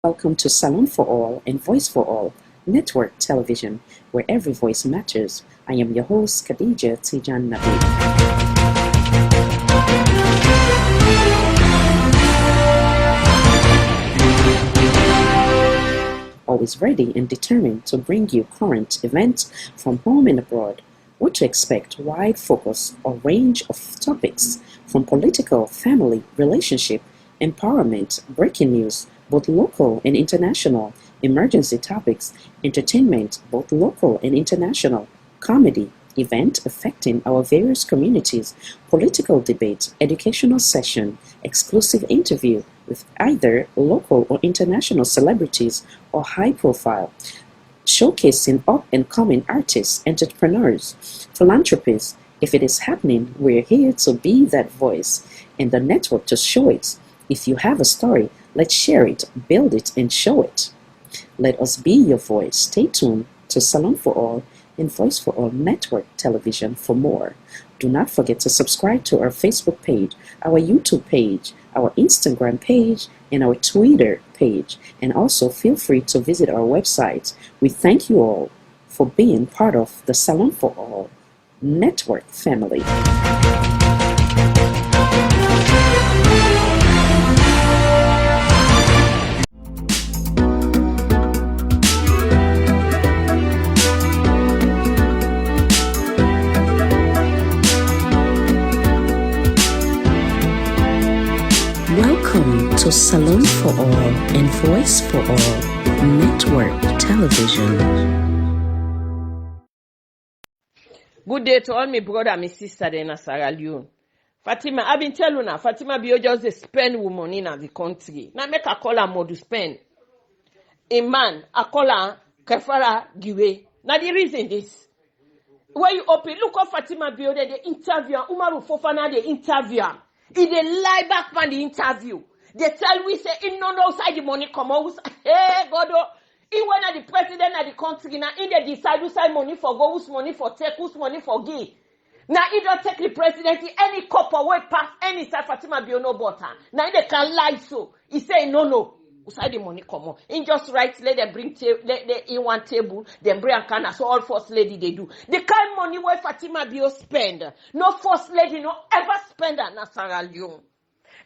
Welcome to Salon for All and Voice for All Network Television, where every voice matters. I am your host, Khadija Tijan Nabi. Always ready and determined to bring you current events from home and abroad. What to expect, wide focus, a range of topics from political, family, relationship, empowerment, breaking news, both local and international, emergency topics, entertainment, both local and international, comedy, event affecting our various communities, political debate, educational session, exclusive interview with either local or international celebrities or high profile, showcasing up and coming artists, entrepreneurs, philanthropists. If it is happening, we're here to be that voice and the network to show it. If you have a story, let's share it, build it, and show it. Let us be your voice. Stay tuned to Salon for All and Voice for All Network Television for more. Do not forget to subscribe to our Facebook page, our YouTube page, our Instagram page, and our Twitter page. And also feel free to visit our website. We thank you all for being part of the Salon for All Network family. Welcome to Salon for All and Voice for All Network Television. Good day to all my brother and my sister in Sierra Leone. Fatima, I've been telling her, Fatima be just a spend woman in the country. Now make a call her more to spend. A man, I call her Kefara Giwe. Now the reason this. When you open, look at Fatima Bio, the interviewer, Umaru Fofana, the interviewer. He dey lie back from the interview. They tell we say, in no side the money come out. Hey, God, he went at the president of the country. Now, he dey decide whose side money for go, whose money for take, whose money for give. Now, he don't take the presidency, any copper way pass, any side Fatima Bio no butter. Now, they can lie so. He say, no. Whose side the money come out? He just write, let them bring in one table, then bring a can, so all first lady they do. The kind of money where Fatima Bio spend, no first lady no ever spend at Sierra Leone.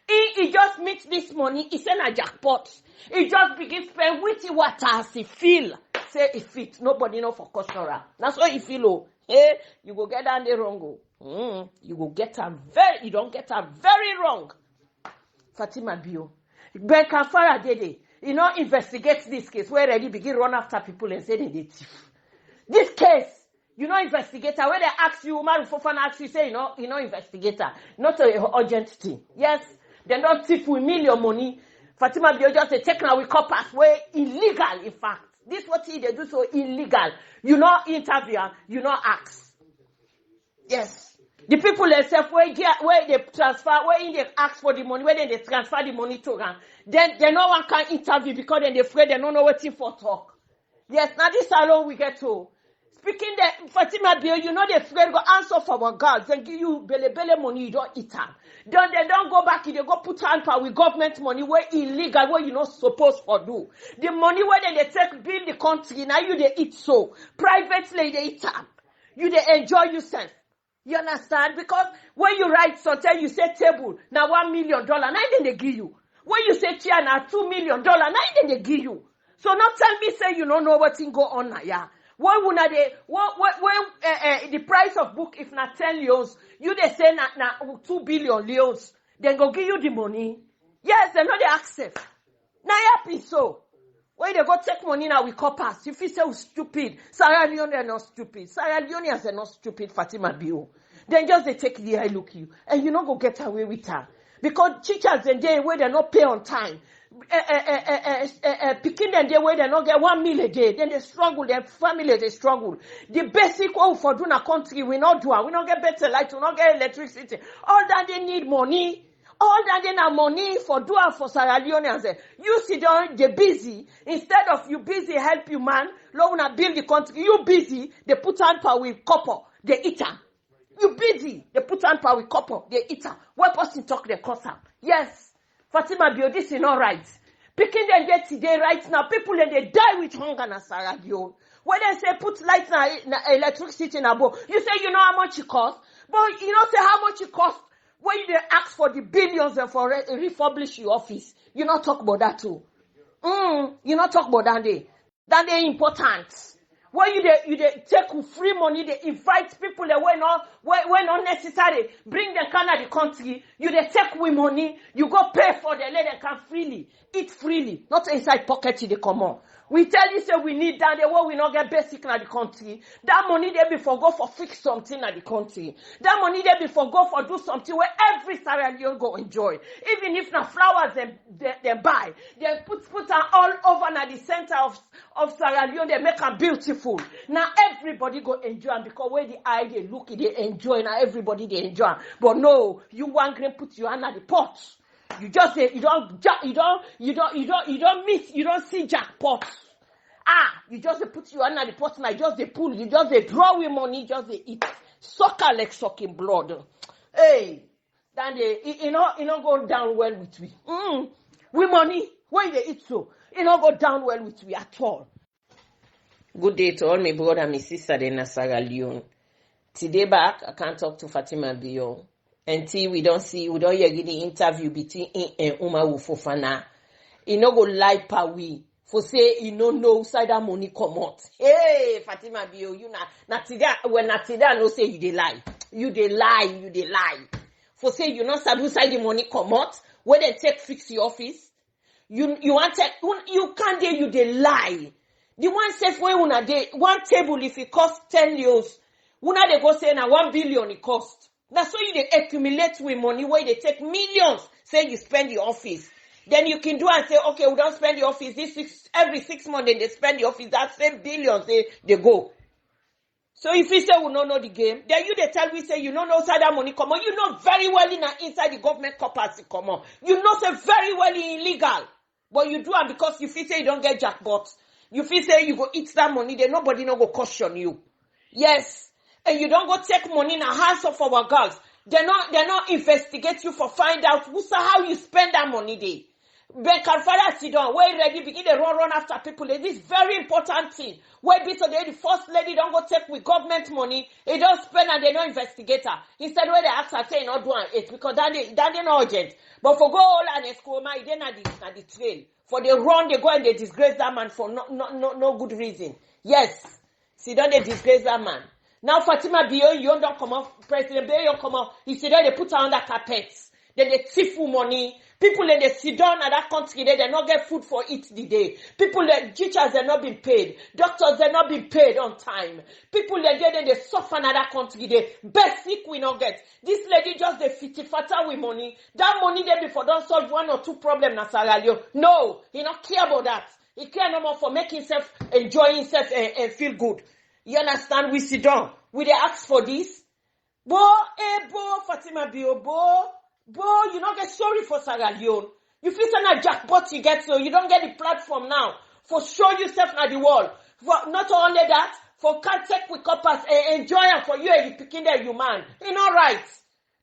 He just meets this money, he send a jackpot. He just begin spend witty water as he feel. Say he fit, nobody know for customer. That's what he feel. Oh, hey, you go get down the wrong. You go get her you don't get her very wrong. Fatima Bio. Ben Kafara Dede, investigate this case where already begin run after people and say they thief. This case, investigator, where they ask you, Umaru Fofana ask you, say, investigator, not an urgent thing. Yes, they don't thief with million money. Fatima Bio just take now we coppers where illegal, in fact. This what they do so illegal. Interview, ask. Yes. The people themselves where they transfer, where they ask for the money, where they transfer the money to them, then no one can interview because then they're afraid they don't know what for talk. Yes, now this salon we get to. Speaking the Fatima Bio, they're afraid go answer for our girls and give you bele money, you don't eat them. Then they don't go back, they go put hand power with government money where illegal, where you're not supposed to do. The money where they take build the country, now you they eat so. Privately they eat them. You they enjoy yourself. You understand? Because when you write something, you say table, now $1 million, now then they give you. When you say chair, now $2 million, now then they give you. So not tell me say you don't know what thing go on now, yeah. When the price of book, if not 10 leons, you they say na 2 billion leons, then go give you the money. Yes, they know they accept. Now happy so. When they go take money now, we coppers. If you say stupid, Sierra Leone are not stupid. Sierra Leoneans are not stupid, Fatima Bio. Then just they take the eye look you. And you not go get away with her. Because teachers and they where they not pay on time. Picking them they where they not get 1 meal a day. Then they struggle, their family they struggle. The basic for doing a country we not do. We not get better light, we not get electricity. All that they need money. All that they have money for doing for Sierra Leoneans. You sit down, they busy. Instead of you busy help you man, Lord wanna build the country. You busy, they put on power with copper, they eat them. You busy, they put on power with copper, they eat them. What person talk they cause them? Yes. Fatima Bio, this is not right. Picking them there today, right now, people and they die with hunger na Sierra Leone. When they say put lights na electricity in above, you say you know how much it costs, but you don't say how much it costs when you ask for the billions and for refurbish your office. You not talk about that too. You not talk about that day. That they important. When you take free money, they invite people that when not necessary, bring them kind of the country. You they take with money, you go pay for them, let them come freely, eat freely, not inside pocket they come on. We tell you say we need that the way we not get basic in the country. That money they before go for fix something in the country. That money they before go for do something where every Sierra Leone go enjoy. Even if na flowers they buy, they put them all over na the center of Sierra Leone, they make them beautiful. Now everybody go enjoy them because where the eye they look, they enjoy. Now everybody they enjoy. But no, you want to put your hand at the pot. You just say you don't see jackpot. You just put your hand at the pot and just they pull, you just they draw with money, just they eat. Sucker like sucking blood. Hey, then it not go down well with we. We money, why they eat so? It not go down well with we at all. Good day to all my brother and my sister in Sierra Leone. Today back, I can't talk to Fatima Bio. Until we don't hear the interview between him and Umaru Fofana. He no go lie pa we. For say he no know side that money come out. Hey, Fatima Bio, you na Natida no say you dey lie. You dey lie. For say you not sabi side the money come out. When they take fix your office. You want take, you can't dey, you dey lie. The one safe way una dey, one table if it cost 10 euros, una dey go say na 1 billion it cost. That's why you they accumulate with money where they take millions. Say you spend the office. Then you can do and say, okay, we don't spend the office. Every 6 months they spend the office. That same billions they go. So if we say we don't know the game, then you they tell we say you don't know how that money come on. You know very well inside the government corpus come on. You know say very well illegal. But you do it because you feel say you don't get jackpot. You feel say you go eat that money, then nobody no go caution you. Yes. And you don't go take money in the hands of our girls. They're not investigate you for find out how you spend that money there. Ben can father sit down, where ready, begin to run after people. It is very important thing. Where be today, the first lady don't go take with government money, they don't spend and they don't investigate her. Instead where they ask her, say not doing it, because that they not urgent. But for go all and escoma, they not the trail. For they run, they go and they disgrace that man for no good reason. Yes. See, don't they disgrace that man. Now Fatima Bio, you don't come off, President Bio come off, he said they put her under carpets. Then they thief money. People in they sit down at that country, they not get food for it the day. People that teachers they not been paid. Doctors they not been paid on time. People they suffer in that country, they basic we not get. This lady just they fit fatter with money. That money they before don't solve 1 or 2 problems na Sierra Leone. No, he not care about that. He care no more for making himself enjoy himself and feel good. You understand? We sit down. We they ask for this. Fatima Bio, you don't get sorry for Sierra Leone. You feel like a jackpot you get, so you don't get the platform now. For show yourself at the wall. For not only that, for can't take with coppers and enjoy it for you and you picking there, you man. It's not right.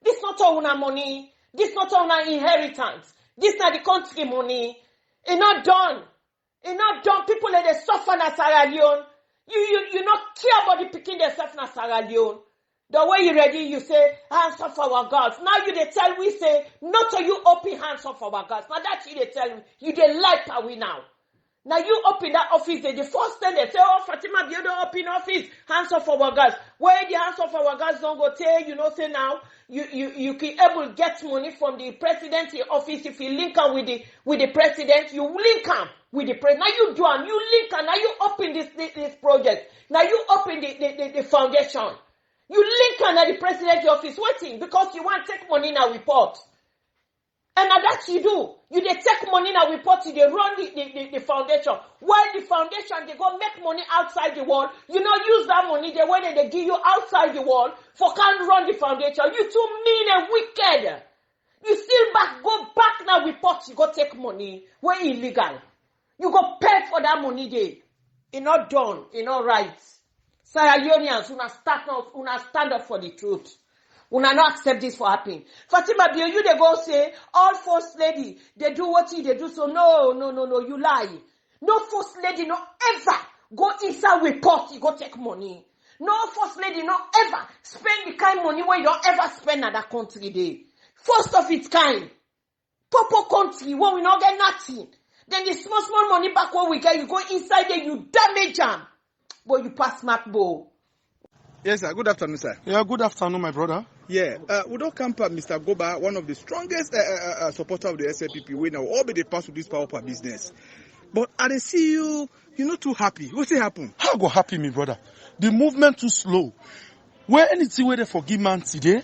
This not all una money. This not all una inheritance. This not the country money. It's not done. It's not done. People let they suffer in Sierra Leone. You not care about the picking themselves in Sierra Leone. The way you ready, you say, hands off our girls. Now you they tell we say, not to you open hands off our girls. Now that's you they tell me, you they like are we now. Now you open that office, the first time they say, oh, Fatima, you don't open office, hands off our girls. Where the hands off our girls don't go tell, say now, you can able to get money from the president's office if you link up with the president, you link up with the president. Now you do and you link up, now you open this project. Now you open the foundation. You link at the president's office waiting because you want to take money in a report. And now that you do. You they take money in a report, they run the foundation. While the foundation, they go make money outside the wall. You know, use that money, the way they give you outside the wall, for can't run the foundation. You too mean and wicked. You still go back now report, you go take money. Where illegal. You go pay for that money there. It's not done. It's not right. Sierra Leoneans, una stand up for the truth. Una not accept this for happening. Fatima Bio, you they go say, all first lady, they do what they do. So no, you lie. No first lady, no ever go inside with pot, you go take money. No first lady, no ever spend the kind of money where you don't ever spend at that country day. First of its kind. Popo country where we not get nothing. Then the small money back where we get, you go inside there, you damage them. But you pass Macbo. Yes, sir. Good afternoon, sir. Yeah, good afternoon, my brother. Yeah, we don't camp Mr. Goba, one of the strongest supporter of the SLPP. We now all be the pass to this power business. But I see you, you're not too happy. What's happen? How go happy, my brother? The movement too slow. Where anything where they forgive man today,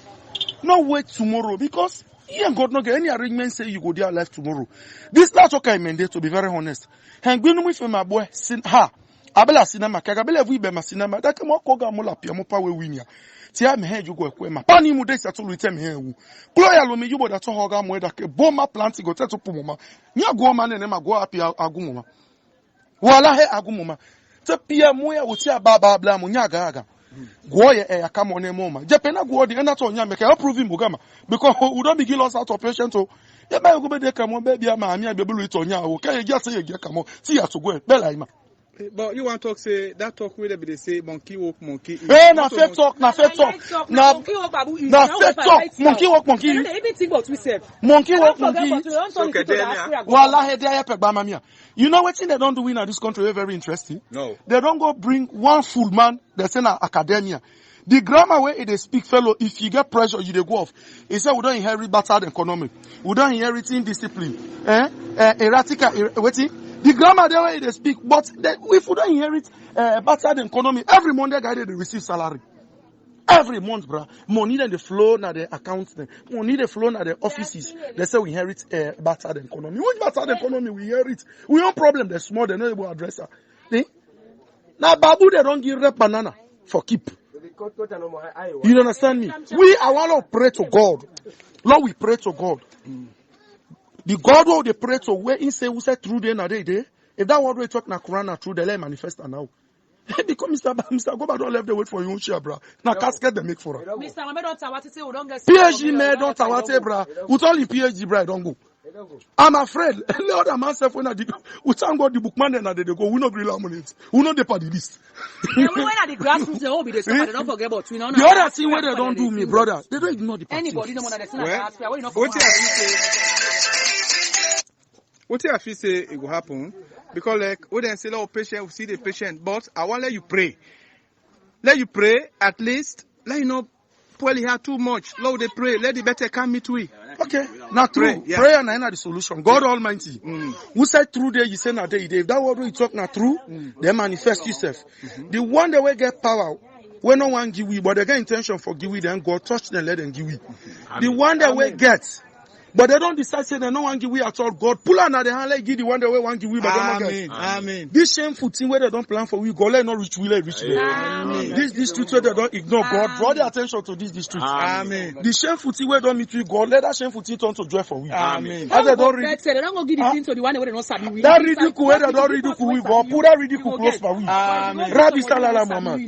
not wait tomorrow because he ain't got no get any arrangement say you go there live tomorrow. This last talk I meant to be very honest. Hang been with my boy sin ha. Abela cinema kagabela we be ma cinema that mo koga mo la pia mo pa we winia. Tia me he you go ekwema. Pani mu dey settle with me he wu. Gloria lo me you bo that to hoga mo da ke boma plant go tetu pumoma. Nya go ma ne ma go api agumoma. Wala he agumoma. Te pia mo ya wuti ababa bla mo nya ga aga. Go ye e aka mo ne mo ma. Je pena go di na to nya me ka approve him gama because we don't begin loss out of patient to. Ye ba go be dey come be ma ami abebulu ito nya wo. Ka ye just say ye come ti ya to go be like ma. But you want to talk say that talk where they say monkey walk monkey. Eh, na fake talk. Na fake talk, monkey walk monkey. Everything but we say. Monkey walk monkey. Wallahi, You know what thing they don't do in this country is very interesting? No. They don't go bring one full man, they say na academia. The grammar where they speak, fellow, if you get pressure, you they go off. He said we don't inherit battered economy. We don't inherit indiscipline. Erratic, waiting. The grammar there where they speak, but if we don't inherit battered economy, every month they receive salary. Every month, bro. Money then the flow na the accounts, money the flow na the offices. They say we inherit battered economy. Which battered economy we inherit? We have problem. They're small. They're not able to address it. Now, babu they don't give red banana for keep. You understand me? We I want to pray to God. Lord, we pray to God. The God who they pray to where in say who said through day na day. If that word we talk na Quran na through the let manifest now. Because Mr. Goba don't left the wait for you, share, bra. Now casket they make for her. Mr. Mame don't tawate say we don't get. PhD me don't tawate, bra. With all the PhD, bra, don't go. I'm afraid. Lord, I'm myself when we thank God the bookman and they go. We no grill our money. We no depart the list. Yeah, when at the grassroots, they all be the same. They don't forget about we. The other thing where they don't do me, brother. They don't ignore the party. Anybody don't want to listen to us. What if you say it will happen? Because like when they say, "Oh, patient, we see the patient," but I want to let you pray. Let you pray at least. Let you know, probably have too much. Lord, they pray. Let the better come meet we. Okay, now true. Prayer na the solution. God Almighty. Who said through there? You say na day. If that word we talk na true, then manifest yourself. The one that will get power. When no one give we, but they get intention for give we, then God touch them, let them give we. The one that will get. But they don't decide say they don't want to give we at all. God pull out the hand, let give the one that we want to give we, but they don't get. Amen. This shameful thing where they don't plan for we, God let not reach we, let reach them. This district where they don't ignore God, draw their attention to this district. Amen. The shameful thing where they don't meet we, God let that shameful thing turn to joy for we. Amen. As they don't read, they don't go give the thing to the one where they don't sabi we. that ridicule where they don't ridicule we, God put that ridicule close for we. Rabbi Salala Muhammad.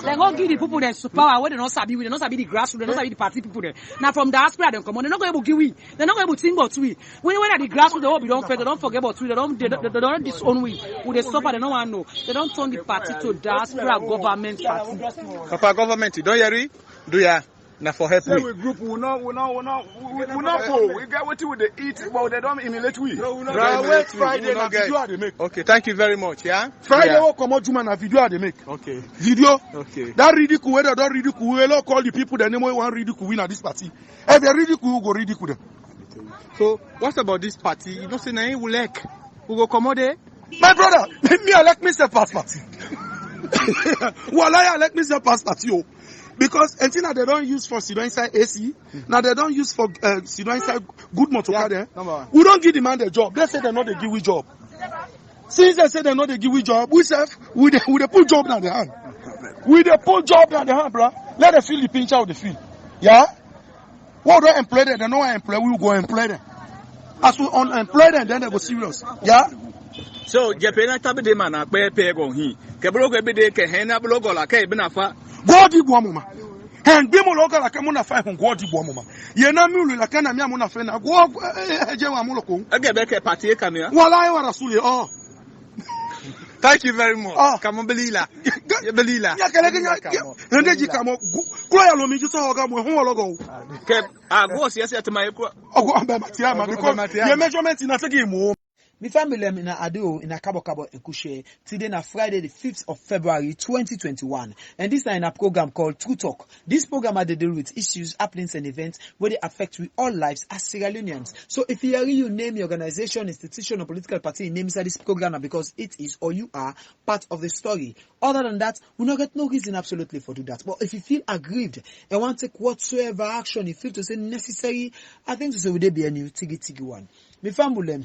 They go give the people their power where they don't sabi we, they don't sabi the grassroots, they don't sabi the party people there. Now from diaspora they come on, they're not going to give we. They're not able to think about we. When at the grassroots, they don't forget, they don't forget about we. They don't disown we. When they suffer, they don't want to know. They don't turn the party to diaspora government party. Papa government, don't you do ya? Now for help we group we not go. We get what we they eat, but they don't emulate we. Wait Friday na video they make. Okay, thank you very much. Yeah. Friday will come out Juma na video they make. Okay. Video. Okay. That ridicule where they don't ridicule, we will call the people that name want ridicule win at this party. If they ridicule, go ridicule them. So what about this party? You don't say na we like. We go come out there. My brother, me I like myself pass party. Wallahi I like myself pass party. Because anything that they don't use for sit inside AC, now they don't use for sit inside good motor car there. We don't give the man the job. They say they know they give we job. Since they say they know they give we job, we say we they put job in their hand. We they put job in their hand, bro. Let them feel the pinch out the feel. Yeah? What don't employ them, they know I employ, we will go employ them. As we unemploy them, then they go serious. Yeah? So, Japena tabi de man pe go hi. Ke blogo be de ke hena blogo la ke be na fa. God give one mama. And be more local like Mona Fine on Guadi Bomma. Yenamulu like an Amuna Fena, walk Jamuloko. I get back a party, come here. While I was Suli, oh. Thank you very much. Oh. Come on, Belila. Belila. Yakalaka, come on, Gloria Lomi, you saw who logo. I go, yes, at my. Oh, I'm Matiama because your measurements in a game. My family in a ado in a Cabo and Kushe today na Friday the 5th of February 2021, and this is in a program called True Talk. This program had to deal with issues, happenings and events where they affect we all lives as Sierra Leoneans. So if you name your organization, institution or political party name inside this program because it is or you are part of the story. Other than that, we not get no reason absolutely for do that. But if you feel aggrieved and want to take whatsoever action you feel to say necessary, I think to say would there be a new tigi one. Me family,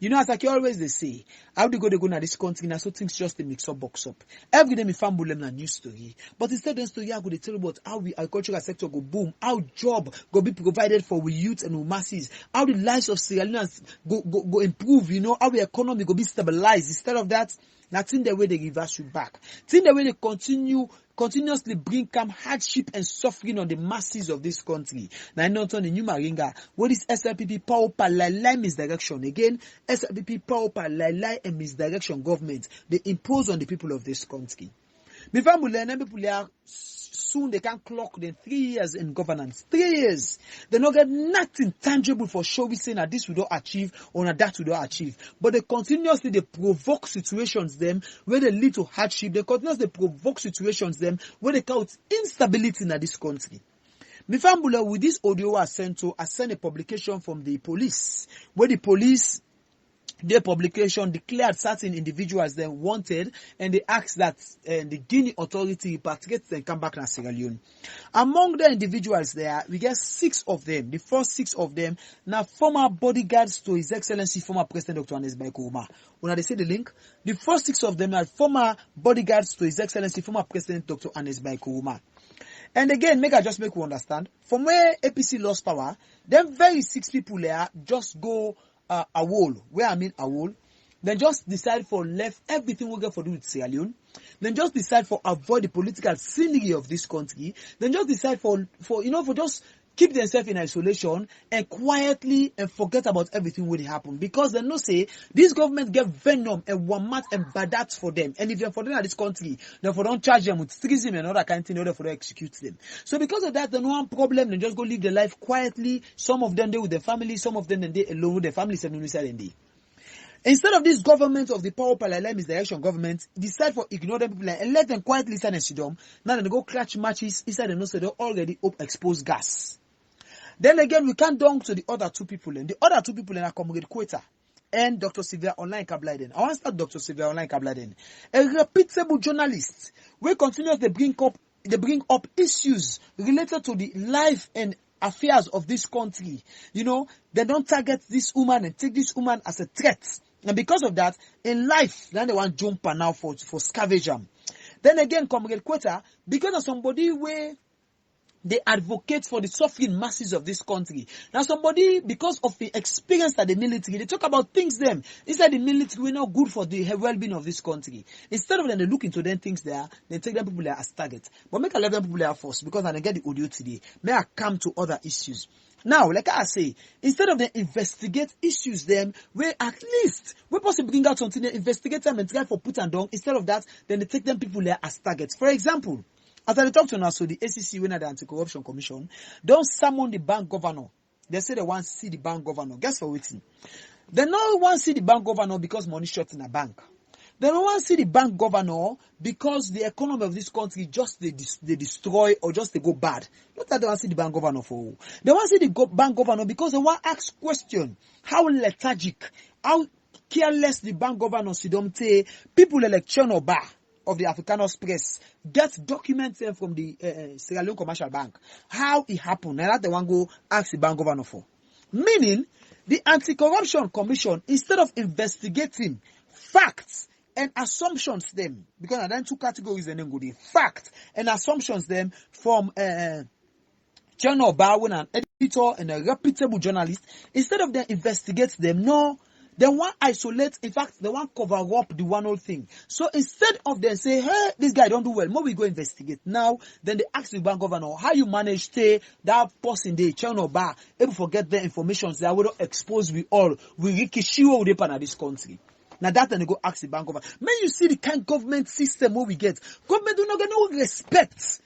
you know, as I always they say, how they go na this country now, so things just they mix up, box up. Every day me family na new story, but instead of story I go to tell about how we agricultural sector go boom, how job go be provided for we youth and we masses, how the lives of Sierra Leoneans go improve, you know, how the economy go be stabilized. Instead of that, nothing the way they reverse you back, think the way they continuously bring hardship and suffering on the masses of this country. Now, not on the new Maringa, what is SLPP power per lie misdirection? Again, SLPP power per lie and misdirection government they impose on the people of this country. Before we learn, people are soon they can clock them 3 years in governance. 3 years. They don't get nothing tangible for showing saying that this we don't achieve or that we don't achieve. But they continuously they provoke situations them where they lead to hardship. They continuously provoke situations them where they cause instability in this country. Mifambula with this audio I sent a publication from the police where the police their publication declared certain individuals they wanted and they asked that the Guinea authority repatriate and come back to Sierra Leone. Among the individuals there, we get 6 of them. The first 6 of them now former bodyguards to His Excellency former President Dr. Anes Baikouma. When they say the link, the first 6 of them are former bodyguards to His Excellency former President Dr. Anes Baikouma. And again, make I just make you understand, from where APC lost power, them very 6 people there just go a wall. Where I mean a wall, then just decide for left everything we get for do with Sierra Leone. Then just decide for avoid the political scenery of this country. Then just decide for just keep themselves in isolation and quietly and forget about everything when it happen. Because they know say this government get venom and wamat and badat for them. And if they're for them at this country, therefore don't charge them with treason and other kind of thing in order for them to execute them. So because of that, they no one problem, they just go live their life quietly. Some of them they with their family, some of them they alone with their families and they. Instead of this government of the power parallel misdirection government decide for ignore them people and let them quietly stand and sit down, now they go clutch matches inside the nose they already exposed gas. Then again, we can't down to the other 2 people. And the other 2 people are Comrade Quetta and Dr. Sylvia Online Kabladen. I want to start Dr. Sylvia Online Kabladen. A reputable journalist. We continue to bring up issues related to the life and affairs of this country. You know, they don't target this woman and take this woman as a threat. And because of that, in life, then they want jumper now for scavenger. Then again, Comrade Quetta, because of somebody where they advocate for the suffering masses of this country. Now somebody, because of the experience at the military, they talk about things them. Inside the military, we're not good for the well-being of this country. Instead of them, they look into them things there, they take them people there as target. But make I let them people there first, because I get the audio today. May I come to other issues. Now, like I say, instead of them investigate issues them, where at least we possibly bring out something, they investigate them and try for put and down. Instead of that, then they take them people there as targets. For example, as I talk to now, so the ACC, when the Anti-Corruption Commission, don't summon the bank governor. They say they want to see the bank governor. Guess for waiting. They don't want to see the bank governor because money short in a bank. They don't want to see the bank governor because the economy of this country just they destroy or just they go bad. Not that they want to see the bank governor for. They want to see the bank governor because they want to ask question how lethargic, how careless the bank governor Sidomte, people election or bar of the Africanos Press get documents from the Sierra Leone Commercial Bank. How it happened, and that the one go ask the bank governor for. Meaning, the Anti-Corruption Commission, instead of investigating facts and assumptions them, because I then 2 categories and then go the fact and assumptions them from Channel Barwin, an editor and a reputable journalist, instead of them investigate them, no, They want isolate, in fact, they want cover up the one whole thing. So instead of them say, hey, this guy don't do well, more we go investigate. Now, then they ask the bank governor, how you manage to that person they channel bar, able forget the information that will expose we all, we rikishiwo with the this country. Now that then they go ask the bank governor. May you see the kind of government system where we get. Government do not get no respect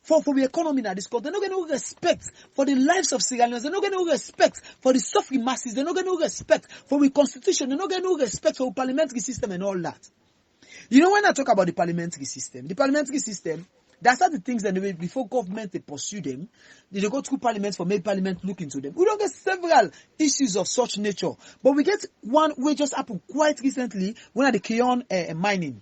for the economy in this country. They're not getting no respect for the lives of Sierra Leoneans. They're not getting no respect for the suffering masses. They're not getting no respect for the constitution. They're not getting no respect for the parliamentary system and all that. You know, when I talk about the parliamentary system, that's not the things that they, before government they pursue them, they go through parliament for make parliament look into them. We don't get several issues of such nature, but we get one which just happened quite recently when at the Keon mining.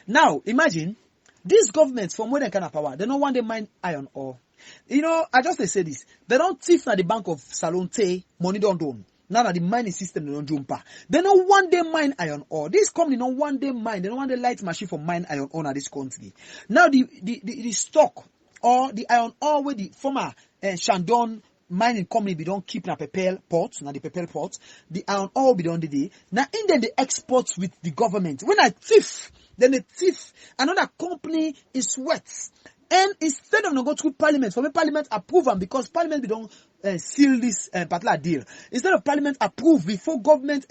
Now, imagine these governments from where they kind of power, they don't want to mine iron ore. You know, I just say this. They don't thief at the bank of Salonte, money don't do. Now that the mining system they don't jump. They don't want them mine iron ore. This company don't want them mine. They don't want the light machine for mine iron ore in this country. Now the stock or the iron ore where the former Shandong mining company be don't keep na Pepel port, na the Pepel port, the iron ore be done the day. Now in then the exports with the government. When I thief, then the thief, another company is sweats. And instead of not go through parliament, for me parliament approve them because parliament we don't seal this particular deal. Instead of parliament approve before government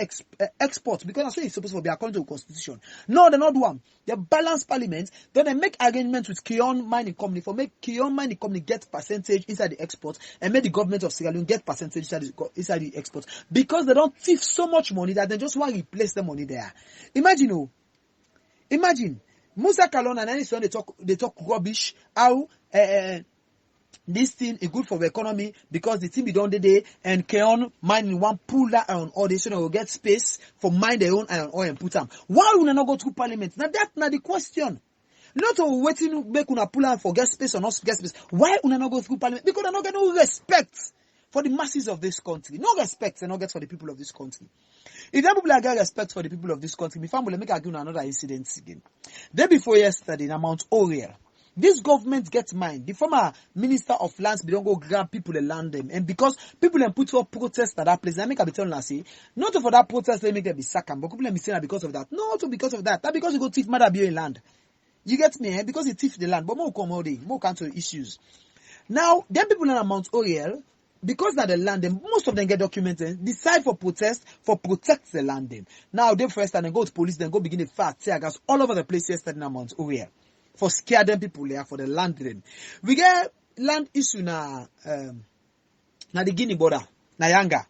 export, because that's what it's supposed to be according to the constitution. No, they not do one. They balance parliament, then they make arrangements with Keon Mining Company for make Keon Mining Company get percentage inside the export and make the government of Sierra Leone get percentage inside the export. Because they don't thief so much money that they just want to replace the money there. Imagine Musa Kalon and Anderson they talk rubbish. How this thing is good for the economy because the thing be done today and Keon mining one pull that iron ore they will get space for mine their own iron ore and put them. Why would not go through parliament? Now that's not the question. Not waiting make una pull out for get space or not get space. Why would not go through parliament? Because they not get no respect for the masses of this country. No respect and not get for the people of this country. If them people get respect for the people of this country, my family make again another incident again. Day before yesterday in Mount Oriel, this government gets mine. The former minister of lands don't go grab people and land them, and because people then put up protests at that place, I make a be telling us, not for that protest they make them be sacked, but people be saying because of that. Not because of that. That because you go thief mother be in land. You get me? Because you thief the land, but more come all day, more country issues. Now, them people in Mount Oriel, because that the land, most of them get documented, decide for protest, for protect the land them. Now they first and then go to police, then go begin to fight tear gas all over the place yesterday in Mount Oriel. For scare them people there, for the land them. We get land issue na the Guinea border, na Yanga.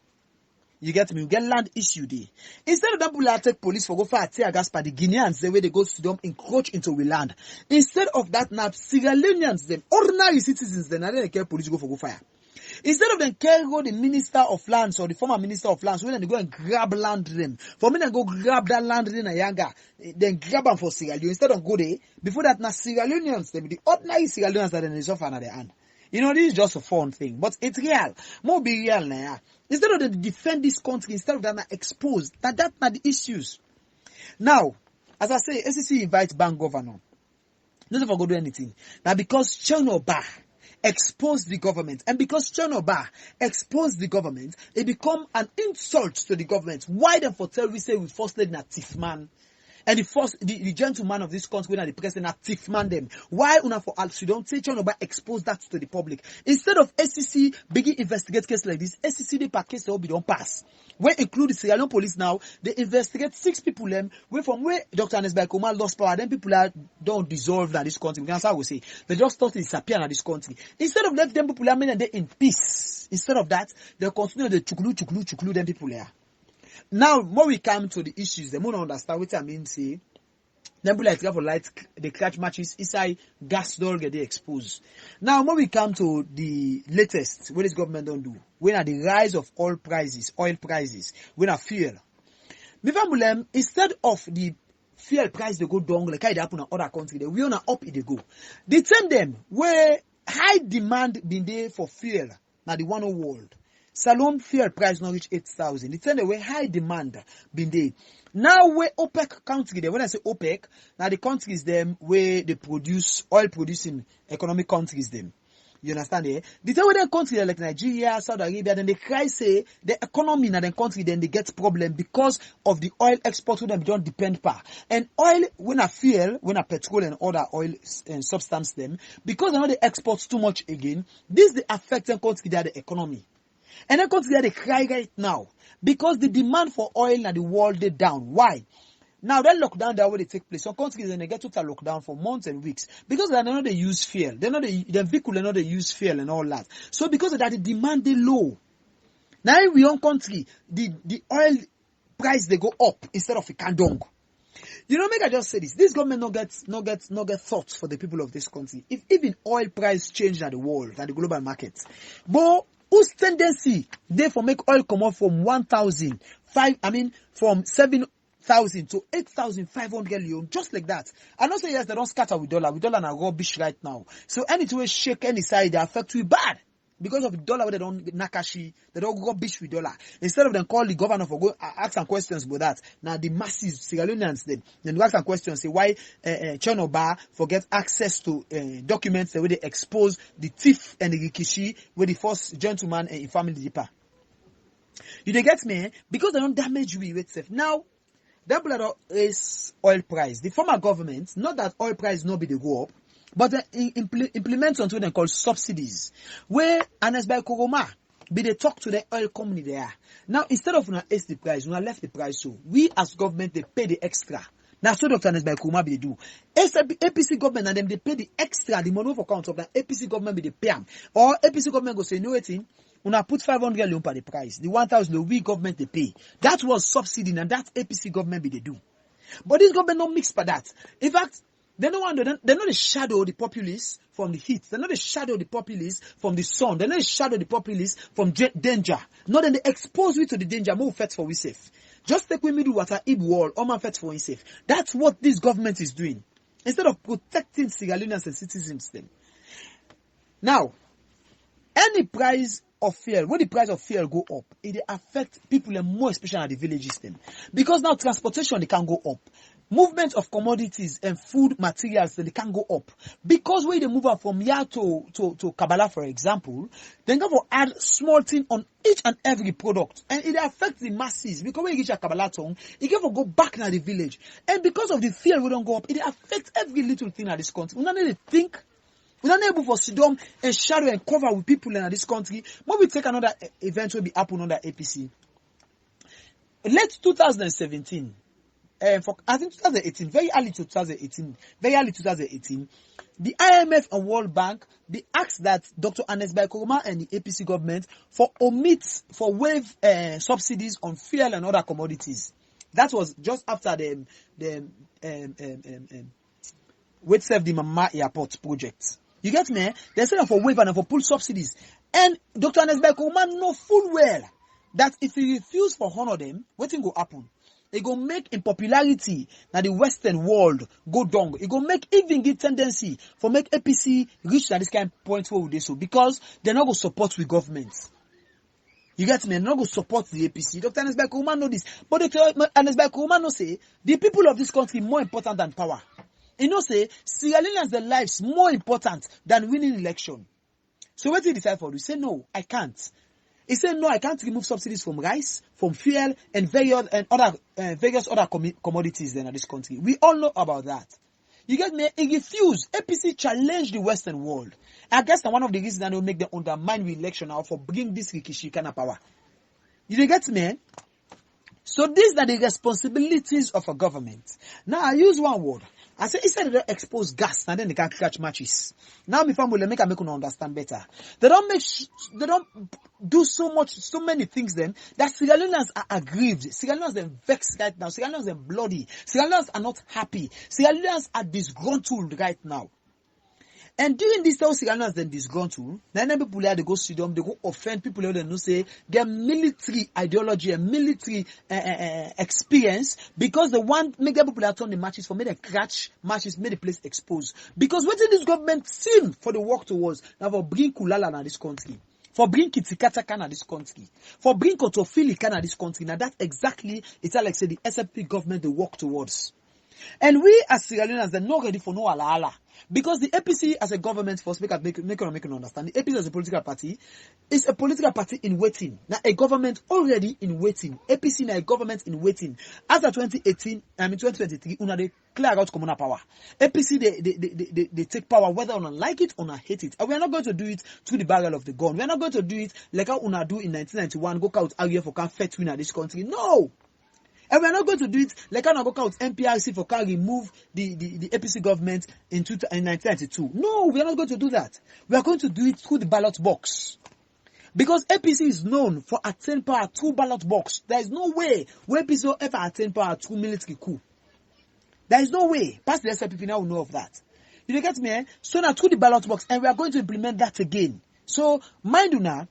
You get me? We get land issue there. Instead of them people take police for go fight tear gas by the Guineans, the way they go to them encroach into we land. Instead of that now, Sierra Leoneans them, ordinary citizens then, they care police go for go fire. Instead of them carry the minister of lands or the former minister of lands, when they go and grab land them, for me they go grab that land in a Yanga, then grab them for Sierra Leone. Instead of go there, before that now Sierra Leoneans, they be the ordinary Sierra Leoneans that they suffer at their hand. You know, this is just a fun thing, but it's real. More be real now. Instead of them defend this country, instead of them expose, that's not the issues. Now, as I say, SEC invites bank governor. Not if I go do anything. Now because Chernobyl expose the government, and because Chernobyl exposed the government, it become an insult to the government. Why then for tell we say we first lady na thief man, and the gentleman of this country when the president na thief man them. Why una for us you don't say Chernobyl expose that to the public instead of SEC begin investigate case like this? SEC they pack case they will be don't pass. When include the Sierra Leone police now, they investigate 6 people them where from where Dr. Anesbai Koma lost power. Then people are don't dissolve in this country. That's how we say they just start to disappear in this country. Instead of let them people and they in peace. Instead of that, they continue the chuklu them people there. Now, when we come to the issues, they won't understand what I mean. Say, them like for light, the clutch matches inside gas door get they exposed. Now, when we come to the latest, what this government don't do, when are the rise of oil prices, when are fuel. Instead of the fuel price they go down, like it happen in other countries, they will not up it they go. They tell them where high demand been there for fuel, now the one world. Salon fuel price not reach 8,000. It's the way high demand been there. Now where OPEC country there, when I say OPEC, now the countries them where they produce oil producing economic countries them. You understand eh? The time when they country like Nigeria, Saudi Arabia, then they cry say the economy in the country then they get problem because of the oil export who them don't depend pa. And oil when I fuel, when I petrol and other oil and substance them, because they know they export too much again, this they affect the country that the economy. And the country that they cry right now because the demand for oil in the world they down. Why? Now that lockdown that way they take place, some countries then they get total lockdown for months and weeks because they know they use fuel, they know the vehicle they know they use fuel and all that. So because of that the demand they low. Now in our own country, the oil price they go up instead of a kandong. You know, make I just say this. This government no get thoughts for the people of this country. If even oil price change at the world, at the global market, but whose tendency they for make oil come up from 7,000 to 8,500 leon, just like that. I know say yes, they don't scatter with dollar. With dollar now rubbish right now. So anything we shake any side, they affect you bad. Because of the dollar where they don't nakashi, they don't rubbish with dollar. Instead of them call the governor for go ask some questions about that. Now the masses, Sierra Leoneans then ask some questions, say why Chonoba forget access to documents where they expose the thief and the rikishi where the first gentleman in family deeper. You they get me? Because they don't damage we with safe. Now that blood is oil price. The former government, not that oil price no be the go up, but they implement something they call subsidies, where Anes by Koroma be they talk to the oil company there. Now instead of raise the price, we left the price so we as government they pay the extra. Now so Dr. Anes by Koroma be they do. APC government and them they pay the extra, the money for account of the APC government be they pay them. Or APC government go say no waiting. Una put 500 leon per the price. The 1,000 we government they pay. That was subsidy and that APC government be they do. But this government don't mix for that. In fact, they don't they shadow the populace from the heat. They don't shadow the populace from the sun. They don't shadow the populace from danger. No, then they expose we to the danger. More fit for we safe. Just take we middle water, ib wall, or man fit for we safe. That's what this government is doing. Instead of protecting Sierra Leoneans and citizens then. Now, any price of fuel, when the price of fuel go up, it affect people and more especially at the villages then. Because now transportation they can go up. Movement of commodities and food materials then they can go up. Because when they move up from here to Kabbalah, for example, they can go add small thing on each and every product. And it affects the masses. Because when you get your Kabbalah tongue, it can go back in the village. And because of the fuel we don't go up, it affects every little thing at this country. We don't need to think. We're not able for Sidom and shadow and cover with people in this country. When we take another event will be happen under APC. Late 2017, I think 2018, very early 2018, the IMF and World Bank, they asked that Dr. Anes Bai Koroma and the APC government for waive subsidies on fuel and other commodities. That was just after the Wait Save the Mama Airport project. You get me? They said for waiver and for pull subsidies. And Dr. Anes Bai Koroma know full well that if he refuse for honor them, what thing go happen? It go make impopularity na the Western world go down. It go make even get tendency for make APC reach that this kind of point where they so because they're not go support with governments. You get me? They're not go support the APC. Dr. Anes Bai Koroma know this, but Dr. Anes Bai Koroma know say the people of this country more important than power. You know, say, Sierra Leoneans, their lives more important than winning election. So what did he decide for? He said, no, I can't. He said, no, I can't remove subsidies from rice, from fuel, and various other commodities in this country. We all know about that. You get me? He refused. APC challenged the Western world. I guess that one of the reasons that will make them undermine the election now for bringing this Rikishi kind of power. You get me? So these are the responsibilities of a government. Now I use one word. I say instead they expose gas and then they can catch matches. Now my family make you understand better. They don't do so many things then that Sierra Leoneans are aggrieved. Sierra Leoneans are vexed right now. Sierra Leoneans are bloody. Sierra Leoneans are not happy. Sierra Leoneans are disgruntled right now. And during this time, Sierra Leoneans then disgruntled. Then people there they go see them, they go offend people there. They know say their military ideology and military experience because they want make the people that turn the matches for make them catch matches, make the place exposed. Because what did this government seem for the work towards now for bring Kulala in this country, for bring Kitikataka in this country, for bring Kotofili in this country. Now that exactly it's like say the SFP government they work towards. And we as Sierra Leoneans are not ready for no ala. Because the APC as a government force, make you understand, the APC as a political party is a political party in waiting. Now a government already in waiting. APC now a government in waiting. After 2023, una they clear out communal power. APC they take power whether una like it or una hate it. And we are not going to do it through the barrel of the gun. We are not going to do it like how una do in 1991, go out area for can fet win at this country. No. And we are not going to do it like how go out MPRC for can remove the APC government in 1992. No, we are not going to do that. We are going to do it through the ballot box. Because APC is known for attain power through ballot box. There is no way where APC will ever attain power through military coup. There is no way. Past the SLPP now will know of that. You get me? Eh? So now through the ballot box, and we are going to implement that again. So mind you now,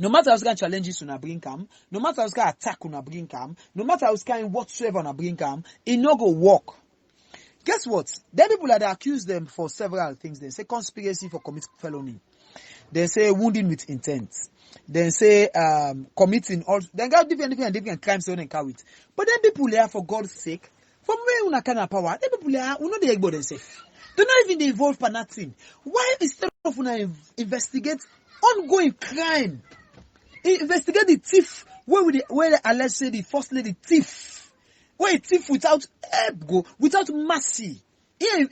no matter how kind challenges una bring come, no matter how kind attack una bring come, no matter how kind whatsoever una bring come, it no go work. Guess what? There people that accuse them for several things. They say conspiracy for committing felony. They say wounding with intent. They say committing all. They got different crimes they don't carry it. But then people here, for God's sake, from where una kind of power, then people here, we know they egbo themselves. They're not even involved for nothing. Why instead of una investigate ongoing crime? Investigate the thief. Where they alleged say the first lady thief. Where a thief without help go, without mercy. Here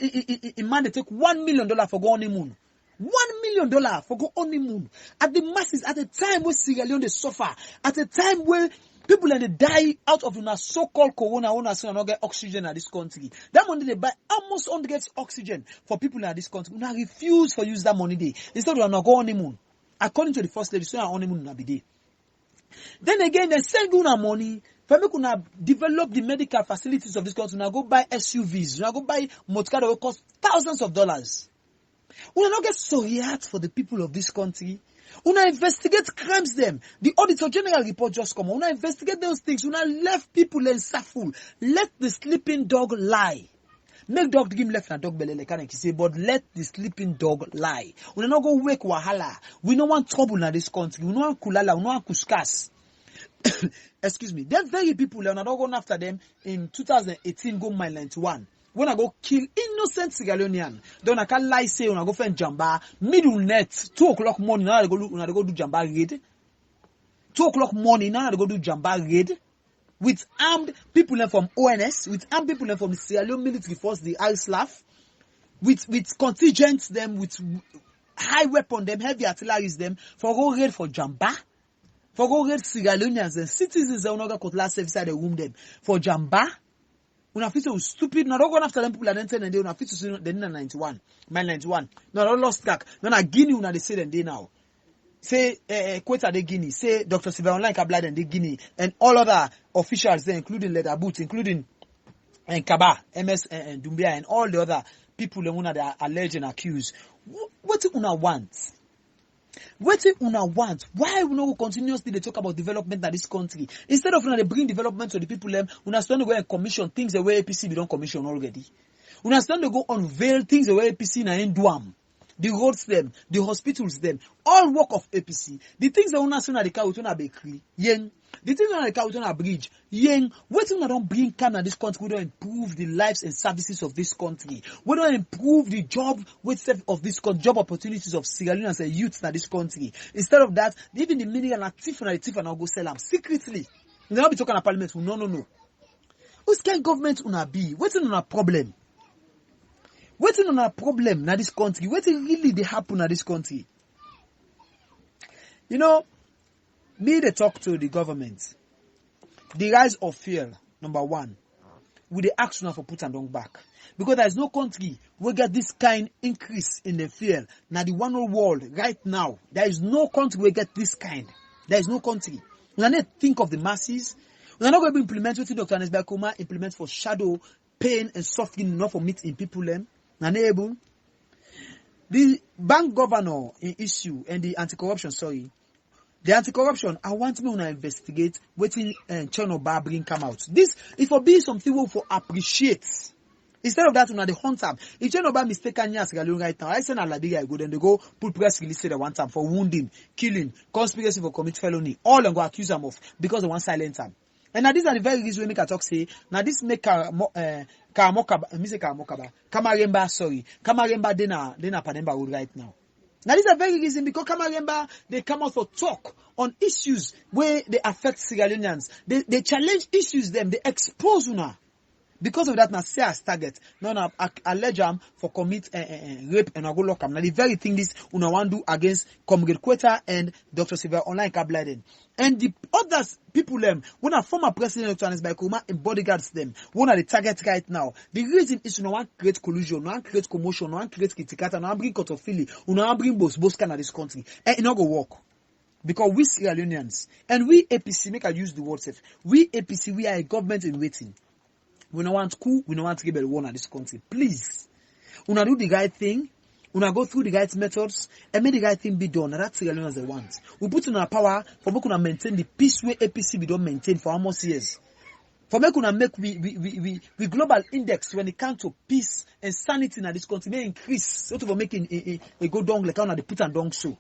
a man they take $1 million for go honeymoon. $1 million for go honeymoon. At the masses, at the time where Sierra Leone they suffer, at the time where people they die out of una so-called corona, una so not get oxygen in this country. That money they buy almost 100 oxygen for people in this country. Una refuse for use that money day. Instead of una go honeymoon. According to the first lady, so honeymoon na be day. Then again, they send una money. For me, kuna develop the medical facilities of this country. Una go buy SUVs. Una go buy motorcar that will cost thousands of dollars. Una not get sorry heart for the people of this country. Una investigate crimes them. The Auditor General report just come. Una investigate those things. Una left people in suffer. Let the sleeping dog lie. Make dog give him left and dog belly like can say, but let the sleeping dog lie. We don't go wake wahala. We don't want trouble in this country. We don't want kulala. We don't want kuskas. Excuse me. Them very people, when I don't go after them in 2018, go mile 91. When I go kill innocent Sierra Leonean, then I can lie say when I go find Jamba, middle net, 2 o'clock morning, now I go do Jamba raid. 2 o'clock morning, now I go do Jamba raid. With armed people from ONS, with armed people from the Sierra Leone military force, the ISLAF, with contingents them, with high weapon them, heavy artillery them, for go raid for Jamba, for go raid Sierra Leoneans and citizens that will not go last service the room them for Jamba. Una fit so stupid. Now don't go after them people and then they una fit so the 91, mile 91. No, don't lost track. No, na Guinea una they say them day now. Say Quetta de Guinea, say Dr. Sylvain Online Kabla and de Guinea, and all other officials there, including Leather Boots, including Kaba, MS and Dumbia, and all the other people that are alleged and accused. What do una want? What do una want? Why we not continuously they talk about development in this country? Instead of they bring development to the people, una stand to go and commission things the way APC we don't commission already. Una stand to go unveil things the way APC na in Duam. The roads them, the hospitals them, all work of APC. The things that una suna the car with una bakery, yen. The things that the car with una bridge, yen. What we don't bring come in this country, we don't improve the lives and services of this country. We don't improve the job of this country, job opportunities of Sierra Leoneans and youths in this country. Instead of that, even the mineral and thief and go sell them secretly. We don't be talking about parliament. No. Whose kind government una be? What's una problem? What's on a problem in this country? What really they happen in this country? You know, me they talk to the government. The rise of fear, number one. We they ask now for put and down back. Because there is no country where get this kind increase in the fear. Now the one whole world right now, there is no country where get this kind. There is no country. We are not think of the masses. We are not going to implement what Dr. Anesbai Kuma implement for shadow, pain and suffering enough for meat in people them. The bank governor in issue and the anti-corruption, the anti-corruption, I want me to investigate waiting and Chernobyl bring come out. This is for being something we for appreciate. Instead of that, they hunt them. If Chernobyl mistaken yes, right now, I send a Liberia go, then they go put press release the one time for wounding, killing, conspiracy for commit felony, all and go accuse them of because they want silent them. And now these are the very reasons we make a talk say, now this make Kamaremba, sorry, Kamaremba dena Pademba road right now. Now this is a very reason because Kamaremba, they come out for talk on issues where they affect Sierra Leoneans. They challenge issues them, they expose una. Because of that, now say as target. No, allege am for commit rape and go lock am. Now the very thing this una want do against Comrade Quetta and Dr. Sylvia Online Kabladen. And the others people when a former president of Johannesburg Kuma and bodyguards them, one are the target right now. The reason is no one create collusion, no one create commotion, no one create kitikata, no one bring Kotofili, no one bring both kind of this country. And it not go work. Because we Sierra Leoneans and we APC, make I use the word safe. We APC, we are a government in waiting. We don't want coup, we don't want rebel one at this country. Please. Una do the right thing, una go through the right methods, and make the right thing be done. And that's Sierra Leoneans they want. We put in our power for make una maintain the peace way APC we don't maintain for almost years. For make una make we global index when it comes to peace and sanity in this country may increase. Sort of making a go down like how they put and down so.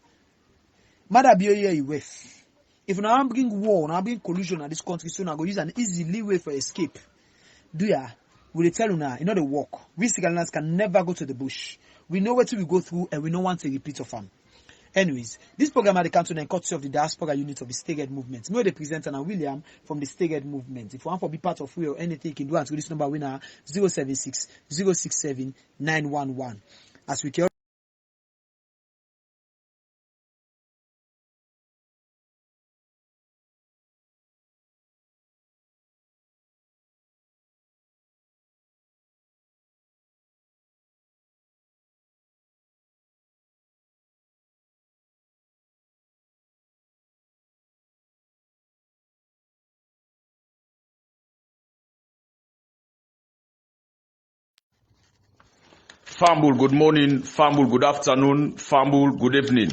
Mother be here you with. If una bring war, una bring collusion in this country, so una go use an easy leeway for escape. Do ya? Will they tell you now? You know the work. We Sierra Leoneans can never go to the bush. We know what we go through and we don't want a repeat of them. Anyways, this program at the council and courtesy of the diaspora unit of the State Movement. Me the presenter and William from the State Movement. If you want to be part of we or anything, you can do answer this number winner 076 067 911. As we care. Fambul, good morning. Fambul, good afternoon. Fambul, good evening.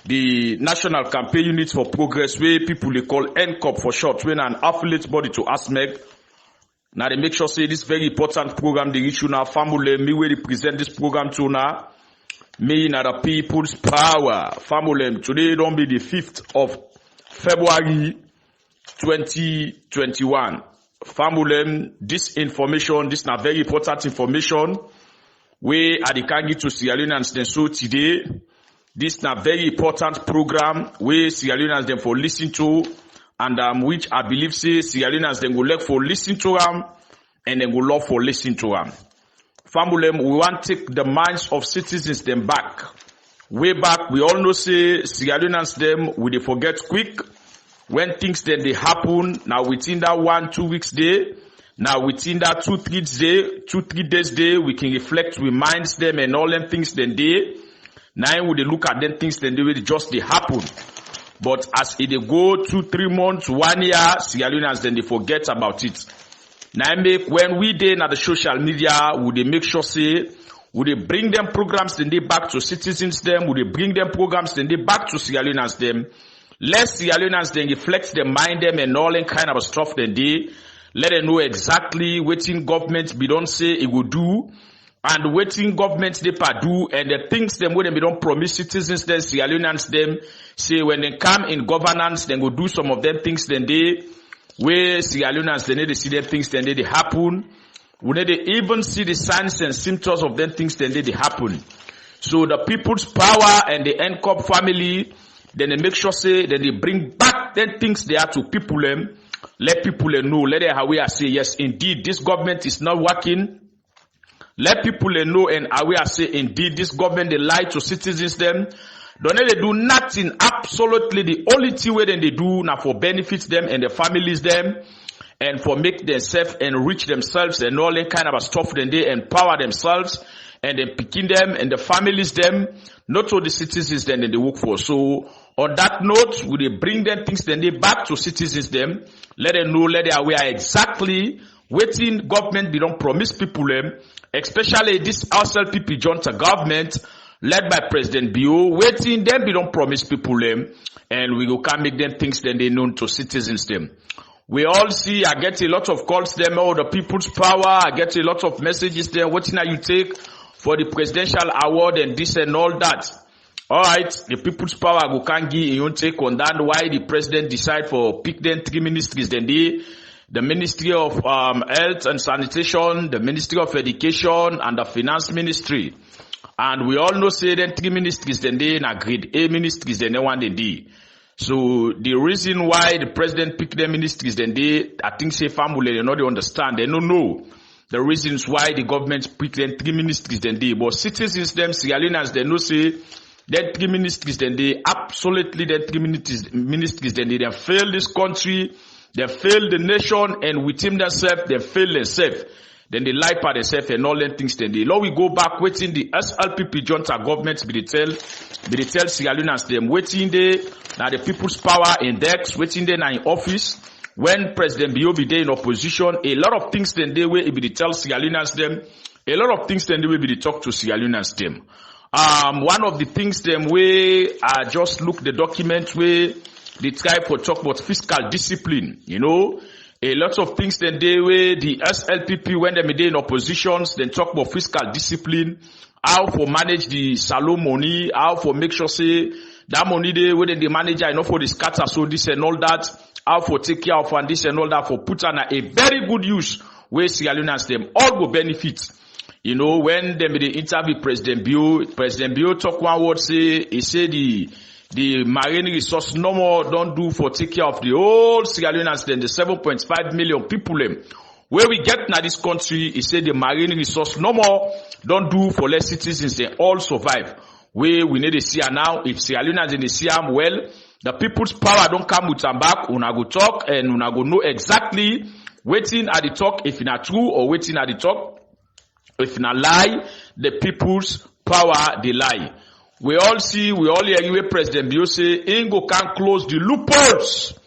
The National Campaign Unit for Progress, where people they call NCOP for short, when an affiliate body to ASMEC. Now they make sure say this very important program they reach you now. Fambul, me where they present this program to now. Me na the people's power. Fambul, today don't be the 5th of February 2021. Fambul, this information, this na very important information. We are the Kangi to Sierra Leoneans then so today. This is a very important program where Sierra Leoneans them for listen to and which I believe say Sierra Leoneans them go like for listen to them and then go love for listen to them. Famulem, we want to take the minds of citizens them back. Way back, we all know say Sierra Leoneans them we they forget quick when things then they happen. Now within that 1-2 weeks day. Now within that 2-3 days day, we can reflect, remind them and all them things then they. Now we look at them things then they will just they happen. But as it they go 2-3 months, 1 year, Sierra Leoneans then they forget about it. Now make when we then at the social media, would they make sure say, would they bring them programs then they back to citizens them, would they bring them programs then they back to Sierra Leoneans them. Let Sierra Leoneans then reflect them, mind them and all that kind of stuff then they. Let them know exactly what in government be don't say it will do and what in government they do and the things them when they don't promise citizens then Sierra Leoneans them say when they come in governance then go do some of them things then they where Sierra Leoneans they see them things then they happen when they even see the signs and symptoms of them things then they happen. So the people's power and the NCOP family then they make sure say that they bring back them things they are to people them. Let people know, let them aware say, yes, indeed, this government is not working. Let people know and aware say, indeed, this government, they lie to citizens them. Don't they do nothing, absolutely the only thing way they do now for benefits them and their families them and for make themselves enrich themselves and all that kind of stuff then they empower themselves and then picking them and the families them, not all the citizens then they work for. So on that note, will they bring them things then they back to citizens them, let them know, let them aware exactly waiting government they don't promise people them, especially this SLPP joint government led by President Bio, waiting them they don't promise people them, and we go can make them things then they known to citizens them. We all see, I get a lot of calls them, oh, the people's power, I get a lot of messages there, what now you take for the presidential award and this and all that. All right, the people's power go can give you take on that why the president decide for pick them 3 ministries. Then the Ministry of Health and Sanitation, the Ministry of Education, and the Finance Ministry. And we all know say then 3 ministries then they na grade A ministries then they want then D. So the reason why the president picked the ministries then they I think say family they not they understand. They don't know the reasons why the government picked them 3 ministries then they. But citizens them Sierra Leoneans they know say that 3 ministries then they absolutely that 3 ministries then they fail this country, they fail the nation, and within themselves they fail themselves. Then they lie by themselves and all them things then they. Now we go back waiting the SLPP junta government be they tell Sierra Leoneans them waiting there now the people's power index waiting there now in office when President Bio be there in opposition. A lot of things then they will be they tell Sierra Leoneans them. A lot of things then they will be they talk to Sierra Leoneans them. One of the things them where I just look the document where they try to talk about fiscal discipline, you know. A lot of things then they where the SLPP when they made in oppositions, then talk about fiscal discipline, how for manage the salon money, how for make sure say that money they where they manage enough for the scatter so this and all that, how for take care of and this and all that for put on a very good use where Sierra Leoneans them all go benefit. You know, when they made the interview President Bio talk one word say, he said the marine resource no more don't do for take care of the whole Sierra Leoneans then the 7.5 million people where we get now this country, he said the marine resource no more don't do for less citizens they all survive. Where we need to see now, if Sierra Leoneans in the see well, the people's power don't come with them back, una go talk and una go know exactly waiting at the talk if it's not true or waiting at the talk. If not lie, the people's power they lie. We all hear where President Bio say, Ingo can close the loopholes.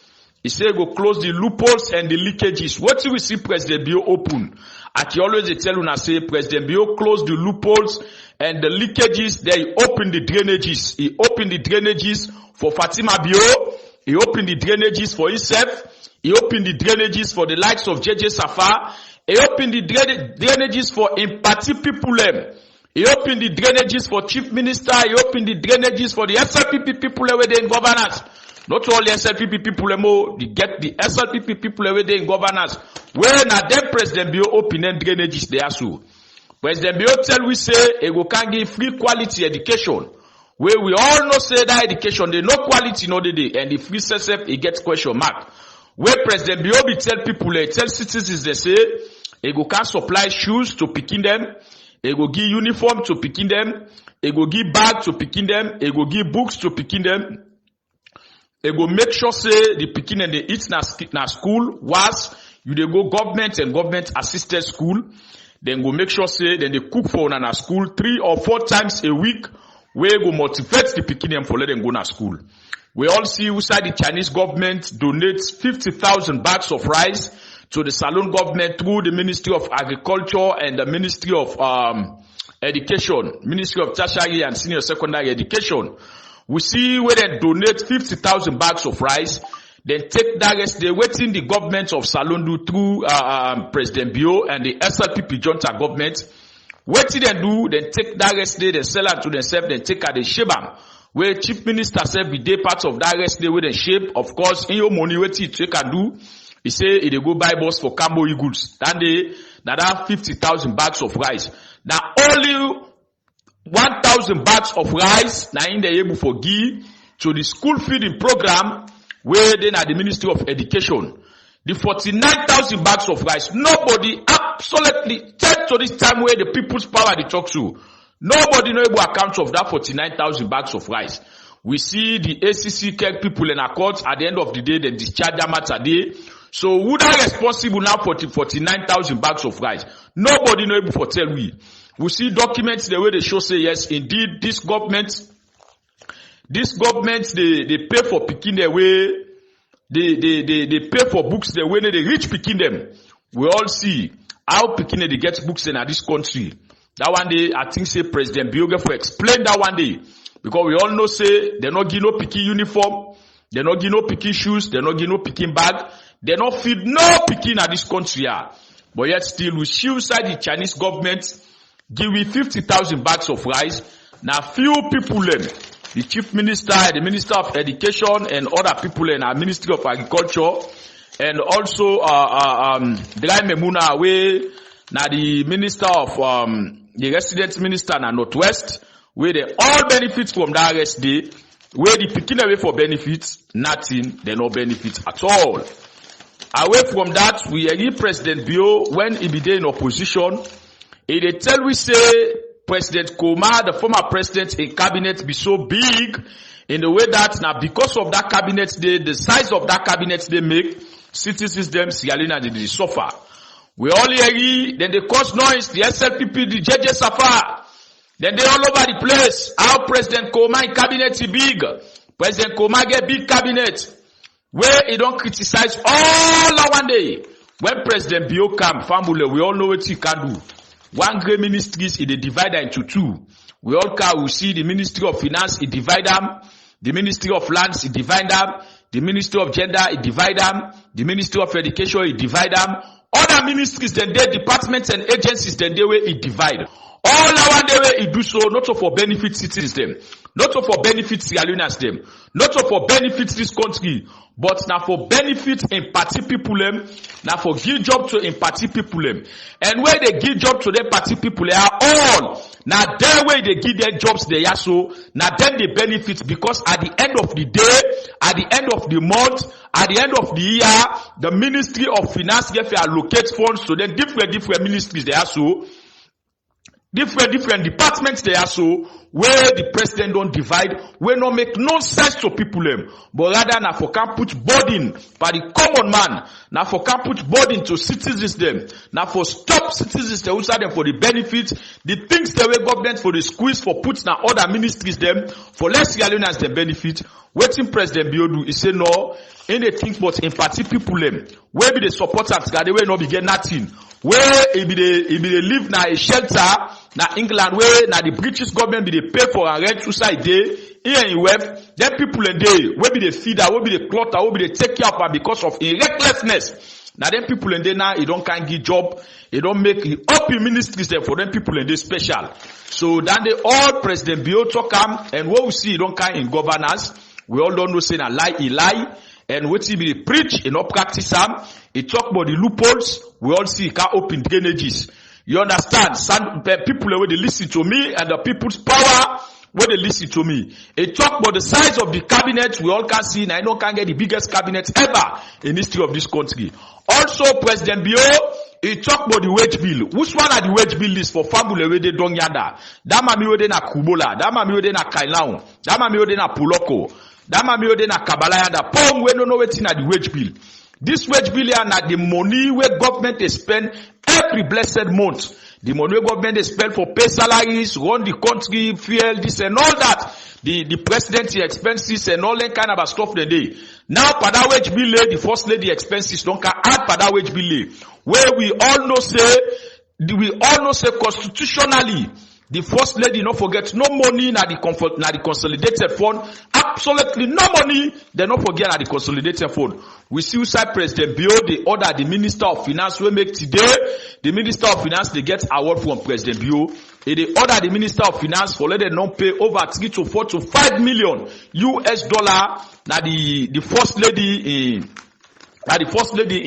He say go close the loopholes and the leakages. What do we see President Bio open? At he always tell una say President Bio close the loopholes and the leakages. They open the drainages. He opened the drainages for Fatima Bio. He opened the drainages for himself. He opened the drainages for the likes of JJ Safar. He opened the drainages for party people. He opened the drainages for chief minister. He opened the drainages for the SLPP people where they in governance. Not all the SLPP people they get the SLPP people where they in governance. Where now then President Bio open and drainages there so. President Bio tell we say he go can give free quality education. Where we all know say that education they no quality no day and the free self it gets question mark. Where President Bio be tell people tell citizens they say he go can supply shoes to picking them. He go give uniform to picking them. He go give bag to picking them. He go give books to picking them. He go make sure say the picking and they eat na school was you they go government and government assisted school. Then go make sure say then they cook for na school 3 or 4 times a week. Where go motivate the picking them for let them go na school. We all see inside the Chinese government donates 50,000 bags of rice to the Salon government through the Ministry of Agriculture and the Ministry of Education, Ministry of Tertiary and Senior Secondary Education. We see where they donate 50,000 bags of rice, then take that rest, they waiting the government of Salon do through President Bio and the SLPP junta government. What did they do? Then take that rest day, they sell it to themselves, then take at the Shebam. Where chief minister said be day part of that rest day with the shape. Of course, in your money, what you can do. He say he go buy bus for Cambo Eagles. That have 50,000 bags of rice. Now only 1,000 bags of rice now in the able for give to the school feeding program where then at the Ministry of Education. The 49,000 bags of rice. Nobody absolutely take to this time where the people's power they talk to. Nobody know able account of that 49,000 bags of rice. We see the ACC people in our court at the end of the day they discharge them at a day. So who are responsible now for 49,000 bags of rice? Nobody know able for tell we. We see documents the way they show say yes, indeed this government they pay for picking their way, they pay for books the way they reach picking them. We all see how picking they get books in this country. That one day I think say President Bioge for explain that one day. Because we all know say they not give no picking uniform, they not give no picking shoes, they not give no picking bag. They not feed no picking at this country. But yet still we see inside the Chinese government give we 50,000 bags of rice. Now few people the Chief Minister, the Minister of Education, and other people in our Ministry of Agriculture, and also Dry Memuna, where now the Minister of the Resident Minister in Northwest, where they all benefit from that rest day, where the picking away for benefits, nothing, they no benefits at all. Away from that, we hear President Bio when he be there in opposition. He they tell we say President Koma, the former president in cabinet, be so big in the way that now because of that cabinet, the size of that cabinet they make, citizens them Sierra Leone they suffer. We all hear, then they cause noise, the SLPP, the judges suffer. Then they all over the place. How President Koma in cabinet is big. President Koma get big cabinet. Where he don't criticize all one day. When President Bio come, family, we all know what he can do. One great ministries, he divide into two. We all can, we see the Ministry of Finance, he divide them. The Ministry of Lands, he divide them. The Ministry of Gender, he divide them. The Ministry of Education, he divide them. Other ministries, then they, departments and agencies, then they will he divide. All our way he do so, not for benefit citizens them, not for benefit Sierra Leoneans them, not for benefit this country, but now for benefit in party people them, now for give job to in party people them. And where they give job to them party people, they are all now their way they give their jobs they are so, now then they benefit because at the end of the day, at the end of the month, at the end of the year, the Ministry of Finance get to allocate funds to them different ministries they are so. Different departments they are so, where the president don't divide, where no make no sense to people them, but rather na for can put burden by the common man, na for can put burden to citizens them, na for stop citizens they also them for the benefit, the things the way government for the squeeze for put na other ministries them, for less Sierra Leoneans them benefit, waiting President Biodu, he say no, in the things but in party people them, where be the supporters, they will not be get nothing, where he be the live na a shelter, na England where na the British government be they pay for a rent suicide day here in West, then people in day where be the feeder, where be the clother, where be they take care of her because of recklessness. Now them people in day now he don't can give job, he don't make up in ministries there for them people in day special. So then they all President Bio talk and what we see he don't can in governance, we all don't know say na lie he lie. And what he be preach, he not practice him. He talk about the loopholes. We all see he can open drainages. You understand? Some people where they listen to me and the people's power where they listen to me. He talk about the size of the cabinet. We all can see. And I know can get the biggest cabinet ever in history of this country. Also, President Bio, he talk about the wage bill. Which one are the wage bill list for family where they don't yanda? Dama mi wede na Kubola. Dama mi wede na Kailao. Dama mi wede na Puloko. Dama mi wede na Kabala yanda. Pong we no know wetin na the wage bill. This wage bill are na the money where government they spend every blessed month. The money where government they spend for pay salaries, run the country, fuel, this and all that. The president's expenses and all that kind of stuff they do. Now, for that wage bill, the first lady expenses don't can add for that wage bill. Where we all know say constitutionally, the first lady not forget no money na the consolidated fund. Absolutely no money. They not forget na the consolidated fund. We see inside President Bio, they order the Minister of Finance we make today. The Minister of Finance they get award from President Bio. They order the Minister of Finance for let them not pay over 3 to 4 to 5 million US dollar. Now the first lady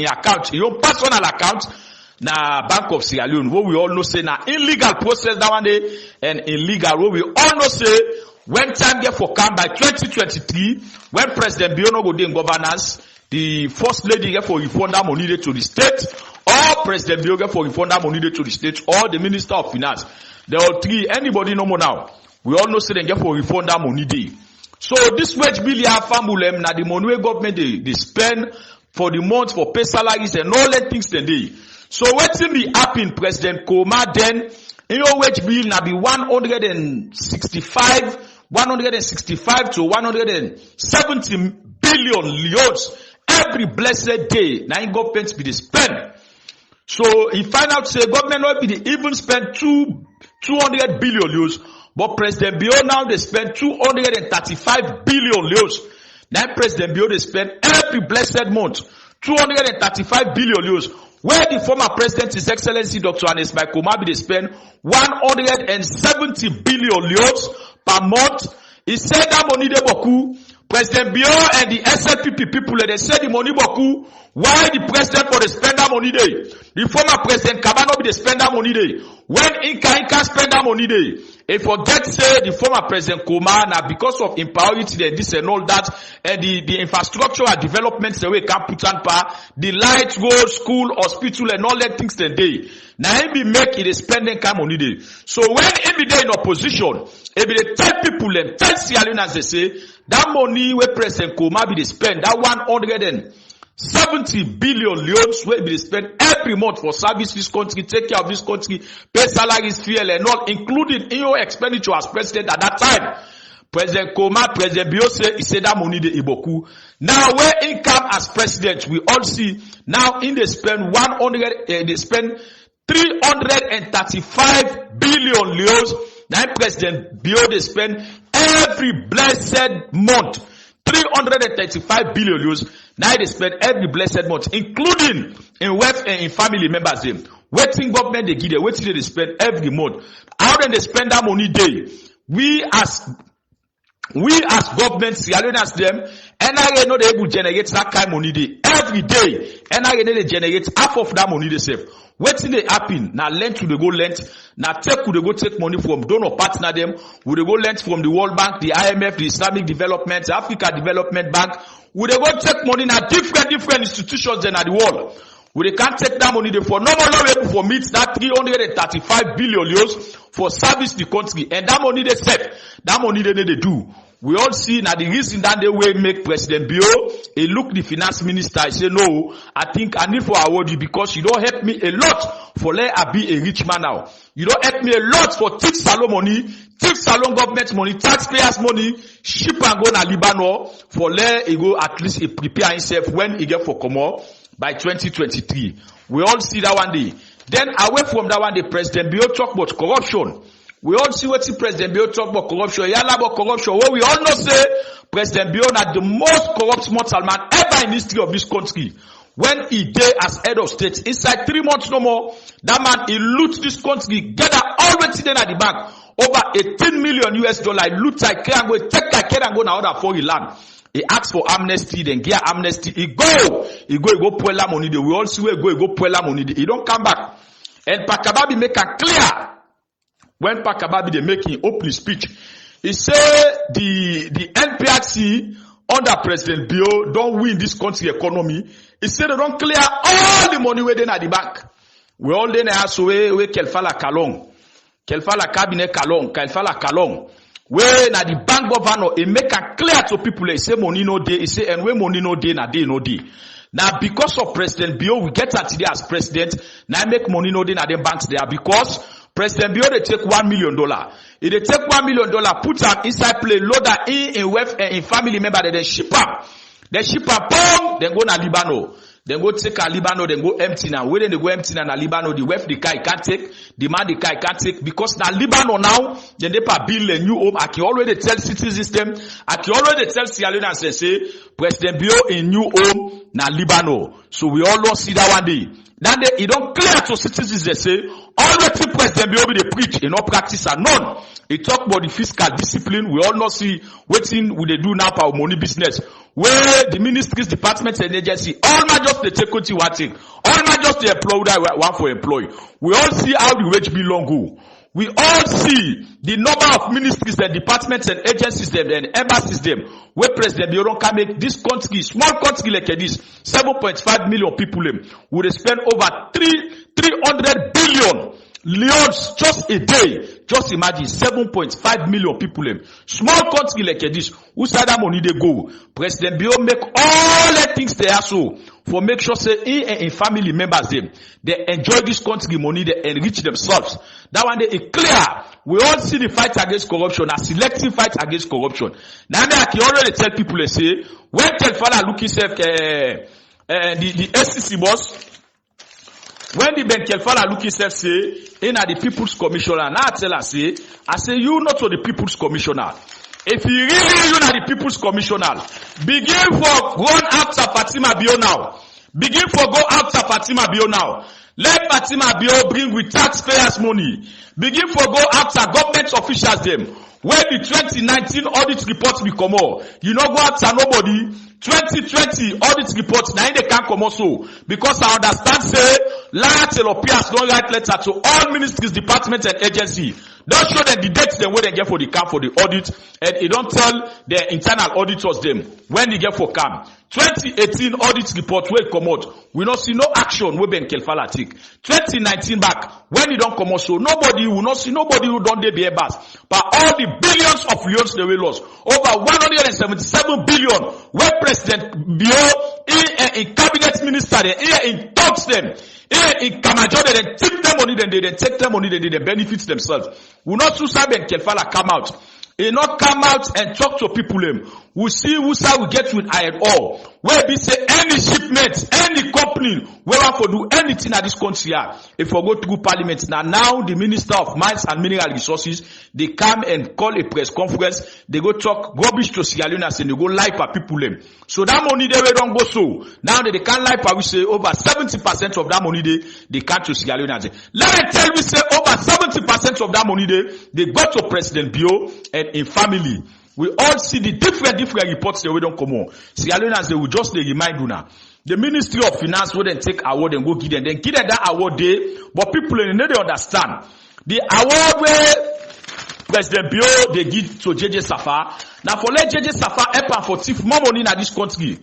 in account, your personal account. Na Bank of Sierra Leone, where we all know say na illegal process that one day, and illegal where we all know say when time get for come by 2023, when President Biono go dey in governance, the first lady get for refund that money to the state, or President Bio get for refund that money to the state, or the Minister of Finance. There are three, anybody no more now. We all know say they get for refund that money day. So this wage bill ya family na the money where government they spend for the month for pay salaries and all that things they do. So what's in the happen, President Koma then, in your wage bill now be 165 to 170 billion leos every blessed day. Now in government be the spend. So he find out say government not be the even spend 200 billion leos, but President Bio now they spend 235 billion leos. Now President Bio they spend every blessed month 235 billion leos. Where the former president, His Excellency Dr. Anes Maikomabi, they spend 170 billion leos per month. He said that money de beaucoup. President Bio and the SLPP people, they say the money beaucoup. Why the president for the spend that money day? The former president Kabano be the spend that money day. When Inca spend that money day. If forget say the former president Koma now because of impoverity and this and all that and the infrastructure and developments the way can put on par, the light, road, school, hospital and all that things the day. Now he be make it spending kind money day. So when he be there in opposition, he be the tell people and tell Sierra Leone as they say, that money where President Koma be they spend, that 170 billion leons will be spent every month for service this country, take care of this country, pay salaries, fuel and all, including in your expenditure as president at that time. President Koma, President Bio say, he said that money de iboku. Now where income as president, we all see, now in they spend 335 billion leons. Now President Bio they spend every blessed month 335 billion euros. Now they spend every blessed month, including in wealth and in family members. Them waiting government they give them, waiting they spend every month. How then they spend that money day? We as government, Sierra Leone as them, NRA know they able to generate that kind of money day every day. NRA they generate half of that money they save. Waiting they happen now. Lend to the go lend now. Take could they go take money from donor partner them? Would they go lend from the World Bank, the IMF, the Islamic Development, the Africa Development Bank? Would they go take money now? Different institutions in the world. Would they can't take that money they for no more able for meet that 335 billion euros for service the country and that money they save. That money they do. We all see now the reason that they will make President Bio, he look the finance minister, he say, no, I think I need for award you because you don't help me a lot for let I be a rich man now. You don't help me a lot for thief salon money, thief salon government money, taxpayers money, ship and go na Lebanon for let he go at least he prepare himself when he get for Comor by 2023. We all see that one day. Then away from that one day, President Bio talk about corruption. We all see what the President Bio talk about corruption. Yalla about corruption. Well, we all know say President Bio is the most corrupt mortal man ever in the history of this country. When he did as head of state, inside 3 months no more, that man he loot this country, gather all the things at the bank, over $18 million US. He loot like and go take like and go now other foreign land. He asks for amnesty, then get amnesty. He go pull that money. We all see where he go pull that money. He don't come back. And Pakababi make a clear. When Pakababi they making open speech, he say the NPRC under President Bio don't win this country economy. He said they don't clear all the money where they at the bank. We all then ask where Kelfala Kalong, Kelfala cabinet Kalong, Kelfala Kalong. Where na the bank governor he make a clear to people. He say money no day. He say and when money no day na day no day. Now because of President Bio, we get at today as president. Now make money no day na the banks there because President Bio they take $1 million. If they take $1 million, put them inside play, load that in wealth and in family member, then ship up. They ship up, boom, then go na Libano. Then go take a Libano, then go empty now. When they go empty now na Libano, the wealth the guy can't take, the man the guy can't take, because na Libano now, then they build a new home. I can already tell citizens them, I can already tell Sierra Leone and say, President Bio in new home na Libano. So we all don't see that one day. Then it don't clear to citizens they say, all the things President Bio they preach, in all practice are none. He talk about the fiscal discipline. We all not see what thing we they do now for our money business. Where the ministries, departments and agency, all not just the take what one thing. All not just the employee that one for employee. We all see how the wage bill long go. We all see the number of ministries and departments and agencies them and embassies them where President Bio can make this country, small country like this, 7.5 million people them, would spend over 300 billion leons just a day. Just imagine 7.5 million people them. Small country like this, who side that money they go? President Bio make all the things they are so for make sure say in family members them they enjoy this country money, they enrich themselves. That one day is clear. We all see the fight against corruption, a selective fight against corruption. Now I can already tell people they say when Telfala look himself the SCC boss. When the Ben Kelfala look himself say, in are the People's Commissioner, now I tell her say, I say you not to the People's Commissioner. If you really you are the People's Commissioner, begin for run after Fatima Bio now. Begin for go after Fatima Bio now. Let Fatima Bio bring with taxpayers' money. Begin for go after government officials them. When the 2019 audit report will come out, you know go after nobody. 2020 audit report, now they can't come also. Because I understand say, large LOPs don't write letter to all ministries, departments and agencies. Don't show them the dates them where they get for the camp for the audit, and it don't tell their internal auditors them when they get for camp. 2018 audit report where it come out, we not see no action where Ben Kelfala take. 2019 back, when it don't come out, so nobody will not see nobody who don't they be a bass. But all the billions of loans they will lose, over 177 billion, where President Bio, in cabinet minister, in talks them, in Kamajo, they take them money, then they take them money, then they benefit themselves. We not Susa Ben Kelfala come out. He not come out and talk to people them. We see who say we get with iron ore. Where we say any shipment, any company, where we for do anything at this country here. If we go through parliament now the Minister of Mines and Mineral Resources, they come and call a press conference, they go talk rubbish to Sierra Leone and they go lie for people them. So that money they don't go so. Now they can't lie for we say over 70% of that money they can't to Sierra Leone. Let me tell we say over 70% of that money they go to President Bio and in family. We all see the different reports that we don't come on. Sierra Leoneans, they will just remind you now. The Ministry of Finance will then take award and go give them. Then give them that award day, but people in they understand. The award where President Bio they give to JJ Safa. Now for let JJ Safa help for thief more money in this country.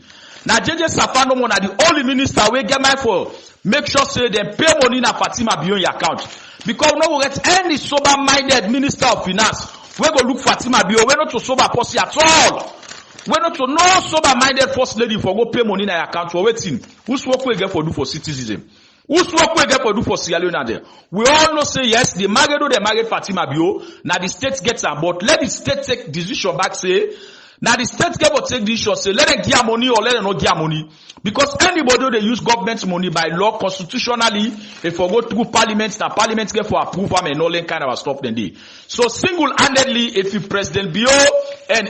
Now JJ Safa no more na the only minister we get my for make sure say they pay money na Fatima Bio your account. Because no we get any sober-minded Minister of Finance. We go look Fatima Bio. We not to sober policy at all. We not to no sober-minded first lady for go pay money in her account for waiting. Who's work we get for do for citizenship? Who's work we get for do for Sierra Leone there? We all know say yes, they married Fatima Bio. Now the state gets her, but let the state take decision back say. Now the state get to take decision say let them give money or let them not give money. Because anybody they use government money by law constitutionally, if we go through parliament, now parliament get for approval and all that kind of stuff then they. So single-handedly, if you President Bio and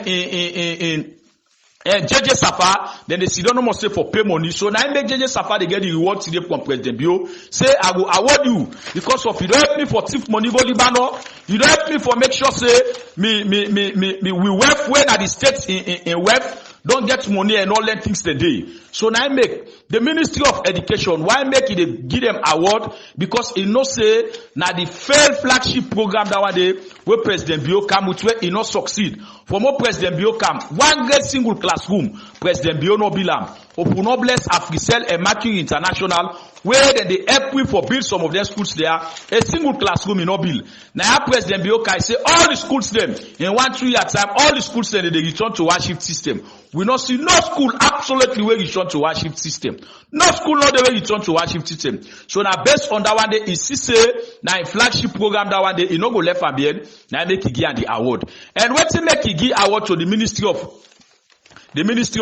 JJ Safa, then they see don't know say for pay money. So now make JJ Safa they get the reward today from President Bio. Say I will award you because of you don't help me for thief money go Libano. You don't help me for make sure say me we wealth when at the states in wealth. Don't get money and all that things today. So now make the Ministry of Education, why make it give them award? Because it no say now the failed flagship program that one day where President Bio come with where it not succeed. For more President Bio come, one great single classroom, President Bio no bilam. Open no bless Africell and Mercury International, where then they help me for build some of their schools there. A single classroom in no bill. Now President Bio can say all the schools them in 1-2 year time, all the schools then they return to worship system. We not see no school absolutely where return to worship system. No school not the way return to worship system. So now based on that one day, is say now in flagship program that one day, it no go left and behind. Now make it give the award. And what to make it give award to the Ministry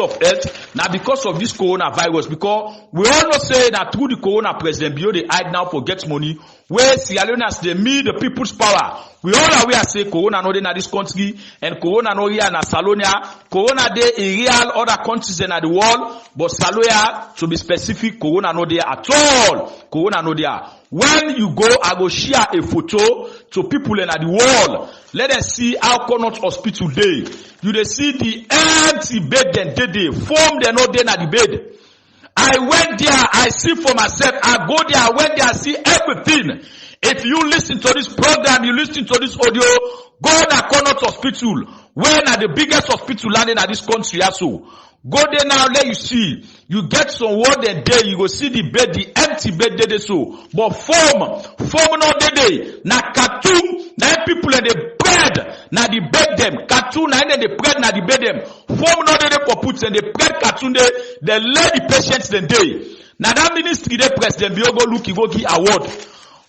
of Health, now because of this coronavirus, because we all know say that through the corona President Bio they hide now for get money, where Sierra Leoneans they meet the people's power. We all aware say corona no dey na this country, and corona no here na Salonia, corona dey in real other countries in the world, but Salonia, to be specific, corona no there at all. Corona no there. When you go, I go share a photo to people in the world. Let us see how Connaught Hospital day. You dey see the empty bed then they form they not there at the bed. I went there, I see for myself, I go there, I went there, I see everything. If you listen to this program, you listen to this audio, go to Connaught Hospital, where are the biggest hospital landing at this country also. Go there now, let you see. You get some word and there, you go see the bed, the empty bed there so. But form not there. Na cartoon, na people and the bread, na the bed them. Cartoon, na the bread, na the bed them. Form not there for put and the bread cartoon there, they lay the patients then day. Now that ministry there, President Bio go look, he go give award.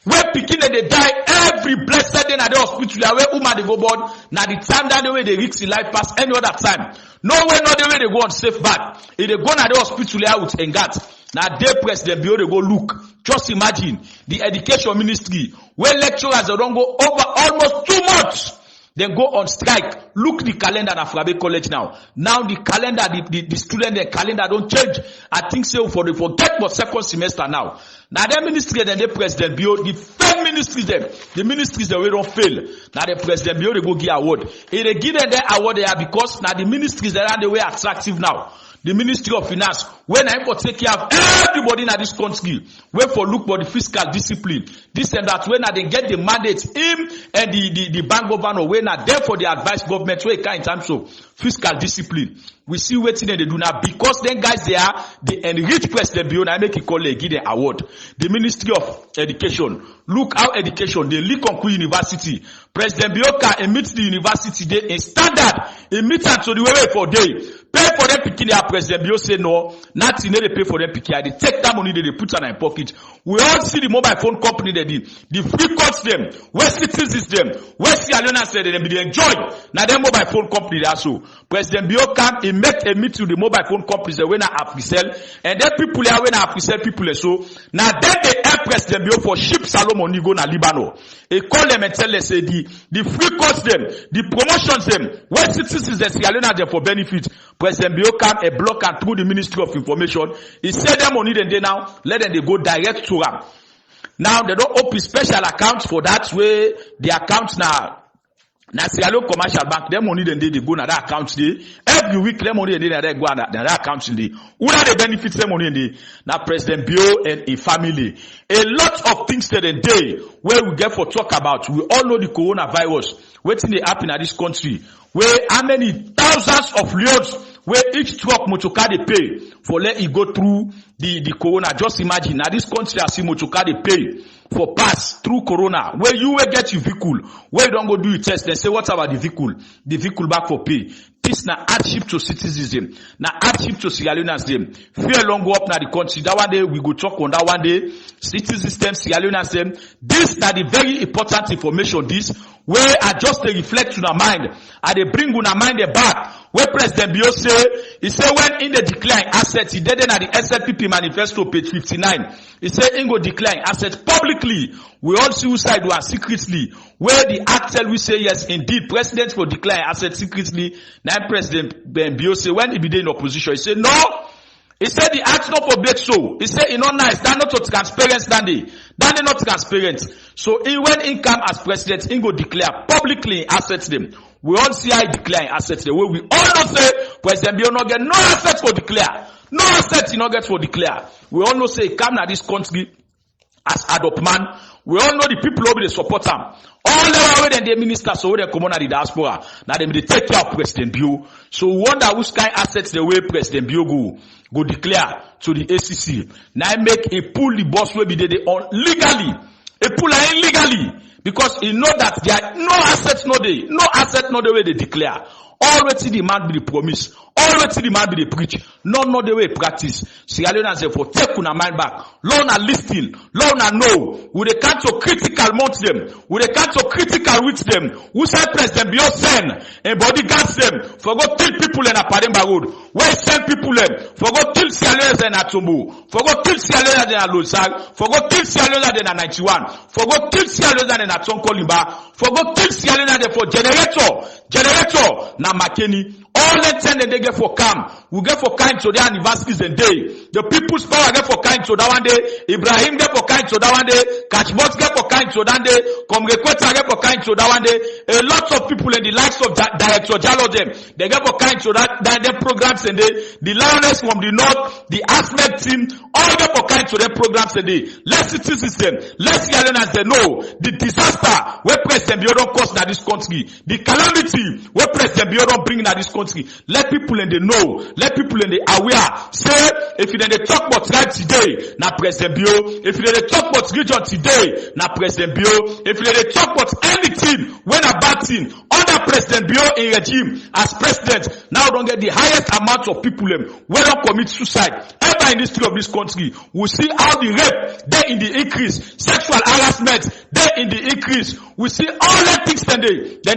Where picking and they die every blessed day at the hospital, where woman they go born, now the time that the way they risk in life pass any other time. No way, not the way they go on safe back. If they go at the hospital out with Engat, now they President Bio they go look. Just imagine the education ministry, where lecturers they don't go over almost 2 months. then go on strike. Look the calendar at Frabe College now. Now the calendar, the student the calendar don't change. I think so for the forget for second semester now. Now the ministry then the president Bio, the fair ministries them, the ministries that we don't fail. Now the president Bio they go give award. If they give them the award there because now the ministries that are the way attractive now. The Ministry of Finance, when I for take care of everybody in this country, wait for look for the fiscal discipline, this and that, when they get the mandate, him and the bank governor, when are there for the advice government, where in terms of fiscal discipline. We see what they do now, because then guys they enrich President Bion, I make it call give them award. The Ministry of Education, look how education, they leak on University. President Bioka emits the university, they in standard, emit to the way for day. Pay for them picking their president. Bio say no, nothing they pay for them picking. They take that money, they put in their pocket. We all see the mobile phone company they did. The free cuts them, where citizens them, where Sierra Leone said they enjoy. Now them mobile phone company they also. President Bio come, he make a meet to the mobile phone companies they when I sell, and then people are when I sell people so. Now then they help President Bio for ship Salomon go na Libano. He call them and tell them say the free cuts them, the promotions them, where citizens they Sierra Leone them for benefit. President Bio come a block and through the Ministry of Information. He said them money then they now let them they go direct to them. Now they don't open special accounts for that way. The accounts now Sierra Leone Commercial Bank, them money then they go na that account day. Every week them money then they go na that account day. Who are the benefits them money day? Now President Bio and a family. A lot of things that a day where we get for talk about. We all know the coronavirus. Waiting they happen in this country. Where how many thousands of loads where each truck motocar they pay for let it go through the corona. Just imagine now this country has seen motocar they pay for pass through corona. Where you will get your vehicle, where you don't go do your test, they say what about the vehicle? The vehicle back for pay. This na hardship to citizens, na hardship to Sierra Leoneans them. Fear long go up na the country. That one day we go talk on that one day. Citizens them, Sierra Leoneans them. This na the very important information. This where I just reflect to the mind, and they bring on the mind back. Where President Bio say, he say when in the decline assets, he did it at the SLPP manifesto page 59. He say in go decline assets publicly. We all see who side one secretly. Where the actual we say yes indeed, President for decline assets secretly. Now President Bio say when he be in opposition, he say no. He said the act not for bet so. He said it's not nice. That not transparent than they not transparent. So he when in come as president, he go declare publicly assets them. We all see how he declare assets the way we all know say President Bio not get no assets for declare. No assets he not get for declare. We all know say he come to this country as adopt man. We all know the people who they support him. All the way then the ministers so they come on the diaspora. Now they take care of President Bio. So we wonder which kind of assets the way President Bio go declare to the ACC. Now make a pull the boss will be there on legally. A pull illegally. Because he know that there are no assets no the way they declare. Always the man be the promise. Always the man be the preach. No the way practice. Sierra Leoneans for take una mind back. Law na listing. Law na know. With they can't so critical mount them. With they can't so critical with them. Who said President Bio send and bodyguards them. For go kill people in a Pademba road. Where send people them. For go kill Sierra Leoneans in a Tumbu. For go kill Sierra Leoneans in a Losag. For go kill Sierra Leoneans in a 91. For go kill Sierra Leoneans in a Tonkolimba. For go kill Sierra Leoneans for generator. Na Makeni. All the time they get for camp. We get for kind to their anniversaries and day. The people's power get for kind to that one day. Ibrahim get for kind to that one day. Catchbox get for kind to that day. Comrequeta get for kind to that one day. A lot of people in the likes of Director Jalo them, they get for kind to that their programs and day. The Lioness from the North, the Asmed team, all get for kind to their programs and day. Let's citizens them. Let's hear them as they know. The disaster where President Bio don't cause in this country. The calamity where President Bio don't bring in this country. Let people in the know. Let people in the aware. Say, if you they talk about right today, na President Bio. If you they talk about region today, na President Bio. If you they talk about anything, when a bad thing, under President Bio in regime as president, now don't get the highest amount of people when don't commit suicide ever in the history of this country. We see how the rape, they in the increase. Sexual harassment, they in the increase. We see all the things then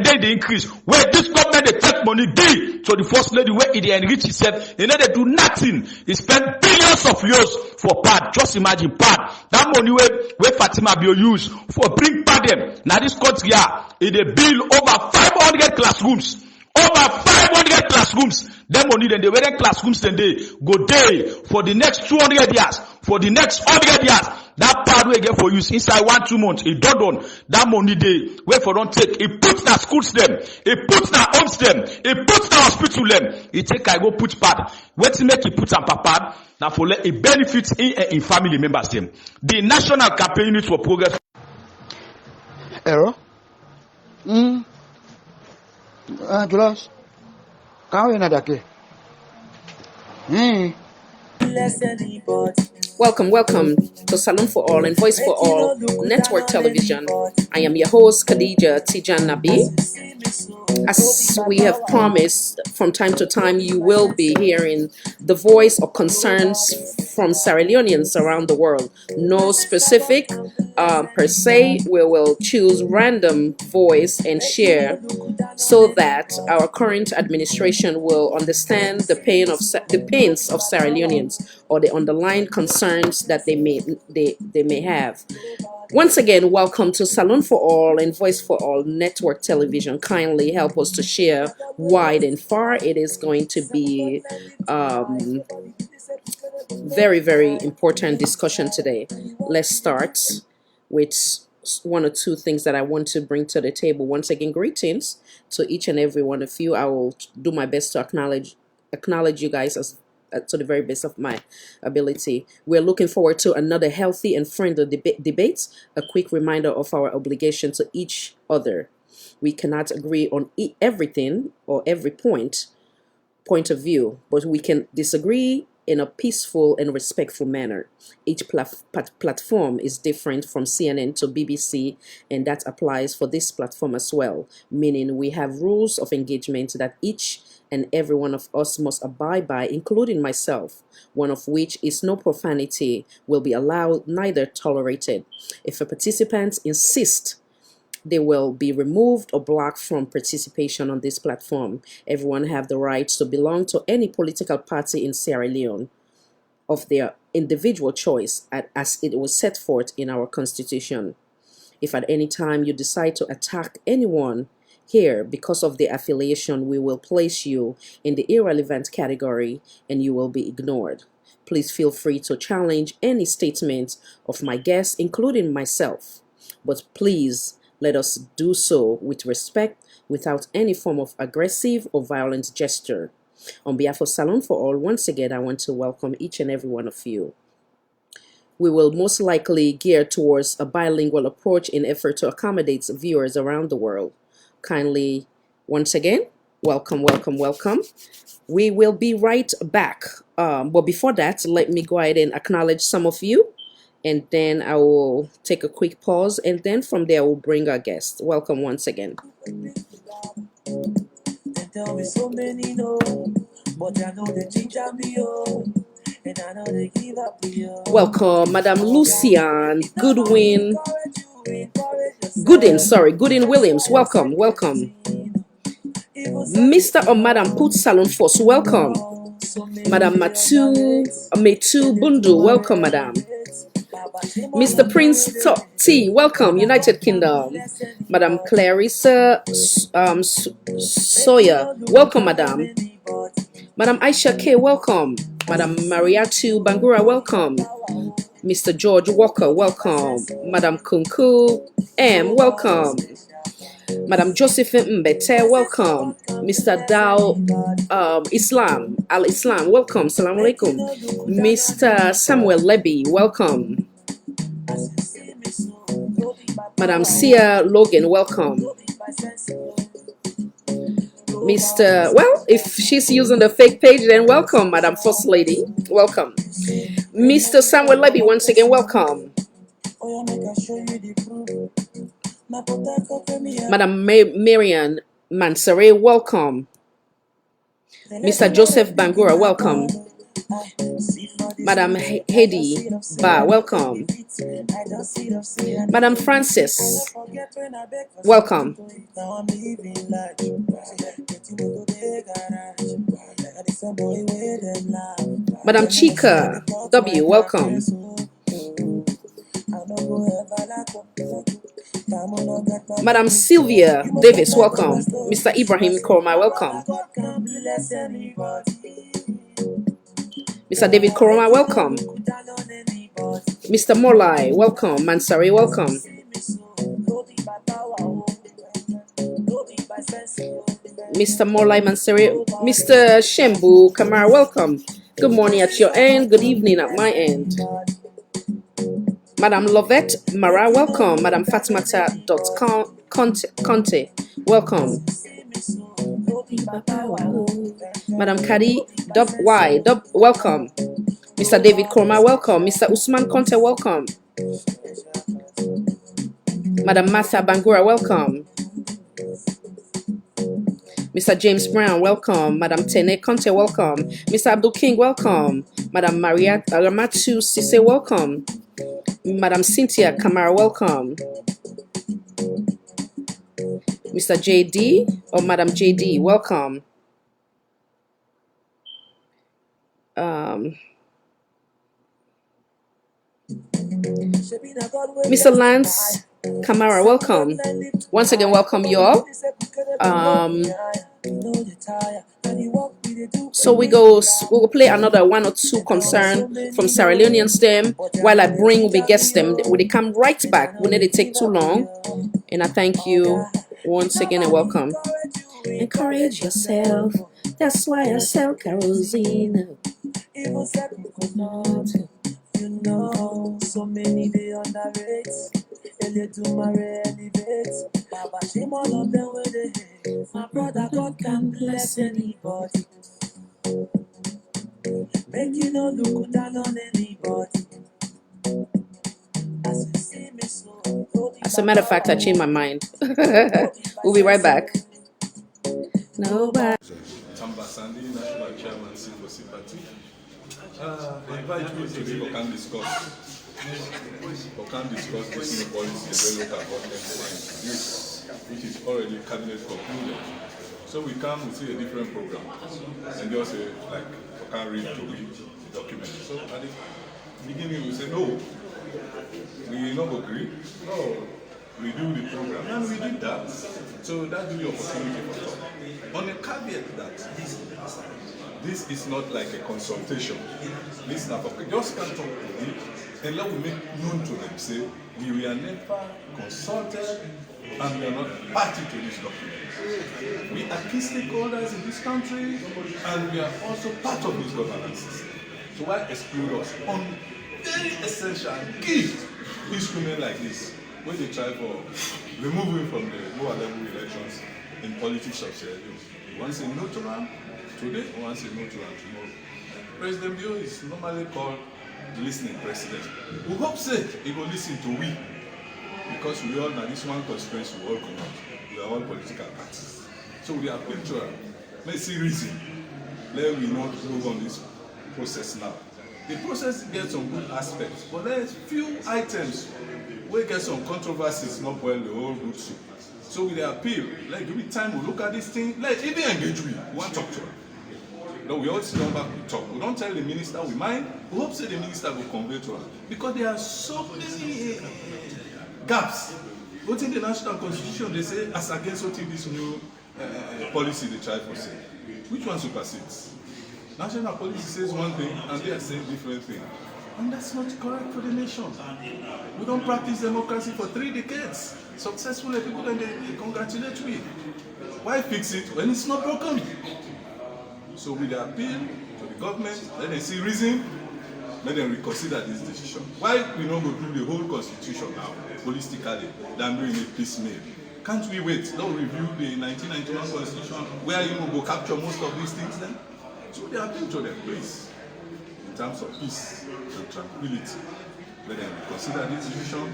they in the increase. Where this government they take money give to the first lady where it enrich itself, and then they do nothing. He spent billions of years for pad. Just imagine pad. That money where Fatima Bio use for bring pad them. Now this country it a bill over 400 classrooms. Over 500 classrooms. Them money then they were classrooms then they go day for the next 200 years, for the next 100 years. That part we get for use inside 1-2 months. It done that money they wait for don't take. It puts the schools them. It puts the homes them. It puts the hospital them. It take I go put part. What to make it put and papa now for let it benefits in family members them. The National Campaign Unit for Progress. Error. Julius, kau yang ada ke? Welcome to Salon for All and Voice for All Network Television. I am your host, Khadija Tijan Nabi. As we have promised, from time to time, you will be hearing the voice of concerns from Sierra Leoneans around the world. No specific per se, we will choose random voice and share so that our current administration will understand the pains of Sierra Leoneans or the underlying concerns that they may have. Once again, welcome to Salon for All and Voice for All Network Television. Kindly help us to share wide and far. It is going to be very, very important discussion today. Let's start with one or two things that I want to bring to the table. Once again, greetings to each and every one of you. I will do my best to acknowledge you guys as to the very best of my ability. We're looking forward to another healthy and friendly debate. A quick reminder of our obligation to each other. We cannot agree on everything or every point of view, but we can disagree in a peaceful and respectful manner. Each platform is different from CNN to BBC, and that applies for this platform as well, meaning we have rules of engagement that each and every one of us must abide by, including myself, one of which is no profanity will be allowed, neither tolerated. If a participant insists, they will be removed or blocked from participation on this platform. Everyone have the right to belong to any political party in Sierra Leone of their individual choice as it was set forth in our constitution. If at any time you decide to attack anyone here because of their affiliation, we will place you in the irrelevant category and you will be ignored. Please feel free to challenge any statement of my guests, including myself, but please let us do so with respect, without any form of aggressive or violent gesture. On behalf of Salon for All, once again, I want to welcome each and every one of you. We will most likely gear towards a bilingual approach in effort to accommodate viewers around the world. Kindly, once again, welcome. We will be right back. But before that, let me go ahead and acknowledge some of you. And then I will take a quick pause, and then from there we'll bring our guest. Welcome once again. Welcome, Madam Lucian Goodwin Williams. Welcome. Mr. or Madam Put Salon Force, welcome. Madam Metu Bundu, welcome, Madam. Mr. Prince T, welcome, United Kingdom. Madam Clarissa Sawyer, welcome, Madam. Madam Aisha K, welcome. Madam Mariatu Bangura, welcome. Mr. George Walker, welcome. Madam Kunku M, welcome. Madam Josephine Mbete, welcome. Mr. Dao Al-Islam, welcome. Salam alaikum. Mr. Samuel Leby, welcome. Madam Sia Logan, welcome. If she's using the fake page, then welcome, Madam First Lady, welcome. Mr. Samuel Leby, once again, welcome. Madam Marian Mansare, welcome. Mr. Joseph Bangura, welcome. Madam Hedy Ba, welcome. Madam Francis, welcome. Madam Chika W, welcome. Madam Sylvia Davis, welcome. Mr. Ibrahim Koroma, welcome. Mr. David Koroma, welcome. Mr. Molai, welcome. Mansari, welcome. Mr. Molai Mansari, Mr. Shembu Kamara, welcome. Good morning at your end, good evening at my end. Madam Lovette Mara, welcome. Madam Fatimata Conte, welcome. Madam Kadi welcome. Mr. David Koroma, welcome. Mr. Usman Conte, welcome. Madam Martha Bangura, welcome. Mr. James Brown, welcome. Madam Tene Conte, welcome. Mr. Abdul King, welcome. Madam Maria Ramatu Sise, welcome. Madam Cynthia Kamara, welcome. Mr. JD or Madam JD, welcome. Mr. Lance Kamara, welcome. Once again, welcome you all. So we'll play another one or two concern from Sierra Leonean STEM while I bring the guest them. Will they come right back? Will they take too long? And I thank you once again and welcome. Encourage yourself. That's why I sell kerosene. You know, so many they underrate. Baba, shame all of them where they hate. My brother, God can bless anybody. Make you no look down on anybody. As a matter of fact, I changed my mind. We'll be right back. Nobody. Tamba Sandy, National Chairman, Civil Sympathy. I invite you today we can discuss this new policy, the local government use, which is already cabinet concluded. So we come with a different program, and just like we can read to read the document. So at the beginning we say no, we not agree. No, we do the program, and we did that. So that gives the opportunity for talk. On a caveat that this is not like a consultation. This is not just can't talk to them and let we make known to them. Say we were never consulted and we are not party to this document. We are key stakeholders in this country and we are also part of this governance system. So why exclude us on very essential key instrument like this when they try for removing from the lower level elections in politics of Sierra Leone? Once a neutral today, once a neutral tomorrow. President Bio is normally called the listening president. We hope say he will listen to we, because we all now this one constituency we all come out. We are all political parties. So we are picture. Let's see reason. Let we not move on this process now. The process gets some good aspects, but there's few items where get some controversies not well the whole good soup. So with the appeal, like give me time, we look at this thing, let even engage we want to talk to her. No, we all sit down back, we talk. We don't tell the minister we mind, we hope say the minister will convey to her. Because there are so many gaps. But in the national constitution, they say, as against what this new policy they try for say. Which one supersedes? National policy says one thing, and they are saying different thing. And that's not correct for the nation. We don't practice democracy for 3 decades. Successfully, people and they congratulate me. Why fix it when it's not broken? So with the appeal to the government, let them see reason, let them reconsider this decision. Why we not go through the whole constitution now, holistically, than doing it piecemeal? Can't we wait? Don't review the 1991 constitution, where you will go capture most of these things then? So they appeal to them, please, in terms of peace and tranquility, let them reconsider this decision,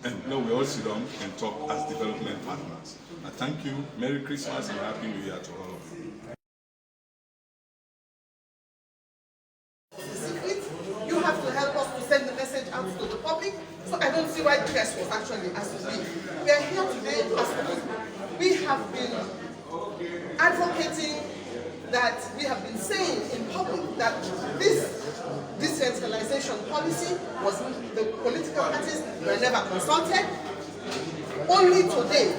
and now we all sit down and talk as development partners. I thank you. Merry Christmas and Happy New Year to all of you. You have to help us to send the message out to the public. So I don't see why the press was actually asked to leave. We are here today as we have been advocating that we have been saying in public that this decentralization policy was the political parties were never consulted. Only today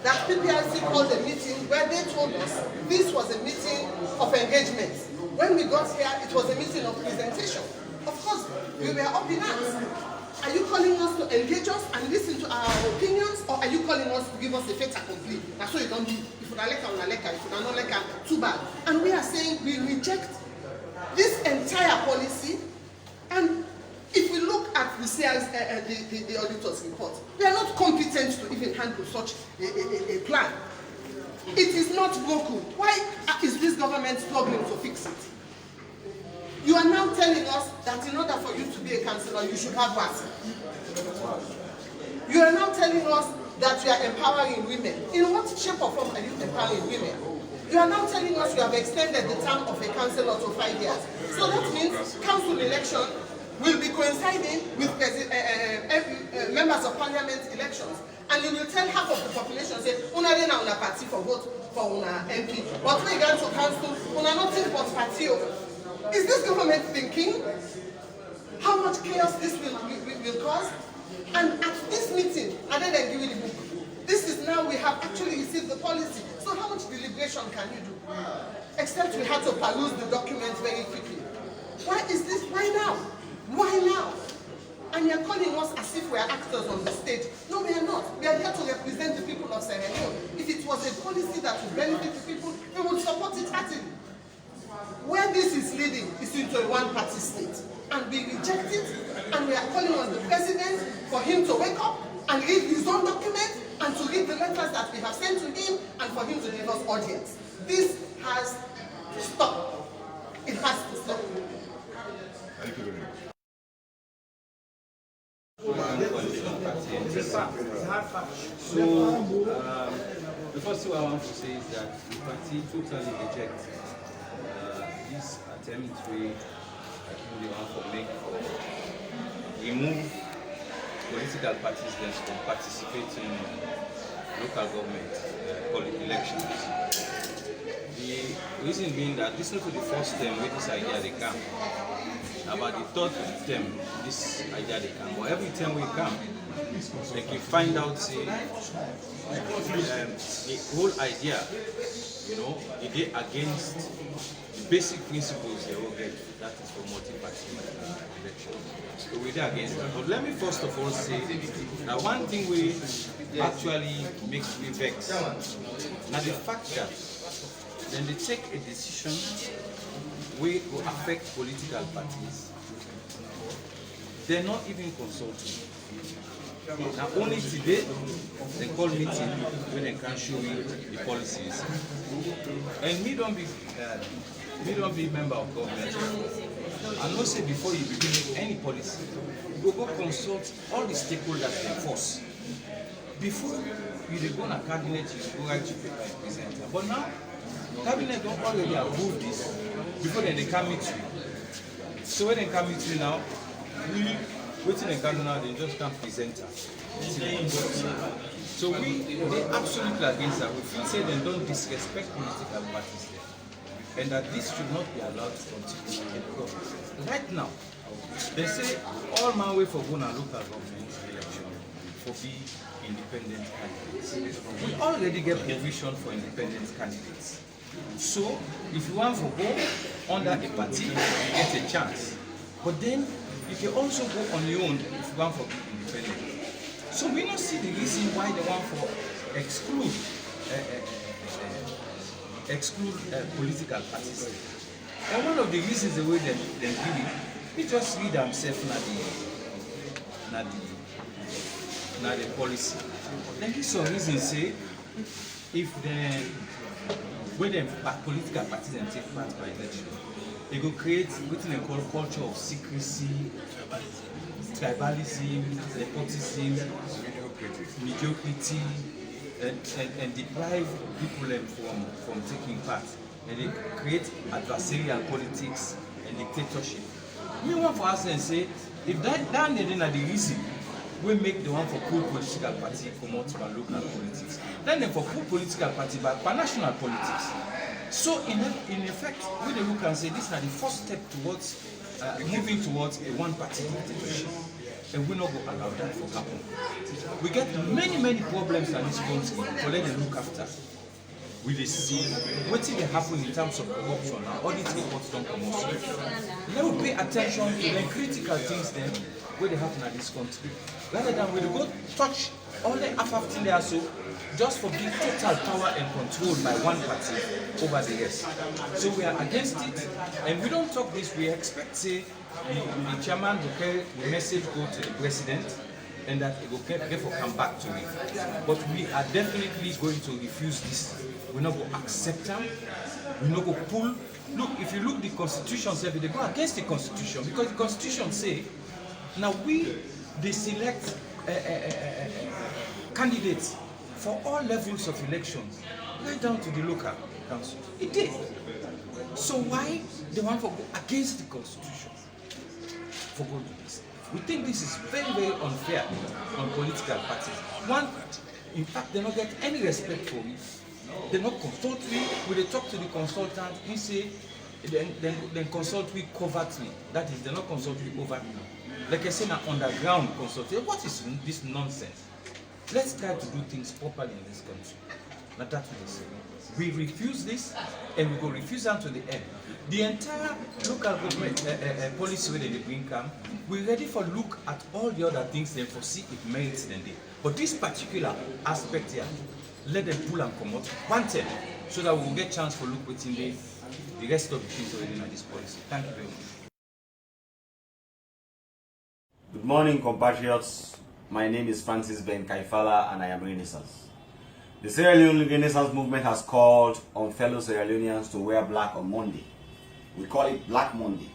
that PPRC called a meeting where they told us this was a meeting of engagement. When we got here, it was a meeting of presentation. Of course, we were up in arms. Are you calling us to engage us and listen to our opinions, or are you calling us to give us a fait accompli? That's what you don't do. If you don't like if you don't like too bad. And we are saying we reject this entire policy. And if we look at the the auditor's report, we are not competent to even handle such a plan. It is not broken. Why is this government struggling to fix it? You are now telling us that in order for you to be a councillor, you should have what? You are now telling us that you are empowering women. In what shape or form are you empowering women? You are now telling us you have extended the term of a councillor to 5 years. So that means council election will be coinciding with members of parliament elections. And you will tell half of the population, say, una party for vote for una MP. But when you go to council, una nothing but party. Is this government thinking how much chaos this will cause? And at this meeting, other than giving the book, this is now we have actually received the policy. So how much deliberation can you do? Except we had to peruse the document very quickly. Why is this? Why now? Why now? And you're calling us as if we are actors on the stage. No, we are not. We are here to represent the people of Sierra Leone. If it was a policy that would benefit the people, we would support it actively. Where this is leading is into a one-party state. And we reject it, and we are calling on the president for him to wake up and read his own document and to read the letters that we have sent to him and for him to give us audience. This has to stop. It has to stop. Thank you very much. So, the first thing I want to say is that the party totally rejects this attempt to remove political parties from participating in local government elections. The reason being that this is not the first time where this idea they come. About the third time this idea they come. But every time we come, they can find out the whole idea, it is against the basic principles they all get, that is for multi-party election. So we're against that. But let me first of all say that one thing we actually makes me vex. Now the fact that then they take a decision which will affect political parties, they're not even consulting. Now only today they call meeting when they can show you the policies. And me don't be member of government. And not say before you begin any policy, you go consult all the stakeholders in force. Before you go to cabinet, you go write to paper and present. But now cabinet don't already approve this before then they come meet you. So when they come meet you now, we waiting in Ghana, they just can't present her. So they absolutely against that. We feel say they don't disrespect political parties there. And that this should not be allowed to continue. Right now, they say all my way for going to local government election for be independent candidates. We already get provision for independent candidates. So if you want to go under a party, you get a chance. But then you can also go on your own if you want to be independent. So we don't see the reason why they want to exclude political parties. And one of the reasons the way they do it, we just read themselves not the policy. Then give some reason say if when the political parties and take part by election, they go create what they call culture of secrecy, tribalism, nepotism, mediocrity, and deprive people from taking part. And they create adversarial politics and dictatorship. We want for us and say, if that is the reason we make the one for cool political party promote by local politics, then for cool political party by national politics. So in effect, we look and say this is the first step towards moving towards a one-party dictatorship. and we not go allow that to happen. We get many problems in this country for let them look after. We dey see wetin dey happen in terms of corruption and audit reports don comot. Let we pay attention to the critical things dem wey dey happen in this country, rather than we dey go touch all the thing there so just for give total power and control by one party over the rest. So we are against it, and we don't talk this. We expect say the chairman will carry the message go to the president, and that it will therefore come back to it. But we are definitely going to refuse this. We're not going to accept them. We're not going to pull. Look, if you look the constitution, they go against the constitution, because the constitution say now they select candidates for all levels of elections, right down to the local council. It did. So why they want to go against the constitution for going to this? We think this is very unfair on political parties. One, in fact, they don't get any respect for it. They not consult we they talk to the consultant, he say, then consult we covertly. That is, they not consult we overtly. Like I say, now underground consult. What is this nonsense? Let's try to do things properly in this country. Now that's what they say. We refuse this, and we will refuse them to the end. The entire local government policy where they bring come, we're ready for look at all the other things and foresee it merits them there. But this particular aspect here, let them pull and come out one time, so that we will get chance for look within the rest of the things already in this policy. Thank you very much. Good morning, compatriots. My name is Francis Ben Kaifala, and I am Renaissance. The Sierra Leone Renaissance movement has called on fellow Sierra Leoneans to wear black on Monday. We call it Black Monday.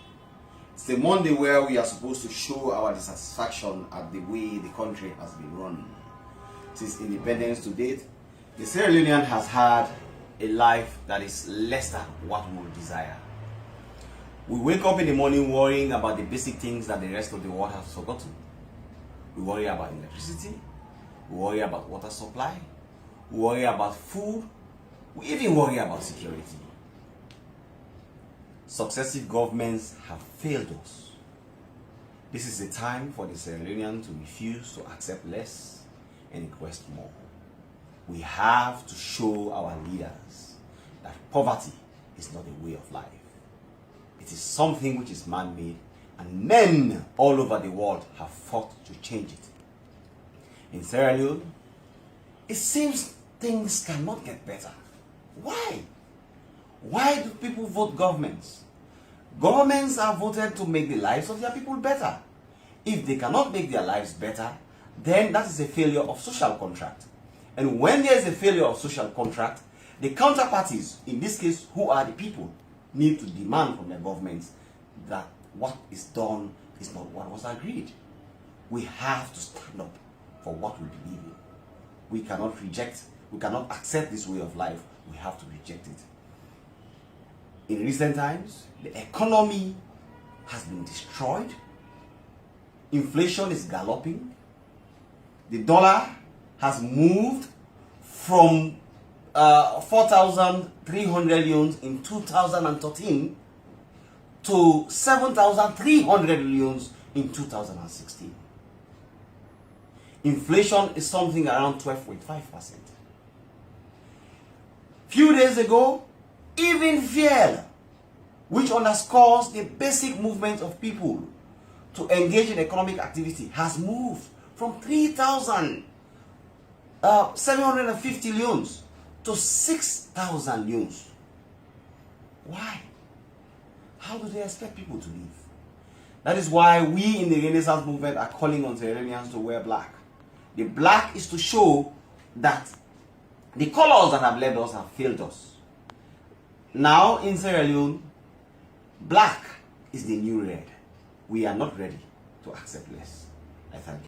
It's a Monday where we are supposed to show our dissatisfaction at the way the country has been run. Since independence to date, the Sierra Leonean has had a life that is less than what we would desire. We wake up in the morning worrying about the basic things that the rest of the world has forgotten. We worry about electricity, we worry about water supply, we worry about food, we even worry about security. Successive governments have failed us. This is a time for the Sierra Leonean to refuse to accept less and request more. We have to show our leaders that poverty is not a way of life. It is something which is man-made, and men all over the world have fought to change it. In Sierra Leone, it seems things cannot get better. Why? Why do people vote governments? Governments are voted to make the lives of their people better. If they cannot make their lives better, then that is a failure of social contract. And when there is a failure of social contract, the counterparties, in this case, who are the people, need to demand from their governments that what is done is not what was agreed. We have to stand up for what we believe in. We cannot reject, we cannot accept this way of life. We have to reject it. In recent times, the economy has been destroyed. Inflation is galloping. The dollar has moved from 4,300 leones in 2013 to 7,300 leones in 2016. Inflation is something around 12.5%. Few days ago, even fuel, which underscores the basic movement of people to engage in economic activity, has moved from 3,750 leones to 6,000 leones. Why? How do they expect people to live? That is why we in the Renaissance movement are calling on Sierra Leoneans to wear black. The black is to show that the colors that have led us have failed us. Now in Sierra Leone, black is the new red. We are not ready to accept less. I thank you.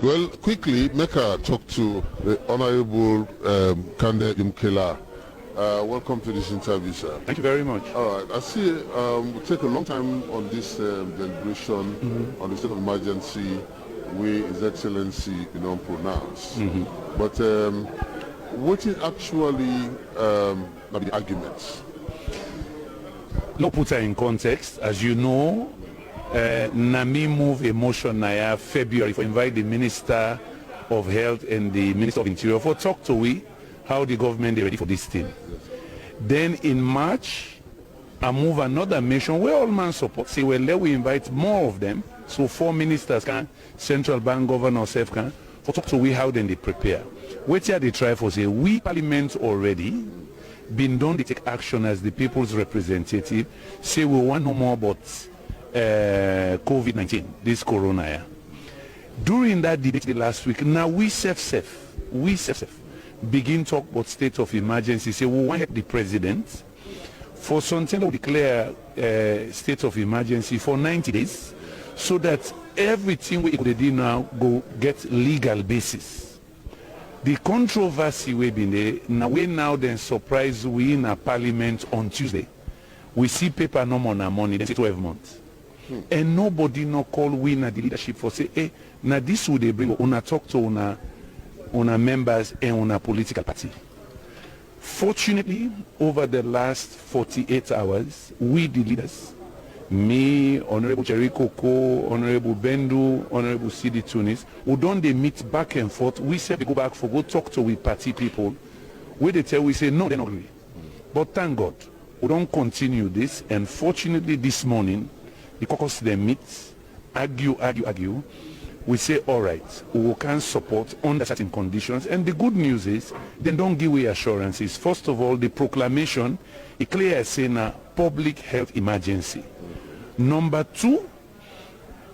Well, quickly, make a talk to the Honorable Kande Imkela. Welcome to this interview, sir. Thank you very much. All right, I see we take a long time on this deliberation on the state of emergency, where His Excellency pronounced. But what is actually the arguments? Let's put it in context. As you know, Nami move a motion in February for invite the Minister of Health and the Minister of Interior for talk to we how the government is ready for this thing. Then in March, I move another mission where all man support. Say, well, let we invite more of them. So 4 ministers can, central bank governor, self can, for talk to we how then they prepare. Wait here they try for say, we parliament already been done to take action as the people's representative. Say we want no more about COVID-19, this corona. Yeah. During that debate last week, now we begin talk about state of emergency. Say we want the president for something to declare state of emergency for 90 days, so that everything we could do now go get legal basis. The controversy we been there now. We now then surprise we in a parliament on Tuesday. We see paper no more na money. They say 12 months, and nobody no call we na the leadership for say, hey, now this would they bring una talk to una members and una political party. Fortunately, over the last 48 hours, we the leaders, me, Honorable Jerry Koko, Honorable Bendu, Honorable Sidi Tunis, who don't they meet back and forth. We said we go back for go talk to we party people. Where they tell we say no, they don't agree. But thank God, we don't continue this. And fortunately, this morning, the caucus they meet, argue. We say all right, we can support under certain conditions. And the good news is they don't give away assurances. First of all, the proclamation, it clear as saying a public health emergency. Number 2,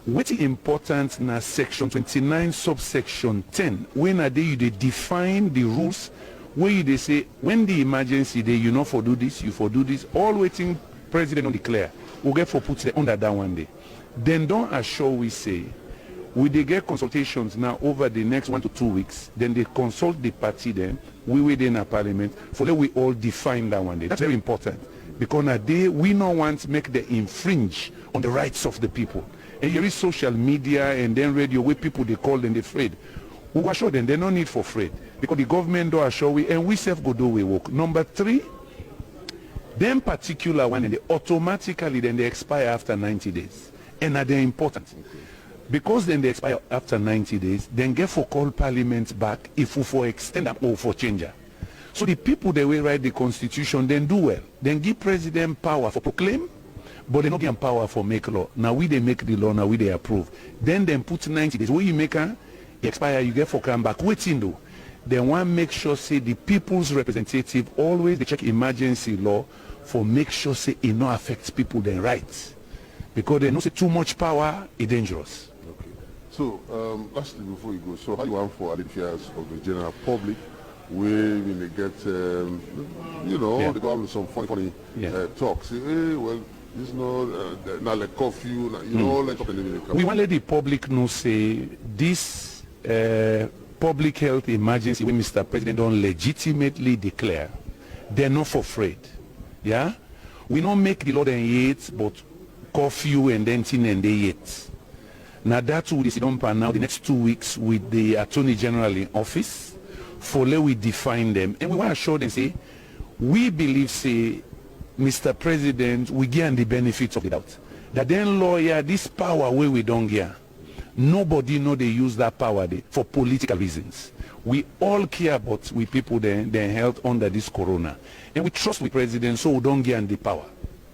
what is important na section 29 subsection 10, when they define the rules where they say when the emergency day you know for do this, you for do this, all waiting president will declare, we'll get for put under that one day. Then don't assure we say we they get consultations now over the next 1 to 2 weeks, then they consult the party then, we within a parliament, for that we all define that one day. That's very important. Because now we don't want to make them infringe on the rights of the people. And here is social media and then radio where people they call them afraid. We assure them they no need for afraid. Because the government don't assure we and we self go do we work. Number 3, them particular one and they automatically then they expire after 90 days. And they're important. Because then they expire after 90 days, then get for call parliament back if we for extend them or for change. So the people that will write the constitution then do well. Then give president power for proclaim, but they don't give him power for make law. Now we they make the law, now we they approve. Then put 90 days. When you make a expire, you get for come back. Waiting though. Then one make sure say the people's representative always they check emergency law for make sure say it not affects people their rights. Because they know say too much power is dangerous. Okay. So lastly before you go, so how you want for identifiers of the general public? When they get, they go out with some funny talks. Say, hey, well, this is not like curfew, like something. We want to let the public know, say, this public health emergency, when Mr. President don't legitimately declare, they're not for afraid. Yeah? We don't make the law then yet, but curfew and then thing and they yet. Now that will be done now the next 2 weeks with the Attorney General in office. For let we define them, and we want to show them say we believe say Mr. President we give the benefits of the doubt that then lawyer this power where we don't get nobody know they use that power there for political reasons. We all care about we people then health under this corona, and we trust the president, so we don't get the power.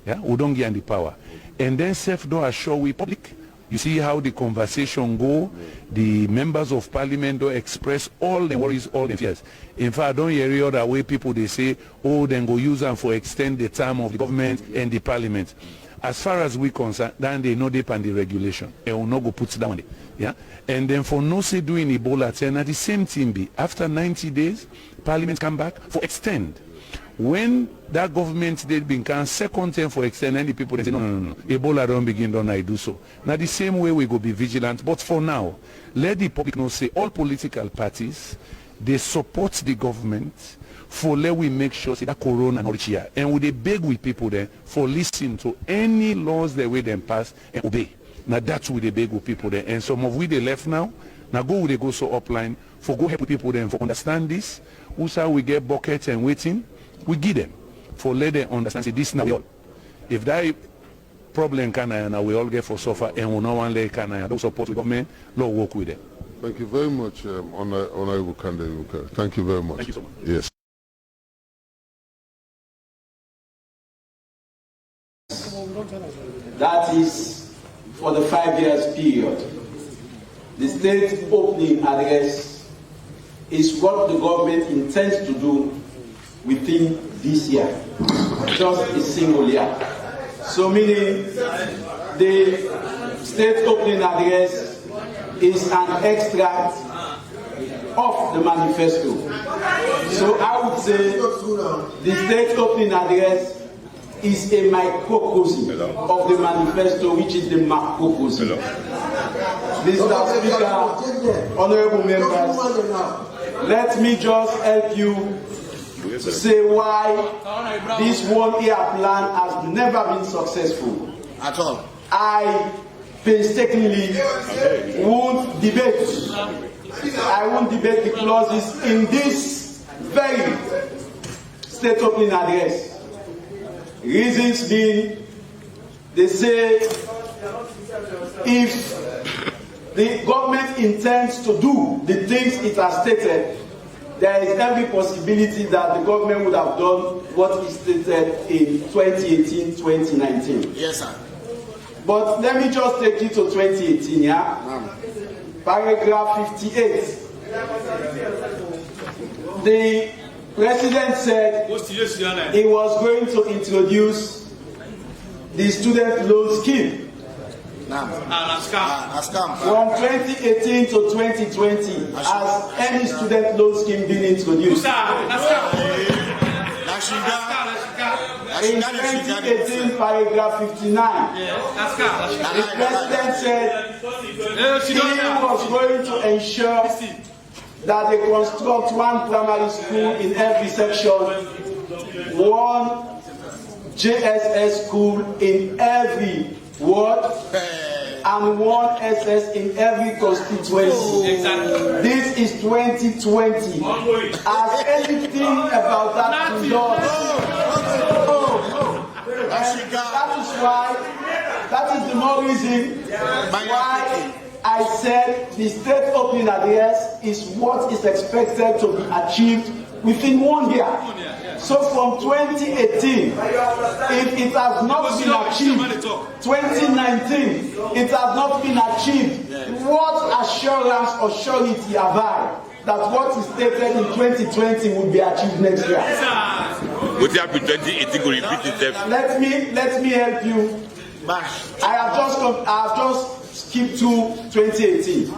Yeah, we don't get the power, and then self do assure we public. You see how the conversation go. The members of parliament do express all the worries, all the fears. In fact, I don't hear other way people they say, oh, then go use them for extend the term of the government and the parliament. As far as we concerned, then they know they pan the regulation. They will not go put it down. Yeah. And then for no say doing Ebola, and the same thing be after 90 days, parliament come back for extend. When that government did become second term for extending the people, they say, no. Ebola don't begin, don't I do so. Now the same way we go be vigilant, but for now, let the public know, say all political parties, they support the government for let we make sure say that corona not here. And we they beg with people there for listening to any laws that we then pass and obey. Now that's what they beg with people there. And some of we they left now go they go so upline for go help with people then for understand this. Also we get buckets and waiting. We give them for let them understand say this now we all. If that problem can and we all get for suffer and we no one let can and don't support the government, Lord work with them. Thank you very much, Honorable candidate. Thank you very much. Thank you so much. Yes. That is for the 5 years period. The state opening address is what the government intends to do within this year, just a single year. So meaning the state opening address is an extract of the manifesto. So I would say the state opening address is a microcosm of the manifesto, which is the macrocosm. Mr. Speaker, honorable members, let me just help you to say why this 1 year plan has never been successful. At all. I painstakingly won't debate. I won't debate the clauses in this very state opening address. Reasons being, they say if the government intends to do the things it has stated, there is every possibility that the government would have done what is stated in 2018-2019. Yes, sir. But let me just take you to 2018, yeah? Paragraph 58. The President said he was going to introduce the student loan scheme. From 2018 to 2020, has any student loan scheme been introduced? In 2018, paragraph 59, the President said he was going to ensure that they construct one primary school in every section, one JSS school in every ward, and one SS in every constituency. This is 2020. Has anything about that been done? That is the more reason why I said the state opening address is what is expected to be achieved within 1 year. So from 2018, if it has not been achieved, 2019, it has not been achieved, what assurance or surety have I that what is stated in 2020 will be achieved next year? What happened in 2018 will repeat itself? Let me help you. I have just skipped to 2018.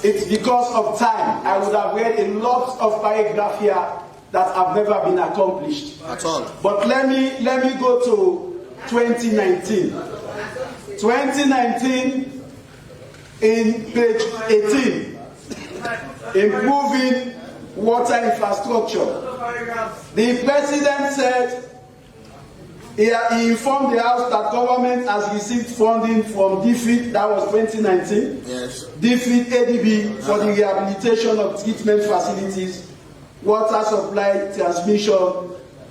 It's because of time. I would have read a lot of paragraphs here that have never been accomplished at all. But let me go to 2019. 2019 in page 18, improving water infrastructure. The President said he informed the House that government has received funding from DFID, that was 2019. Yes. DFID ADB for the rehabilitation of treatment facilities, water supply, transmission,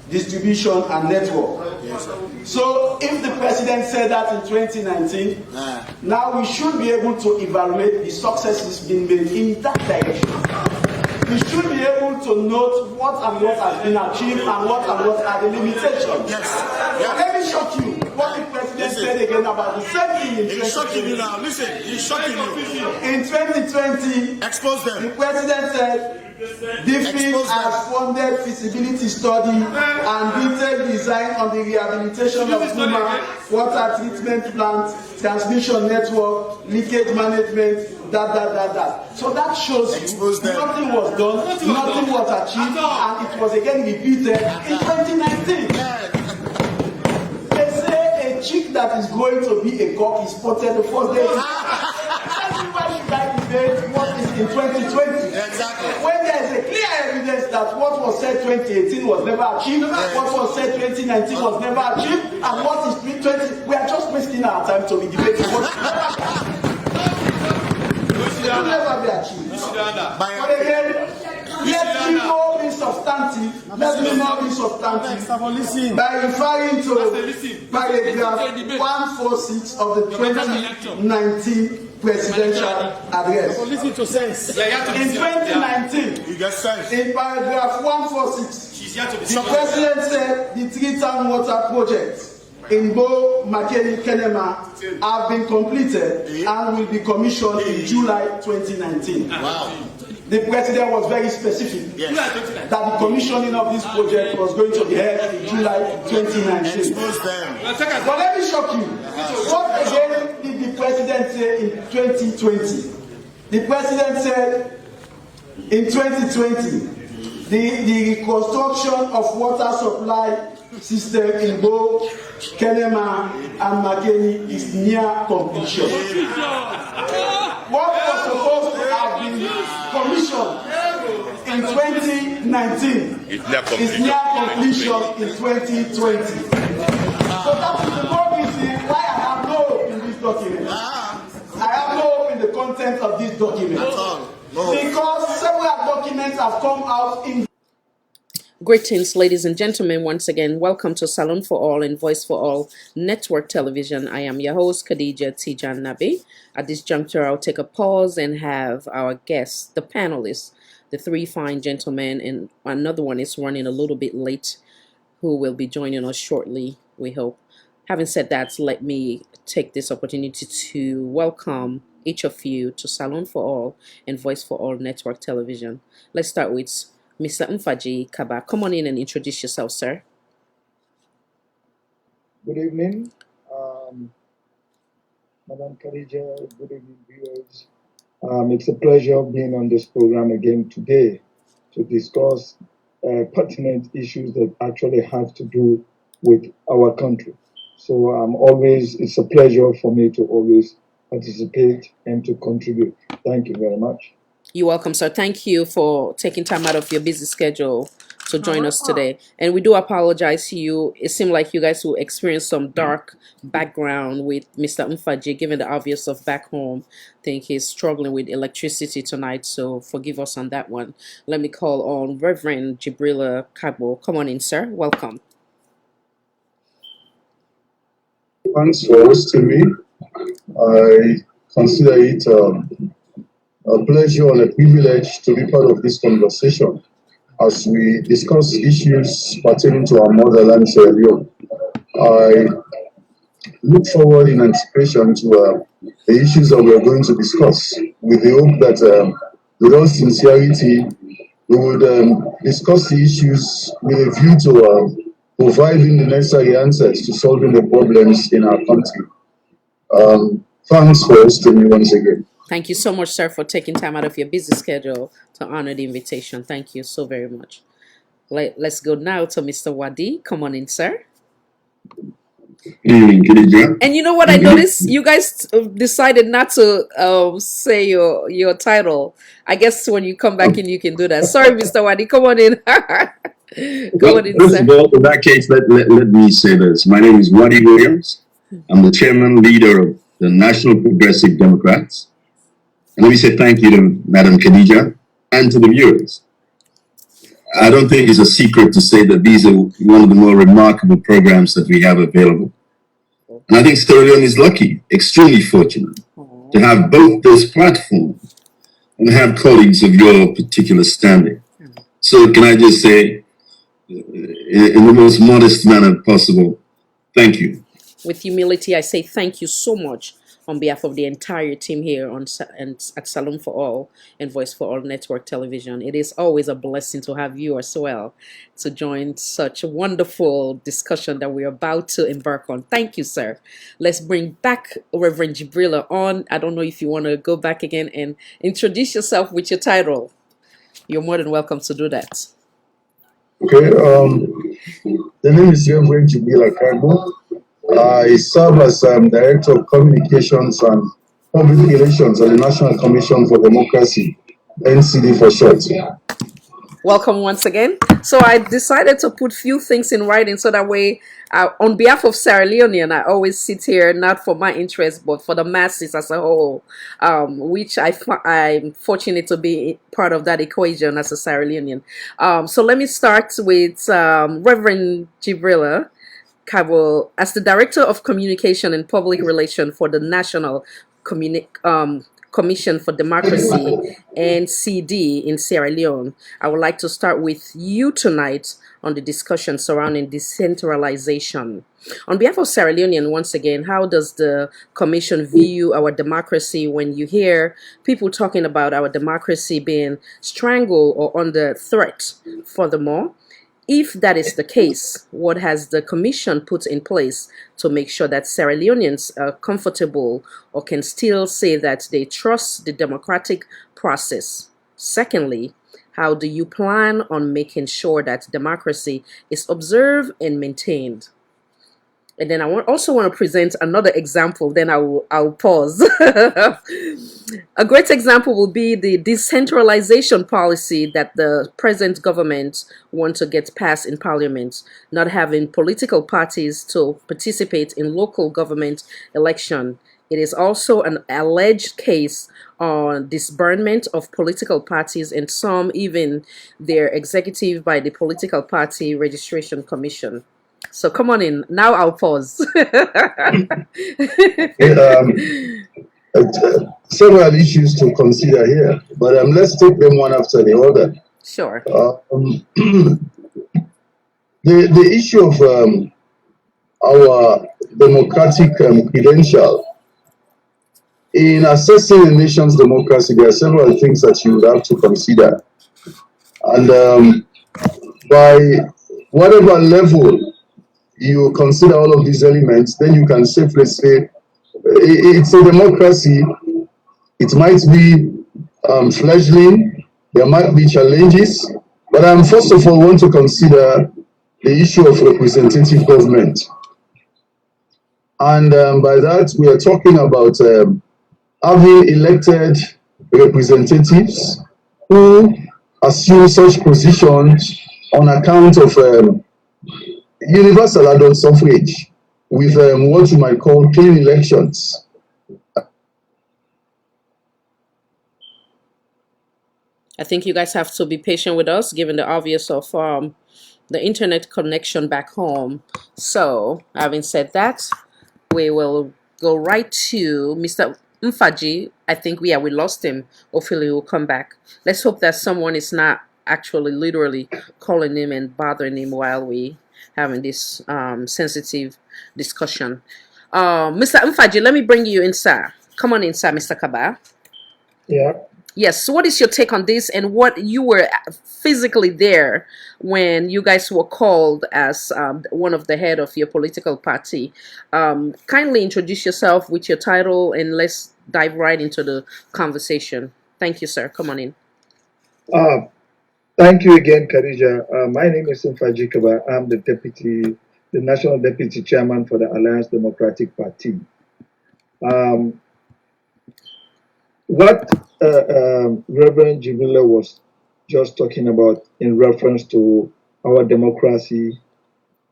distribution, and network. Yes, so if the President said that in 2019, now we should be able to evaluate the successes being made in that direction. We should be able to note what has been achieved and what are the limitations. Yes. Yeah. Let me shock you what the President said again about the same thing in 2020. He's shocking you now. Listen, he's shocking you. In 2020, expose them. The President said DFID has funded feasibility study and detailed design on the rehabilitation of Kuma, water treatment plant, transmission network, leakage management, that. So that shows you nothing was done, nothing was achieved, and it was again repeated in 2019. They say a chick that is going to be a cock is spotted the first day. Why should I debate what is in 2020? Exactly. When there is a clear evidence that what was said 2018 was never achieved, what was said 2019 was never achieved, and what is 2020, we are just wasting our time to be debating what it will never be achieved. But again, let me know be substantive. Let me know be substantive by referring to paragraph 146 of the 2019 presidential address. In 2019, in paragraph 146, the president said the three-town water projects in Bo, Makeni, Kenema have been completed and will be commissioned in July 2019. Wow. The president was very specific that the commissioning of this project was going to be held in July 2019. But let me shock you. What again did the president say in 2020? The president said in 2020, the reconstruction of water supply system in Bo, Kenema, and Makeni is near completion. What was supposed to have been commissioned in 2019 is near completion in 2020. So that is the more reason why I have no hope in this document. I have no hope in the content of this document. Because several documents have come out in. Greetings, ladies and gentlemen. Once again, welcome to Salon for All and Voice for All Network Television. I am your host, Khadija Tijan Nabi. At this juncture, I'll take a pause and have our guests, the panelists, the three fine gentlemen, and another one is running a little bit late, who will be joining us shortly, we hope. Having said that, let me take this opportunity to welcome each of you to Salon for All and Voice for All Network Television. Let's start with Mr. Mfaji Kaba. Come on in and introduce yourself, sir. Good evening, Madam Khadija. Good evening, viewers. It's a pleasure being on this program again today to discuss pertinent issues that actually have to do with our country. So it's a pleasure for me to always participate and to contribute. Thank you very much. You're welcome, sir. Thank you for taking time out of your busy schedule to join us today. And we do apologize to you. It seemed like you guys will experience some dark background with Mr. Mfaji, given the obvious of back home. I think he's struggling with electricity tonight, so forgive us on that one. Let me call on Reverend Jibrila Kabo. Come on in, sir. Welcome. Thanks for hosting me. I consider it a pleasure and a privilege to be part of this conversation as we discuss issues pertaining to our motherland, Sierra Leone. I look forward in anticipation to the issues that we are going to discuss, with the hope that with all sincerity we would discuss the issues with a view to providing the necessary answers to solving the problems in our country. Thanks for hosting me once again. Thank you so much, sir, for taking time out of your busy schedule to honor the invitation. Thank you so very much. Let's go now to Mr. Wadi. Come on in, sir. And you know what I noticed? You guys decided not to say your title. I guess when you come back in, you can do that. Sorry, Mr. Wadi. Come on in. Come on in, first sir. of all, in that case, let me say this. My name is Wadi Williams. I'm the chairman, leader of the National Progressive Democrats. And let me say thank you to Madam Khadija and to the viewers. I don't think it's a secret to say that these are one of the more remarkable programs that we have available. And I think Sierra Leone is lucky, extremely fortunate, to have both this platform and have colleagues of your particular standing. So can I just say, in the most modest manner possible, thank you. With humility, I say thank you so much on behalf of the entire team here and at Salon for All and Voice for All Network Television. It is always a blessing to have you as well to join such a wonderful discussion that we're about to embark on. Thank you, sir. Let's bring back Reverend Jibrila on. I don't know if you want to go back again and introduce yourself with your title. You're more than welcome to do that. Okay, the name is Reverend Jibrila Kaibo. I serve as Director of Communications and Public Relations at the National Commission for Democracy, NCD for short. Welcome once again. So I decided to put few things in writing so that way, on behalf of Sierra Leonean, I always sit here not for my interest but for the masses as a whole, which I'm fortunate to be part of that equation as a Sierra Leonean. So let me start with Reverend Jibrila Kabo, as the Director of Communication and Public Relations for the National Commission for Democracy, NCD, in Sierra Leone. I would like to start with you tonight on the discussion surrounding decentralization. On behalf of Sierra Leonean, once again, how does the Commission view our democracy when you hear people talking about our democracy being strangled or under threat? Furthermore, if that is the case, what has the Commission put in place to make sure that Sierra Leoneans are comfortable or can still say that they trust the democratic process? Secondly, how do you plan on making sure that democracy is observed and maintained? And then I also want to present another example, then I'll pause. A great example will be the decentralization policy that the present government want to get passed in Parliament, not having political parties to participate in local government election. It is also an alleged case on disbandment of political parties and some even their executive by the Political Party Registration Commission. So come on in. Now I'll pause. Several issues to consider here, but let's take them one after the other. Sure. The issue of our democratic credential in assessing a nation's democracy, there are several things that you would have to consider, and by whatever level you consider all of these elements, then you can safely say it's a democracy. It might be fledgling, there might be challenges, but I first of all want to consider the issue of representative government. And by that, we are talking about having elected representatives who assume such positions on account of universal adult suffrage with what you might call clean elections. I think you guys have to be patient with us given the obvious of the internet connection back home. So, having said that, we will go right to Mr. Mfaji. I think we lost him. Hopefully he'll come back. Let's hope that someone is not actually literally calling him and bothering him while we having this sensitive discussion. Mr. Mfaji, let me bring you in, sir. Come on in, sir, Mr. Kaba. Yeah. Yes, so what is your take on this, and what you were physically there when you guys were called as one of the head of your political party? Kindly introduce yourself with your title and let's dive right into the conversation. Thank you, sir. Come on in. Thank you again, Khadija. My name is Mfaji Kaba. I'm the National Deputy Chairman for the Alliance Democratic Party. What Reverend Jibrila was just talking about in reference to our democracy,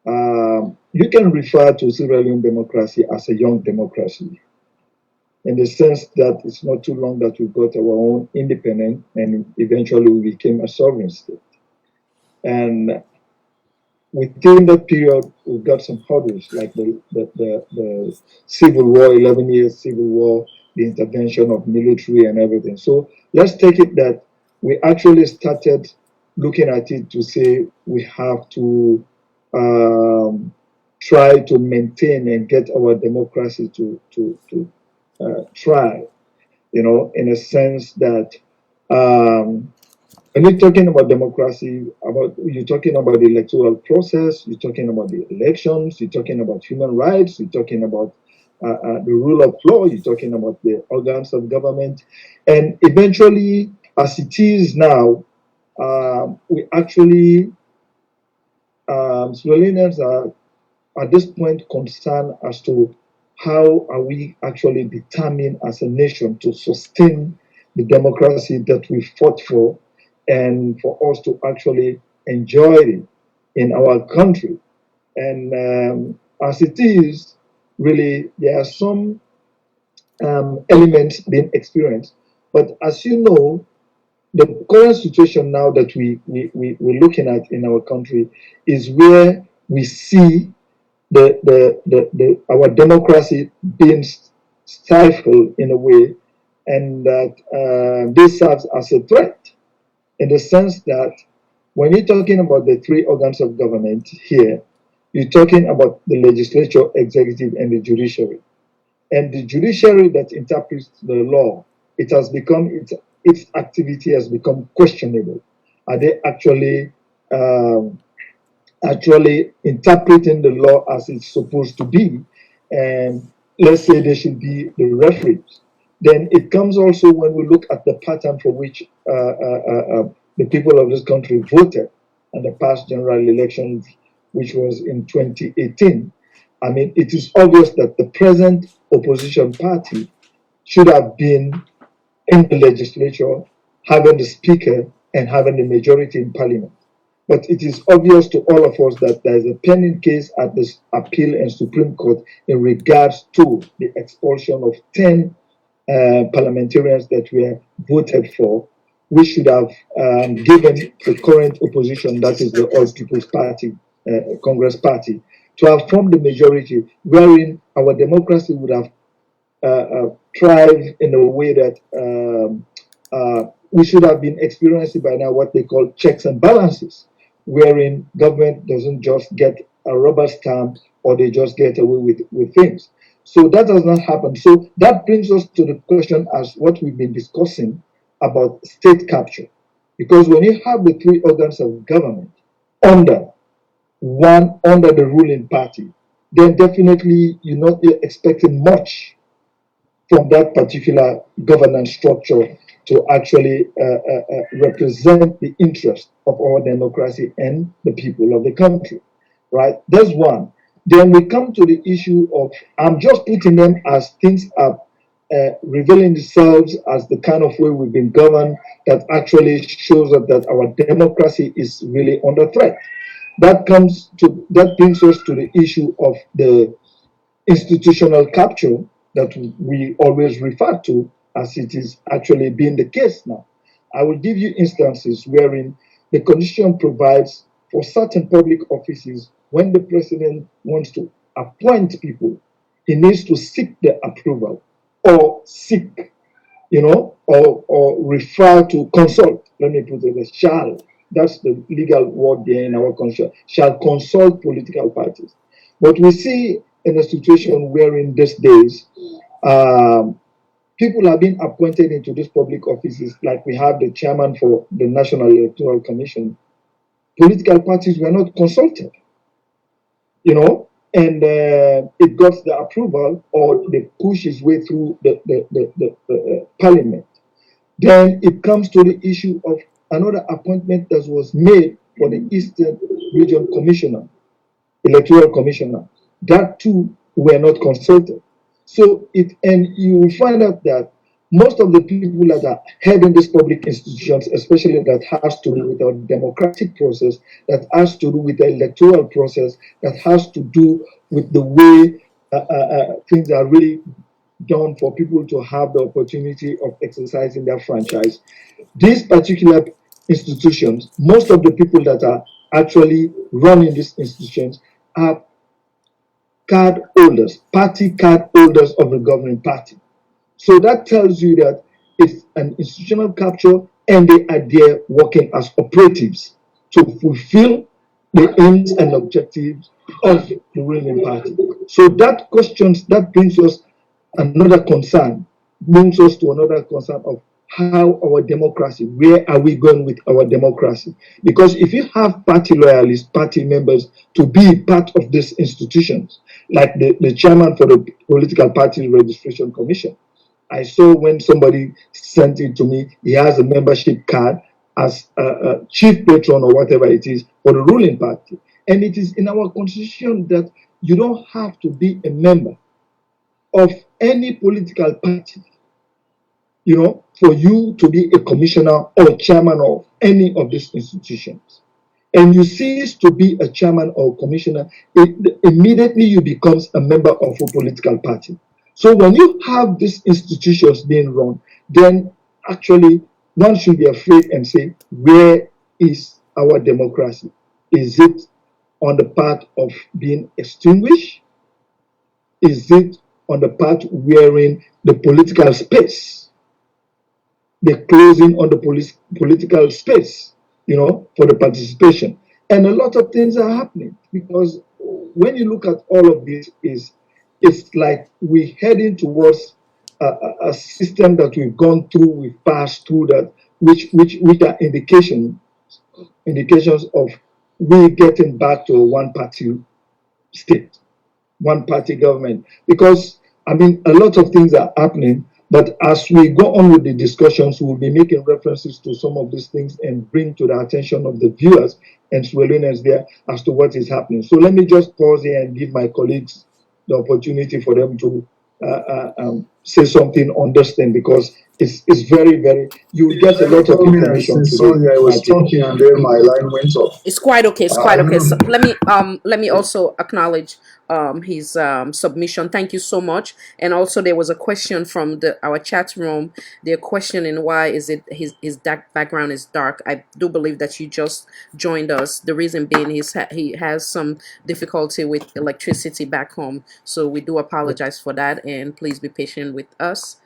you can refer to Sierra Leone democracy as a young democracy, in the sense that it's not too long that we got our own independence and eventually we became a sovereign state. And within that period, we got some hurdles like the civil war, 11 years civil war, the intervention of military and everything. So let's take it that we actually started looking at it to say we have to try to maintain and get our democracy to try, in a sense that when you're talking about democracy, you're talking about the electoral process, you're talking about the elections, you're talking about human rights, you're talking about the rule of law, you're talking about the organs of government, and eventually, as it is now, we actually, Slovenians are at this point concerned as to how are we actually determined as a nation to sustain the democracy that we fought for and for us to actually enjoy it in our country. And as it is, really, there are some elements being experienced. But as you know, the current situation now that we're looking at in our country is where we see our democracy being stifled in a way, and that this serves as a threat in the sense that when you're talking about the three organs of government here, you're talking about the legislature, executive, and the judiciary. And the judiciary that interprets the law, it has become its activity has become questionable. Are they actually interpreting the law as it's supposed to be? And let's say they should be the referees. Then it comes also when we look at the pattern for which the people of this country voted in the past general elections, which was in 2018. I mean, it is obvious that the present opposition party should have been in the legislature, having the speaker and having the majority in parliament. But it is obvious to all of us that there is a pending case at the appeal and Supreme Court in regards to the expulsion of 10 parliamentarians that were voted for. We should have given the current opposition, that is the All People's Party, Congress Party, to have formed the majority, wherein our democracy would have thrived in a way that we should have been experiencing by now what they call checks and balances, wherein government doesn't just get a rubber stamp or they just get away with things. So that does not happen. So that brings us to the question as what we've been discussing about state capture. Because when you have the three organs of government under the ruling party, then definitely you're not expecting much from that particular governance structure to actually represent the interest of our democracy and the people of the country, right? That's one. Then we come to the issue of, I'm just putting them as things are revealing themselves as the kind of way we've been governed that actually shows us that our democracy is really under threat. That brings us to the issue of the institutional capture that we always refer to as it is actually being the case now. I will give you instances wherein the Constitution provides for certain public offices when the president wants to appoint people, he needs to seek the approval or seek, or refer to consult. Let me put it as shall. That's the legal word there in our Constitution. Shall consult political parties. But we see in a situation wherein these days people are being appointed into these public offices, like we have the chairman for the National Electoral Commission. Political parties were not consulted, and it got the approval or they push its way through the parliament. Then it comes to the issue of another appointment that was made for the Eastern Region Commissioner, Electoral Commissioner. That too were not consulted. So and you will find out that most of the people that are heading these public institutions, especially that has to do with our democratic process, that has to do with the electoral process, that has to do with the way things are really done for people to have the opportunity of exercising their franchise. These particular institutions, most of the people that are actually running these institutions are card holders, party card holders of the governing party. So that tells you that it's an institutional capture and they are there working as operatives to fulfill the aims and objectives of the ruling party. So that brings us another concern, brings us to another concern of how our democracy, where are we going with our democracy? Because if you have party loyalists, party members to be part of these institutions, like the chairman for the Political Party Registration Commission, I saw when somebody sent it to me, he has a membership card as a chief patron or whatever it is for the ruling party. And it is in our constitution that you don't have to be a member of any political party, for you to be a commissioner or chairman of any of these institutions. And you cease to be a chairman or commissioner, immediately you becomes a member of a political party. So when you have these institutions being run, then actually one should be afraid and say, where is our democracy? Is it on the path of being extinguished? Is it on the path wherein the political space, the closing on the political space, for the participation? And a lot of things are happening, because when you look at all of this, it's like we're heading towards a system that we've gone through, we've passed through, that which are indications of we getting back to a one-party state, one-party government. Because a lot of things are happening, but as we go on with the discussions, we'll be making references to some of these things and bring to the attention of the viewers and Swellians there as to what is happening. So let me just pause here and give my colleagues the opportunity for them to say something on this thing, because it's very, very, you get a lot of information. So I was talking and then my line went off. It's quite okay. It's quite okay. So let me also acknowledge his submission. Thank you so much. And also there was a question from our chat room. They're questioning why is it his background is dark. I do believe that you just joined us. The reason being he has some difficulty with electricity back home. So we do apologize for that, and please be patient with us.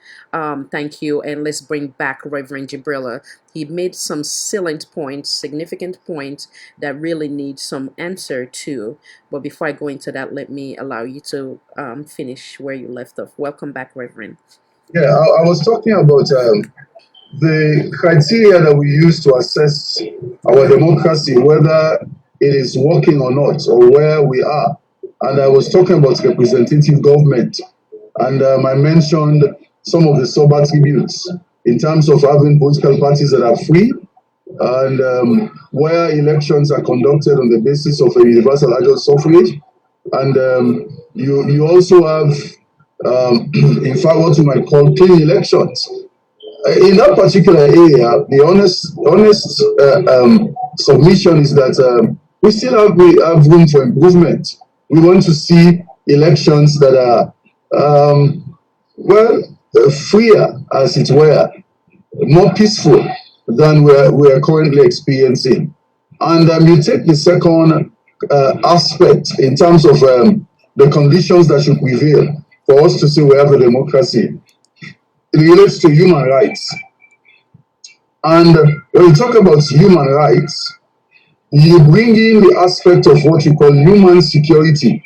Thank you. And let's bring back Reverend Jibrilla. He made some salient points, significant points that really need some answer to. But before I go into that, let me allow you to finish where you left off. Welcome back, Reverend. Yeah, I was talking about the criteria that we use to assess our democracy, whether it is working or not, or where we are. And I was talking about representative government. And I mentioned some of the sub-attributes in terms of having political parties that are free, and where elections are conducted on the basis of a universal adult suffrage. And you also have, in fact, what you might call clean elections. In that particular area, the honest submission is that we have room for improvement. We want to see elections that are, freer, as it were, more peaceful than we are currently experiencing. And you take the second aspect in terms of the conditions that should prevail for us to say we have a democracy. It relates to human rights. And when you talk about human rights, you bring in the aspect of what you call human security.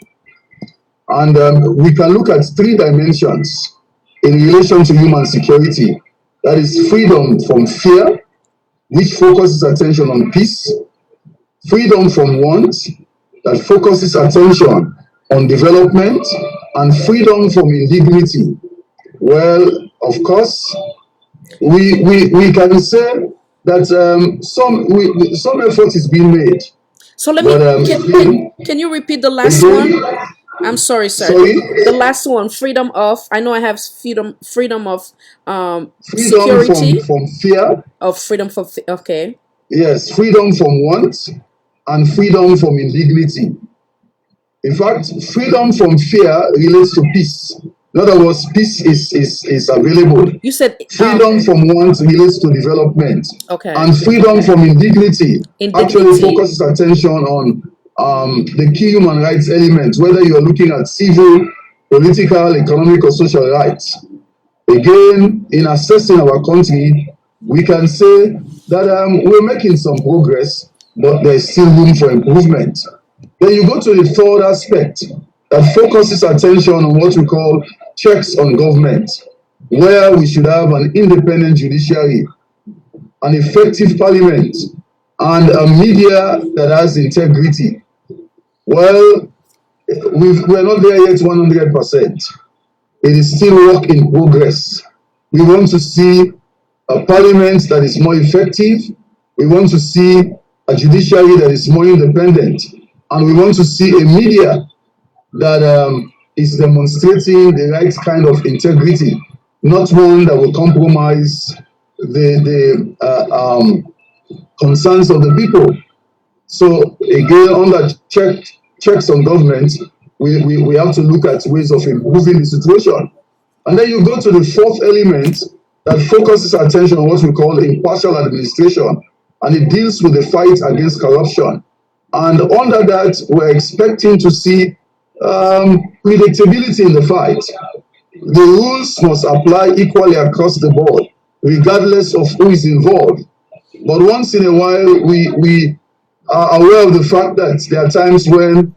And we can look at 3 dimensions in relation to human security. That is freedom from fear, which focuses attention on peace. Freedom from want, that focuses attention on development. And freedom from indignity. Well, of course, we can say that some effort is being made. So let me, can you repeat the last one? I'm sorry, sir. The last one, freedom of, I know I have freedom of security. From fear. Of freedom from, okay. Yes, freedom from want and freedom from indignity. In fact, freedom from fear relates to peace. In other words, peace is available. You said freedom from want relates to development. Okay. And freedom from indignity actually focuses attention on the key human rights elements, whether you are looking at civil, political, economic, or social rights. Again, in assessing our country, we can say that we're making some progress, but there's still room for improvement. Then you go to the third aspect that focuses attention on what we call checks on government, where we should have an independent judiciary, an effective parliament, and a media that has integrity. Well, we're not there yet 100%. It is still work in progress. We want to see a parliament that is more effective. We want to see a judiciary that is more independent. And we want to see a media that is demonstrating the right kind of integrity, not one that will compromise the concerns of the people. So again, under checks on government, we have to look at ways of improving the situation. And then you go to the fourth element that focuses attention on what we call impartial administration, and it deals with the fight against corruption. And under that, we're expecting to see predictability in the fight. The rules must apply equally across the board, regardless of who is involved. But once in a while, we are aware of the fact that there are times when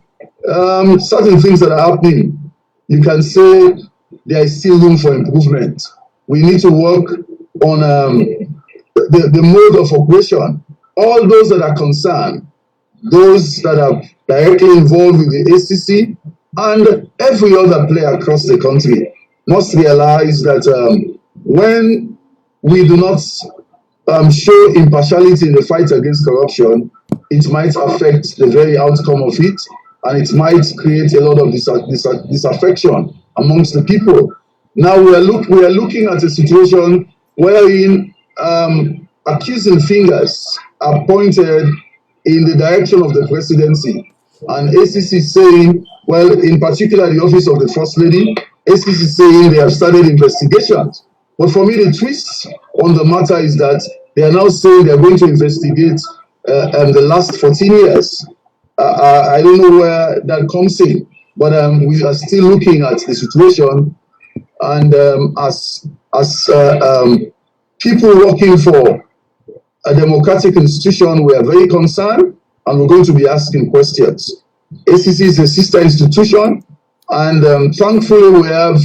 certain things that are happening, you can say there is still room for improvement. We need to work on the mode of operation. All those that are concerned, those that are directly involved with the ACC and every other player across the country must realize that when we do not show impartiality in the fight against corruption, it might affect the very outcome of it, and it might create a lot of disaffection amongst the people. Now we are looking at a situation wherein accusing fingers are pointed in the direction of the presidency, and ACC is saying, well, in particular the office of the First Lady, ACC is saying they have started investigations. But for me, the twist on the matter is that they are now saying they are going to investigate the last 14 years. I don't know where that comes in, but we are still looking at the situation, and as people working for a democratic institution, we are very concerned, and we're going to be asking questions. ACC is a sister institution, and thankfully we have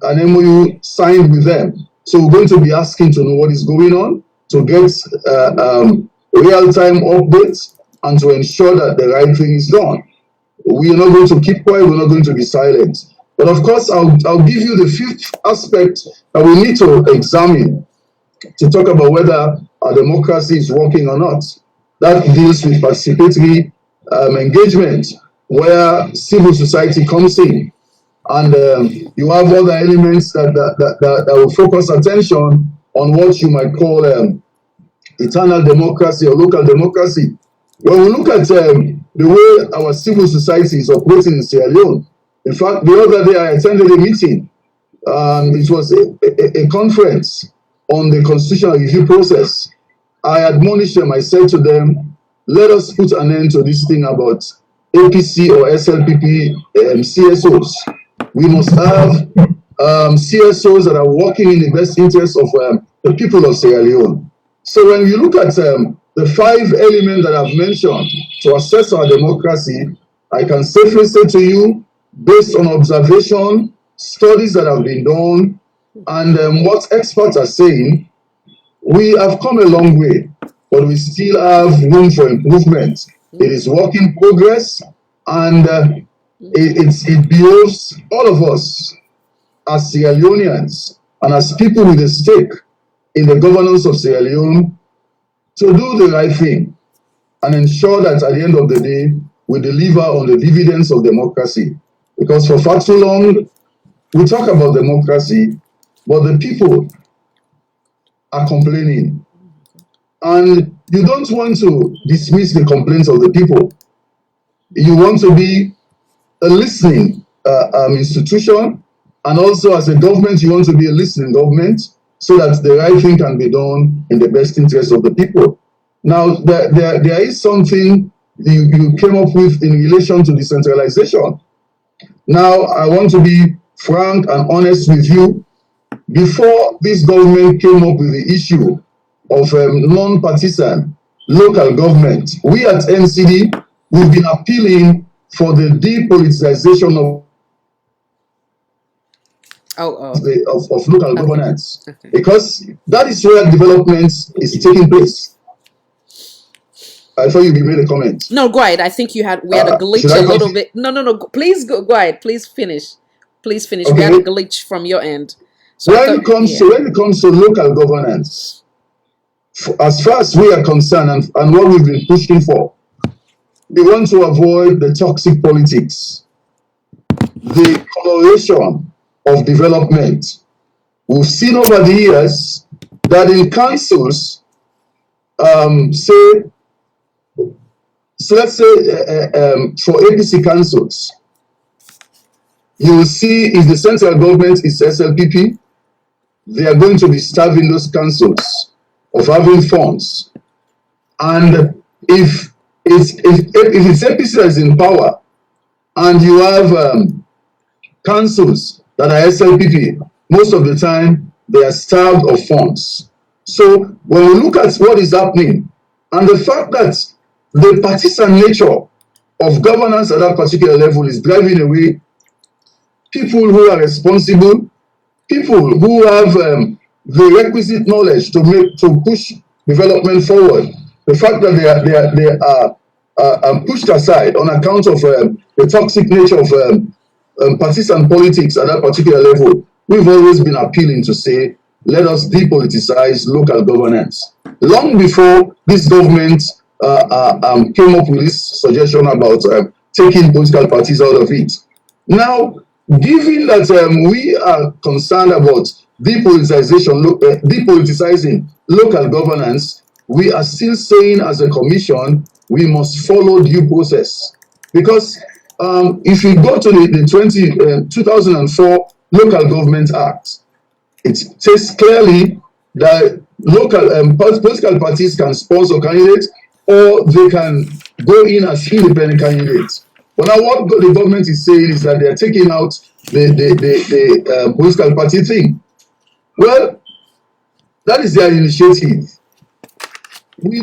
an MOU signed with them. So we're going to be asking to know what is going on, to get real-time updates, and to ensure that the right thing is done. We are not going to keep quiet, we're not going to be silent. But of course, I'll give you the fifth aspect that we need to examine to talk about whether our democracy is working or not. That deals with participatory engagement, where civil society comes in. And you have other elements that will focus attention on what you might call eternal democracy or local democracy. When we look at the way our civil society is operating in Sierra Leone, in fact, the other day I attended a meeting. It was a conference on the constitutional review process. I admonished them, I said to them, let us put an end to this thing about APC or SLPP CSOs. We must have CSOs that are working in the best interest of the people of Sierra Leone. So when you look at the five elements that I've mentioned to assess our democracy, I can safely say to you, based on observation, studies that have been done, and what experts are saying, we have come a long way, but we still have room for improvement. It is work in progress, and it behoves all of us as Sierra Leoneans and as people with a stake in the governance of Sierra Leone to do the right thing and ensure that at the end of the day, we deliver on the dividends of democracy. Because for far too long, we talk about democracy, but the people are complaining. And you don't want to dismiss the complaints of the people. You want to be a listening institution, and also as a government, you want to be a listening government so that the right thing can be done in the best interest of the people. Now, there is something you came up with in relation to decentralization. Now, I want to be frank and honest with you. Before this government came up with the issue of non-partisan local government, we at NCD, we've been appealing for the depoliticization of of local governance, because that is where development is taking place. I thought you made a comment. No, go ahead. I think we had a glitch a little bit. No. Please go ahead. Please finish. Okay. We had a glitch from your end. So when it comes to local governance, as far as we are concerned and what we've been pushing for, we want to avoid the toxic politics, the coloration of development. We've seen over the years that in councils, so let's say for APC councils, you will see if the central government is SLPP, they are going to be starving those councils of having funds. And if it's APC that is in power, and you have councils that are SLPP, most of the time they are starved of funds. So when we look at what is happening, and the fact that the partisan nature of governance at that particular level is driving away people who are responsible, people who have the requisite knowledge to push development forward. The fact that they are pushed aside on account of the toxic nature of partisan politics at that particular level. We've always been appealing to say, let us depoliticize local governance. Long before this government came up with this suggestion about taking political parties out of it. Now, given that we are concerned about depoliticizing local governance, we are still saying as a commission, we must follow due process. Because if you go to the 2004 Local Government Act, it says clearly that local political parties can sponsor candidates or they can go in as independent candidates. But now what the government is saying is that they are taking out the political party thing. Well, that is their initiative. We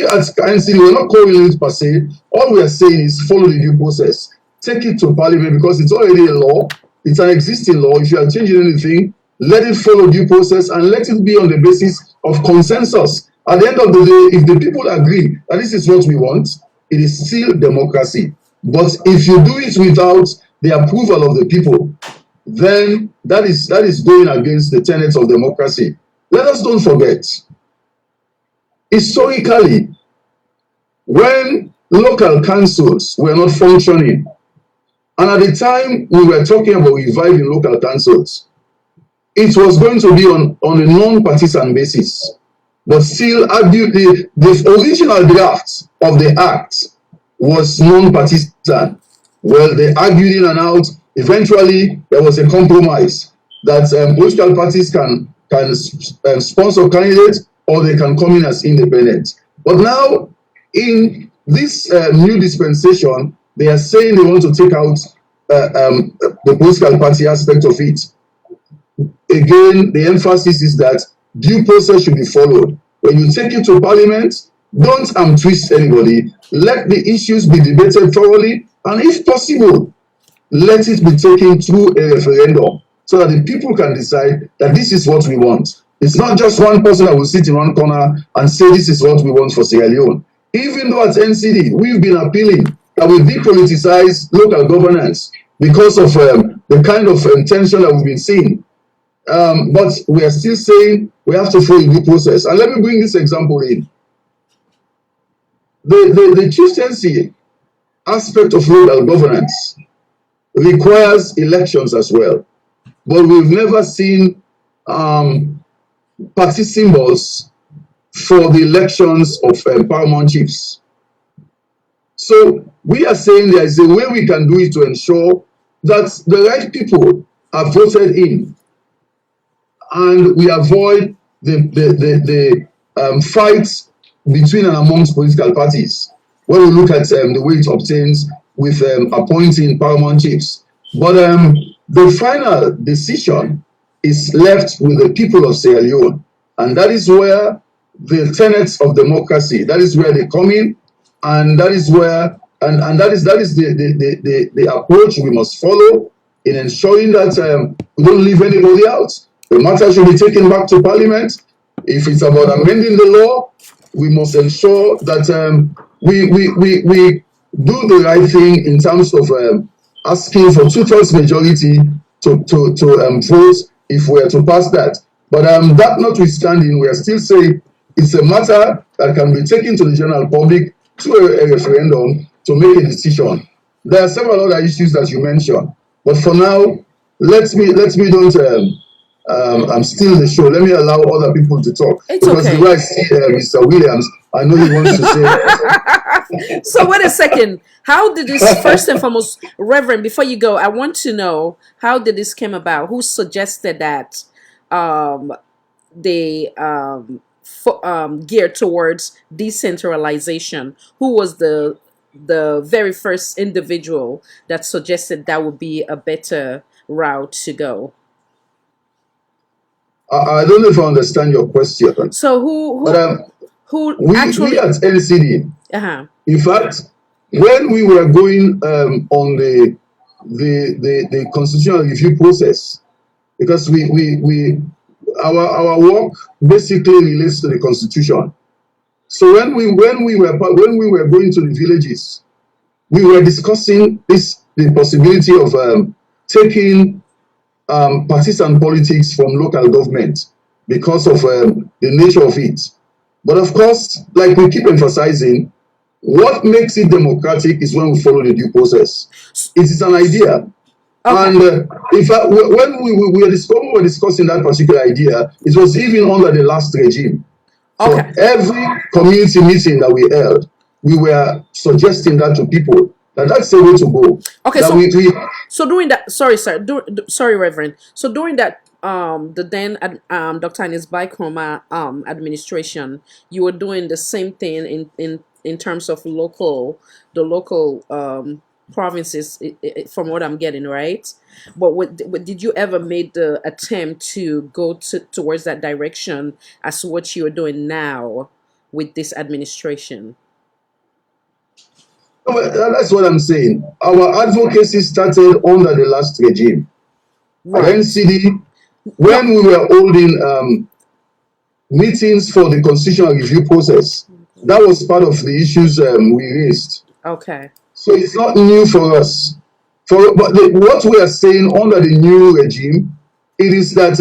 as NCD, we're not calling it per se. All we are saying is follow the due process. Take it to Parliament because it's already a law. It's an existing law. If you are changing anything, let it follow due process and let it be on the basis of consensus. At the end of the day, if the people agree that this is what we want, it is still democracy. But if you do it without the approval of the people, then that is going against the tenets of democracy. Let us don't forget, historically, when local councils were not functioning, and at the time we were talking about reviving local councils, it was going to be on a non-partisan basis. But still, the original draft of the act was non-partisan. Well, they argued in and out. Eventually, there was a compromise that political parties can sponsor candidates or they can come in as independent. But now, in this new dispensation, they are saying they want to take out the political party aspect of it. Again, the emphasis is that due process should be followed. When you take it to Parliament, don't twist anybody. Let the issues be debated thoroughly, and if possible, let it be taken through a referendum so that the people can decide that this is what we want. It's not just one person that will sit in one corner and say this is what we want for Sierra Leone. Even though at NCD, we've been appealing that we depoliticize local governance because of the kind of tension that we've been seeing. But we are still saying we have to follow the process. And let me bring this example in. The chieftaincy aspect of local governance requires elections as well. But we've never seen party symbols for the elections of paramount chiefs. So we are saying there is a way we can do it to ensure that the right people are voted in, and we avoid the fights between and amongst political parties when we look at the way it obtains with appointing paramount chiefs. But the final decision is left with the people of Sierra Leone, and that is where the tenets of democracy, that is where they come in, and that is where, and that is the approach we must follow. in ensuring that we don't leave anybody out. The matter should be taken back to Parliament. If it's about amending the law, we must ensure that we do the right thing in terms of asking for 2/3 majority to vote if we are to pass that. But that notwithstanding, we are still saying it's a matter that can be taken to the general public to a referendum to make a decision. There are several other issues that you mentioned, but for now, let me don't steal the show. Let me allow other people to talk. It's because okay. the way I see Mr. Williams, I know he wants to say. So wait a second. How did this, first and foremost, Reverend, before you go, I want to know, how did this came about? Who suggested that they geared towards decentralization? Who was the very first individual that suggested that would be a better route to go? I don't know if I understand your question. So who actually? We at NCD, Uh-huh. in fact, when we were going on the constitutional review process, because our work basically relates to the constitution. So when we were going to the villages, we were discussing the possibility of taking partisan politics from local government because of the nature of it. But of course, like we keep emphasizing, what makes it democratic is when we follow the due process. It is an idea. Okay. And in fact, when we were discussing that particular idea, it was even under the last regime. So okay. Every community meeting that we held, we were suggesting that to people. That's the way to go. Okay, so during that, sorry, sorry, Reverend. So during that, the then Dr. Anis Baikroma administration, you were doing the same thing in terms of the local provinces, from what I'm getting, right? But did you ever make the attempt to go towards that direction as to what you are doing now with this administration? That's what I'm saying. Our advocacy started under the last regime. Right. At NCD, when we were holding meetings for the constitutional review process, that was part of the issues we raised. Okay. So it's not new for us. What we are saying under the new regime, it is that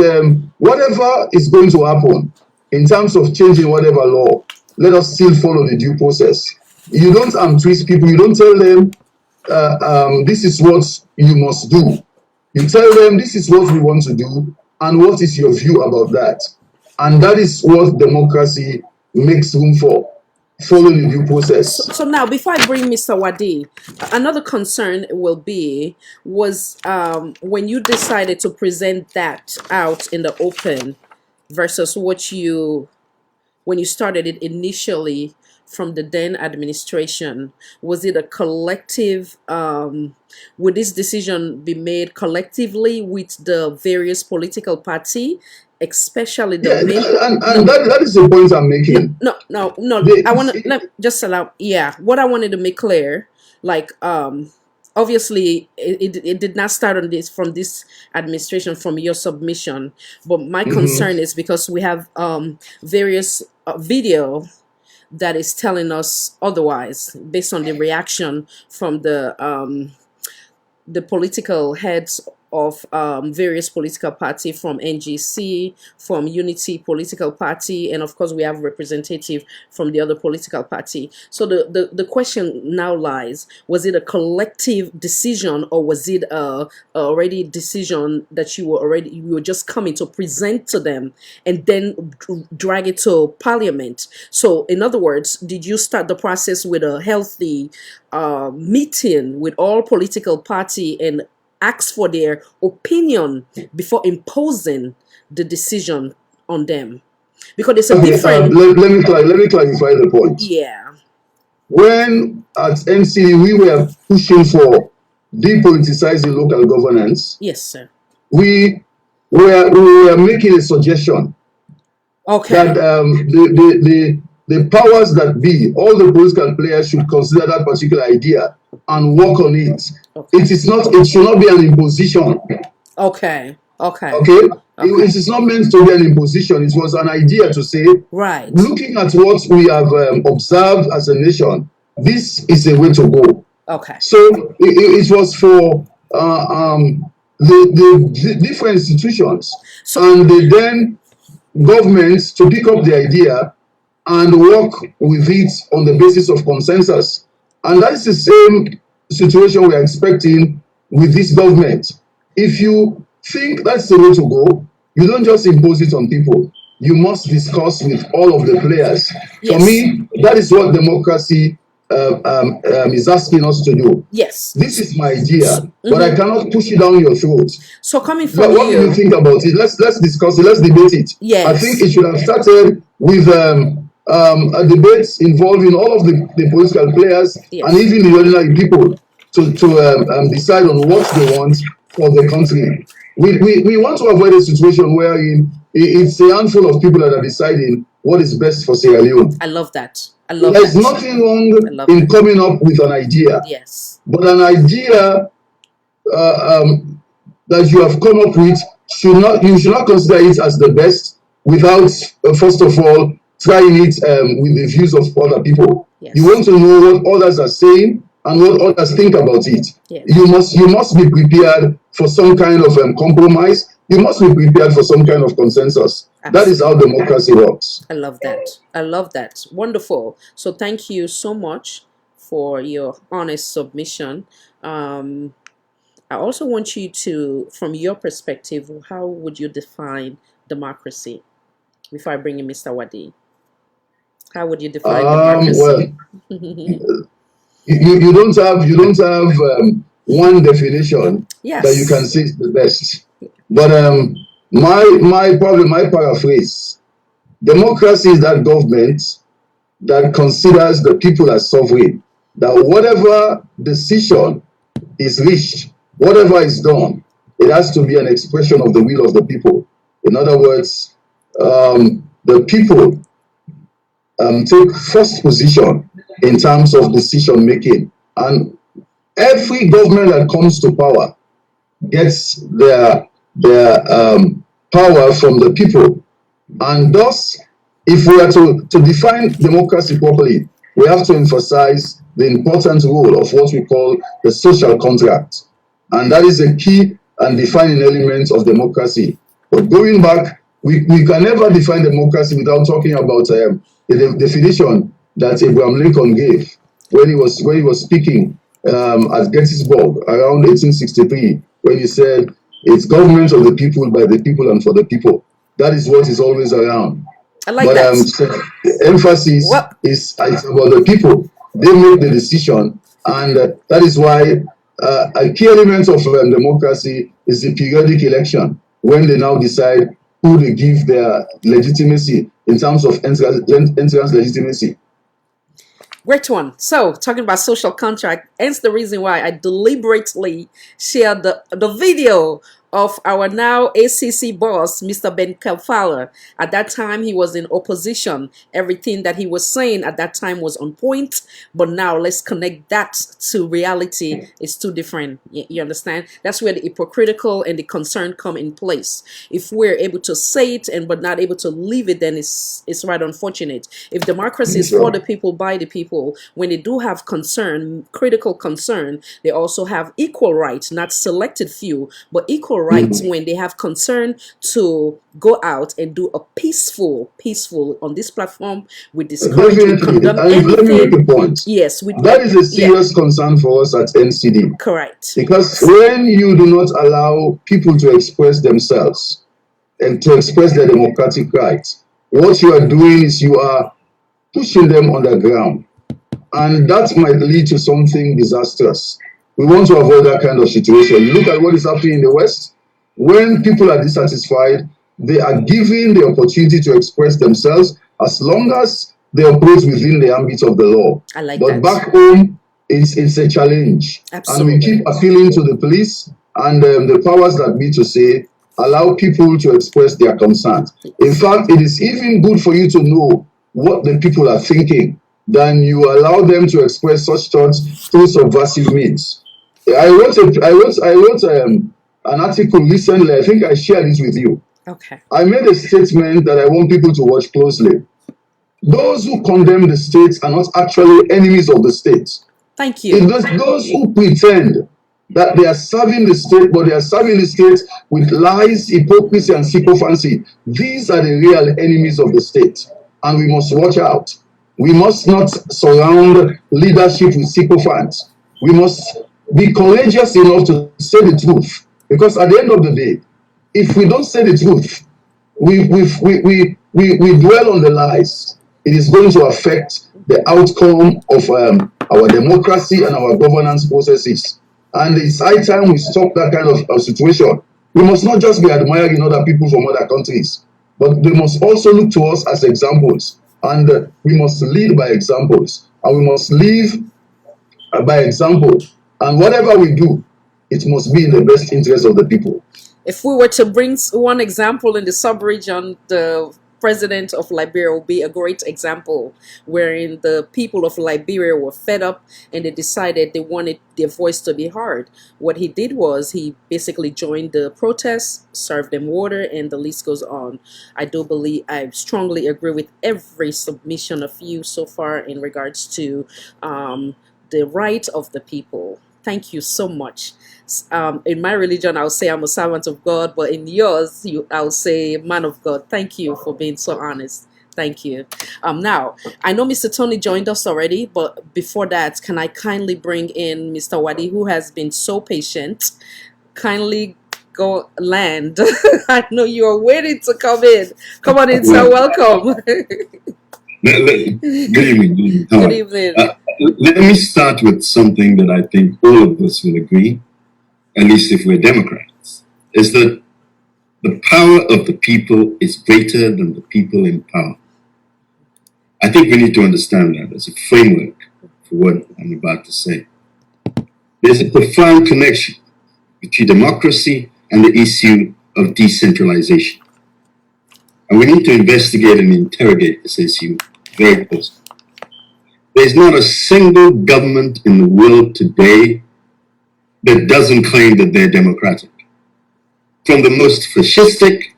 whatever is going to happen in terms of changing whatever law, let us still follow the due process. You don't twist people. You don't tell them this is what you must do. You tell them this is what we want to do and what is your view about that. And that is what democracy makes room for. Follow the due process. So now, before I bring Mr. Wadi, another concern was when you decided to present that out in the open versus when you started it initially from the then administration. Was it a collective, would this decision be made collectively with the various political party, especially the that is the point I'm making. No. I want to just allow. Yeah, what I wanted to make clear, like, obviously, it did not start on this from this administration, from your submission. But my concern is because we have various video that is telling us otherwise, based on the reaction from the political heads of various political party, from NGC, from Unity Political Party, and of course we have representative from the other political party. So the question now lies, was it a collective decision, or was it already decision that you were just coming to present to them and then drag it to Parliament? So in other words, did you start the process with a healthy meeting with all political party and ask for their opinion before imposing the decision on them? Because it's a different. Let me clarify the point. Yeah. When at NCD we were pushing for depoliticizing local governance. Yes, sir. We were making a suggestion. Okay. That the powers that be, all the political players, should consider that particular idea and work on it. It is not. It should not be an imposition. Okay. Okay. Okay. It is not meant to be an imposition. It was an idea to say, right. Looking at what we have observed as a nation, this is a way to go. Okay. So it was for the different institutions and the then governments to pick up the idea and work with it on the basis of consensus. And that's the same situation we are expecting with this government. If you think that's the way to go, you don't just impose it on people. You must discuss with all of the players. Yes. For me, that is what democracy is asking us to do. Yes. This is my idea, but I cannot push it down your throat. So coming from what do you think about it? Let's discuss it. Let's debate it. Yes. I think it should have started with a debate involving all of the political players and even the ordinary people to decide on what they want for the country. We want to avoid a situation where it's a handful of people that are deciding what is best for Sierra Leone. I love that. I love There's that. nothing wrong in coming up with an idea. Yes. But an idea that you have come up with you should not consider it as the best without first of all trying it with the views of other people. Yes. You want to know what others are saying and what others think about it. Yes. You must be prepared for some kind of compromise. You must be prepared for some kind of consensus. Absolutely. That is how democracy works. I love that. I love that. Wonderful. So thank you so much for your honest submission. I also want you to, from your perspective, how would you define democracy? Before I bring in Mr. Wadi, how would you define democracy? Well, you don't have one definition that you can say is the best. But my paraphrase: democracy is that government that considers the people as sovereign. That whatever decision is reached, whatever is done, it has to be an expression of the will of the people. In other words, the people take first position in terms of decision making, and every government that comes to power gets their power from the people. And thus, if we are to define democracy properly, we have to emphasize the important role of what we call the social contract. And that is a key and defining element of democracy. But going back, we can never define democracy without talking about the definition that Abraham Lincoln gave when he was speaking at Gettysburg around 1863, when he said, "It's government of the people, by the people, and for the people." That is what is always around. I like that. The emphasis is about the people. They make the decision, and that is why a key element of democracy is the periodic election, when they now decide who they give their legitimacy in terms of entrance legitimacy. Great one. So, talking about social contract, hence the reason why I deliberately shared the video of our now ACC boss, Mr. Ben Kalfala. At that time, he was in opposition. Everything that he was saying at that time was on point. But now, let's connect that to reality. It's two different. You understand? That's where the hypocritical and the concern come in place. If we're able to say it but not able to leave it, then it's right unfortunate. If democracy is for the people, by the people, when they do have concern, critical concern, they also have equal rights, not selected few, but equal rights when they have concern to go out and do a peaceful on this platform. We discourage, we condemn anything. Let me make a point. Yes, that is a serious concern for us at NCD. Correct. Because when you do not allow people to express themselves and to express their democratic rights, what you are doing is you are pushing them underground, and that might lead to something disastrous. We want to avoid that kind of situation. Look at what is happening in the West. When people are dissatisfied, they are given the opportunity to express themselves as long as they operate within the ambit of the law. I like but that. Back home, it's a challenge. Absolutely. And we keep appealing to the police and the powers that be to say, allow people to express their concerns. In fact, it is even good for you to know what the people are thinking. than you allow them to express such thoughts through subversive means. I wrote an article recently. I think I shared it with you. Okay. I made a statement that I want people to watch closely. Those who condemn the state are not actually enemies of the state. Thank you. It's those who pretend that they are serving the state, but they are serving the state with lies, hypocrisy, and sycophancy. These are the real enemies of the state, and we must watch out. We must not surround leadership with sycophants. We must be courageous enough to say the truth, because at the end of the day, if we don't say the truth, we dwell on the lies. It is going to affect the outcome of our democracy and our governance processes. And it's high time we stop that kind of situation. We must not just be admiring other people from other countries, but they must also look to us as examples. And we must lead by examples. And we must live by example. And whatever we do, it must be in the best interest of the people. If we were to bring one example in the sub-region, the president of Liberia will be a great example, wherein the people of Liberia were fed up and they decided they wanted their voice to be heard. What he did was he basically joined the protests, served them water, and the list goes on. I strongly agree with every submission of you so far in regards to the right of the people. Thank you so much. In my religion, I'll say I'm a servant of God, but in yours, I'll say man of God. Thank you for being so honest. Thank you. Now, I know Mr. Tony joined us already, but before that, can I kindly bring in Mr. Wadi, who has been so patient? Kindly go land. I know you're waiting to come in. Come on in, sir. Welcome. Good evening. Good evening. Let me start with something that I think all of us will agree, at least if we're Democrats, is that the power of the people is greater than the people in power. I think we need to understand that as a framework for what I'm about to say. There's a profound connection between democracy and the issue of decentralization. And we need to investigate and interrogate this issue very closely. There's not a single government in the world today that doesn't claim that they're democratic. From the most fascistic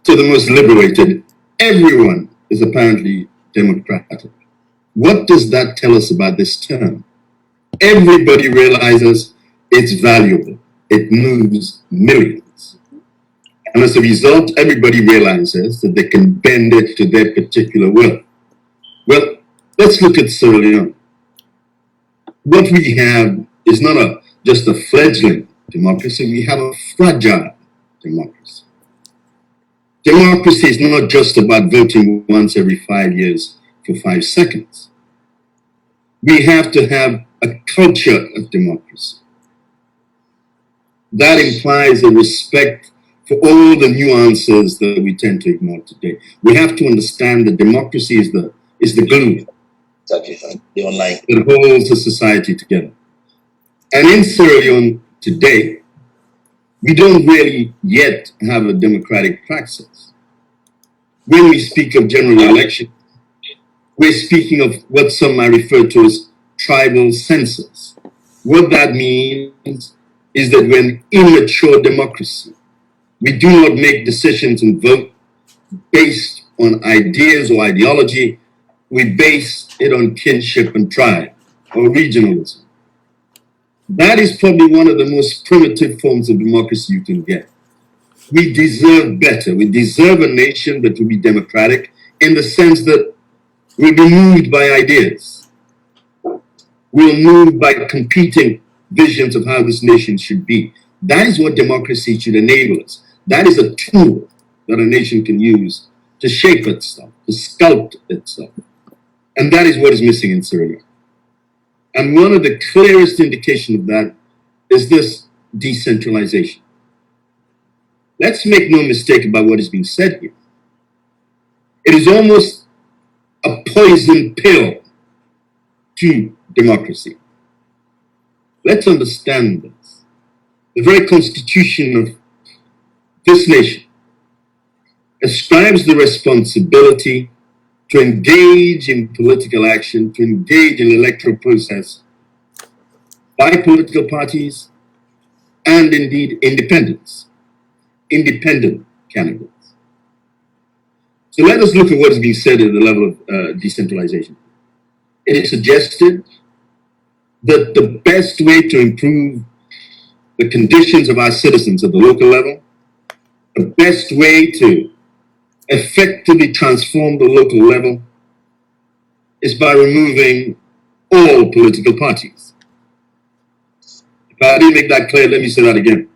to the most liberated, everyone is apparently democratic. What does that tell us about this term? Everybody realizes it's valuable. It moves millions. And as a result, everybody realizes that they can bend it to their particular will. Well, let's look at Sierra Leone. What we have is not just a fledgling democracy, we have a fragile democracy. Democracy is not just about voting once every 5 years for 5 seconds. We have to have a culture of democracy. That implies a respect for all the nuances that we tend to ignore today. We have to understand that democracy is the glue that holds the society together. And in Sierra Leone today, we don't really yet have a democratic praxis. When we speak of general election, we're speaking of what some might refer to as tribal census. What that means is that we're an immature democracy. We do not make decisions and vote based on ideas or ideology. We base it on kinship and tribe or regionalism. That is probably one of the most primitive forms of democracy you can get. We deserve better. We deserve a nation that will be democratic in the sense that we'll be moved by ideas. We'll move by competing visions of how this nation should be. That is what democracy should enable us. That is a tool that a nation can use to shape itself, to sculpt itself. And that is what is missing in Sierra Leone. And one of the clearest indications of that is this decentralization. Let's make no mistake about what is being said here. It is almost a poison pill to democracy. Let's understand this. The very constitution of this nation ascribes the responsibility to engage in political action, to engage in electoral process by political parties and indeed independent candidates. So let us look at what is being said at the level of decentralization. It is suggested that the best way to improve the conditions of our citizens at the local level, the best way to effectively transform the local level is by removing all political parties. If I didn't make that clear, let me say that again.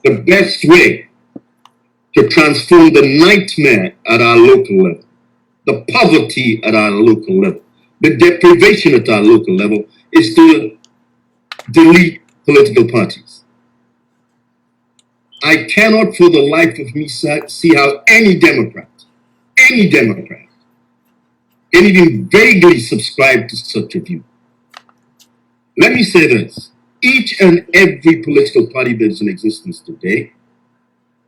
The best way to transform the nightmare at our local level, the poverty at our local level, the deprivation at our local level is to delete political parties. I cannot for the life of me see how any Democrat can even vaguely subscribe to such a view. Let me say this. Each and every political party that is in existence today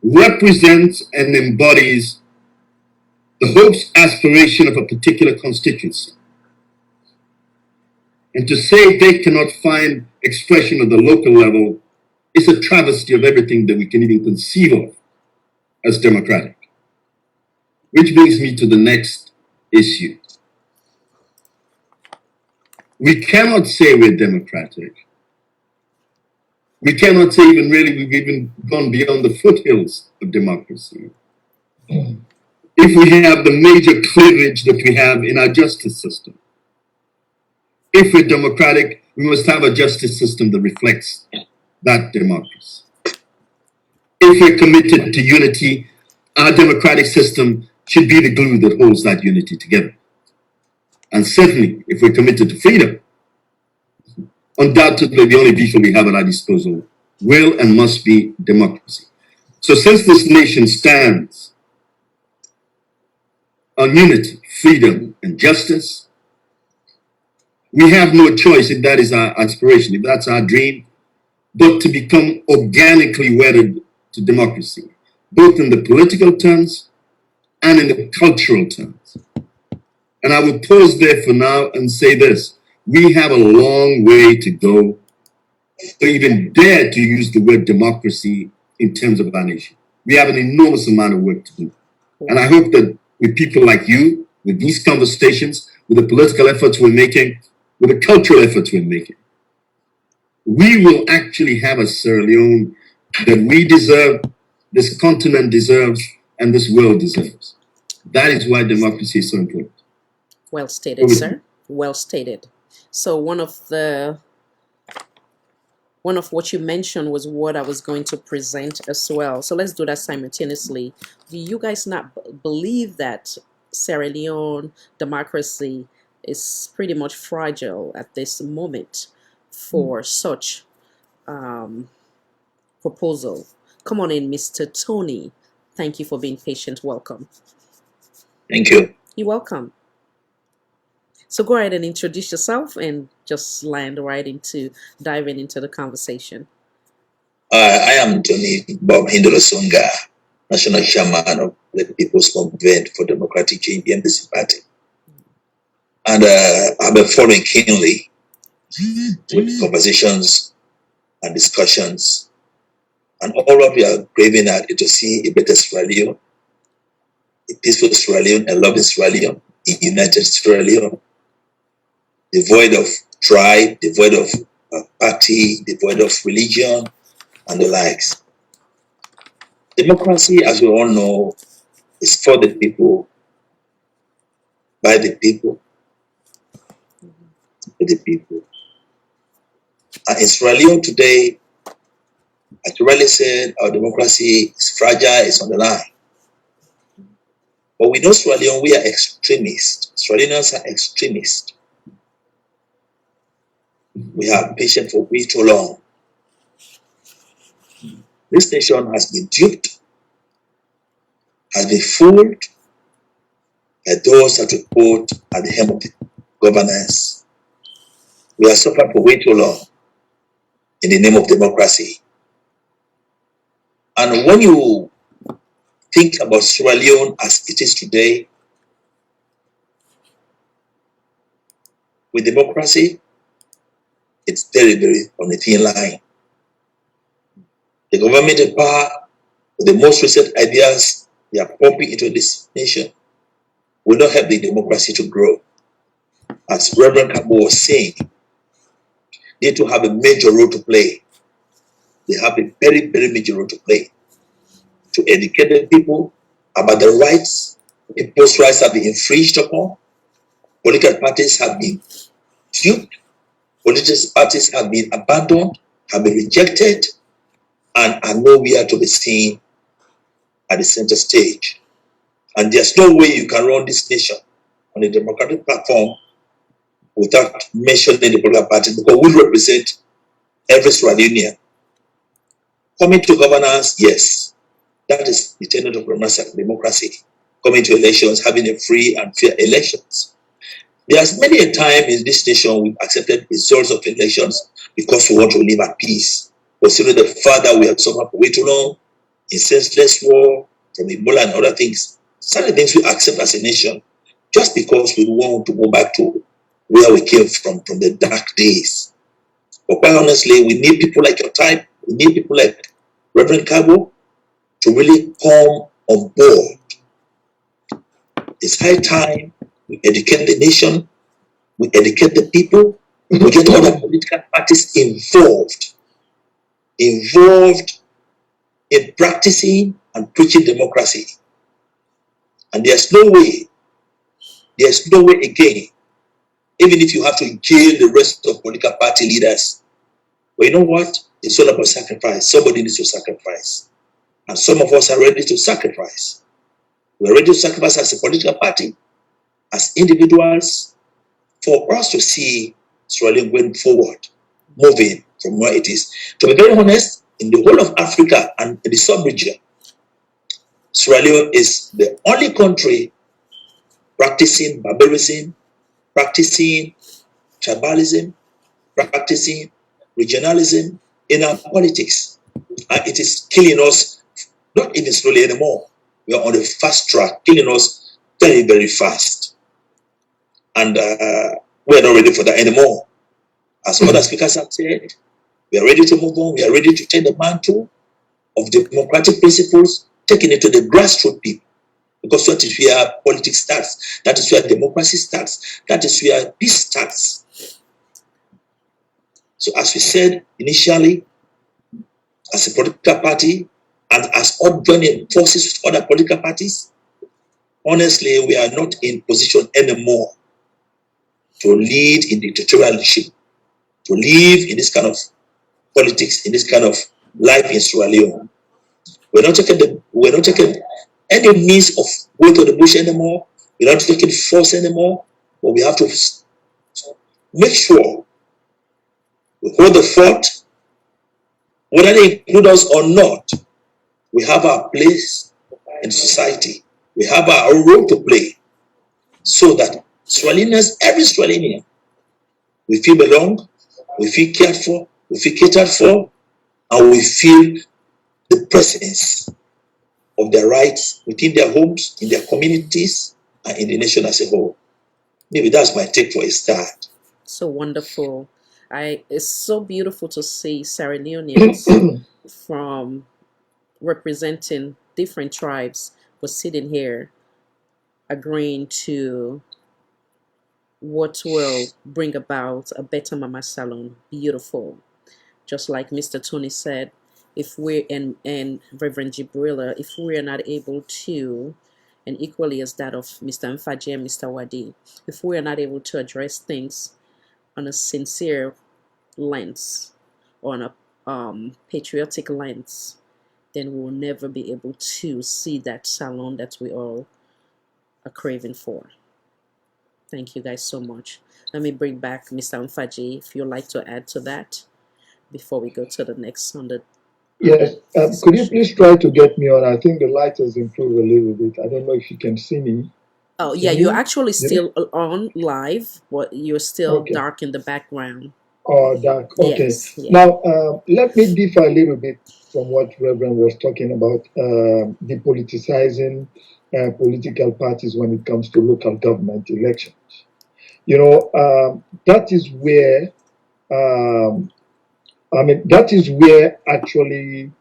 represents and embodies the hopes, aspiration of a particular constituency. And to say they cannot find expression at the local level is a travesty of everything that we can even conceive of as democratic. Which brings me to the next issue. We cannot say we're democratic. We cannot say even really we've even gone beyond the foothills of democracy if we have the major cleavage that we have in our justice system. If we're democratic, we must have a justice system that reflects that democracy. If we're committed to unity, our democratic system should be the glue that holds that unity together. And certainly, if we're committed to freedom, undoubtedly the only vehicle we have at our disposal will and must be democracy. So since this nation stands on unity, freedom, and justice, we have no choice if that is our aspiration, if that's our dream, but to become organically wedded to democracy, both in the political terms and in the cultural terms. And I will pause there for now and say this. We have a long way to go to even dare to use the word democracy in terms of our nation. We have an enormous amount of work to do. And I hope that with people like you, with these conversations, with the political efforts we're making, with the cultural efforts we're making, we will actually have a Sierra Leone that we deserve, this continent deserves, and this world deserves. That is why democracy is so important. Well stated, sir. Well stated. So one of what you mentioned was what I was going to present as well. So let's do that simultaneously. Do you guys not believe that Sierra Leone democracy is pretty much fragile at this moment for such proposal? Come on in, Mr. Tony. Thank you for being patient. Welcome. Thank you. You're welcome. So go ahead and introduce yourself and just land right into diving into the conversation. I am Tony Bob Hindolasunga, National Chairman of the People's Movement for Democratic Change, the MDC Party. And I've been following keenly with conversations and discussions. And all of you are craving at it to see a better Sierra Leone, a peaceful Sierra Leone, a loving Sierra Leone, a united Sierra Leone, devoid of tribe, devoid of party, devoid of religion, and the likes. Democracy, as we all know, is for the people, by the people, for the people. And in Sierra Leone today, as you rightly said, our democracy is fragile, it's on the line. But we know Sierra Leone, we are extremists. Sierra Leoneans are extremists. We have been patient for way too long. This nation has been duped, has been fooled by those that we put at the helm of the governance. We have suffered for way too long in the name of democracy. And when you think about Sierra Leone as it is today, with democracy, it's very, very on a thin line. The government in power, with the most recent ideas they are pumping into this nation, will not help the democracy to grow. As Reverend Kabo was saying, they need to have a major role to play. They have a very, very major role to play to educate the people about the rights. People's rights have been infringed upon. Political parties have been duped. Political parties have been abandoned, have been rejected, and are nowhere to be seen at the center stage. And there's no way you can run this nation on a democratic platform without mentioning the political parties, because we represent every Sierra Leonean. Coming to governance, yes, that is the tenet of democracy. Coming to elections, having a free and fair elections. There's many a time in this nation we've accepted results of elections because we want to live at peace. Considering the fact that we have suffered for way too long, in senseless war, from Ebola and other things. Certain things we accept as a nation just because we want to go back to where we came from the dark days. But quite honestly, we need people like your type, we need people like Reverend Cabo to really come on board. It's high time we educate the nation, we educate the people, we get other political parties involved in practicing and preaching democracy. And there's no way again, even if you have to jail the rest of political party leaders. But you know what? It's all about sacrifice. Somebody needs to sacrifice. And some of us are ready to sacrifice. We're ready to sacrifice as a political party, as individuals, for us to see Sierra Leone going forward, moving from where it is. To be very honest, in the whole of Africa and in the sub-region, Sierra Leone is the only country practicing barbarism, practicing tribalism, practicing regionalism in our politics. And it is killing us, not even slowly anymore. We are on the fast track, killing us very, very fast. And we are not ready for that anymore. As other speakers have said, we are ready to move on. We are ready to take the mantle of democratic principles, taking it to the grassroots people. Because that is where politics starts. That is where democracy starts. That is where peace starts. So as we said initially, as a political party, and as all joining forces with other political parties, honestly, we are not in position anymore to lead in dictatorialship, to live in this kind of politics, in this kind of life in Sierra Leone. We're not taking any means of going to the bush anymore. We're not taking force anymore. But we have to make sure we hold the fort, whether they include us or not. We have our place in society. We have our role to play, so that Sierra Leoneans, every Sierra Leonean, we feel belong, we feel cared for, we feel catered for, and we feel the presence of their rights within their homes, in their communities, and in the nation as a whole. Maybe that's my take for a start. So wonderful. It's so beautiful to see Sierra Leoneans from representing different tribes was sitting here agreeing to what will bring about a better Mama Salon. Beautiful. Just like Mr. Tony said, if we and Reverend Jibrilla, if we are not able to, and equally as that of Mr. Mfaji and Mr. Wadi, if we are not able to address things on a sincere lens, or on a patriotic lens, then we will never be able to see that salon that we all are craving for. Thank you guys so much. Let me bring back Mr. Mfaji, if you'd like to add to that before we go to the next on the. Yes, could you please try to get me on? I think the light has improved a little bit. I don't know if you can see me. Oh, Can yeah, you? you're actually still on live, but you're still Okay. dark in the background. or dark. Okay. Yes. Yeah. Now, let me differ a little bit from what Reverend was talking about, depoliticizing political parties when it comes to local government elections. You know, that is where, that is where actually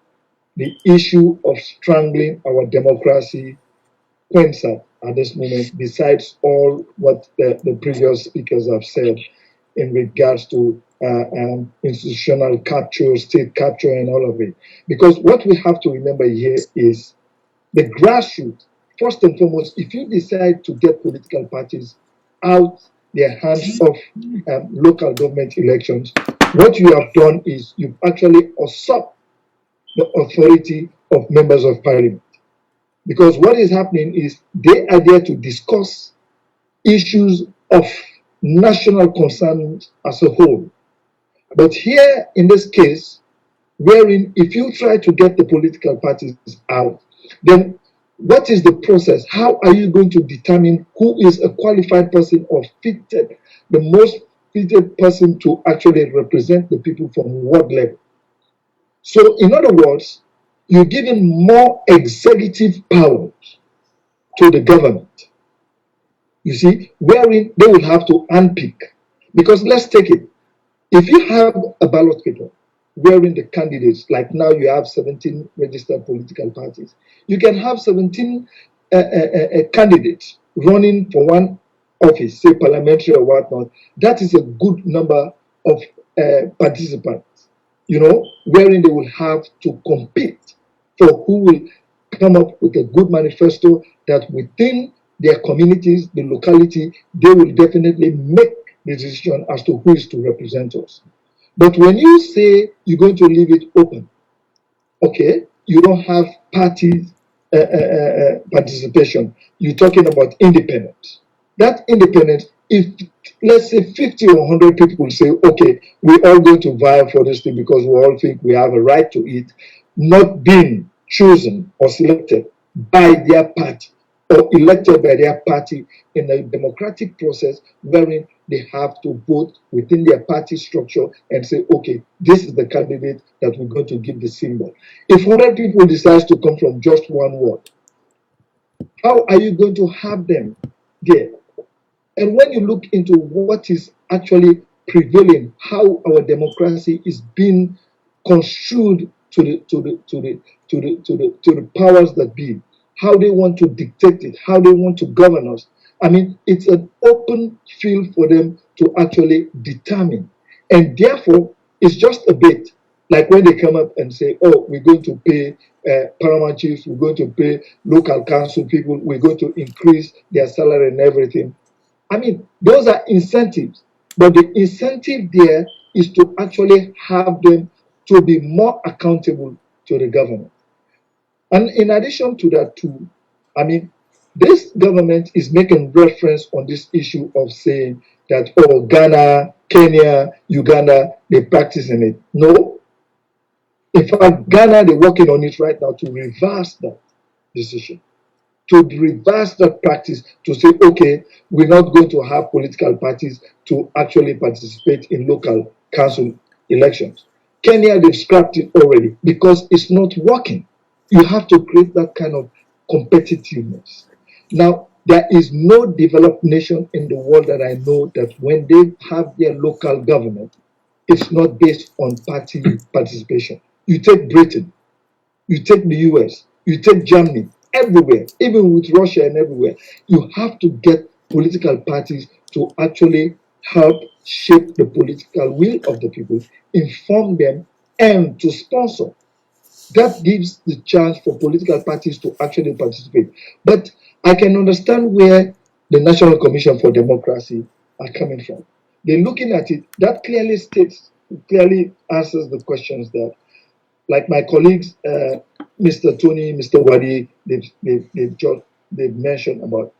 the issue of strangling our democracy points at this moment, besides all what the previous speakers have said in regards to institutional capture, state capture, and all of it. Because what we have to remember here is the grassroots. First and foremost, if you decide to get political parties out their hands of local government elections, what you have done is you've actually usurped the authority of members of parliament. Because what is happening is they are there to discuss issues of national concern as a whole. But here, in this case, wherein if you try to get the political parties out, then what is the process? How are you going to determine who is a qualified person or fitted, the most fitted person to actually represent the people from what level? So, in other words, you're giving more executive powers to the government. You see, wherein they will have to unpick. Because let's take it. If you have a ballot paper wherein the candidates, like now you have 17 registered political parties, you can have 17 candidates running for one office, say parliamentary or whatnot. That is a good number of participants, you know, wherein they will have to compete for who will come up with a good manifesto that within their communities, the locality, they will definitely make the decision as to who is to represent us. But when you say you're going to leave it open, okay, you don't have parties participation. You're talking about independence. That independence, if let's say 50 or 100 people say, okay, we're all going to vie for this thing because we all think we have a right to it, not being chosen or selected by their party or elected by their party in a democratic process wherein they have to vote within their party structure and say, okay, this is the candidate that we're going to give the symbol. If 100 people decide to come from just one ward, how are you going to have them there? And when you look into what is actually prevailing, how our democracy is being construed to the powers that be, how they want to dictate it, how they want to govern us. I mean, it's an open field for them to actually determine. And therefore, it's just a bit like when they come up and say, oh, we're going to pay paramount chiefs, we're going to pay local council people, we're going to increase their salary and everything. I mean, those are incentives. But the incentive there is to actually have them to be more accountable to the government. And in addition to that, too, I mean, this government is making reference on this issue of saying that, oh, Ghana, Kenya, Uganda, they're practicing it. No. In fact, Ghana, they're working on it right now to reverse that decision, to reverse that practice, to say, okay, we're not going to have political parties to actually participate in local council elections. Kenya, they've scrapped it already because it's not working. You have to create that kind of competitiveness. Now, there is no developed nation in the world that I know that when they have their local government, it's not based on party participation. You take Britain, you take the US, you take Germany, everywhere, even with Russia and everywhere, you have to get political parties to actually help shape the political will of the people, inform them, and to sponsor. That gives the chance for political parties to actually participate. But I can understand where the National Commission for Democracy are coming from. They're looking at it, that clearly states, clearly answers the questions that, like my colleagues, Mr. Tony, Mr. Wadi, they've mentioned about.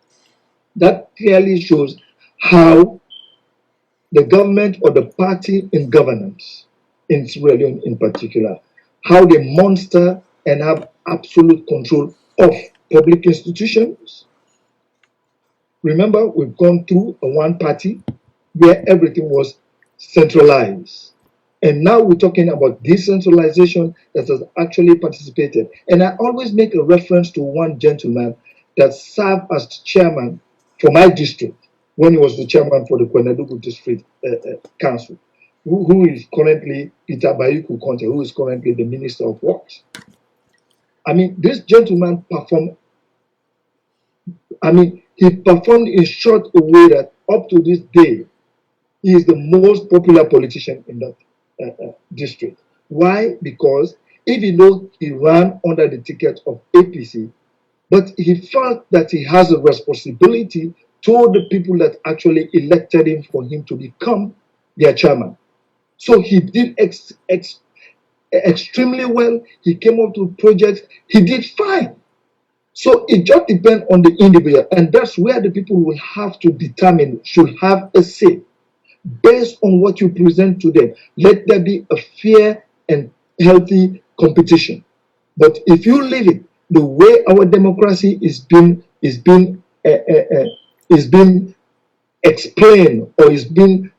That clearly shows how the government or the party in governance, in Sierra Leone in particular, how they monster and have absolute control of public institutions. Remember, we've gone through a one party where everything was centralized. And now we're talking about decentralization that has actually participated. And I always make a reference to one gentleman that served as chairman for my district when he was the chairman for the Kwenedugu District Council, who is currently Peter Bayiku Conte, who is currently the Minister of Works. I mean, this gentleman performed, he performed in such a way that up to this day, he is the most popular politician in that district. Why? Because even though he ran under the ticket of APC, but he felt that he has a responsibility to the people that actually elected him for him to become their chairman. So he did extremely well. He came up with projects. He did fine. So it just depends on the individual, and that's where the people will have to determine, should have a say. Based on what you present to them, let there be a fair and healthy competition. But if you leave it the way our democracy is being explained or is being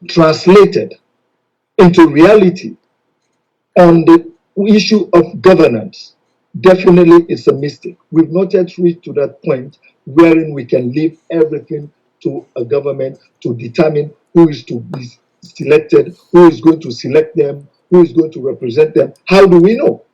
translated into reality on the issue of governance, definitely it's a mistake. We've not yet reached to that point wherein we can leave everything to a government to determine who is to be selected, who is going to select them, who is going to represent them. How do we know?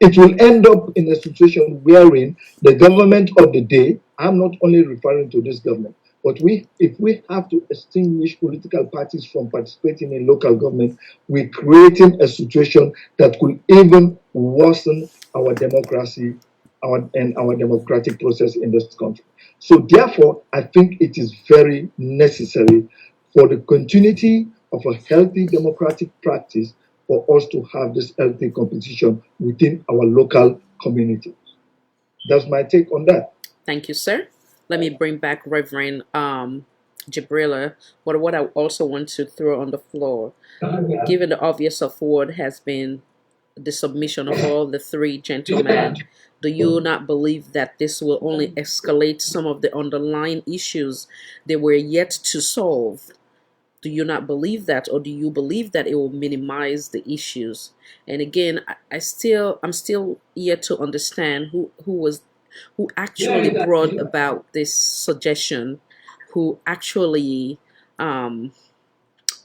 It will end up in a situation wherein the government of the day, I'm not only referring to this government, but if we have to extinguish political parties from participating in local government, we're creating a situation that could even worsen our democracy and our democratic process in this country. So therefore, I think it is very necessary for the continuity of a healthy democratic practice for us to have this healthy competition within our local community. That's my take on that. Thank you, sir. Let me bring back Reverend Jibrila. But what I also want to throw on the floor, given the obvious of what has been the submission of all the three gentlemen, do you not believe that this will only escalate some of the underlying issues they were yet to solve? Do you not believe that, or do you believe that it will minimize the issues? And again, I'm still yet to understand who actually brought about this suggestion, who actually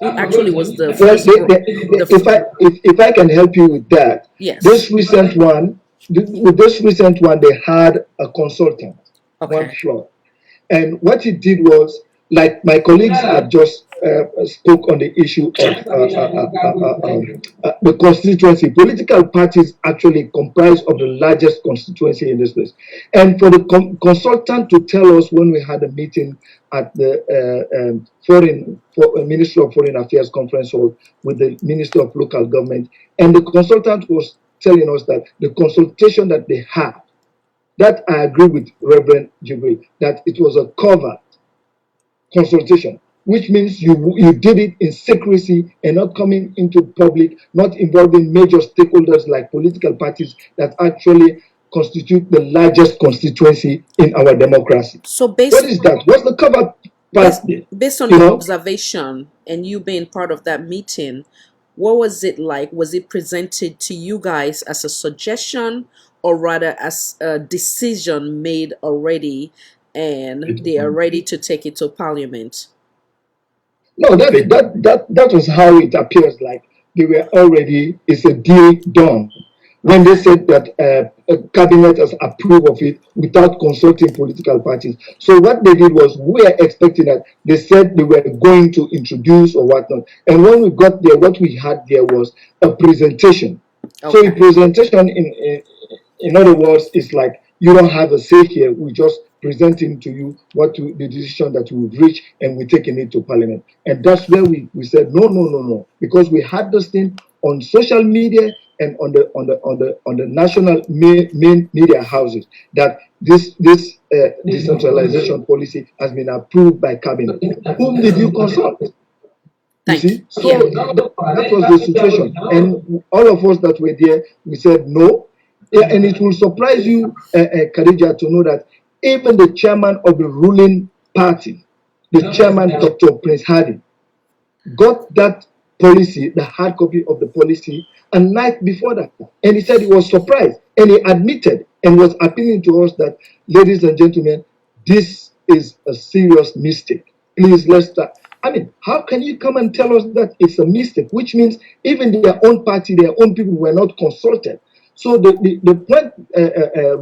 was the first. If I can help you with that, yes. This recent one, they had a consultant, one floor, and what he did was, like my colleagues have just spoke on the issue of the constituency. Political parties actually comprise of the largest constituency in this place. And for the consultant to tell us when we had a meeting at the Ministry of Foreign Affairs conference hall with the Minister of Local Government, and the consultant was telling us that the consultation that they had, that I agree with Reverend Jibril, that it was a covert consultation, which means you did it in secrecy and not coming into public, not involving major stakeholders like political parties that actually constitute the largest constituency in our democracy. So what is that? What's the cover part? Based on your observation and you being part of that meeting, what was it like? Was it presented to you guys as a suggestion, or rather as a decision made already and they are ready to take it to Parliament? No, that was how it appears, like they were already, it's a deal done. When they said that a cabinet has approved of it without consulting political parties. So what they did was, we are expecting that they said they were going to introduce or whatnot. And when we got there, what we had there was a presentation. Okay. So a presentation, in other words, is like, you don't have a say here. We just presenting to you the decision that we've reached, and we're taking it to Parliament. And that's where we said no, because we had this thing on social media and on the national main media houses that this decentralization policy has been approved by cabinet. Whom did you consult? You see, so that was the situation, and all of us that were there, we said no. And it will surprise you, Khadija, to know that even the chairman of the ruling party the chairman, Dr. Prince Hardy, got that policy, the hard copy of the policy, a night before that. And he said he was surprised. And he admitted and was appealing to us that, ladies and gentlemen, this is a serious mistake. Please, let's start. I mean, how can you come and tell us that it's a mistake? Which means even their own party, their own people were not consulted. So the point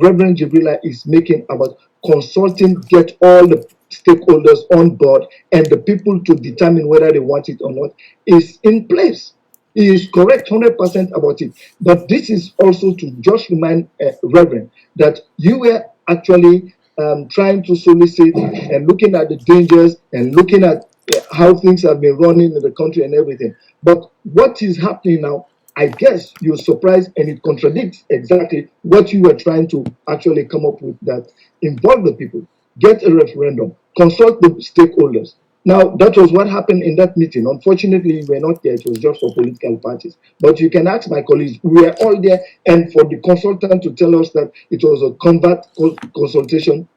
Reverend Jibrila is making about consulting, get all the stakeholders on board and the people to determine whether they want it or not is in place. He is correct 100% about it. But this is also to just remind Reverend that you were actually trying to solicit and looking at the dangers and looking at how things have been running in the country and everything. But what is happening now, I guess you're surprised and it contradicts exactly what you were trying to actually come up with, that involve the people, get a referendum, consult the stakeholders. Now, that was what happened in that meeting. Unfortunately, we were not there. It was just for political parties. But you can ask my colleagues. We were all there. And for the consultant to tell us that it was a covert consultation,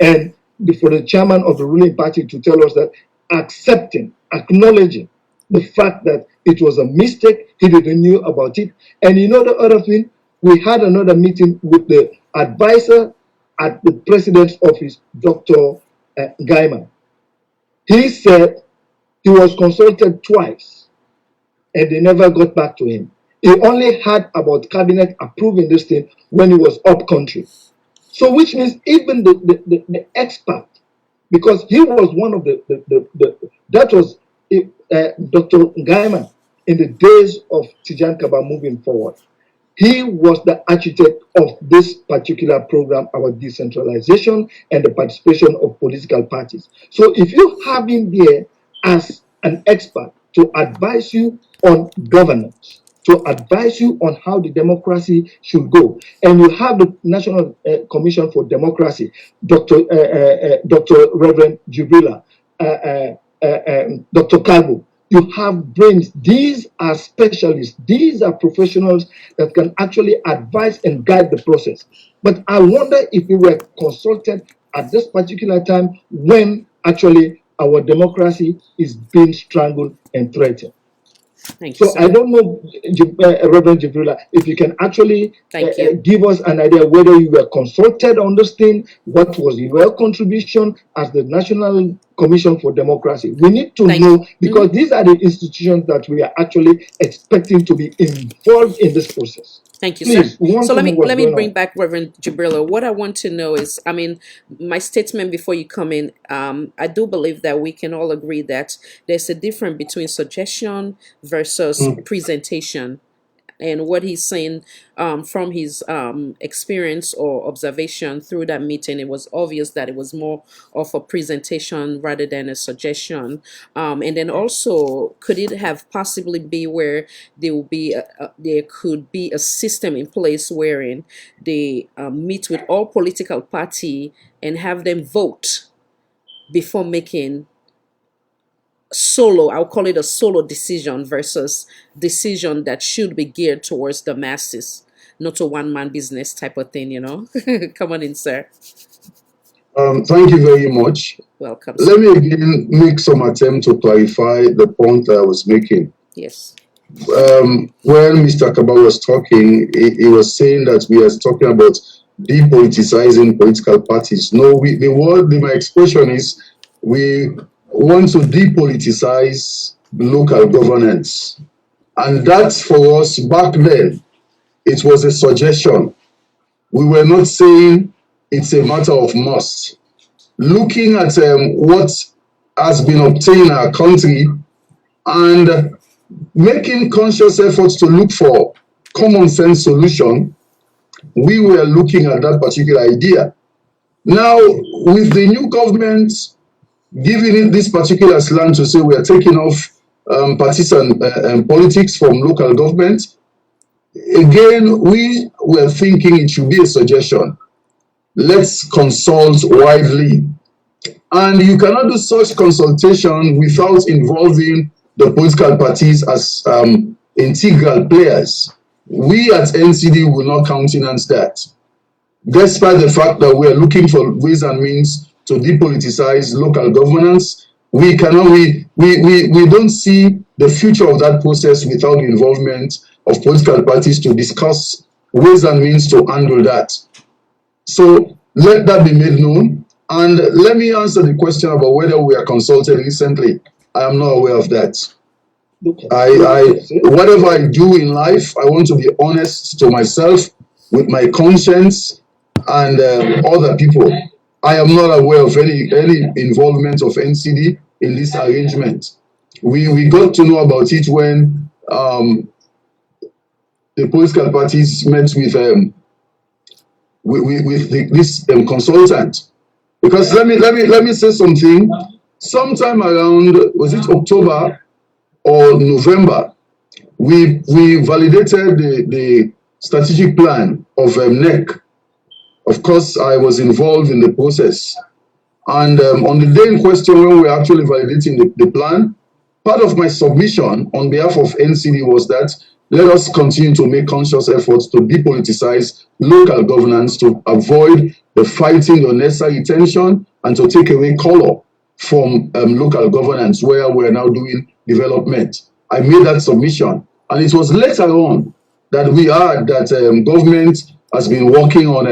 and for the chairman of the ruling party to tell us that accepting, acknowledging the fact that it was a mistake, he didn't know about it. And you know the other thing? We had another meeting with the advisor at the president's office, Dr. Gaiman. He said he was consulted twice and they never got back to him. He only heard about cabinet approving this thing when he was up country. So which means even the expert, because he was one of that was Dr. Gaiman in the days of Tijan Kaba moving forward. He was the architect of this particular program about decentralization and the participation of political parties. So if you have him there as an expert to advise you on governance, to advise you on how the democracy should go, and you have the National Commission for Democracy, Dr. Reverend Jubrila, Dr. Kago, you have brains. These are specialists. These are professionals that can actually advise and guide the process. But I wonder if we were consulted at this particular time when actually our democracy is being strangled and threatened. Thank you, so I don't know, Reverend Jibrila, if you can actually give us an idea whether you were consulted on this thing, what was your contribution as the National Commission for Democracy. We need to know, because these are the institutions that we are actually expecting to be involved in this process. Thank you, Please, sir. So let me bring back Reverend Jibrila. What I want to know is, I mean, my statement before you come in, I do believe that we can all agree that there's a difference between suggestion versus presentation. And what he's saying from his experience or observation through that meeting, it was obvious that it was more of a presentation rather than a suggestion. And then also, could it have possibly be where there will be there could be a system in place wherein they meet with all political party and have them vote before making I'll call it a solo decision versus decision that should be geared towards the masses, not a one-man business type of thing, you know. Come on in, sir. Thank you very much. Welcome. Let me again make some attempt to clarify the point I was making. Yes. When Mr. Kaba was talking, he was saying that we are talking about depoliticizing political parties. No, my expression is we want to depoliticize local governance. And that for us back then, it was a suggestion. We were not saying it's a matter of must. Looking at what has been obtained in our country and making conscious efforts to look for common sense solution, we were looking at that particular idea. Now, with the new government giving it this particular slant to say we are taking off partisan politics from local government, again, we were thinking it should be a suggestion. Let's consult widely. And you cannot do such consultation without involving the political parties as integral players. We at NCD will not countenance that, despite the fact that we are looking for ways and means to depoliticize local governance. We don't see the future of that process without the involvement of political parties to discuss ways and means to handle that. So let that be made known. And let me answer the question about whether we are consulted recently. I am not aware of that. Whatever I do in life, I want to be honest to myself, with my conscience, and other people. I am not aware of any involvement of NCD in this arrangement. We got to know about it when the political parties met with this consultant. Because let me say something. Sometime around, was it October or November, we validated the strategic plan of NEC. Of course, I was involved in the process. And on the day in question, when we were actually validating the plan, part of my submission on behalf of NCD was that let us continue to make conscious efforts to depoliticize local governance, to avoid the fighting, the unnecessary tension, and to take away color from local governance, where we're now doing development. I made that submission. And it was later on that we heard that government has been working on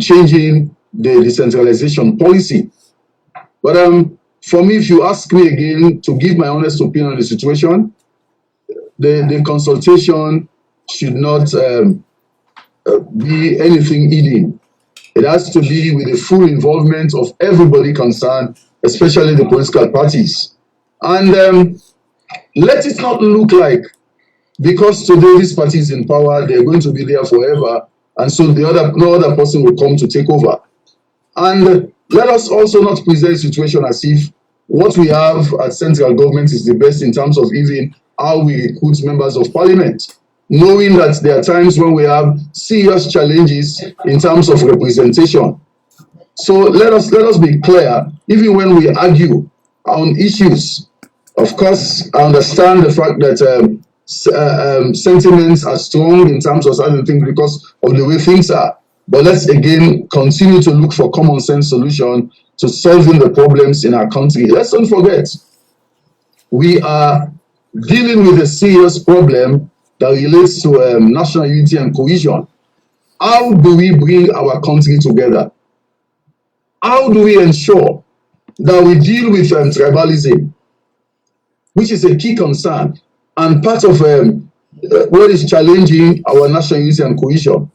changing the decentralization policy. But for me, if you ask me again to give my honest opinion on the situation, the consultation should not be anything hidden. It has to be with the full involvement of everybody concerned, especially the political parties. And let it not look like because today this party is in power, they're going to be there forever, and so no other person will come to take over. And let us also not present the situation as if what we have at central government is the best in terms of even how we recruit members of parliament, knowing that there are times when we have serious challenges in terms of representation. So let us be clear, even when we argue on issues. Of course, I understand the fact that sentiments are strong in terms of certain things because of the way things are. But let's again continue to look for common sense solution to solving the problems in our country. Let's don't forget, we are dealing with a serious problem that relates to national unity and cohesion. How do we bring our country together? How do we ensure that we deal with tribalism, which is a key concern and part of what is challenging our national unity and cohesion?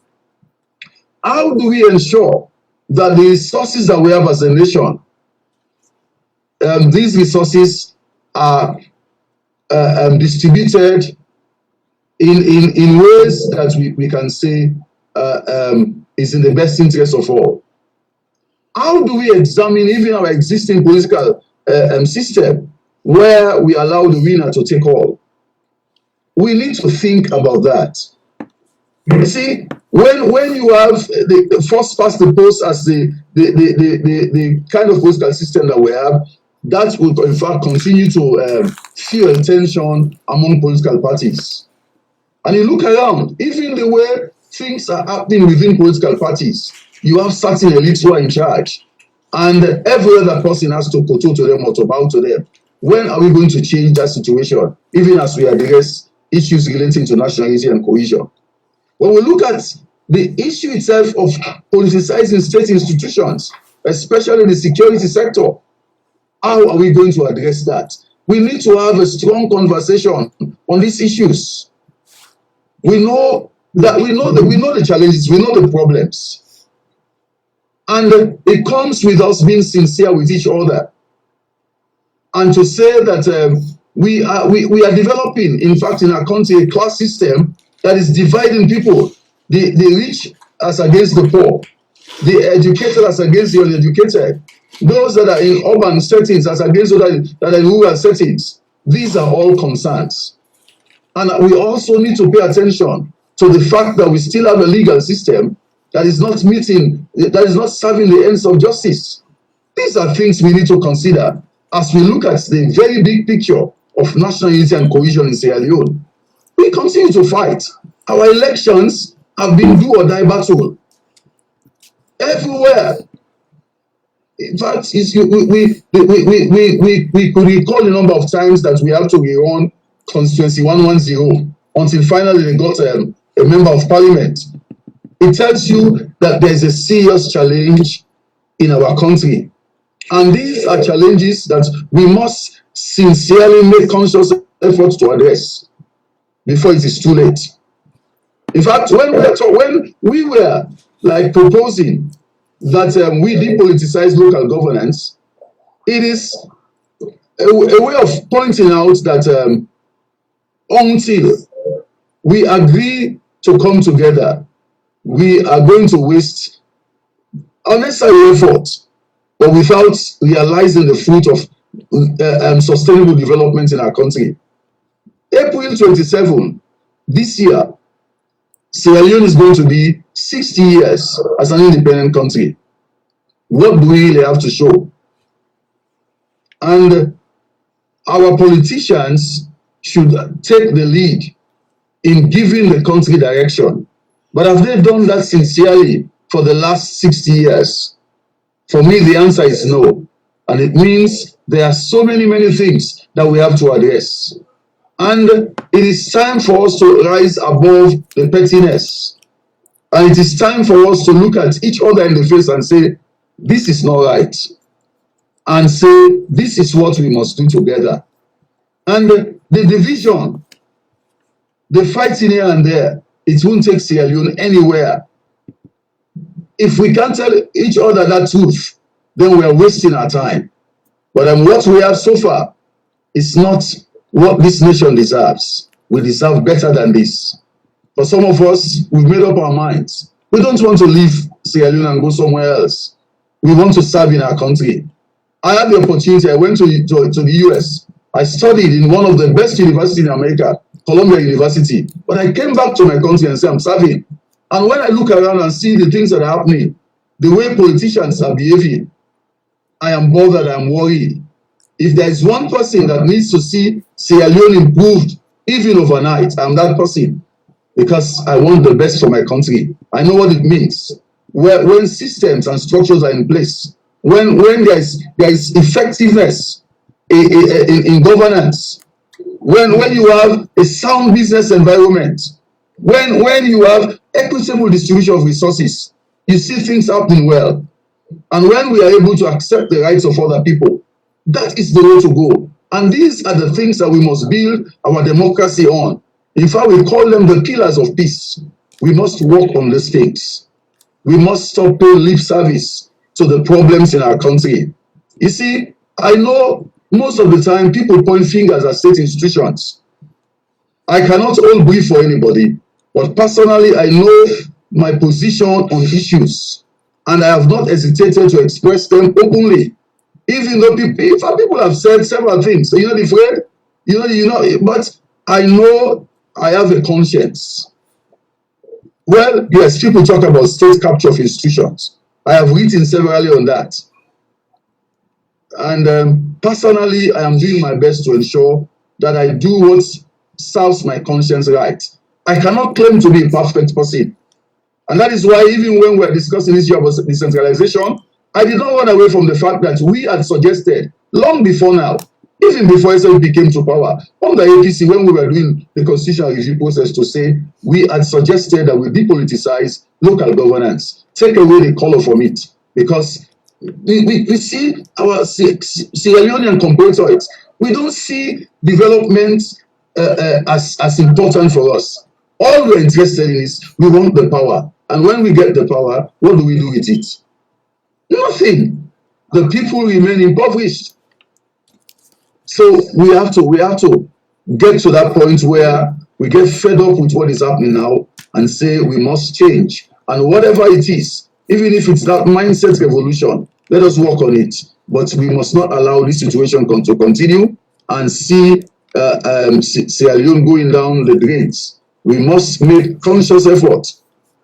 How do we ensure that the resources that we have as a nation, these resources are distributed in ways that we can say is in the best interest of all? How do we examine even our existing political system where we allow the winner to take all? We need to think about that. You see, when you have the first past the post as the kind of political system that we have, that will in fact continue to fuel tension among political parties. And you look around, even the way things are happening within political parties, you have certain elites who are in charge, and every other person has to kowtow to them or to bow to them. When are we going to change that situation, even as we address issues relating to national unity and cohesion? When we look at the issue itself of politicizing state institutions, especially the security sector, how are we going to address that? We need to have a strong conversation on these issues. We know the challenges, we know the problems, and it comes with us being sincere with each other, and to say that we are developing, in fact, in our country, a class system that is dividing people, the rich as against the poor, the educated as against the uneducated, those that are in urban settings as against those that are in rural settings. These are all concerns. And we also need to pay attention to the fact that we still have a legal system that is not serving the ends of justice. These are things we need to consider as we look at the very big picture of national unity and cohesion in Sierra Leone. We continue to fight. Our elections have been do or die battle. Everywhere In fact, we could recall the number of times that we have to rerun constituency 110 until finally they got a member of parliament. It tells you that there is a serious challenge in our country. And these are challenges that we must sincerely make conscious efforts to address before it is too late. In fact, when we were like proposing that we depoliticize local governance, it is a way of pointing out that until we agree to come together, we are going to waste unnecessary effort, but without realizing the fruit of sustainable development in our country. April 27 this year, Sierra Leone is going to be 60 years as an independent country. What do we really have to show? And our politicians should take the lead in giving the country direction. But have they done that sincerely for the last 60 years? For me, the answer is no. And it means there are so many things that we have to address. And it is time for us to rise above the pettiness. And it is time for us to look at each other in the face and say, this is not right. And say, this is what we must do together. And the division, the fighting here and there, it won't take Sierra Leone anywhere. If we can't tell each other that truth, then we are wasting our time. But what we have so far is not what this nation deserves. We deserve better than this. For some of us, we've made up our minds. We don't want to leave Sierra Leone and go somewhere else. We want to serve in our country. I had the opportunity, I went to the US. I studied in one of the best universities in America, Columbia University. But I came back to my country and said, I'm serving. And when I look around and see the things that are happening, the way politicians are behaving, I am bothered, I'm worried. If there is one person that needs to see Sierra Leone improved, even overnight, I'm that person. Because I want the best for my country. I know what it means. When systems and structures are in place, when there is effectiveness in governance, when you have a sound business environment, when you have equitable distribution of resources, you see things happening well. And when we are able to accept the rights of other people, that is the way to go. And these are the things that we must build our democracy on. In fact, we call them the pillars of peace. We must work on these things. We must stop paying lip service to the problems in our country. You see, I know most of the time people point fingers at state institutions. I cannot hold brief for anybody, but personally, I know my position on issues, and I have not hesitated to express them openly. Even though people have said several things, so you're not afraid, but I know I have a conscience. Well, yes, people talk about state capture of institutions. I have written severally on that. And personally, I am doing my best to ensure that I do what serves my conscience right. I cannot claim to be a perfect person. And that is why even when we're discussing this issue of decentralization, I did not run away from the fact that we had suggested long before now, even before SLP came to power, under APC, when we were doing the constitutional review process, to say we had suggested that we depoliticize local governance, take away the color from it, because we see our Sierra Leonean compatriots, we don't see development as important for us. All we're interested in is we want the power. And when we get the power, what do we do with it? Nothing. The people remain impoverished. So we have to get to that point where we get fed up with what is happening now and say we must change. And whatever it is, even if it's that mindset revolution, let us work on it. But we must not allow this situation to continue and see Sierra Leone going down the drains. We must make conscious effort.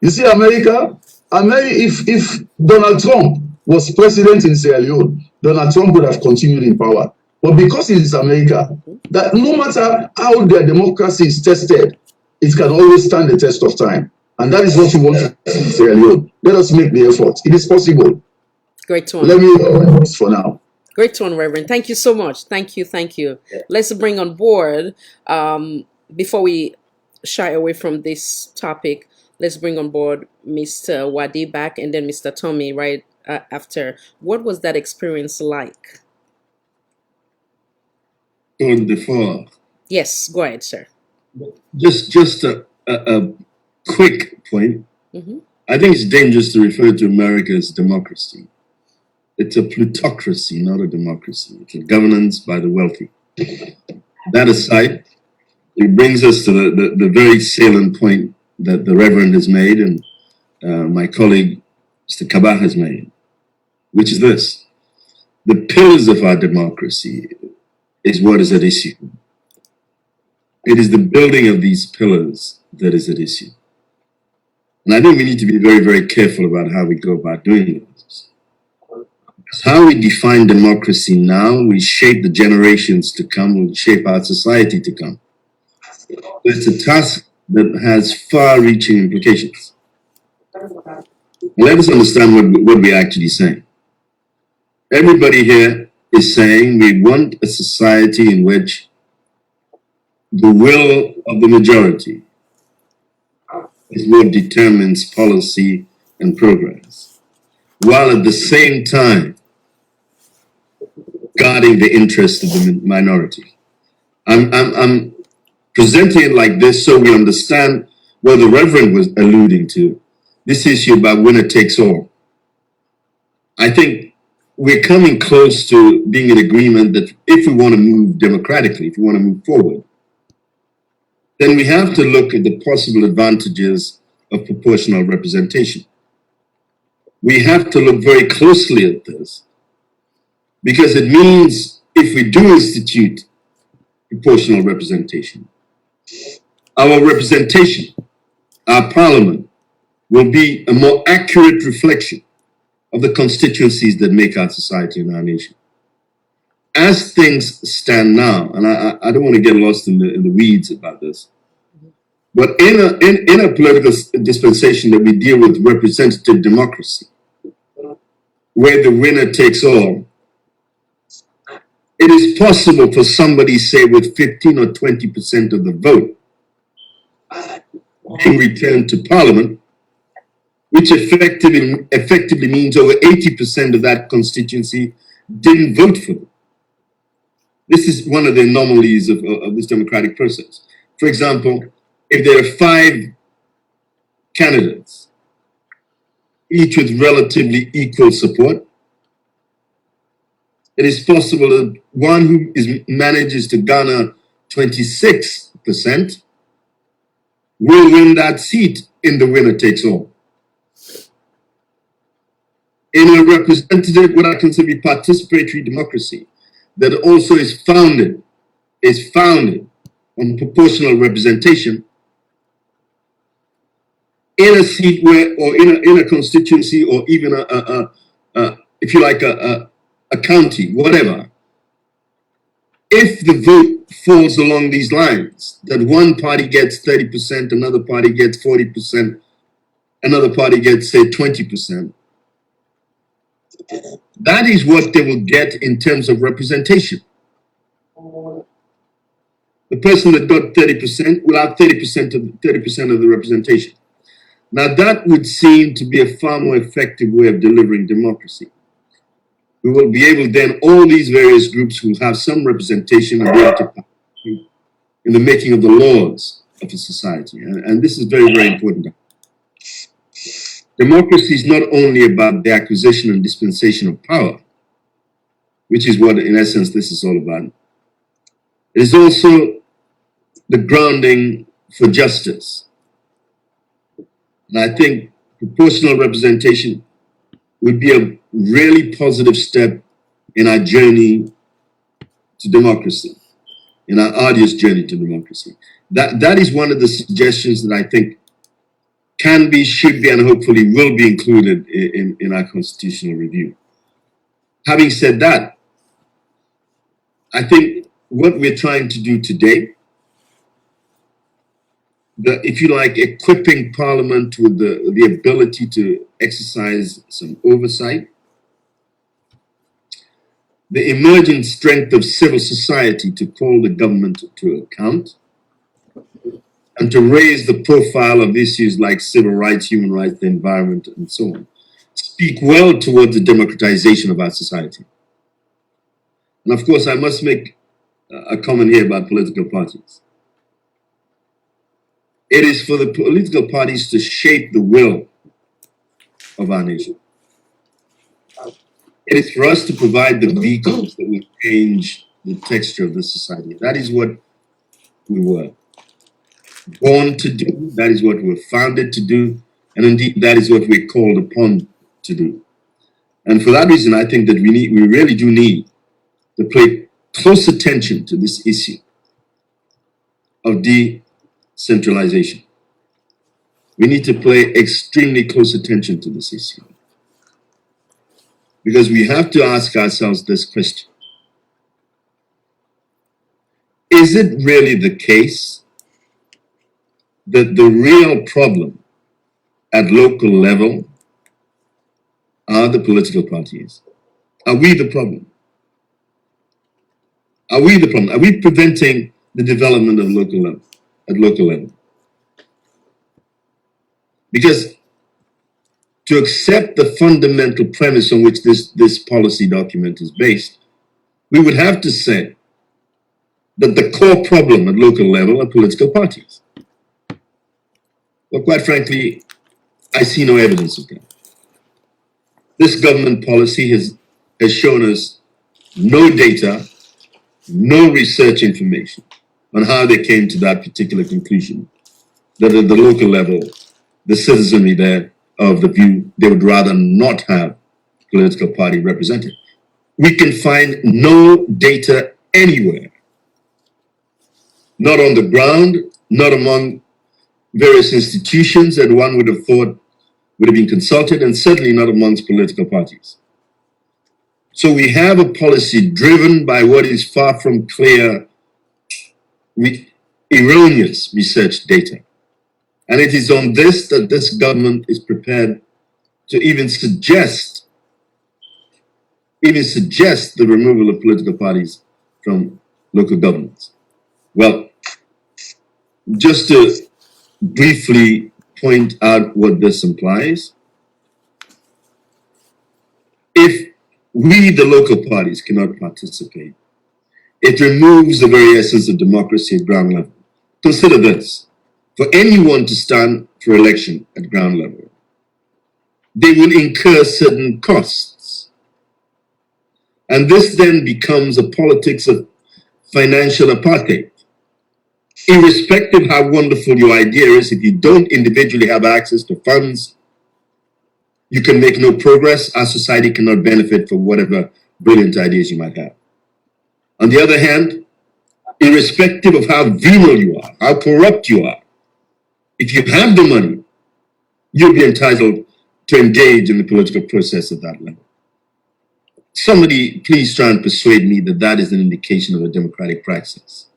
You see, if Donald Trump was president in Sierra Leone, Donald Trump would have continued in power. But because it is America, that no matter how their democracy is tested, it can always stand the test of time. And that is what we want to see in Sierra Leone. Let us make the effort. It is possible. Great one. Let me for now. Great one, Reverend. Thank you so much. Thank you. Yeah. Let's bring on board, before we shy away from this topic, let's bring on board Mr. Wadi back and then Mr. Tommy right after. What was that experience like? On the floor. Yes, go ahead, sir. Just a quick point. Mm-hmm. I think it's dangerous to refer to America as democracy. It's a plutocracy, not a democracy. It's a governance by the wealthy. That aside, it brings us to the very salient point that the Reverend has made and my colleague, Mr. Kabah, has made, which is this. The pillars of our democracy is what is at issue. It is the building of these pillars that is at issue. And I think we need to be very, very careful about how we go about doing this. How we define democracy now, we shape the generations to come, we shape our society to come. It's a task that has far-reaching implications. Let us understand what we're actually saying. Everybody here is saying we want a society in which the will of the majority is what determines policy and progress, while at the same time guarding the interest of the minority. I'm presenting it like this so we understand what the Reverend was alluding to, this issue about winner takes all. I think we're coming close to being in agreement that if we want to move democratically, if we want to move forward, then we have to look at the possible advantages of proportional representation. We have to look very closely at this because it means if we do institute proportional representation, our representation, our parliament, will be a more accurate reflection of the constituencies that make our society and our nation. As things stand now, and I don't want to get lost in the weeds about this, but in a political dispensation that we deal with representative democracy, where the winner takes all, it is possible for somebody, say, with 15 or 20% of the vote being returned to parliament, which effectively means over 80% of that constituency didn't vote for them. This is one of the anomalies of this democratic process. For example, if there are 5 candidates, each with relatively equal support, it is possible that one who manages to garner 26% will win that seat in the winner takes all. In a representative, what I consider to be participatory democracy, that also is founded on proportional representation, in a seat where, or in a constituency, or even if you like, a county, whatever, if the vote falls along these lines, that one party gets 30%, another party gets 40%, another party gets, say, 20%, that is what they will get in terms of representation. The person that got 30% will have 30% of the representation. Now that would seem to be a far more effective way of delivering democracy. We will be able then, all these various groups will have some representation and be able to participate in the making of the laws of a society. And this is very, very important. Democracy is not only about the acquisition and dispensation of power, which is what, in essence, this is all about. It is also the grounding for justice. And I think proportional representation would be a really positive step in our journey to democracy, in our arduous journey to democracy. That is one of the suggestions that I think can be, should be, and hopefully will be included in our constitutional review. Having said that, I think what we're trying to do today, if you like, equipping Parliament with the ability to exercise some oversight, the emerging strength of civil society to call the government to account, and to raise the profile of issues like civil rights, human rights, the environment, and so on, speak well towards the democratization of our society. And of course, I must make a comment here about political parties. It is for the political parties to shape the will of our nation. It is for us to provide the vehicles that will change the texture of the society. That is what we were born to do. That is what we were founded to do. And indeed, that is what we're called upon to do. And for that reason, I think that we really do need to pay close attention to this issue of decentralization. We need to pay extremely close attention to this issue, because we have to ask ourselves this question. Is it really the case that the real problem at local level are the political parties? Are we the problem? Are we the problem? Are we preventing the development of at local level? Because to accept the fundamental premise on which this policy document is based, we would have to say that the core problem at local level are political parties. Well, quite frankly, I see no evidence of that. This government policy has shown us no data, no research information on how they came to that particular conclusion, that at the local level, the citizenry there of the view they would rather not have political party represented. We can find no data anywhere, not on the ground, not among various institutions that one would have thought would have been consulted, and certainly not amongst political parties. So we have a policy driven by what is far from clear, erroneous research data. And it is on this that this government is prepared to even suggest the removal of political parties from local governments. Well, just to briefly point out what this implies, if we, the local parties, cannot participate, it removes the very essence of democracy at ground level. Consider this. For anyone to stand for election at ground level, they will incur certain costs. And this then becomes a politics of financial apartheid. Irrespective how wonderful your idea is, if you don't individually have access to funds, you can make no progress. Our society cannot benefit from whatever brilliant ideas you might have. On the other hand, irrespective of how venal you are, how corrupt you are, if you have the money, you'll be entitled to engage in the political process at that level. Somebody please try and persuade me that that is an indication of a democratic praxis.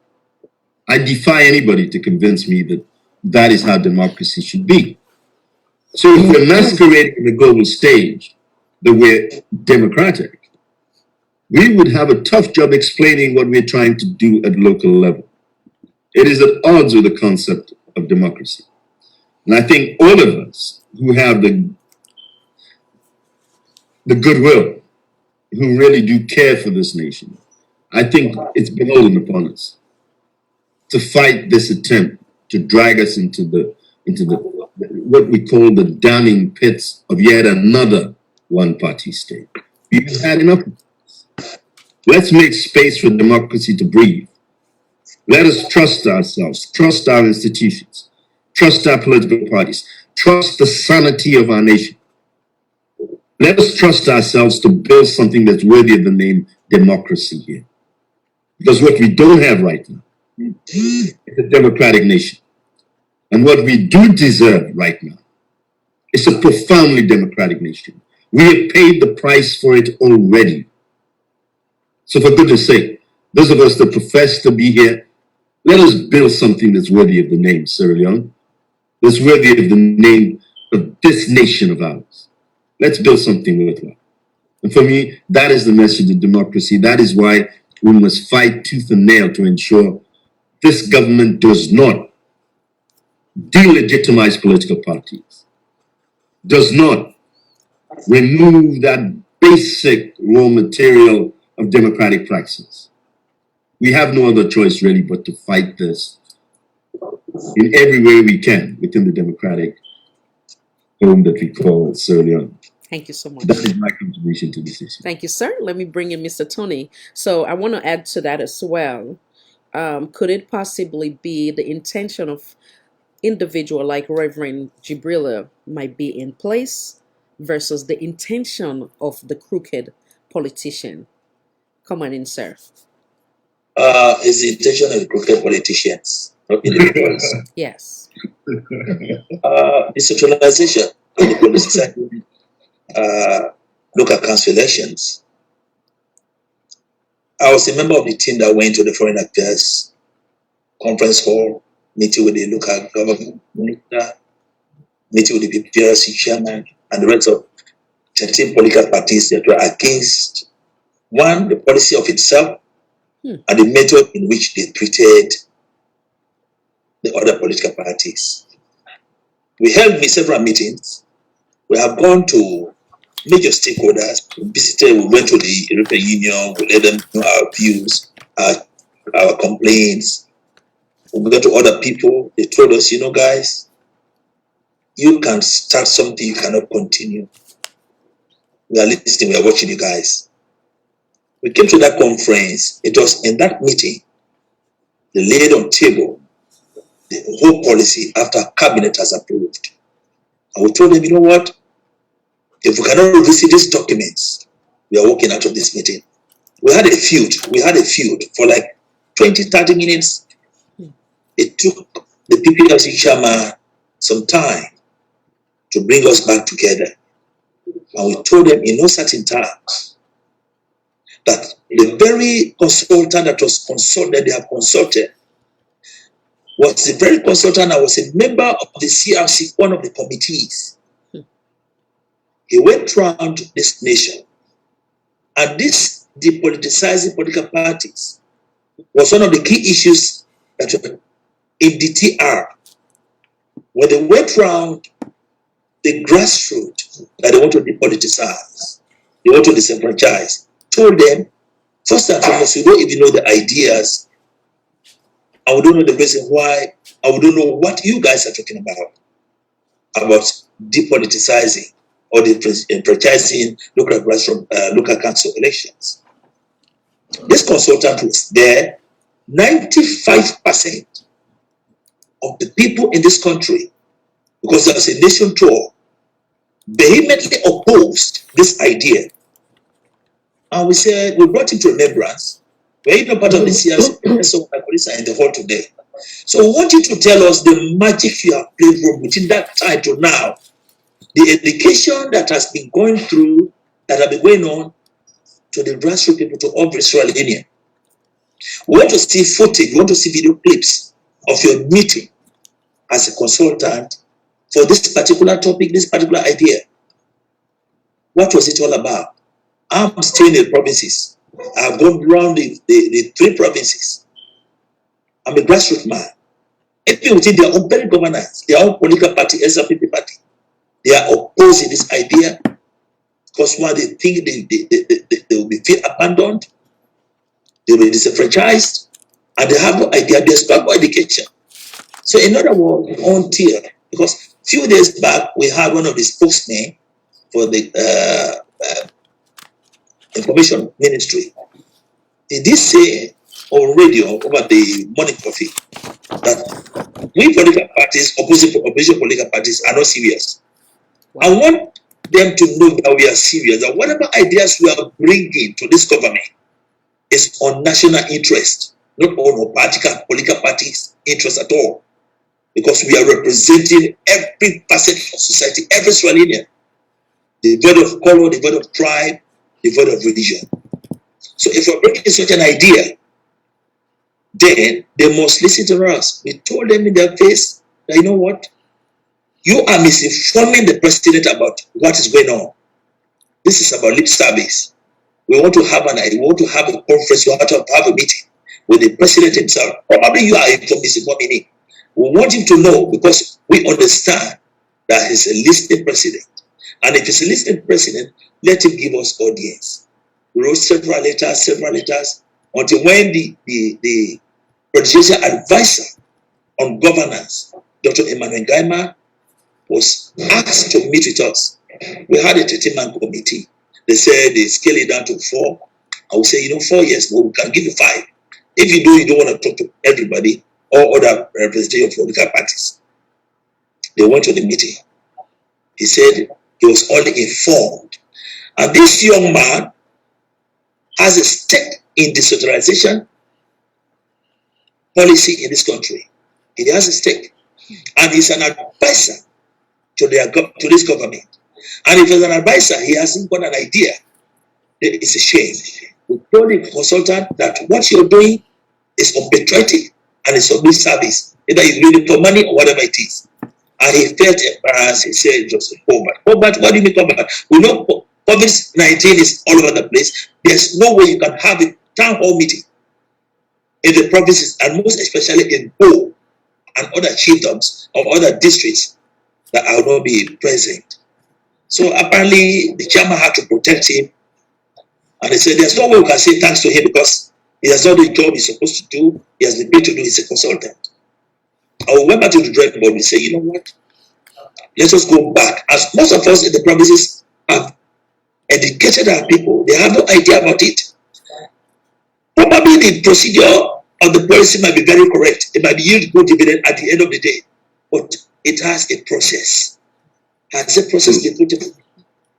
I defy anybody to convince me that that is how democracy should be. So if we're masquerading on the global stage that we're democratic, we would have a tough job explaining what we're trying to do at local level. It is at odds with the concept of democracy. And I think all of us who have the goodwill, who really do care for this nation, I think it's beholden upon us to fight this attempt to drag us into the what we call the damning pits of yet another one-party state. We've had enough of this. Let's make space for democracy to breathe. Let us trust ourselves, trust our institutions, trust our political parties, trust the sanity of our nation. Let us trust ourselves to build something that's worthy of the name democracy here. Because what we don't have right now is a democratic nation. And what we do deserve right now is a profoundly democratic nation. We have paid the price for it already. So for goodness sake, those of us that profess to be here, let us build something that's worthy of the name Sierra Leone, that's worthy of the name of this nation of ours. Let's build something worthwhile. And for me, that is the message of democracy. That is why we must fight tooth and nail to ensure this government does not delegitimize political parties, does not remove that basic raw material of democratic praxis. We have no other choice really but to fight this in every way we can within the democratic home that we call Sierra Leone. Thank you so much. That is my contribution to this issue. Thank you, sir. Let me bring in Mr. Tony. So I want to add to that as well. Could it possibly be the intention of individual like Reverend Jibrila might be in place versus the intention of the crooked politician? Come on in, sir. Is the intention of the crooked politicians, not individuals. Yes. Decentralization of the policy local council elections. I was a member of the team that went to the Foreign Affairs Conference Hall, meeting with the local government minister, meeting with the Pprc chairman, and the rest of 13 political parties that were against, one, the policy of itself, and the method in which they treated the other political parties. We held several meetings. We have gone to major stakeholders, we went to the European Union, we let them know our views, our complaints. We went to other people, they told us, you know, guys, you can start something, you cannot continue. We are listening, we are watching you guys. We came to that conference, it was in that meeting, they laid on table the whole policy after cabinet has approved. And we told them, you know what? If we cannot revisit these documents, we are walking out of this meeting. We had a feud for like 20, 30 minutes. It took the PPLC chairman some time to bring us back together. And we told them in no certain terms that the very consultant that was consulted, they have consulted, was the very consultant that was a member of the CRC, one of the committees. He went around this nation, and this depoliticizing political parties was one of the key issues that were in the TR. When they went around the grassroots that they want to depoliticize, they want to disenfranchise, told them, first and foremost, we don't even know the ideas, and we don't know the reason why, and we don't know what you guys are talking about depoliticizing or disenfranchising local council elections. This consultant was there. 95% of the people in this country, because there was a nation tour, vehemently opposed this idea. And we said, we brought him to remembrance. We're not part of the CRC, so my colleagues are in the hall today. So we want you to tell us the magic you have played from between that time to now, the education that has been going through, that have been going on to the grassroots people, to all Israeli. We want to see footage, we want to see video clips of your meeting as a consultant for this particular topic, this particular idea. What was it all about? I'm staying in the provinces. I've gone around the 3 provinces. I'm a grassroots man. Even within their own very governance, their own political party, SRPP party, they are opposing this idea because one, they think they will be feel abandoned, they will be disenfranchised, and they have no idea. There's no education. So in other words, until, because a few days back, we had one of the spokesmen for the information ministry. He did say on radio over the morning coffee that we political parties, opposition political parties, are not serious. I want them to know that we are serious, that whatever ideas we are bringing to this government is on national interest, not on political parties' interest at all. Because we are representing every facet of society, every Australian, the vote of color, the vote of tribe, the vote of religion. So if we're bringing such an idea, then they must listen to us. We told them in their face that, you know what? You are misinforming the president about what is going on. This is about lip service. We want to have a conference, we want to have a meeting with the president himself. Probably you are informed, we want him to know, because we understand that he's a listening president. And if he's a listening president, let him give us audience. We wrote several letters, until when the presidential advisor on governance, Dr. Emmanuel Gaima, was asked to meet with us. We had a 13-man committee. They said they scale it down to 4. I would say, 4 years, but we can give you 5. If you don't want to talk to everybody or other representatives of political parties. They went to the meeting. He said he was only informed. And this young man has a stake in decentralization policy in this country. He has a stake. And he's an advisor to this government. And if he's an advisor, he hasn't got an idea. It's a shame. We told the consultant that what you're doing is unpatriotic and it's of this service. Either you're doing it for money or whatever it is. And he felt embarrassed. He said, Joseph, but what do you mean but? We know COVID-19 is all over the place. There's no way you can have a town hall meeting in the provinces, and most especially in Bo and other chiefdoms of other districts that I will not be present. So apparently the chairman had to protect him. And he said, there's no way we can say thanks to him because he has done the job he's supposed to do. He has been paid to do. He's a consultant. I went back to the drawing board and say, you know what? Let us go back. As most of us in the provinces have educated our people, they have no idea about it. Probably the procedure of the policy might be very correct. It might be yield good dividend at the end of the day. But it has a process. Has a process been put in?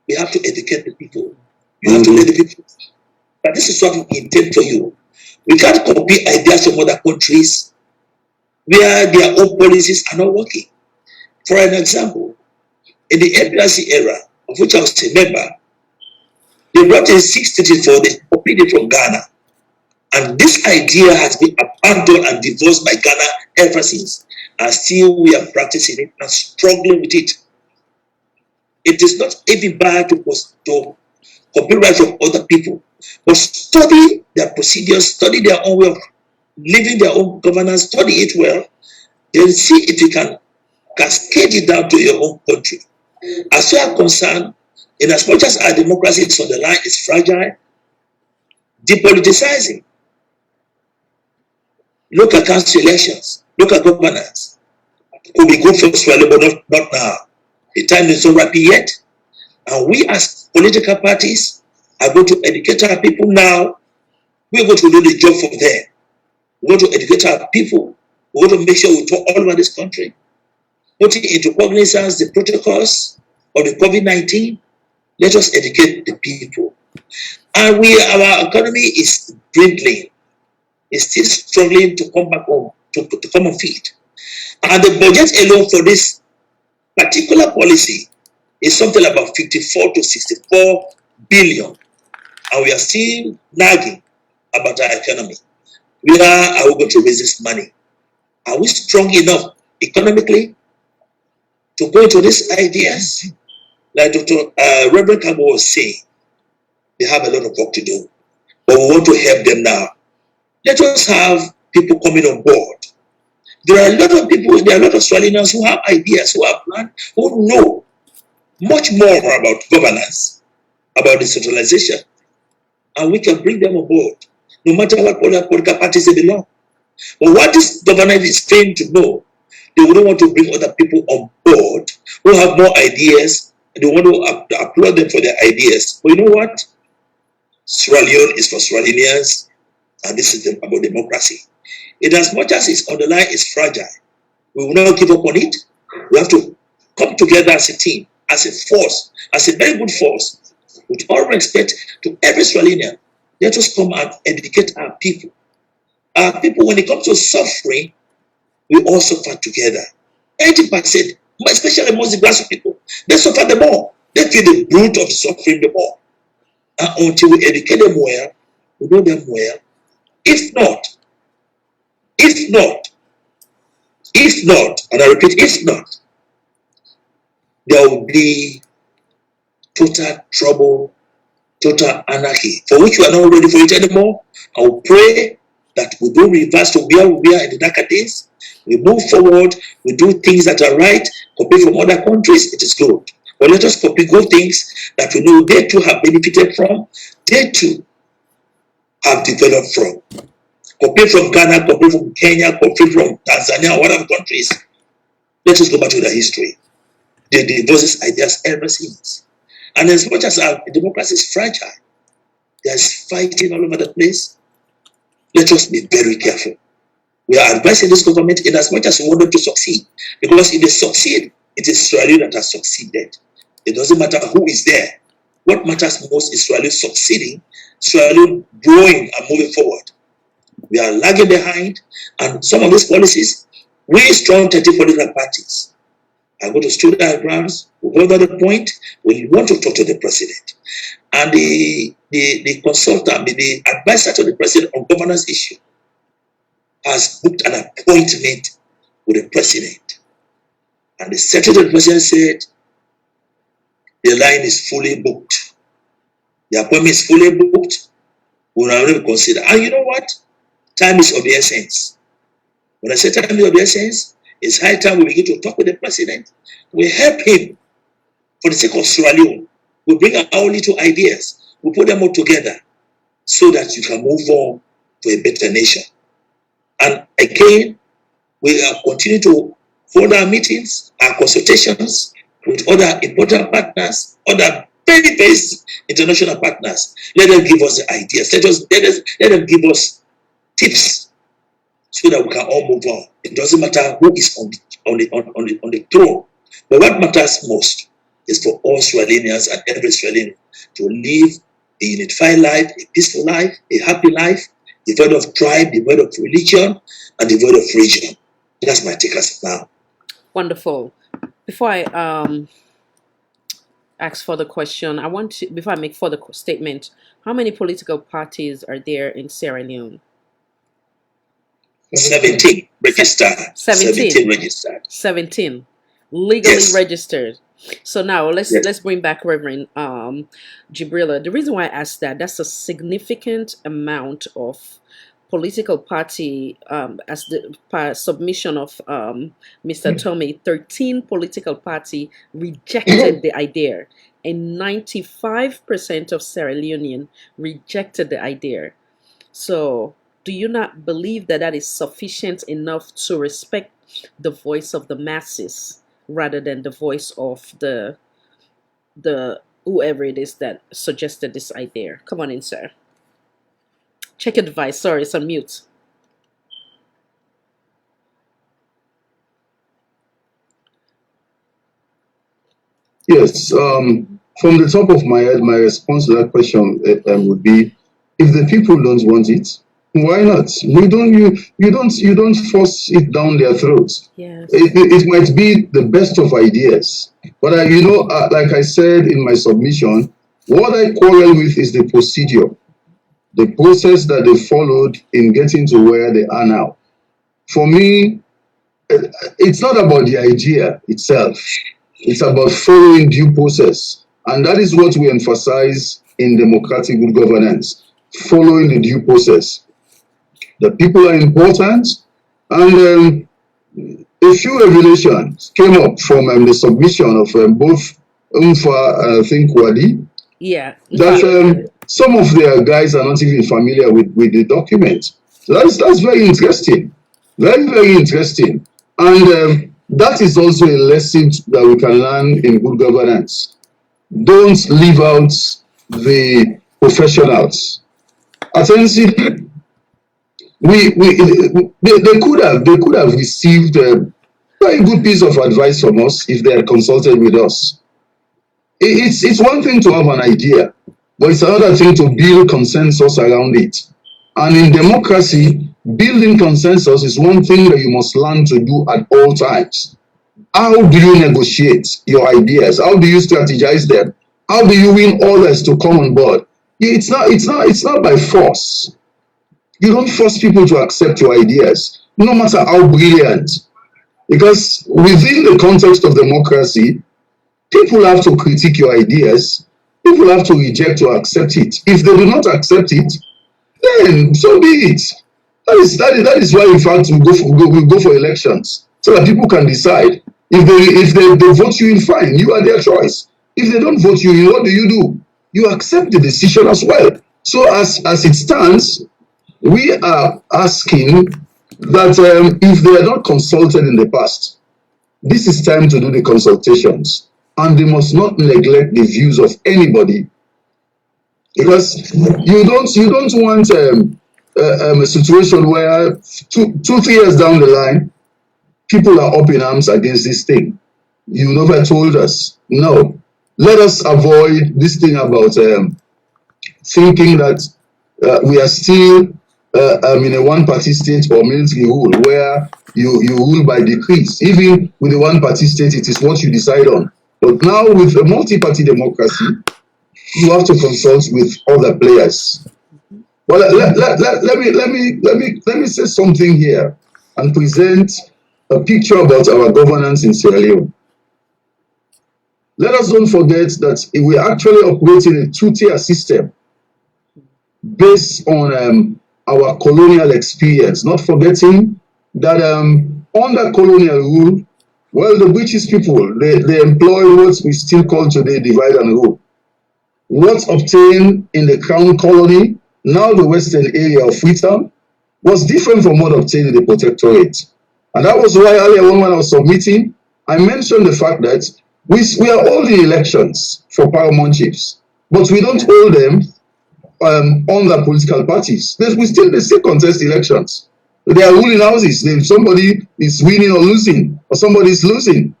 We have to educate the people. You have to let the people. But this is what we intend for you. We can't copy ideas from other countries where their own policies are not working. For an example, in the Pprc era, of which I was a member, they brought in 634, they copied it from Ghana. And this idea has been abandoned and divorced by Ghana ever since. And still we are practicing it and struggling with it. It is not even bad to copyright from other people, but study their procedures, study their own way of living their own governance, study it well, then see if you can cascade it down to your own country. As we are concerned, in as much as our democracy is on the line, is fragile, depoliticizing, local council elections, local governance could be good for Australia, but not now. The time is not ripe yet. And we as political parties are going to educate our people now. We're going to do the job for them. We're going to educate our people. We're going to make sure we talk all over this country. Putting into cognizance the protocols of the COVID-19. Let us educate the people. And our economy is dwindling. It's still struggling to come back home, to come on feet. And the budget alone for this particular policy is something about 54 to 64 billion. And we are still nagging about our economy. Where are we going to raise this money? Are we strong enough economically to go into these ideas? Like Dr. Reverend Kabo was saying, they have a lot of work to do. But we want to help them now. Let us have people coming on board. There are a lot of people, there are a lot of Australians who have ideas, who have plans, who know much more about governance, about decentralization, and we can bring them on board, no matter what political parties they belong. But what this government is trained to know, they wouldn't want to bring other people on board who have more ideas, and they want to applaud them for their ideas. But you know what? Sierra Leone is for Sierra Leoneans, and this is about democracy. In as much as it's on the line, it's fragile. We will not give up on it. We have to come together as a team, as a force, as a very good force, with all respect to every Australian. Let us come and educate our people. Our people, when it comes to suffering, we all suffer together. 80%, especially most of the grassroots people, they suffer the more. They feel the brunt of the suffering the more. And until we educate them well, we know them well. If not, and I repeat, if not, there will be total trouble total anarchy, for which we are not ready for it anymore. I will pray that we don't reverse to where we were in the darker days. We move forward, we do things that are right, copy from other countries, it is good. But let us copy good things that we know they too have benefited from, they too have developed from. Copy from Ghana, copy from Kenya, copy from Tanzania, whatever countries. Let us go back to the history. They divorces ideas ever since. And as much as our democracy is fragile, there's fighting all over the place. Let us be very careful. We are advising this government in as much as we want them to succeed. Because if they succeed, it is Israel that has succeeded. It doesn't matter who is there. What matters most is Israel succeeding, Israel growing and moving forward. We are lagging behind, and some of these policies, we strong 30 political parties are going to stood our grounds. We hold on the point. We want to talk to the president. And the consultant, the advisor to the president on governance issue, has booked an appointment with the president. And the secretary of the president said, the line is fully booked. The appointment is fully booked. We will already consider. And you know what? Time is of the essence. When I say time is of the essence, it's high time we begin to talk with the president. We help him for the sake of Sierra Leone. We bring our little ideas. We put them all together so that you can move on to a better nation. And again, we are continuing to hold our meetings, our consultations with other important partners, other very best international partners. Let them give us the ideas. Let them give us tips so that we can all move on. It doesn't matter who is on the throne. But what matters most is for all Australians and every Australian to live a unified life, a peaceful life, a happy life, devoid of tribe, devoid of religion, and devoid of region. That's my take as of now. Wonderful. Before I ask for the question, I want to, before I make further statement, how many political parties are there in Sierra Leone? 17 registered. 17 registered. 17 legally registered. So now let's bring back Reverend Jibrila. The reason why I asked that's a significant amount of political party, as the submission of Mr. Tommy, 13 political party rejected the idea, and 95% of Sierra Leonean rejected the idea. So do you not believe that is sufficient enough to respect the voice of the masses rather than the voice of the whoever it is that suggested this idea? Come on in, sir. Check your device. Sorry, it's on mute. Yes. From the top of my head, my response to that question would be: if the people don't want it, why not? You don't force it down their throats. Yes. It might be the best of ideas, but like I said in my submission, what I quarrel with is the procedure, the process that they followed in getting to where they are now. For me, it's not about the idea itself. It's about following due process. And that is what we emphasize in democratic good governance, following the due process. The people are important, and a few revelations came up from the submission of both Umfa and I think Wadi. Yeah. That some of their guys are not even familiar with the document. So that's very interesting. Very, very interesting. And that is also a lesson that we can learn in good governance. Don't leave out the professionals. Attention, they could have received a very good piece of advice from us if they had consulted with us. It's one thing to have an idea, but it's another thing to build consensus around it. And in democracy, building consensus is one thing that you must learn to do at all times. How do you negotiate your ideas? How do you strategize them? How do you win others to come on board? It's not by force. You don't force people to accept your ideas, no matter how brilliant. Because within the context of democracy, people have to critique your ideas. People have to reject or accept it. If they do not accept it, then so be it. That is why, in fact, we go for elections so that people can decide. If they vote you in, fine, you are their choice. If they don't vote you in, what do? You accept the decision as well. So as it stands, we are asking that if they are not consulted in the past, this is time to do the consultations, and they must not neglect the views of anybody, because you don't want a situation where 3 years down the line, people are up in arms against this thing. You never told us. No, let us avoid this thing about thinking that we are still in a one-party state or military rule where you rule by decrees. Even with the one-party state, it is what you decide on. But now with a multi-party democracy, you have to consult with other players. Well, let me say something here and present a picture about our governance in Sierra Leone. Let us don't forget that we actually operate in a two-tier system based on our colonial experience, not forgetting that under colonial rule, well, the British people, they employed what we still call today divide and rule. What obtained in the Crown Colony, now the western area of Freetown, was different from what obtained in the Protectorate. And that was why earlier on when I was submitting, I mentioned the fact that we are holding elections for paramount chiefs, but we don't hold them under political parties. They still contest elections. They are ruling houses. If somebody is winning or losing, or somebody is losing,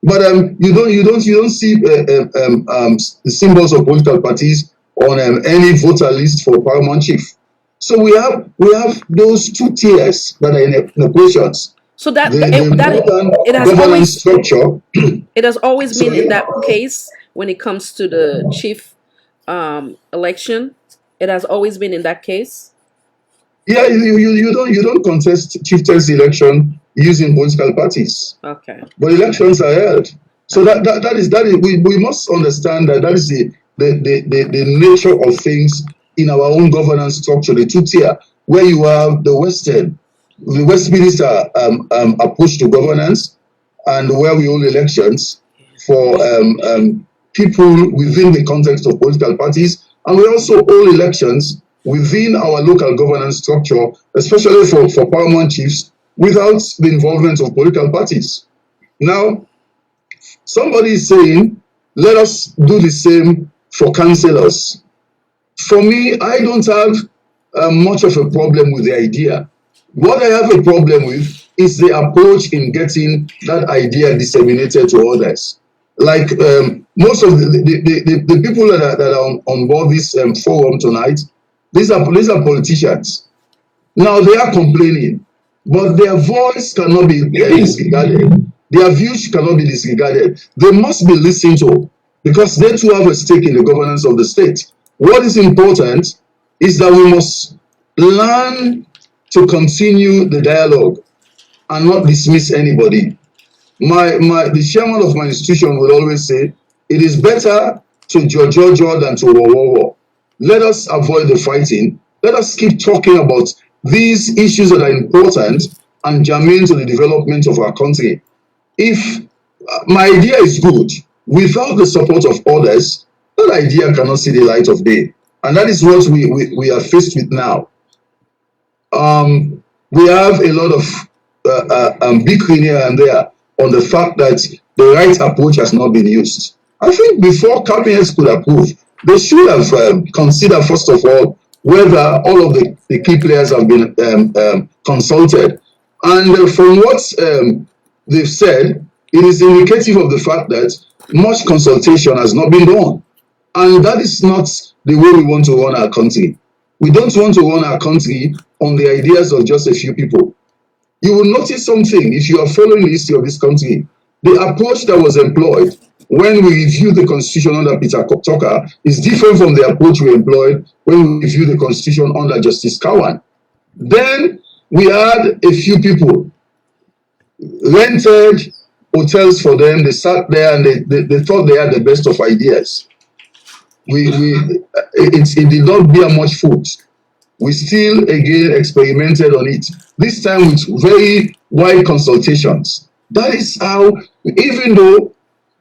but you don't see the symbols of political parties on any voter list for paramount chief. So we have those two tiers that are in operations. So that it has always structure. It has always been in that case when it comes to the chief election. It has always been in that case. Yeah, you don't contest chieftain's election using political parties. Okay. But elections are held. So that is we must understand that is the nature of things in our own governance structure, the two tier, where you have the Westminster approach to governance, and where we hold elections for people within the context of political parties, and we also hold elections within our local governance structure, especially for paramount chiefs, without the involvement of political parties. Now, somebody is saying, let us do the same for councillors. For me, I don't have much of a problem with the idea. What I have a problem with is the approach in getting that idea disseminated to others. Like most of the people that are on board this forum tonight, these are politicians. Now they are complaining, but their voice cannot be disregarded. Their views cannot be disregarded. They must be listened to because they too have a stake in the governance of the state. What is important is that we must learn to continue the dialogue and not dismiss anybody. The chairman of my institution will always say, it is better to judge than to war. Let us avoid the fighting. Let us keep talking about these issues that are important and germane to the development of our country. If my idea is good, without the support of others, that idea cannot see the light of day. And that is what we are faced with now. We have a lot of bickering here and there on the fact that the right approach has not been used. I think before cabinets could approve, they should have considered, first of all, whether all of the key players have been consulted. And from what they've said, it is indicative of the fact that much consultation has not been done. And that is not the way we want to run our country. We don't want to run our country on the ideas of just a few people. You will notice something if you are following the history of this country. The approach that was employed when we reviewed the constitution under Peter Tucker is different from the approach we employed when we reviewed the constitution under Justice Cowan. Then we had a few people, rented hotels for them, they sat there and they thought they had the best of ideas. it did not bear much fruit. We still again experimented on it. This time with very wide consultations. That is how, even though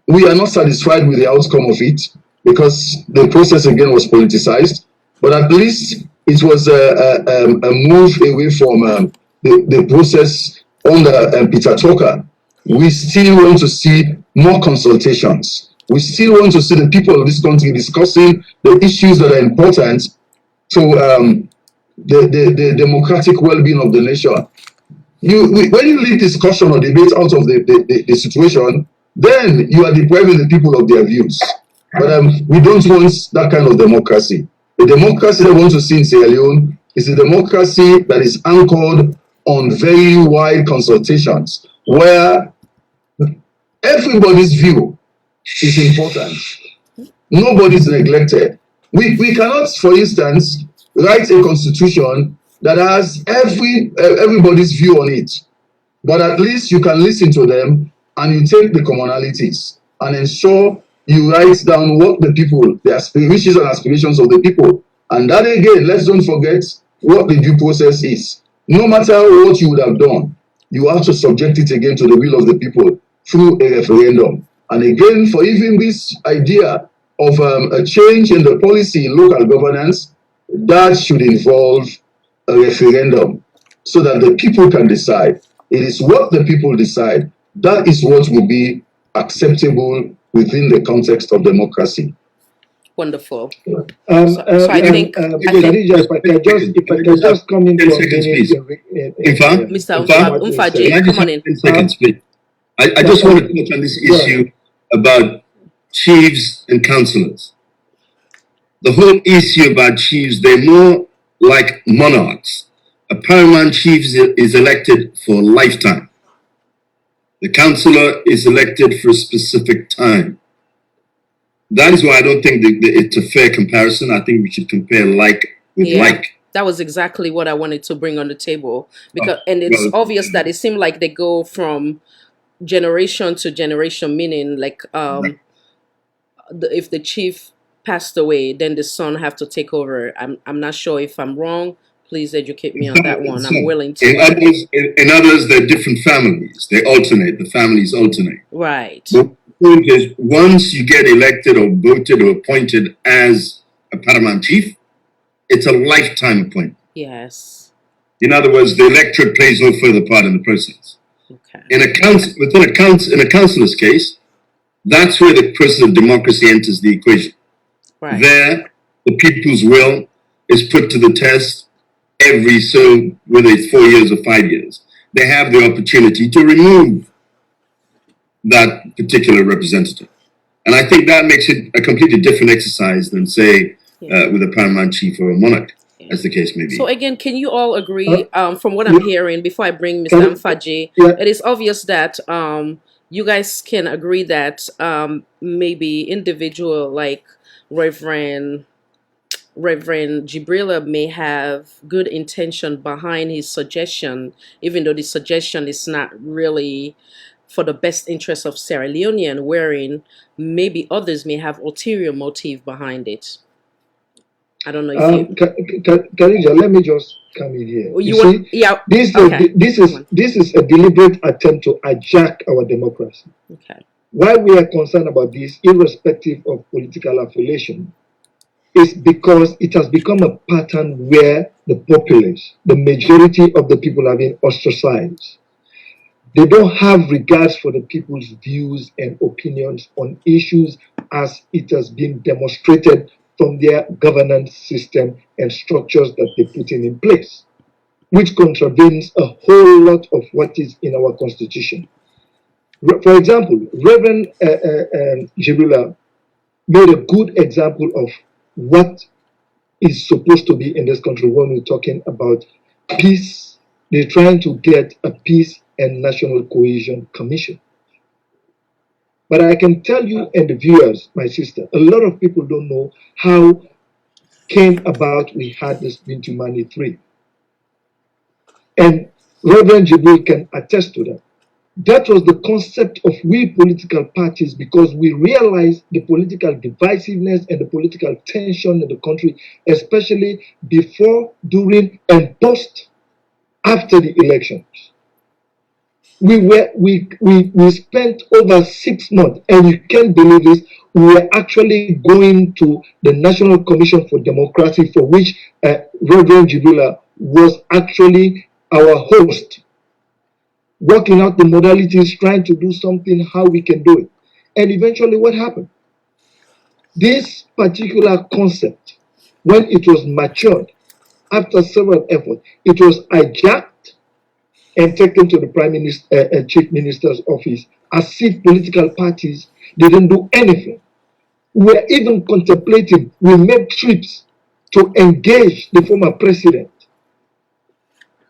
we are not satisfied with the outcome of it, because the process again was politicized, but at least it was a move away from the process under Peter Tucker. We still want to see more consultations. We still want to see the people of this country discussing the issues that are important to the democratic well-being of the nation. When you leave discussion or debate out of the situation, then you are depriving the people of their views. But we don't want that kind of democracy. The democracy that we want to see in Sierra Leone is a democracy that is anchored on very wide consultations, where everybody's view is important. Nobody's neglected. We cannot, for instance, write a constitution that has everybody's view on it, but at least you can listen to them and you take the commonalities and ensure you write down what the people, the wishes and aspirations of the people. And that again, let's don't forget what the due process is. No matter what you would have done, you have to subject it again to the will of the people through a referendum. And again, for even this idea of a change in the policy in local governance, that should involve a referendum so that the people can decide. It is what the people decide. That is what will be acceptable within the context of democracy. Wonderful. So I think, if I can just come in for a minute. Mr. Umfaji, come on in. 10 seconds, please. I just want to touch on this issue about chiefs and councillors. The whole issue about chiefs, they're more like monarchs. A paramount chief is elected for a lifetime. The councillor is elected for a specific time. That is why I don't think it's a fair comparison. I think we should compare like with like. That was exactly what I wanted to bring on the table, because and it's obvious that it seemed like they go from generation to generation, meaning like if the chief passed away, then the son have to take over. I'm not sure if I'm wrong. Please educate me on that one. I'm willing to. In others, they're different families. They alternate. The families alternate. Right. The point is, once you get elected or voted or appointed as a paramount chief, it's a lifetime appointment. Yes. In other words, the electorate plays no further part in the process. Okay. In a councillor's case, that's where the process of democracy enters the equation. Right. There, the people's will is put to the test every whether it's 4 years or 5 years. They have the opportunity to remove that particular representative. And I think that makes it a completely different exercise than, say, with a paramount chief or a monarch, as the case may be. So again, can you all agree, from what I'm hearing, before I bring Mr. Mfaji, it is obvious that you guys can agree that maybe individual like Reverend Jibrila may have good intention behind his suggestion, even though the suggestion is not really for the best interest of Sierra Leonean, wherein maybe others may have ulterior motive behind it. I don't know if Khadija, let me just come in here. This is a deliberate attempt to hijack our democracy. Okay. Why we are concerned about this, irrespective of political affiliation, is because it has become a pattern where the populace, the majority of the people, have been ostracized. They don't have regards for the people's views and opinions on issues as it has been demonstrated from their governance system and structures that they put in place, which contravenes a whole lot of what is in our constitution. For example, Reverend Jibrila made a good example of what is supposed to be in this country when we're talking about peace. They're trying to get a peace and national cohesion commission. But I can tell you and the viewers, my sister, a lot of people don't know how came about we had this Bintu Mani 3. And Reverend Jibril can attest to that. That was the concept of we political parties, because we realized the political divisiveness and the political tension in the country, especially before, during, and post after the elections. We spent over 6 months, and you can't believe this. We were actually going to the National Commission for Democracy, for which Reverend Jibula was actually our host, working out the modalities, trying to do something, how we can do it. And eventually, what happened? This particular concept, when it was matured, after several efforts, it was hijacked and taken to the Prime Minister, Chief Minister's office, as if political parties didn't do anything. We were even contemplating, we made trips to engage the former president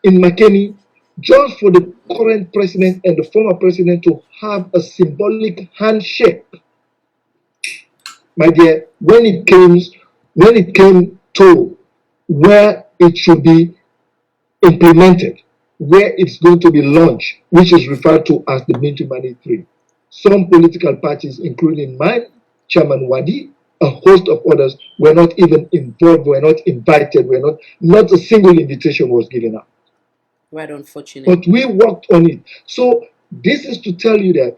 in Makeni, just for the current president and the former president to have a symbolic handshake. My dear, when it came to where it should be implemented, where it's going to be launched, which is referred to as the Mintu Money 3, some political parties, including mine, Chairman Wadi, a host of others, were not even involved, were not invited, not a single invitation was given out. Right, unfortunate. But we worked on it. So this is to tell you that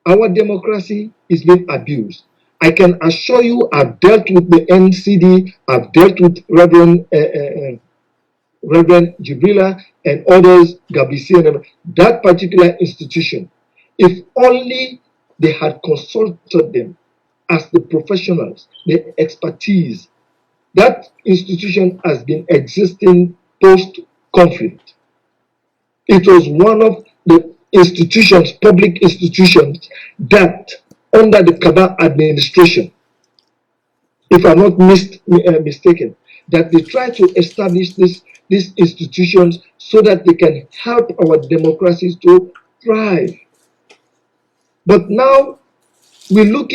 our democracy is being abused. I can assure you, I've dealt with the NCD, I've dealt with Reverend Jibrila and others, Gabisi, and that particular institution. If only they had consulted them as the professionals, the expertise. That institution has been existing post-conflict. It was one of the institutions, public institutions, that under the Kaba administration, if I'm not mistaken, that they try to establish these institutions so that they can help our democracies to thrive. But now we're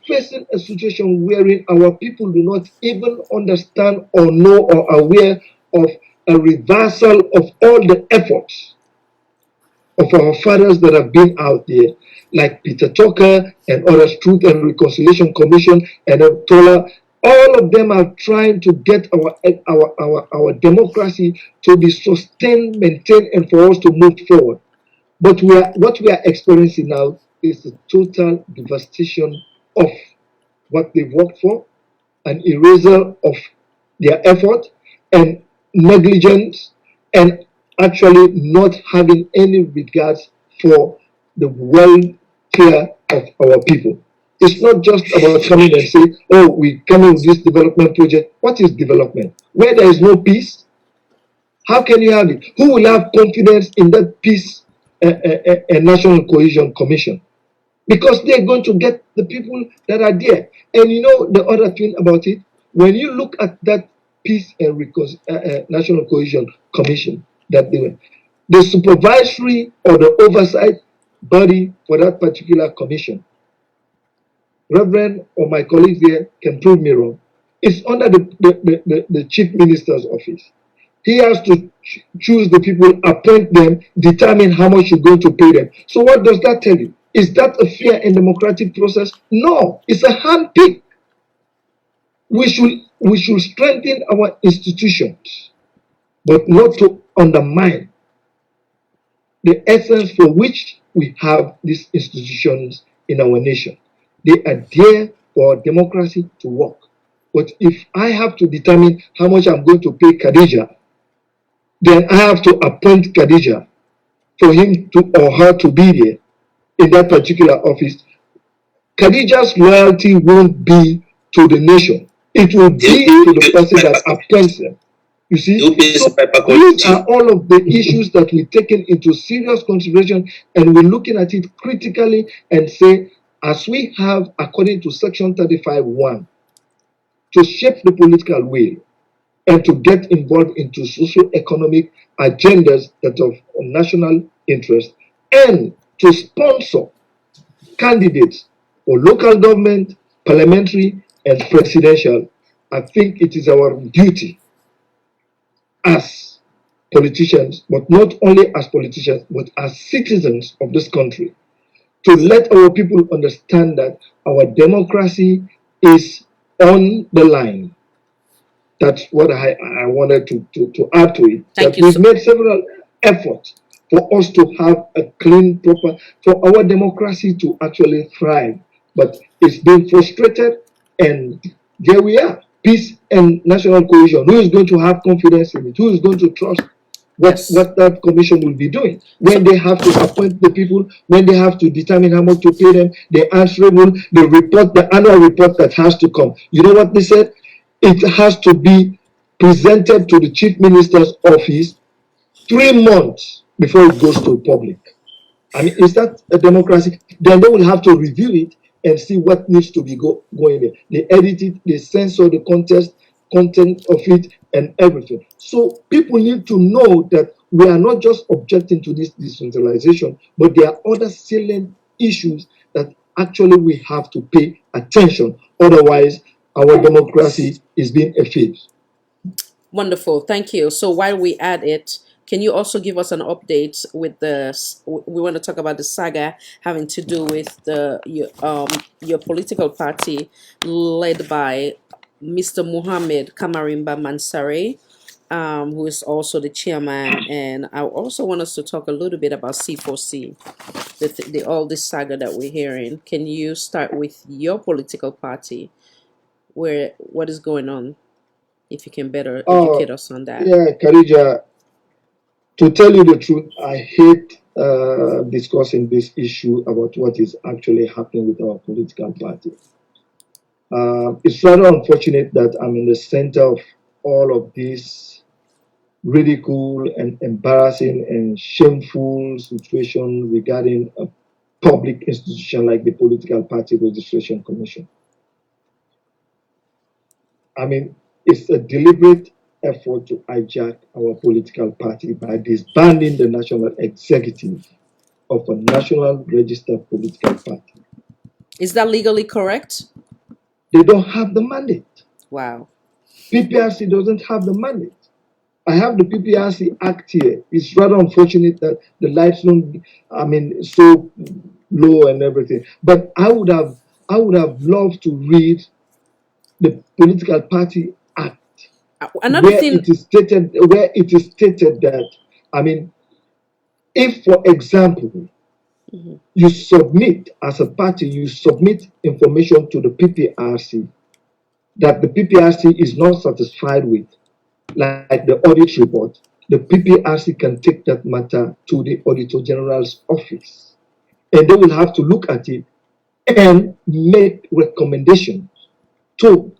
facing a situation wherein our people do not even understand or know or are aware of a reversal of all the efforts of our fathers that have been out there, like Peter Tucker and others, Truth and Reconciliation Commission and Tola. All of them are trying to get our democracy to be sustained, maintained, and for us to move forward. But what we are experiencing now is the total devastation of what they've worked for, an erasure of their effort, and negligence, and actually not having any regards for the welfare of our people. It's not just about coming and say, oh, we come in with this development project. What is development? Where there is no peace, how can you have it? Who will have confidence in that peace and national cohesion commission? Because they're going to get the people that are there. And you know the other thing about it, when you look at that peace and national cohesion commission that they were, the supervisory or the oversight body for that particular commission, Reverend or my colleagues here can prove me wrong, it's under the chief minister's office. He has to choose the people, appoint them, determine how much you're going to pay them. So what does that tell you? Is that a fair and democratic process? No, it's a handpick. We should strengthen our institutions, but not to undermine the essence for which we have these institutions in our nation. They are there for democracy to work. But if I have to determine how much I'm going to pay Khadija, then I have to appoint Khadija for him to or her to be there in that particular office. Khadija's loyalty won't be to the nation. It will be to the person that appoints them. You see? So these are all of the issues that we've taken into serious consideration, and we're looking at it critically and say, as we have, according to Section 35(1), to shape the political will and to get involved into socio-economic agendas that are of national interest, and to sponsor candidates for local government, parliamentary, and presidential. I think it is our duty as politicians, but not only as politicians, but as citizens of this country, to let our people understand that our democracy is on the line. That's what I wanted to add to it. Thank that you we've so made several efforts for us to have a clean, proper, for our democracy to actually thrive. But it's been frustrated, and here we are. Peace and national cohesion. Who is going to have confidence in it? Who is going to trust what that commission will be doing when they have to appoint the people, when they have to determine how much to pay them, the answerable, the report, the annual report that has to come. You know what they said? It has to be presented to the chief minister's office 3 months before it goes to public. I mean, is that a democracy? Then they will have to review it and see what needs to be going there. They edit it, they censor the content of it, and everything. So people need to know that we are not just objecting to this decentralization, but there are other salient issues that actually we have to pay attention. Otherwise, our democracy is being effaced. Wonderful, thank you. So while we add it, can you also give us an update with we want to talk about the saga having to do with your political party led by Mr. Mohammed Kamarimba Mansare, who is also the chairman. And I also want us to talk a little bit about C4C, all this saga that we're hearing. Can you start with your political party, what is going on, if you can better educate us on that? Yeah, Karija, to tell you the truth, I hate discussing this issue about what is actually happening with our political party. It's rather unfortunate that I'm in the center of all of this ridicule and embarrassing and shameful situation regarding a public institution like the Political Party Registration Commission. I mean, it's a deliberate effort to hijack our political party by disbanding the national executive of a national registered political party. Is that legally correct? They don't have the mandate. Wow. PPRC doesn't have the mandate. I have the PPRC Act here. It's rather unfortunate that the lights don't, so low and everything. But I would have loved to read the Political Party Act, where it is stated that, if, for example, you submit as a party, you submit information to the PPRC that the PPRC is not satisfied with, like the audit report, the PPRC can take that matter to the Auditor General's office, and they will have to look at it and make recommendations to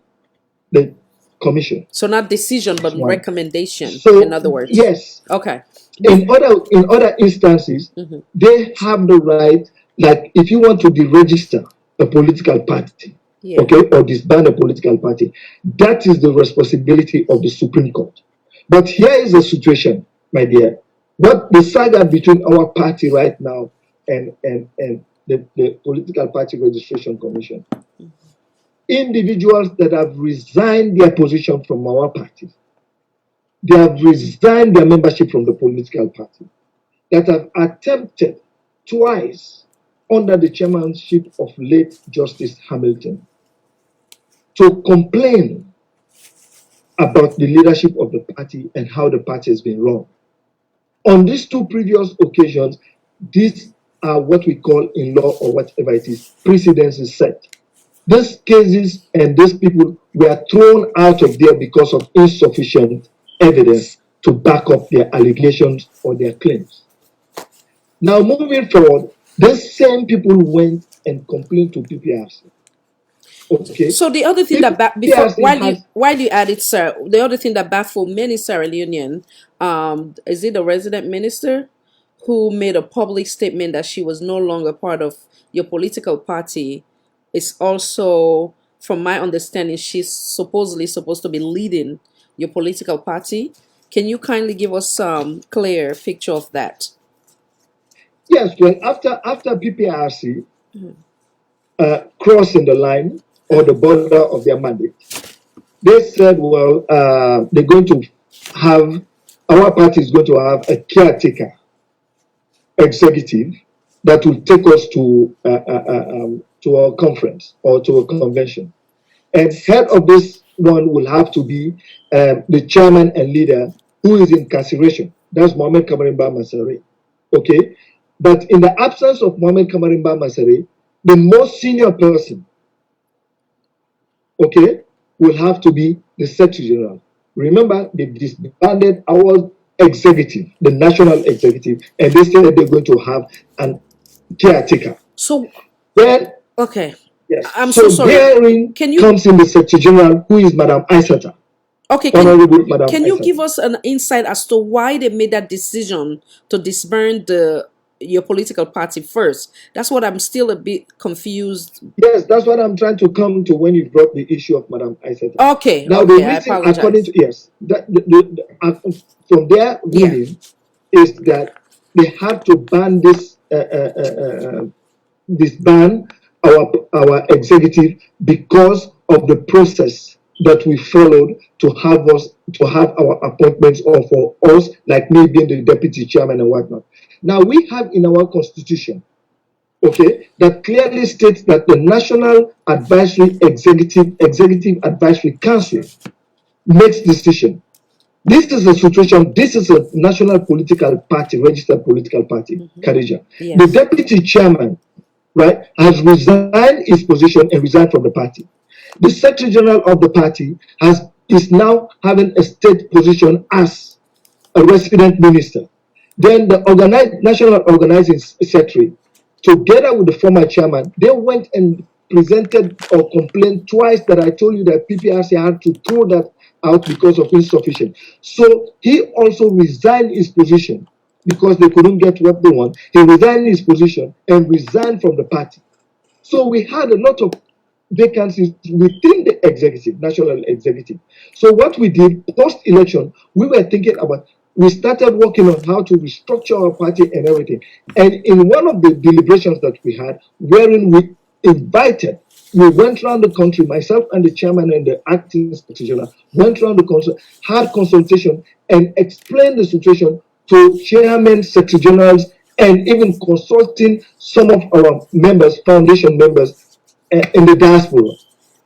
the commission. So not decision, but recommendation. So, in other words, yes. Okay. In other instances, they have the right. Like if you want to deregister a political party, okay, or disband a political party, that is the responsibility of the Supreme Court. But here is the situation, my dear. What the saga between our party right now and the Political Party Registration Commission. Individuals that have resigned their position from our party, they have resigned their membership from the political party, that have attempted twice under the chairmanship of late Justice Hamilton to complain about the leadership of the party and how the party has been run. On these 2 previous occasions, these are what we call in law, or whatever it is, precedents is set. These cases and these people were thrown out of there because of insufficient evidence to back up their allegations or their claims. Now, moving forward, these same people went and complained to PPRC. Okay. So the other thing while you add it, sir, the other thing that baffled many Sierra Leonean, is it the resident minister who made a public statement that she was no longer part of your political party? It's also, from my understanding, she's supposedly supposed to be leading your political party. Can you kindly give us some clear picture of that? Yes, well, after PPRC crossing the line or the border of their mandate, they said, well, they're going to have our party is going to have a caretaker executive that will take us to our conference or to a convention. And head of this one will have to be the chairman and leader who is incarceration. That's Mohamed Kamarimba Masare. Okay? But in the absence of Mohamed Kamarimba Masare, the most senior person, okay, will have to be the Secretary General. Remember, they disbanded our executive, the national executive, and they said they're going to have an caretaker. So, then, okay. yes. I'm so so sorry. therein comes in the Secretary General, who is Madam Aissata. Okay, Honorable Madam can you Aissata. give us an insight as to why they made that decision to disband your political party first? That's what I'm still a bit confused. Yes, that's what I'm trying to come to when you brought the issue of Madam Aissata. Okay, Now, okay, the I reason, apologize. according to, yes, from their ruling is that they had to ban this, disband our executive because of the process that we followed to have our appointments, or for us, like me being the deputy chairman and whatnot. Now, we have in our constitution, okay, that clearly states that the National Advisory Executive Advisory Council makes decision. This is a situation, this is a national political party, registered political party, Khadija. Yes. The deputy chairman, right, has resigned his position and resigned from the party. The Secretary General of the party is now having a state position as a resident minister. Then the National Organizing Secretary, together with the former chairman, they went and presented or complained twice that I told you that PPRC had to throw that out because of insufficient. So he also resigned his position because they couldn't get what they want. He resigned his position and resigned from the party. So we had a lot of vacancies within the executive, national executive. So what we did post-election, we were thinking about, we started working on how to restructure our party and everything. And in one of the deliberations that we had, wherein we went around the country, myself and the chairman and the acting secretary general went around the country, had consultation, and explained the situation to chairmen, secretary generals, and even consulting some of our members, foundation members, in the diaspora.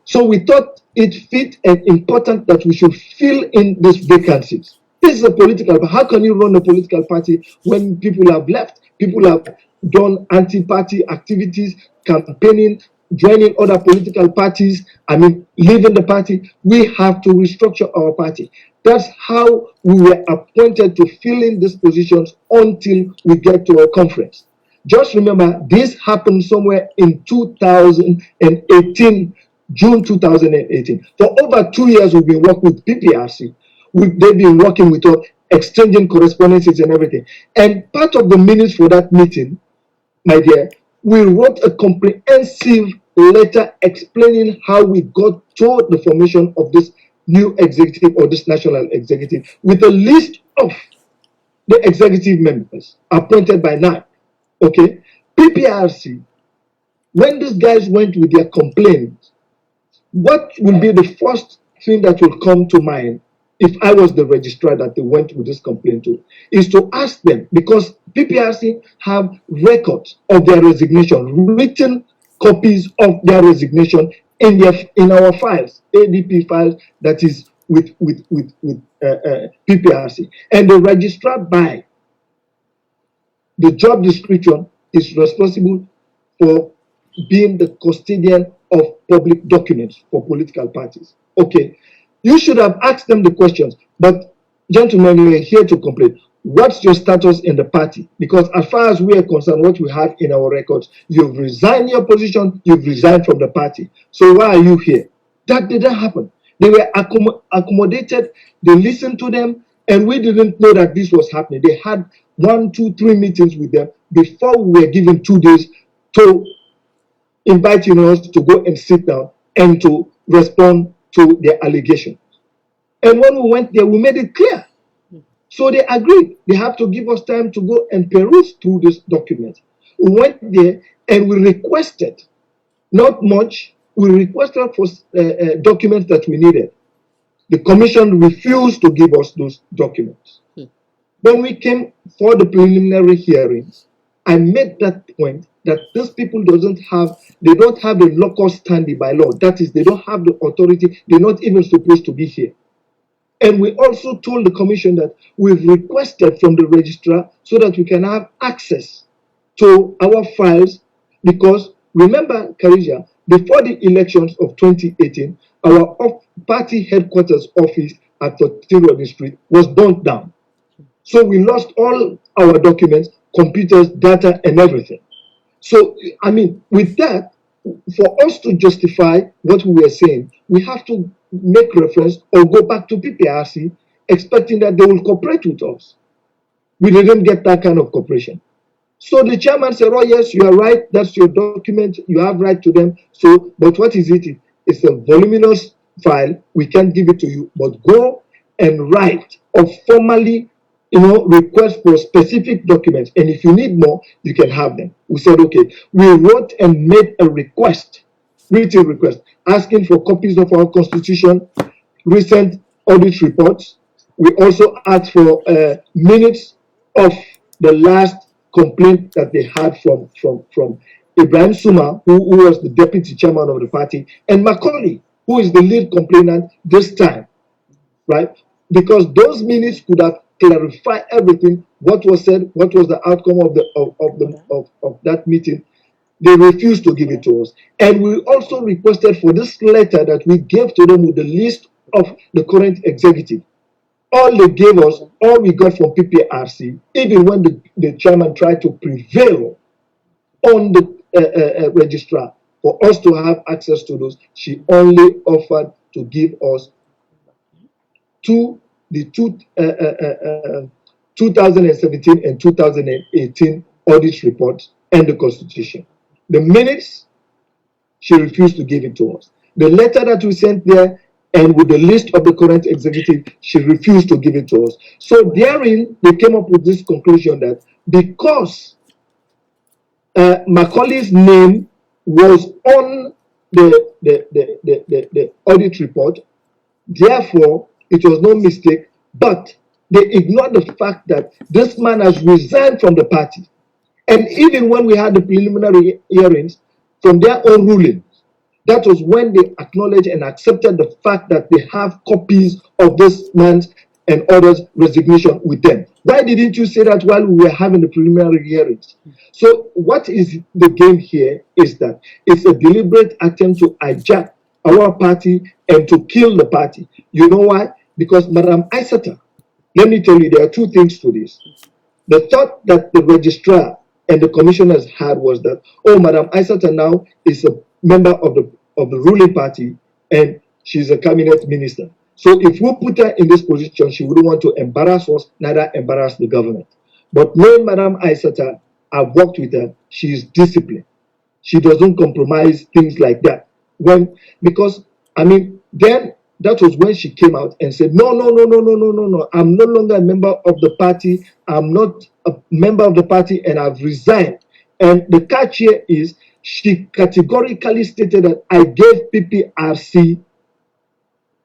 So we thought it fit and important that we should fill in these vacancies. This is a political, but how can you run a political party when people have left? People have done anti-party activities, campaigning, joining other political parties, leaving the party. We have to restructure our party. That's how we were appointed to fill in these positions until we get to our conference. Just remember, this happened somewhere in 2018, June 2018. For over 2 years, we've been working with PPRC. They've been working with us, exchanging correspondences and everything. And part of the minutes for that meeting, my dear, we wrote a comprehensive letter explaining how we got to the formation of this new executive or this national executive with a list of the executive members appointed by NAC. Okay, PPRC, when these guys went with their complaints, what will be the first thing that will come to mind if I was the registrar that they went with this complaint to, is to ask them, because PPRC have records of their resignation, written copies of their resignation in our files, ADP files that is with PPRC, and the registrar by the job description is responsible for being the custodian of public documents for political parties. Okay, you should have asked them the questions, but gentlemen, we are here to complain. What's your status in the party? Because as far as we are concerned, what we have in our records, you've resigned your position, you've resigned from the party. So why are you here? That didn't happen. They were accommodated, they listened to them, and we didn't know that this was happening. They had 1, 2, 3 meetings with them before we were given 2 days to inviting us to go and sit down and to respond to their allegations. And when we went there, we made it clear. So they agreed. They have to give us time to go and peruse through this document. We went there and we requested, not much, we requested for documents that we needed. The commission refused to give us those documents. When we came for the preliminary hearings, I made that point that these people they don't have the locus standi by law. That is, they don't have the authority. They're not even supposed to be here. And we also told the commission that we've requested from the registrar so that we can have access to our files, because remember, Karija, before the elections of 2018, our party headquarters office at 13 Robin Street was burnt down. So we lost all our documents, computers, data, and everything. So, I mean, with that, for us to justify what we were saying, we have to make reference or go back to PPRC, expecting that they will cooperate with us. We didn't get that kind of cooperation. So the chairman said, oh yes, you are right, that's your document, you have right to them. So, but what is it? It's a voluminous file, we can't give it to you, but go and write or formally, request for specific documents. And if you need more, you can have them. We said, okay. We wrote and made a request, written request, asking for copies of our constitution, recent audit reports. We also asked for minutes of the last complaint that they had from Ibrahim Suma, who was the deputy chairman of the party, and Macaulay, who is the lead complainant this time, right? Because those minutes could have clarified everything, what was said, what was the outcome of that meeting. They refused to give it to us. And we also requested for this letter that we gave to them with the list of the current executive. All they gave us, all we got from PPRC, even when the chairman tried to prevail on the registrar for us to have access to those, she only offered to give us the 2017 and 2018 audit reports and the constitution. The minutes, she refused to give it to us. The letter that we sent there, and with the list of the current executive, she refused to give it to us. So therein, they came up with this conclusion that because Macaulay's name was on the audit report, therefore, it was no mistake, but they ignored the fact that this man has resigned from the party. And even when we had the preliminary hearings, from their own ruling, that was when they acknowledged and accepted the fact that they have copies of this man's and others' resignation with them. Why didn't you say that while we were having the preliminary hearings? So what is the game here is that it's a deliberate attempt to hijack our party and to kill the party. You know why? Because Madam Aissata, let me tell you, there are two things to this. The thought that the registrar and the commissioners had was that, oh, Madam Aissata now is a member of the ruling party and she's a cabinet minister. So if we put her in this position, she wouldn't want to embarrass us, neither embarrass the government. But knowing Madam Aissata, I've worked with her, she is disciplined. She doesn't compromise things like that. Because then that was when she came out and said, no, I'm no longer a member of the party. I'm not a member of the party and I've resigned. And the catch here is she categorically stated that I gave PPRC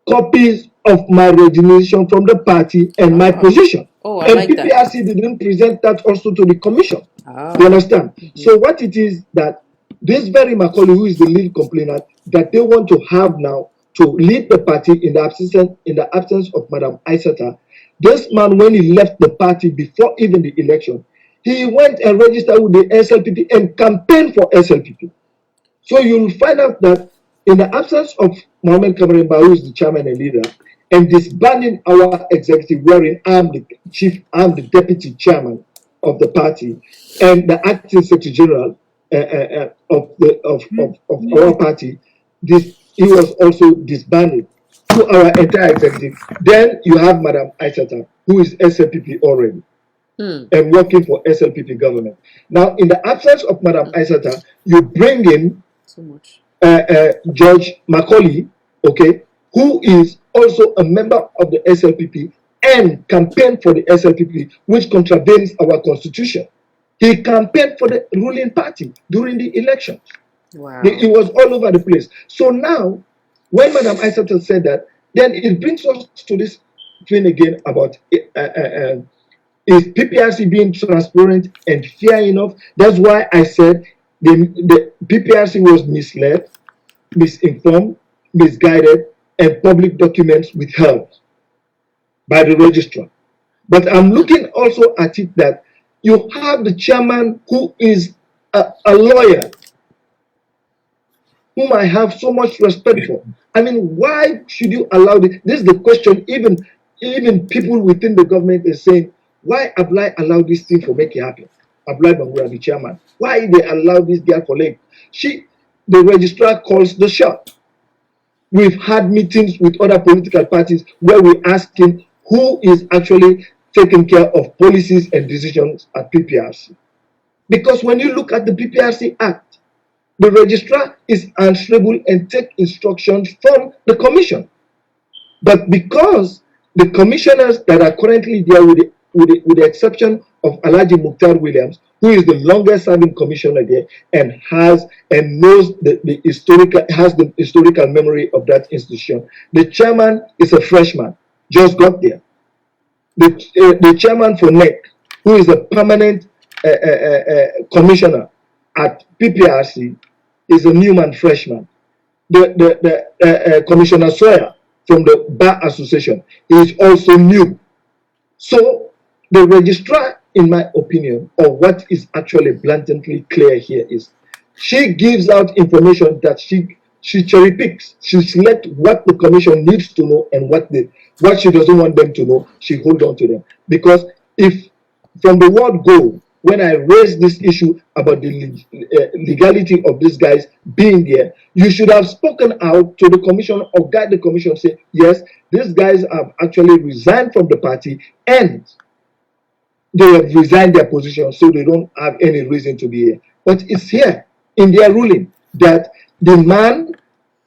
copies of my resignation from the party and my position. I and like PPRC didn't present that also to the commission. You understand? So what it is that this very Macaulay, who is the lead complainant, that they want to have now to lead the party in the absence of Madam Aissata, this man, when he left the party before even the election, he went and registered with the SLPP and campaigned for SLPP. So you'll find out that in the absence of Mohamed Kamaremba, who is the chairman and leader, and disbanding our executive, wherein I'm the deputy chairman of the party, and the acting secretary general of our party, he was also disbanded to our entire executive. Then you have Madam Aissata, who is SLPP already, and working for SLPP government. Now, in the absence of Madam Aissata, you bring in George Macaulay, okay, who is also a member of the SLPP and campaigned for the SLPP, which contravenes our constitution. He campaigned for the ruling party during the elections. Wow. It was all over the place. So now, when Madam Aissata said that Then it brings us to this thing again about is PPRC being transparent and fair enough? That's why I said the PPRC was misled, misinformed, misguided, and public documents withheld by the registrar. But I'm looking also at it that you have the chairman who is a lawyer, whom I have so much respect for. I mean, why should you allow this? This is the question. Even people within the government is saying, why have I allowed this thing to make it happen? Abdullahi Bangura, the chairman. Why they allow this girl colleague? The registrar calls the shot. We've had meetings with other political parties where we ask him who is actually taking care of policies and decisions at PPRC. Because when you look at the PPRC Act, the registrar is answerable and take instructions from the commission. But because the commissioners that are currently there, with the exception of Alhaji Mukhtar Williams, who is the longest serving commissioner there and knows the historical memory of that institution, the chairman is a freshman, just got there. The chairman for NEC, who is a permanent commissioner at PPRC, is a Newman freshman. The Commissioner Sawyer from the Bar Association is also new. So the registrar, in my opinion, or what is actually blatantly clear here is she gives out information that she cherry picks. She selects what the commission needs to know and what she doesn't want them to know, she holds on to them. Because if from the word go, when I raised this issue about the legality of these guys being there, you should have spoken out to the commission or guide the commission, say, yes, these guys have actually resigned from the party and they have resigned their position, so they don't have any reason to be here. But it's here in their ruling that the man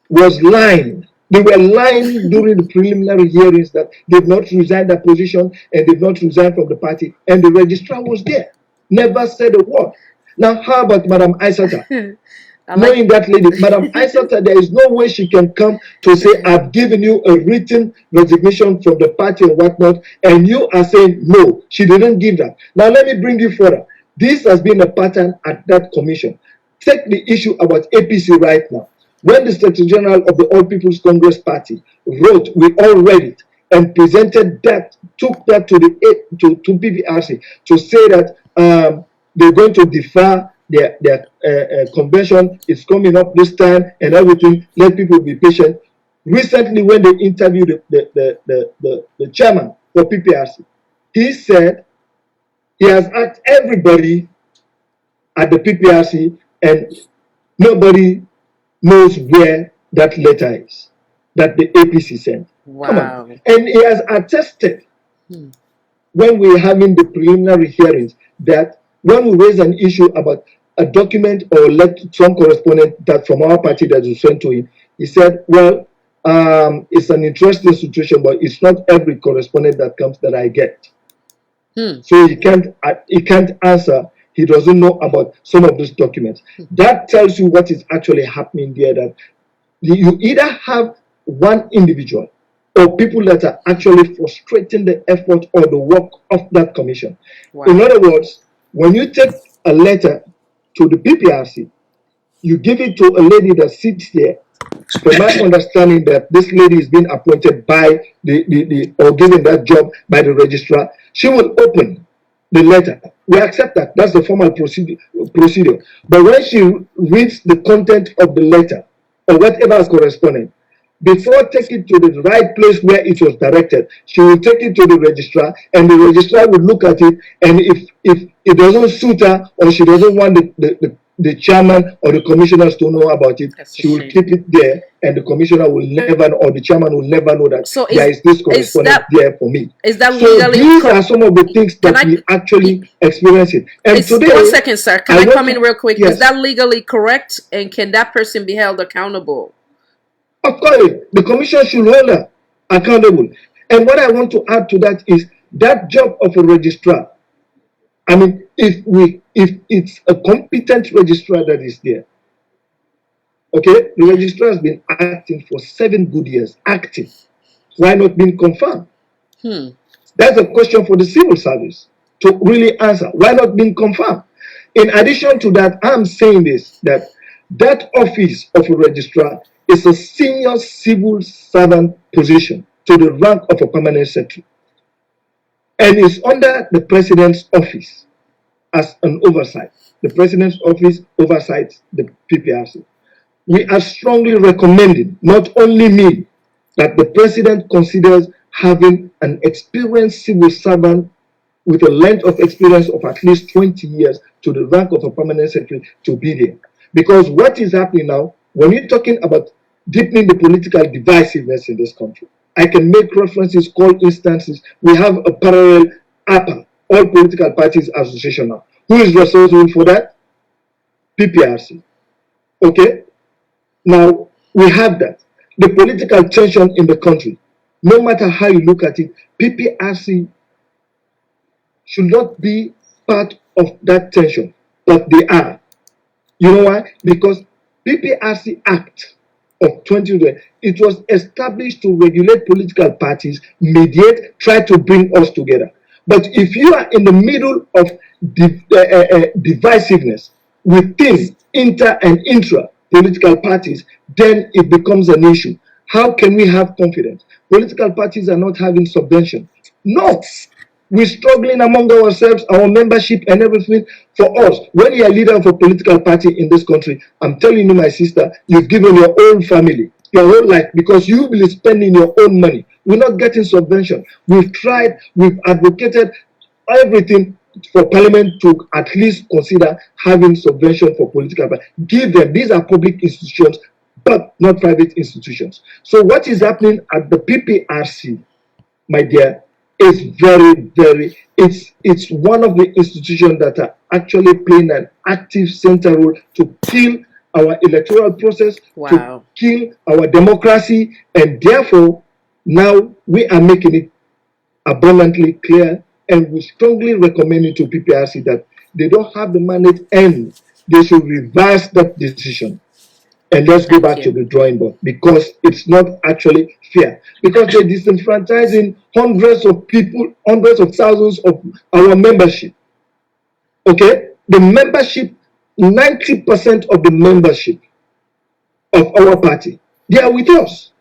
was lying. They were lying during the preliminary hearings that they've not resigned their position and they've not resigned from the party, and the registrar was there. Never said a word. Now, how about Madam Aissata? Knowing that lady, Madam Aissata, there is no way she can come to say, I've given you a written resignation from the party and whatnot, and you are saying, no, she didn't give that. Now, let me bring you further. This has been a pattern at that commission. Take the issue about APC right now. When the Secretary General of the All People's Congress Party wrote, we all read it, and presented that, took that to PPRC to say that they're going to defer their convention. It's coming up this time and everything. Let people be patient. Recently, when they interviewed the chairman for PPRC, he said he has asked everybody at the PPRC and nobody knows where that letter is that the APC sent. Wow. Come on. And he has attested when we were having the preliminary hearings that when we raise an issue about a document or some correspondent that from our party that was sent to him, he said, well, it's an interesting situation, but it's not every correspondent that comes that I get. So he can't answer. He doesn't know about some of these documents. That tells you what is actually happening there, that you either have one individual or people that are actually frustrating the effort or the work of that commission. Wow. In other words, when you take a letter to the PPRC, you give it to a lady that sits there. From my understanding that this lady is being appointed by or given that job by the registrar, she will open the letter. We accept that. That's the formal procedure. But when she reads the content of the letter or whatever is corresponding, before taking it to the right place where it was directed, she will take it to the registrar, and the registrar will look at it, and if it doesn't suit her or she doesn't want the chairman or the commissioners to know about it, she will keep it there, and the commissioner will never, or the chairman will never know that there is this correspondence there for me. Is that so legally? These are some of the things that we actually experience it. And today, 1 second, sir. Can I come in real quick? Yes. Is that legally correct? And can that person be held accountable? Of course, the commission should hold her accountable. And what I want to add to that is that job of a registrar. I mean, if it's a competent registrar that is there, okay, the registrar has been acting for 7 good years, active. Why not been confirmed? That's a question for the civil service to really answer. Why not been confirmed? In addition to that, I'm saying this, that office of a registrar is a senior civil servant position to the rank of a permanent secretary and is under the president's office as an oversight. The president's office oversights the PPRC. We are strongly recommending, not only me, that the president considers having an experienced civil servant with a length of experience of at least 20 years to the rank of a permanent secretary to be there. Because what is happening now, when you're talking about deepening the political divisiveness in this country, I can make references, call instances. We have a parallel APA, All Political Parties Association now. Who is responsible for that? PPRC. Okay? Now, we have that. The political tension in the country, no matter how you look at it, PPRC should not be part of that tension, but they are. You know why? Because PPRC Act of 2020, it was established to regulate political parties, mediate, try to bring us together. But if you are in the middle of divisiveness within inter and intra political parties, then it becomes an issue. How can we have confidence? Political parties are not having subvention. No. We're struggling among ourselves, our membership and everything. For us, when you're a leader of a political party in this country, I'm telling you, my sister, you've given your own family, your whole life, because you will be spending your own money. We're not getting subvention. We've tried, we've advocated everything for Parliament to at least consider having subvention for political parties. Give them, these are public institutions, but not private institutions. So what is happening at the PPRC, my dear, is it's one of the institutions that are actually playing an active center role to kill our electoral process, to kill our democracy, and therefore now we are making it abundantly clear, and we strongly recommend it to PPRC that they don't have the mandate and they should reverse that decision. And let's go back to the drawing board, because it's not actually fair. Because they're disenfranchising hundreds of people, hundreds of thousands of our membership. Okay? The membership, 90% of the membership of our party, they are with us.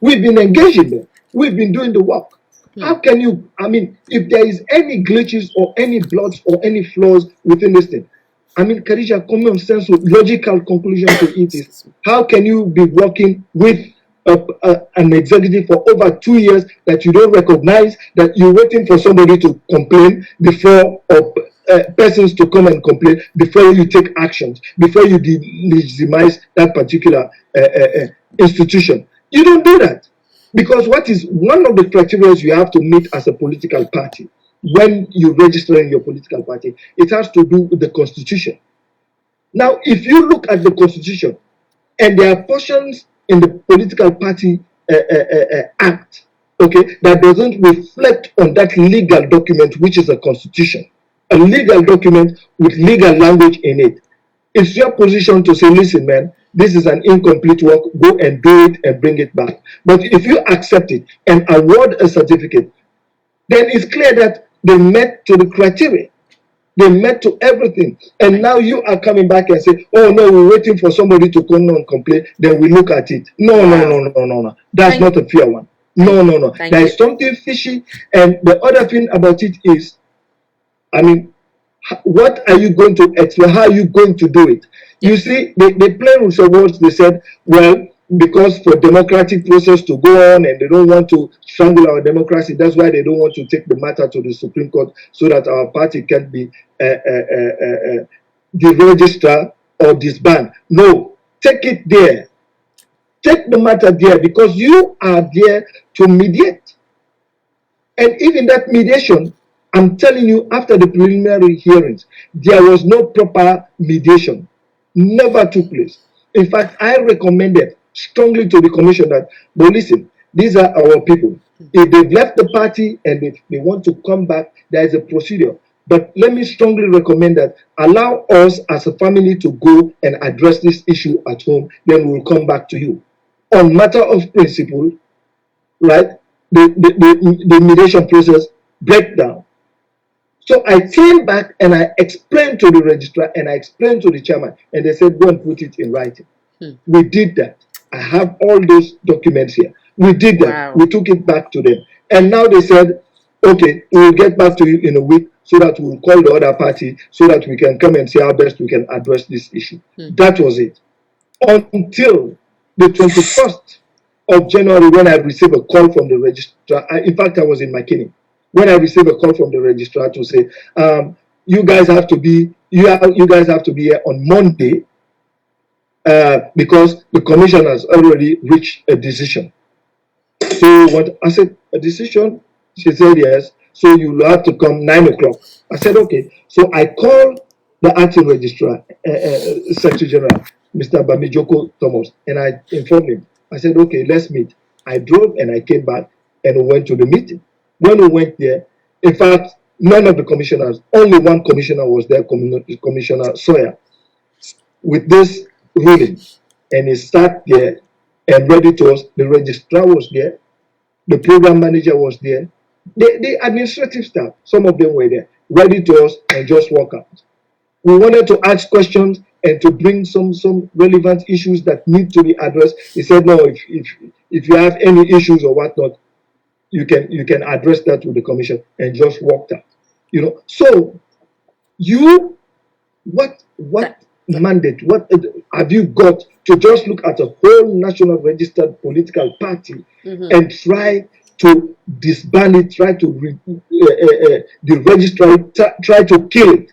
We've been engaging them. We've been doing the work. How can you, I mean, if there is any glitches or any blots or any flaws within this thing, I mean, Khadija, common sense, logical conclusion to it is, how can you be working with an executive for over 2 years that you don't recognize, that you're waiting for somebody to complain before, or persons to come and complain before you take actions, before you legitimize that particular institution? You don't do that. Because what is one of the criteria you have to meet as a political party when you register in your political party, it has to do with the constitution. Now, if you look at the constitution, and there are portions in the political party act, okay, that doesn't reflect on that legal document, which is a constitution, a legal document with legal language in it. It's your position to say, listen, man, this is an incomplete work, go and do it and bring it back. But if you accept it and award a certificate, then it's clear that they met to the criteria. They met to everything. And now you are coming back and say, oh no, we're waiting for somebody to come and complain, then we look at it. No. That's not a fair one. No. There is something fishy. And the other thing about it is, I mean, what are you going to explain? How are you going to do it? You see, they play with some words. They said, well, because for democratic process to go on and they don't want to strangle our democracy, that's why they don't want to take the matter to the Supreme Court so that our party can be deregistered or disbanded. No, take it there. Take the matter there, because you are there to mediate. And even that mediation, I'm telling you, after the preliminary hearings, there was no proper mediation. Never took place. In fact, I recommended strongly to the commission that, but listen, these are our people. If they've left the party and if they want to come back, there is a procedure. But let me strongly recommend that allow us as a family to go and address this issue at home, then we'll come back to you. On matter of principle, right? the mediation process break down. So I came back and I explained to the registrar and I explained to the chairman, and they said, go and put it in writing. We did that. I have all those documents here. We did that. Wow. We took it back to them. And now they said, okay, we'll get back to you in a week so that we'll call the other party so that we can come and see how best we can address this issue. That was it. Until the 21st of January, when I received a call from the registrar. In fact, I was in McKinney. When I received a call from the registrar to say, you guys have to be here on Monday because the commission has already reached a decision. So what I said, a decision? She said yes. So you will have to come 9 o'clock. I said okay. So I called the acting registrar, Secretary General, Mr. Bamijoko Thomas, and I informed him. I said okay, let's meet. I drove and I came back and we went to the meeting. When we went there, in fact, none of the commissioners, only one commissioner was there, Commissioner Sawyer, with this ruling. And he sat there and read it to us. The registrar was there, the program manager was there, the administrative staff, some of them were there, read it to us and just walk out. We wanted to ask questions and to bring some relevant issues that need to be addressed. He said, no, if you have any issues or whatnot, you can address that with the commission, and just walked out. So what mandate, what have you got to just look at a whole national registered political party and try to disband it, try to deregister it, try to kill it?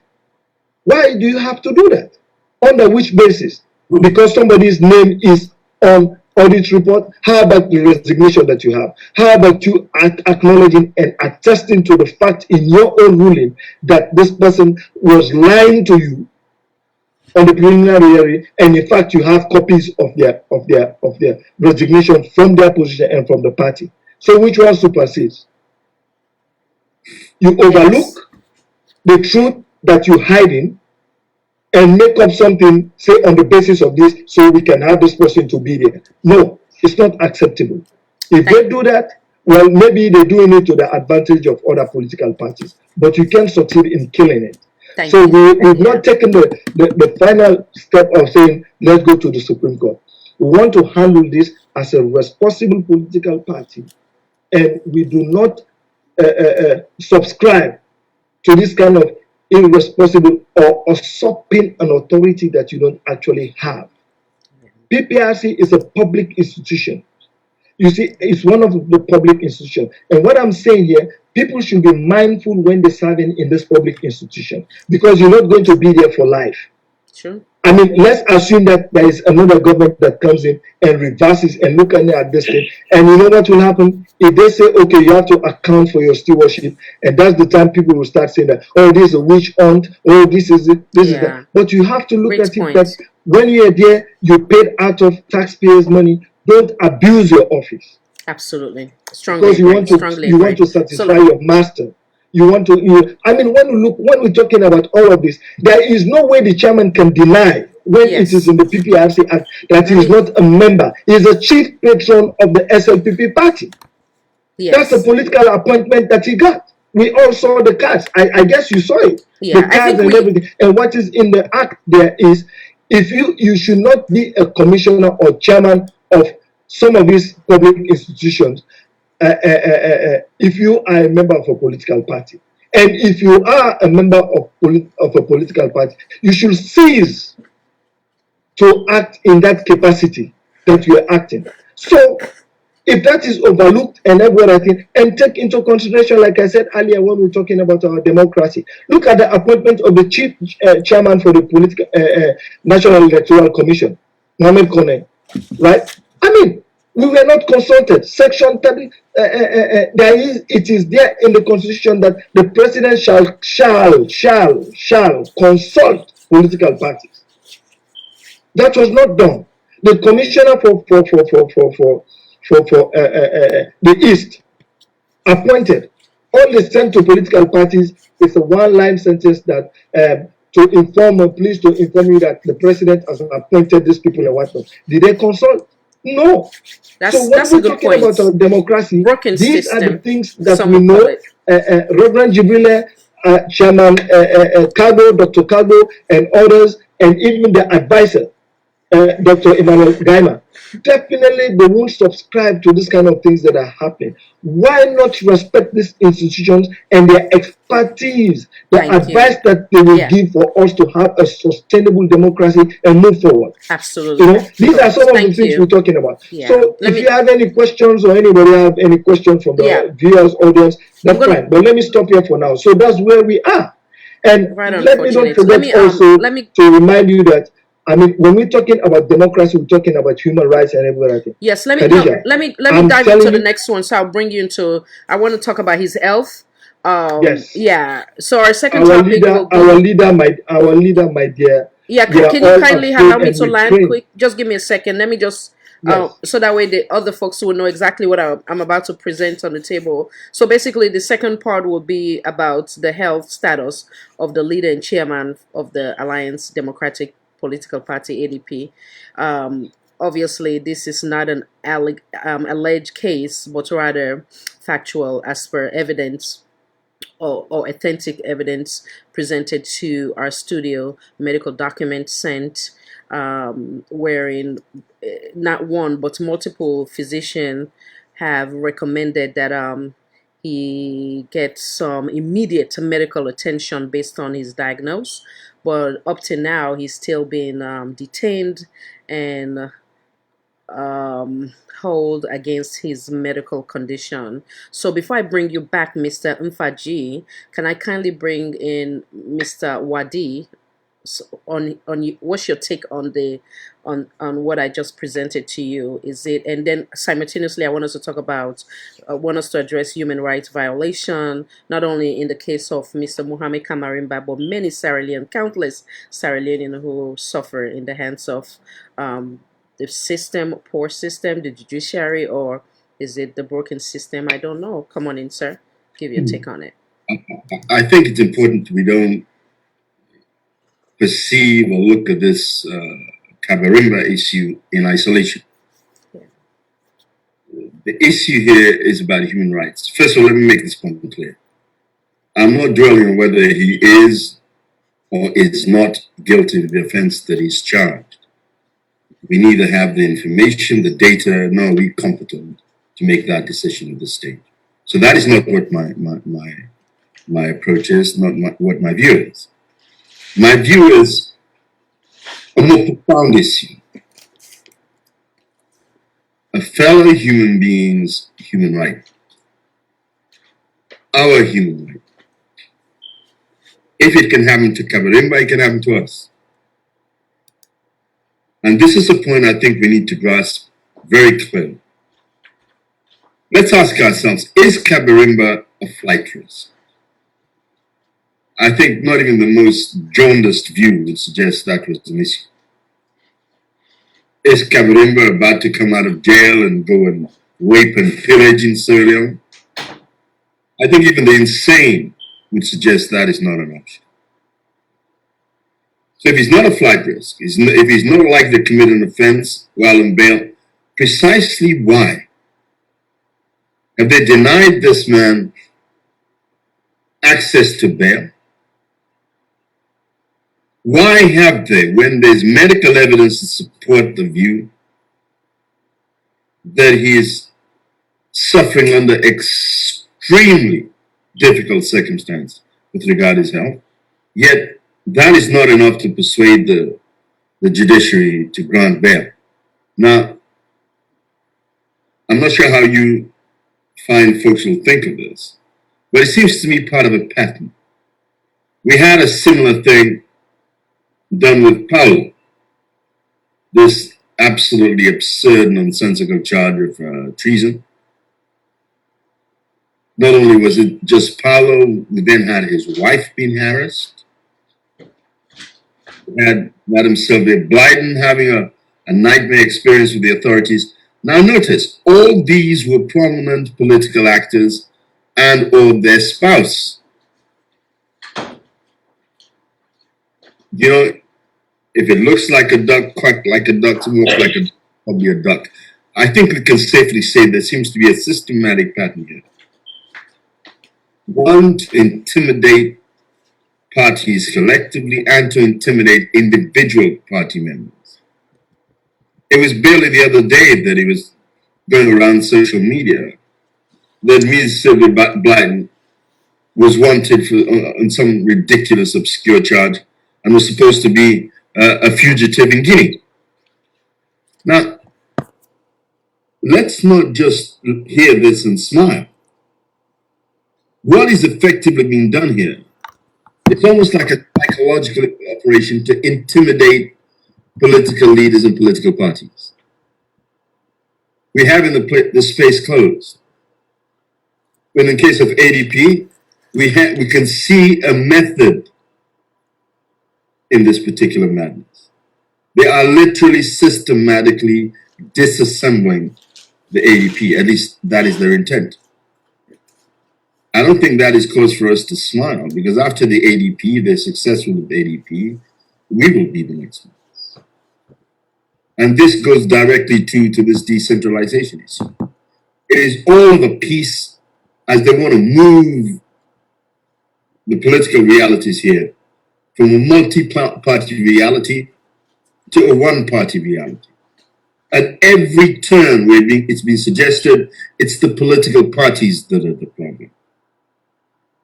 Why do you have to do that? Under which basis? Because somebody's name is on audit report? How about the resignation that you have? How about you acknowledging and attesting to the fact in your own ruling that this person was lying to you on the preliminary hearing, and in fact you have copies of their resignation from their position and from the party? So which one supersedes? You overlook the truth that you're hiding and make up something, say, on the basis of this, so we can have this person to be there. No, it's not acceptable. If they do that, well, maybe they're doing it to the advantage of other political parties, but you can't succeed in killing it. So we've not taken the final step of saying, let's go to the Supreme Court. We want to handle this as a responsible political party, and we do not subscribe to this kind of irresponsible or usurping an authority that you don't actually have. PPRC is a public institution. You see, it's one of the public institutions. And what I'm saying here, people should be mindful when they're serving in this public institution, because you're not going to be there for life. Sure. I mean, let's assume that there is another government that comes in and reverses and look at this thing. And you know what will happen? If they say, okay, you have to account for your stewardship, and that's the time people will start saying that, oh, this is a witch hunt, oh, this is it, this is that. But you have to look at it that when you're there, you paid out of taxpayers' money. Don't abuse your office. Absolutely. Strongly. Because you want to satisfy your master. You want to, I mean, when we're talking about all of this, there is no way the chairman can deny, when it is in the PPRC Act, that he is not a member. He is a chief patron of the SLPP party. That's a political appointment that he got. We all saw the cards. I guess you saw it. The cards and everything. And what is in the act there is, if you should not be a commissioner or chairman of some of these public institutions, if you are a member of a political party. And if you are a member of a political party, you should cease to act in that capacity that you are acting. So, if that is overlooked and everything, and take into consideration, like I said earlier when we were talking about our democracy, look at the appointment of the chief chairman for the political National Electoral Commission, Mohamed Kone, right? I mean, we were not consulted. Section 30, it is there in the Constitution that the president shall consult political parties. That was not done. The commissioner for the East appointed, all they sent to political parties is a one-line sentence that please to inform you that the president has appointed these people and whatnot. Did they consult? No. So when That's a we're good talking point. about our democracy, Broken these are the system, things that some we will call know. it. Reverend Jibrila, Chairman Kago, Dr. Kago, and others, and even the advisor, Dr. Emmanuel Gaima, definitely they won't subscribe to this kind of things that are happening. Why not respect these institutions and their expertise, the Thank advice you. that they will Yeah, give for us to have a sustainable democracy and move forward? absolutely. You know, That's these are correct. some of the Thank things we're you. talking about. Yeah. So Let if me. you have any questions or anybody have any questions from Yeah. the viewers audience, I'm that's gonna. fine. But let me stop here for now. So that's where we are. And Right. let me don't Unfortunate. Let forget me. also Let me. to remind you that I mean when we're talking about democracy, we're talking about human rights and everything. Yes. Let me. No. Khadija, Let me I'm dive into telling the you, next one. So I'll bring you into. I want to talk about his health. yes, Yeah. So our second our topic leader, will be. our leader, my dear, Yeah, we are can you all kindly allow afraid me and to we land pray. quick? Just give me a second. Let me just, Yes. so that way the other folks will know exactly what I'm about to present on the table. So basically, the second part will be about the health status of the leader and chairman of the Alliance Democratic Political Party, ADP. Obviously, this is not an alleged case, but rather factual as per evidence or authentic evidence presented to our studio, medical documents sent, wherein not one but multiple physicians have recommended that he get some immediate medical attention based on his diagnosis. But up to now, he's still being detained and hold against his medical condition. So before I bring you back, Mr. Mfaji, can I kindly bring in Mr. Wadi what's your take on the on what I just presented to you? Is it, and then simultaneously I want us to talk about want us to address human rights violation, not only in the case of Mr. Muhammad Kamarimba, but many Sierra Leone, countless Sierra Leonean who suffer in the hands of the system, poor system, the judiciary, or is it the broken system? I don't know. Come on in, sir. Give your take on it. I think it's important we don't perceive or look at this Kabarimba issue in isolation. The issue here is about human rights. First of all, let me make this point clear. I'm not dwelling on whether he is or is not guilty of the offense that he's charged. We neither have the information, the data, nor are we competent to make that decision at this stage. So that is not what my approach is, not what my view is. My view is a more profound issue. A fellow human being's human right. Our human right. If it can happen to Kabarimba, it can happen to us. And this is a point I think we need to grasp very clearly. Let's ask ourselves, is Kabarimba a flight risk? I think not even the most jaundiced view would suggest that was an issue. Is Kabarimba about to come out of jail and go and rape and pillage in Sierra Leone? I think even the insane would suggest that is not an option. So if he's not a flight risk, if he's not likely to commit an offense while on bail, precisely why have they denied this man access to bail? Why have they, when there's medical evidence to support the view that he is suffering under extremely difficult circumstances with regard to his health, yet that is not enough to persuade the judiciary to grant bail? Now, I'm not sure how you find folks will think of this, but it seems to me part of a pattern. We had a similar thing done with Paulo, this absolutely absurd, nonsensical charge of treason. Not only was it just Paulo, we then had his wife being harassed. We had Madam Sylvia Blyden having a nightmare experience with the authorities. Now notice, all these were prominent political actors and or their spouse. You know, if it looks like a duck, quack like a duck, to walk like a duck. probably a duck. I think we can safely say there seems to be a systematic pattern here. One, to intimidate parties collectively and to intimidate individual party members. It was barely the other day that he was going around social media that Ms. Sylvia Blyton was wanted for, on some ridiculous, obscure charge and was supposed to be a fugitive in Guinea. Now, let's not just hear this and smile. What is effectively being done here? It's almost like a psychological operation to intimidate political leaders and political parties. We have in the space closed. But in the case of ADP, we can see a method in this particular madness. They are literally systematically disassembling the ADP. At least that is their intent. I don't think that is cause for us to smile, because after the ADP, they're successful with ADP, we will be the next ones. And this goes directly to this decentralization issue. It is all of a piece as they want to move the political realities here from a multi-party reality to a one-party reality. At every turn where it's been suggested, it's the political parties that are the problem.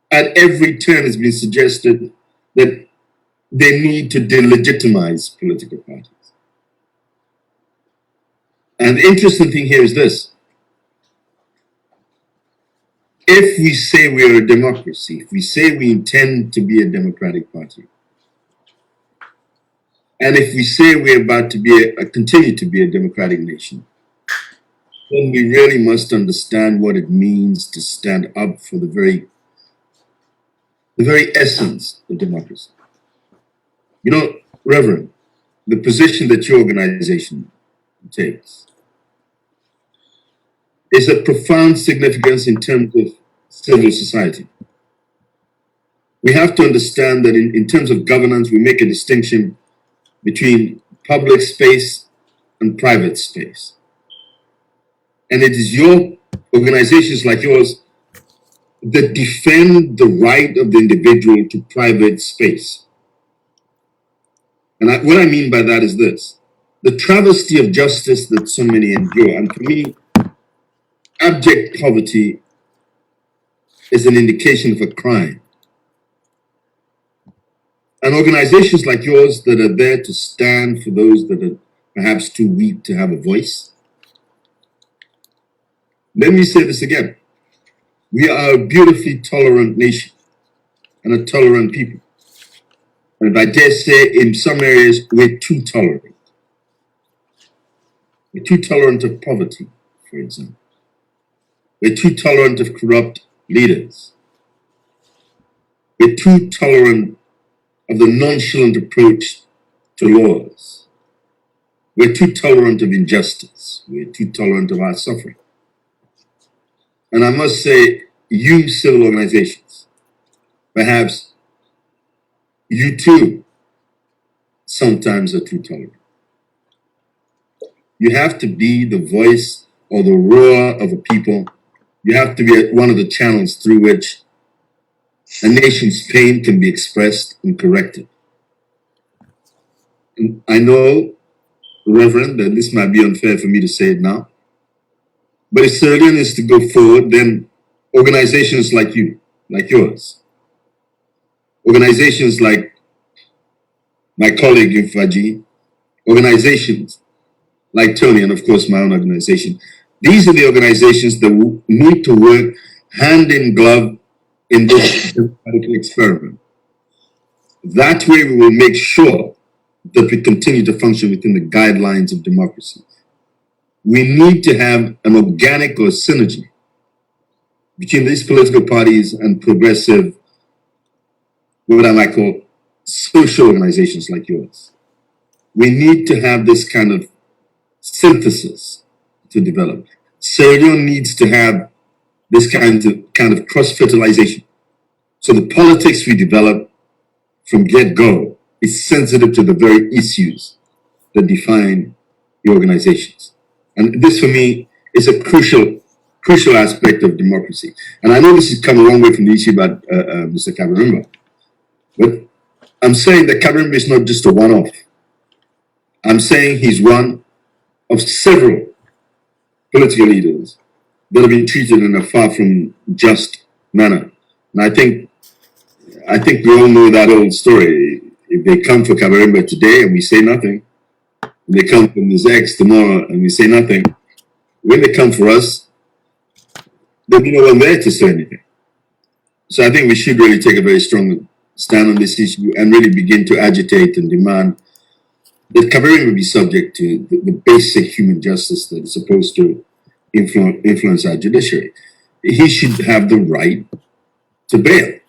At every turn it's been suggested that they need to delegitimize political parties. And the interesting thing here is this. If we say we are a democracy, if we say we intend to be a democratic party, and if we say we're about to be continue to be a democratic nation, then we really must understand what it means to stand up for the very essence of democracy. You know, Reverend, the position that your organization takes is of profound significance in terms of civil society. We have to understand that in terms of governance, we make a distinction between public space and private space. And it is your organizations like yours that defend the right of the individual to private space. And what I mean by that is this. The travesty of justice that so many endure, and for me, abject poverty is an indication of a crime. And organizations like yours that are there to stand for those that are perhaps too weak to have a voice. Let me say this again. We are a beautifully tolerant nation and a tolerant people. And I dare say in some areas we're too tolerant. We're too tolerant of poverty, for example. We're too tolerant of corrupt leaders. We're too tolerant of the nonchalant approach to laws. We're too tolerant of injustice. We're too tolerant of our suffering. And I must say, you civil organizations, perhaps you too sometimes are too tolerant. You have to be the voice or the roar of a people. You have to be one of the channels through which a nation's pain can be expressed and corrected. And I know, Reverend, that this might be unfair for me to say it now, but if Sierra Leone is to go forward, then organizations like you, like yours, organizations like my colleague Infaji, organizations like Tony, and of course my own organization, these are the organizations that need to work hand in glove in this democratic experiment. That way we will make sure that we continue to function within the guidelines of democracy. We need to have an organic or synergy between these political parties and progressive, what I might call social organizations like yours. We need to have this kind of synthesis to develop. Sierra Leone needs to have this kind of cross-fertilization. So the politics we develop from get-go is sensitive to the very issues that define organizations. And this for me is a crucial aspect of democracy. And I know this has come a long way from the issue about Mr. Kabarimba, but I'm saying that Kabarimba is not just a one-off. I'm saying he's one of several political leaders that have been treated in a far from just manner. And I think we all know that old story. If they come for Kabarimba today and we say nothing, and they come for Ms. X tomorrow and we say nothing, when they come for us, there'll be no one there to say anything. So I think we should really take a very strong stand on this issue and really begin to agitate and demand that Kabarimba be subject to the basic human justice that is supposed to influence our judiciary. He should have the right to bail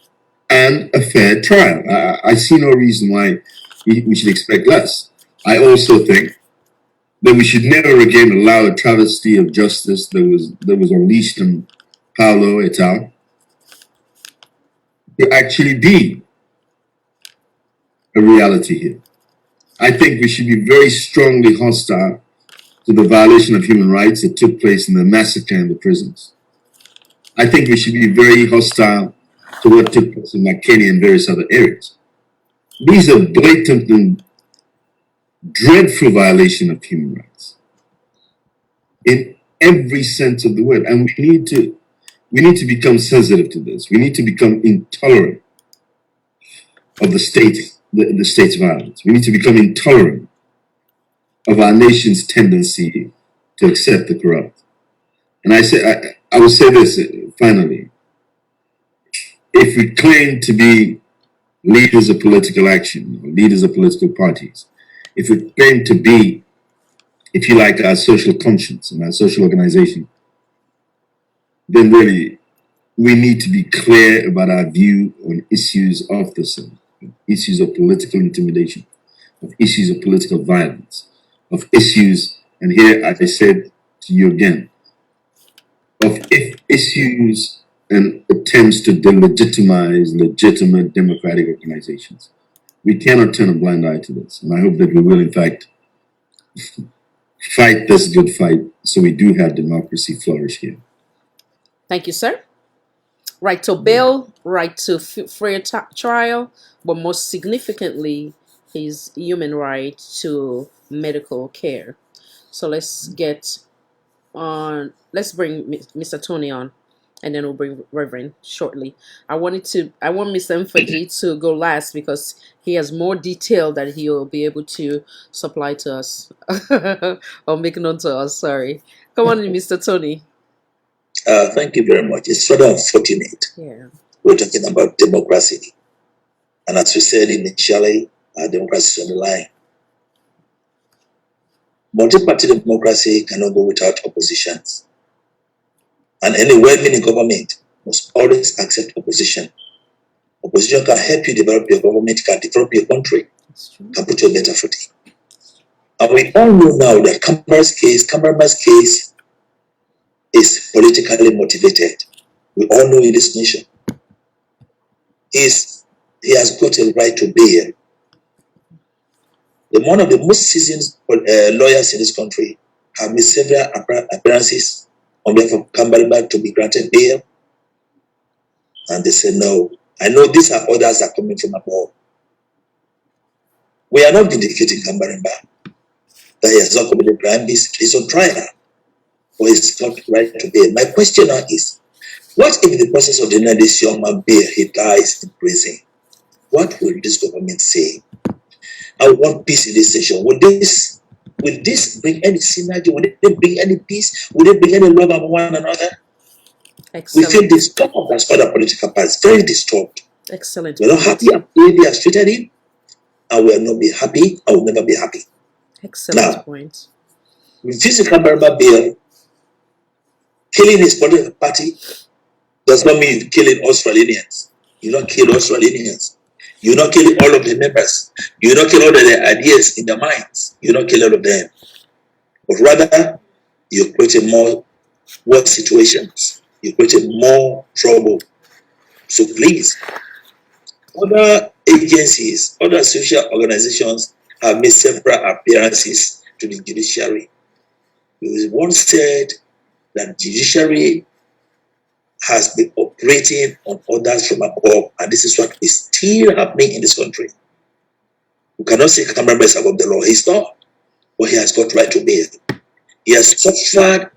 and a fair trial. I see no reason why we should expect less. I also think that we should never again allow a travesty of justice that was unleashed on Paulo et al. To actually be a reality here. I think we should be very strongly hostile to the violation of human rights that took place in the massacre in the prisons. I think we should be very hostile to what took place in McKinney and various other areas. These are blatant and dreadful violation of human rights in every sense of the word, and we need to become sensitive to this. We need to become intolerant of the state's violence. We need to become intolerant of our nation's tendency to accept the corrupt. And I will say this finally: if we claim to be leaders of political action, or leaders of political parties, if we claim to be, if you like, our social conscience and our social organization, then really we need to be clear about our view on issues of this, issues of political intimidation, of issues of political violence, of issues, and here, as I said to you again, of issues and attempts to delegitimize legitimate democratic organizations. We cannot turn a blind eye to this, and I hope that we will, in fact, fight this good fight so we do have democracy flourish here. Thank you, sir. Right to bail, right to fair trial, but most significantly, his human right to medical care. So let's get on. Let's bring Mr. Tony on, and then we'll bring Reverend shortly. I want Mr. Mfaji to go last because he has more detail that he'll be able to supply to us or make known to us. Sorry. Come on, Mr. Tony. Thank you very much. It's sort of unfortunate. Yeah. We're talking about democracy. And as we said initially, democracy is on the line. Multi-party democracy cannot go without oppositions. And any well-meaning government must always accept opposition. Opposition can help you develop your government, can develop your country, can put you on better footing. And we all know now that Kamara's case is politically motivated. We all know in this nation. He has got a right to bail. One of the most seasoned lawyers in this country have made several appearances on behalf of Kamara's to be granted bail. And they say no. I know these are orders that are coming from above. We are not vindicating Kamara's that he has not committed crime. He's on trial. Or he's not right to bail. My question now is, what if in the process of denying this young man bail, he dies in prison? What will this government say? I want peace in this nation. Will this bring any synergy? Will it bring any peace? Will it bring any love among one another? Excellent. We feel disturbed as other political parties, very disturbed. Excellent. We're not happy at the way they have treated him, and we will not be happy. I will never be happy. Excellent point. Refusing Kamara's bail, killing his political party, does not mean you're killing Australians. You don't kill Australians. You're not killing all of the members. You not kill all of their ideas in their minds. You don't kill all of them. But rather, you're creating more worse situations. You're creating more trouble. So please, other agencies, other social organizations have made several appearances to the judiciary. We once said that judiciary has been operating on orders from above, and this is what is still happening in this country. We cannot say Cameron is above the law. He's not, but he has got right to bail. He has suffered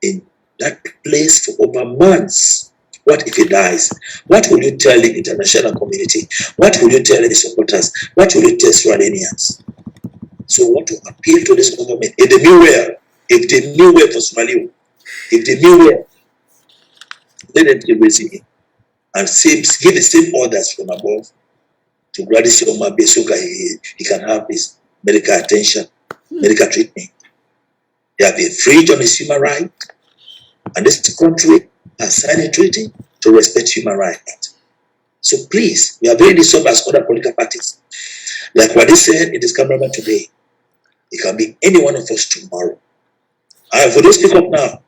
in that place for over months. What if he dies? What will you tell the international community? What will you tell the supporters? What will you tell Sierra-Leoneans? So I want to appeal to this government. If they knew where, for Somalia, if they knew where, let them give it and give the same orders from above to Gladys Yoma Besuka. He can have his medical attention, medical treatment. They have been freed on his human right, and this country has signed a treaty to respect human rights. So please, we are very disturbed as other political parties. Like what they said in this cameraman today, it can be any one of us tomorrow. And for those speak up now,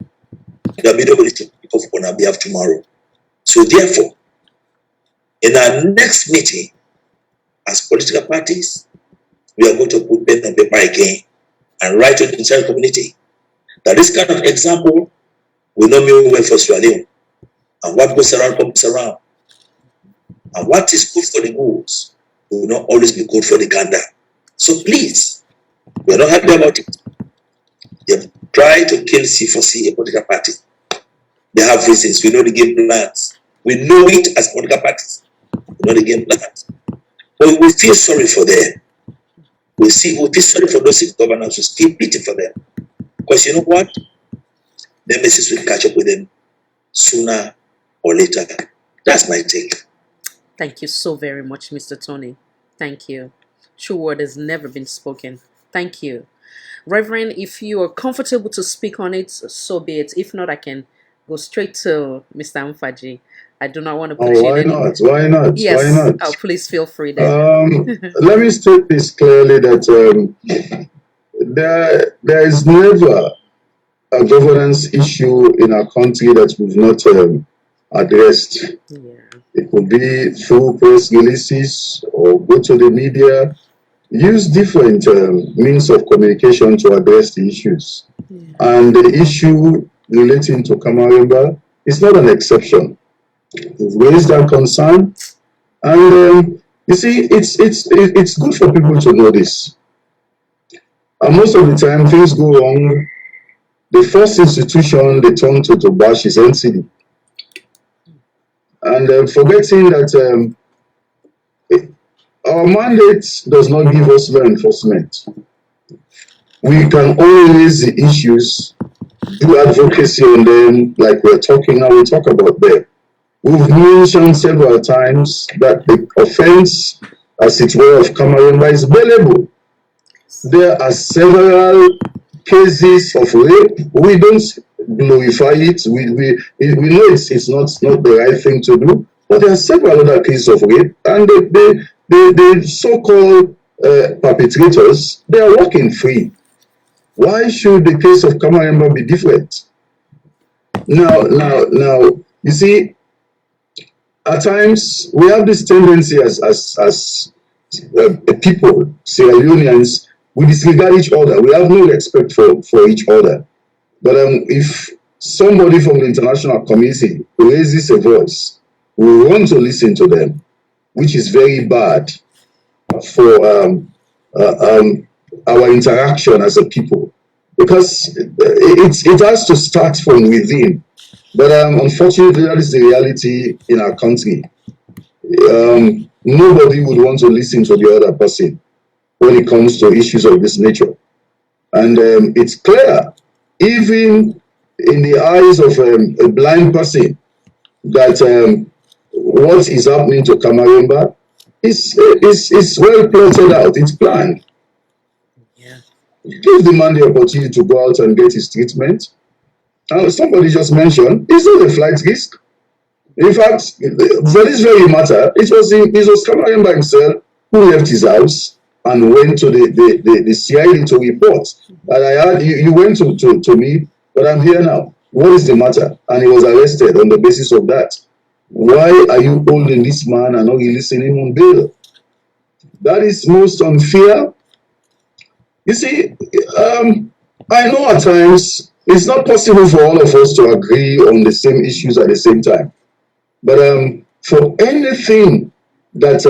there will be nobody to speak up on our behalf tomorrow. So therefore, in our next meeting, as political parties, we are going to put pen and paper again and write to the entire community that this kind of example will not mean well for Sierra Leone. And what goes around comes around. And what is good for the goose will not always be good for the gander. So please, we are not happy about it. They have tried to kill C4C, a political party. They have reasons. We know the game plans. We know it as political parties. We know the game plans. But we feel sorry for them. We feel sorry for those in governance. We feel pity for them. Because you know what? The message will catch up with them sooner or later. That's my take. Thank you so very much, Mr. Tony. Thank you. True word has never been spoken. Thank you. Reverend, if you are comfortable to speak on it, so be it. If not, I can go straight to Mr. Amfaji. I do not want to put you in any... Why not? Yes. Why not? Oh, please feel free then. Let me state this clearly that there is never a governance issue in our country that we've not addressed. Yeah. It could be through press releases or go to the media, use different means of communication to address the issues. Yeah. And the issue relating to Kamaremba is not an exception. We've raised our concern, and you see, it's good for people to know this. And most of the time, things go wrong. The first institution they turn to bash is NCD. And forgetting that our mandate does not give us law enforcement. We can only raise the issues, do advocacy on them, like we're talking now, we talk about them. We've mentioned several times that the offense, as it were, of Kamaremba is bailable. There are several cases of rape. We don't glorify it. We know it's not the right thing to do, but there are several other cases of rape, and the so-called perpetrators, they are walking free. Why should the case of Kamaremba be different? Now, you see, at times we have this tendency as people, Sierra Leoneans, we disregard each other. We have no respect for each other. But if somebody from the international community raises a voice, we want to listen to them, which is very bad for our interaction as a people, because it has to start from within. But unfortunately, that is the reality in our country. Nobody would want to listen to the other person when it comes to issues of this nature. And it's clear, even in the eyes of a blind person, that what is happening to Kamaremba is well plotted out, it's planned. Yeah. Give the man the opportunity to go out and get his treatment. Somebody just mentioned, it's not a flight risk. In fact, for this very matter, it was Kamaremba himself who left his house and went to the CID to report. And I heard you went to me, but I'm here now. What is the matter? And he was arrested on the basis of that. Why are you holding this man and not releasing him on bail? That is most unfair. You see, I know at times it's not possible for all of us to agree on the same issues at the same time. But for anything that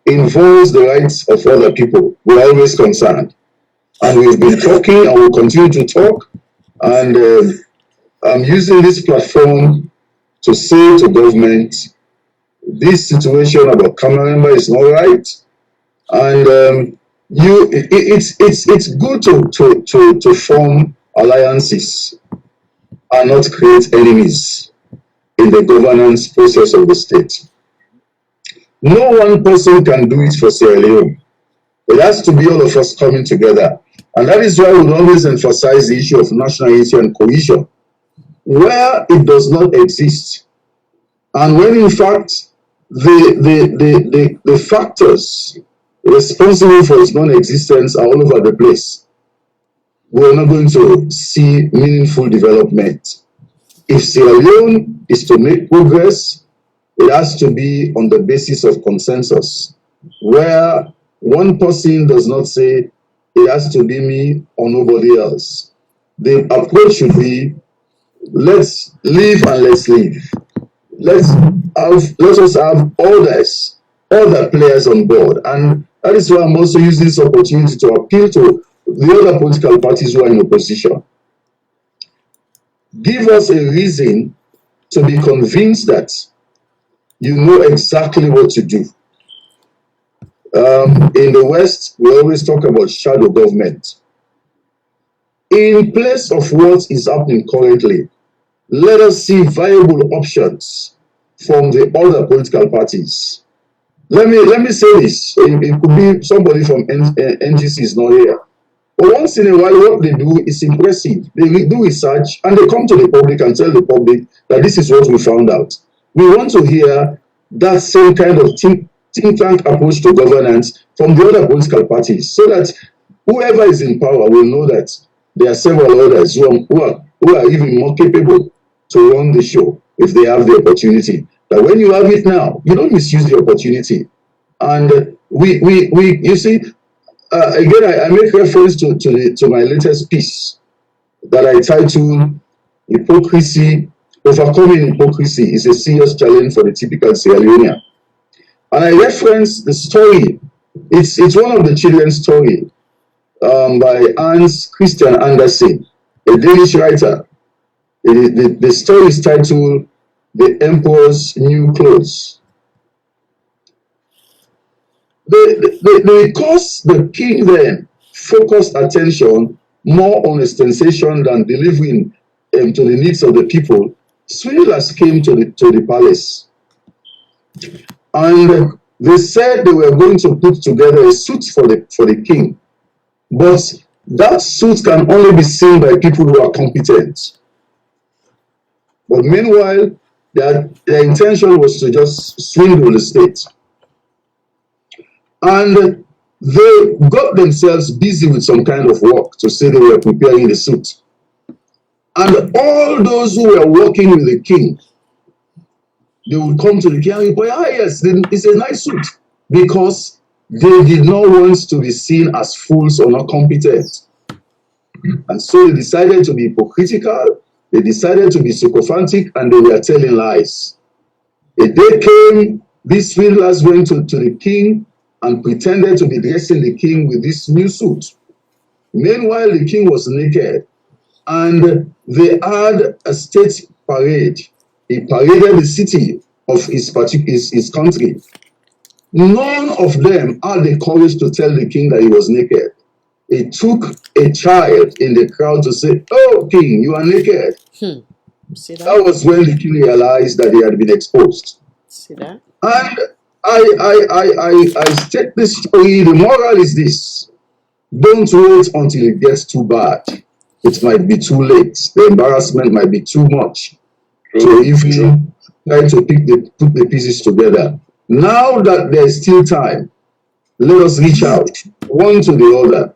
involves the rights of other people, we're always concerned. And we've been talking and we'll continue to talk. And I'm using this platform to say to government, this situation about Cameroon is not right. And it's good to form alliances and not create enemies in the governance process of the state. No one person can do it for Sierra Leone. It has to be all of us coming together. And that is why we always emphasize the issue of national unity and cohesion, where it does not exist. And when in fact the factors responsible for its non-existence are all over the place, we're not going to see meaningful development. If Sierra Leone is to make progress, it has to be on the basis of consensus, where one person does not say it has to be me or nobody else. The approach should be, let's live and let's live. Let us have other players on board. And that is why I'm also using this opportunity to appeal to the other political parties who are in opposition. Give us a reason to be convinced that you know exactly what to do. In the West, we always talk about shadow government. In place of what is happening currently, let us see viable options from the other political parties. Let me say this. It could be somebody from NGC is not here. But once in a while, what they do is impressive. They do research and they come to the public and tell the public that this is what we found out. We want to hear that same kind of think tank approach to governance from the other political parties, so that whoever is in power will know that there are several others who are even more capable to run the show if they have the opportunity. But when you have it now, you don't misuse the opportunity. And you see, again, I make reference to my latest piece that I titled "Hypocrisy, Overcoming Hypocrisy is a Serious Challenge for the Typical Sierra Leonean." And I reference the story. It's one of the children's story by Hans Christian Andersen, a Danish writer. The story is titled "The Emperor's New Clothes." Because the king then focused attention more on ostentation than delivering to the needs of the people, swindlers came to the palace. And they said they were going to put together a suit for the king. But that suit can only be seen by people who are competent. But meanwhile, their intention was to just swindle the state. And they got themselves busy with some kind of work to say they were preparing the suit. And all those who were working with the king, they would come to the king and go, "Ah, yes, it's a nice suit," because they did not want to be seen as fools or not competent. And so they decided to be hypocritical, they decided to be sycophantic, and they were telling lies. A day came, these swindlers went to the king and pretended to be dressing the king with this new suit. Meanwhile, the king was naked, and they had a state parade. He paraded the city of his country. None of them had the courage to tell the king that he was naked. It took a child in the crowd to say, "Oh, king, you are naked." See that? That was when the king realized that he had been exposed. See that? And I state this story. The moral is this: don't wait until it gets too bad. It might be too late. The embarrassment might be too much. So if you try to put the pieces together, now that there's still time, let us reach out one to the other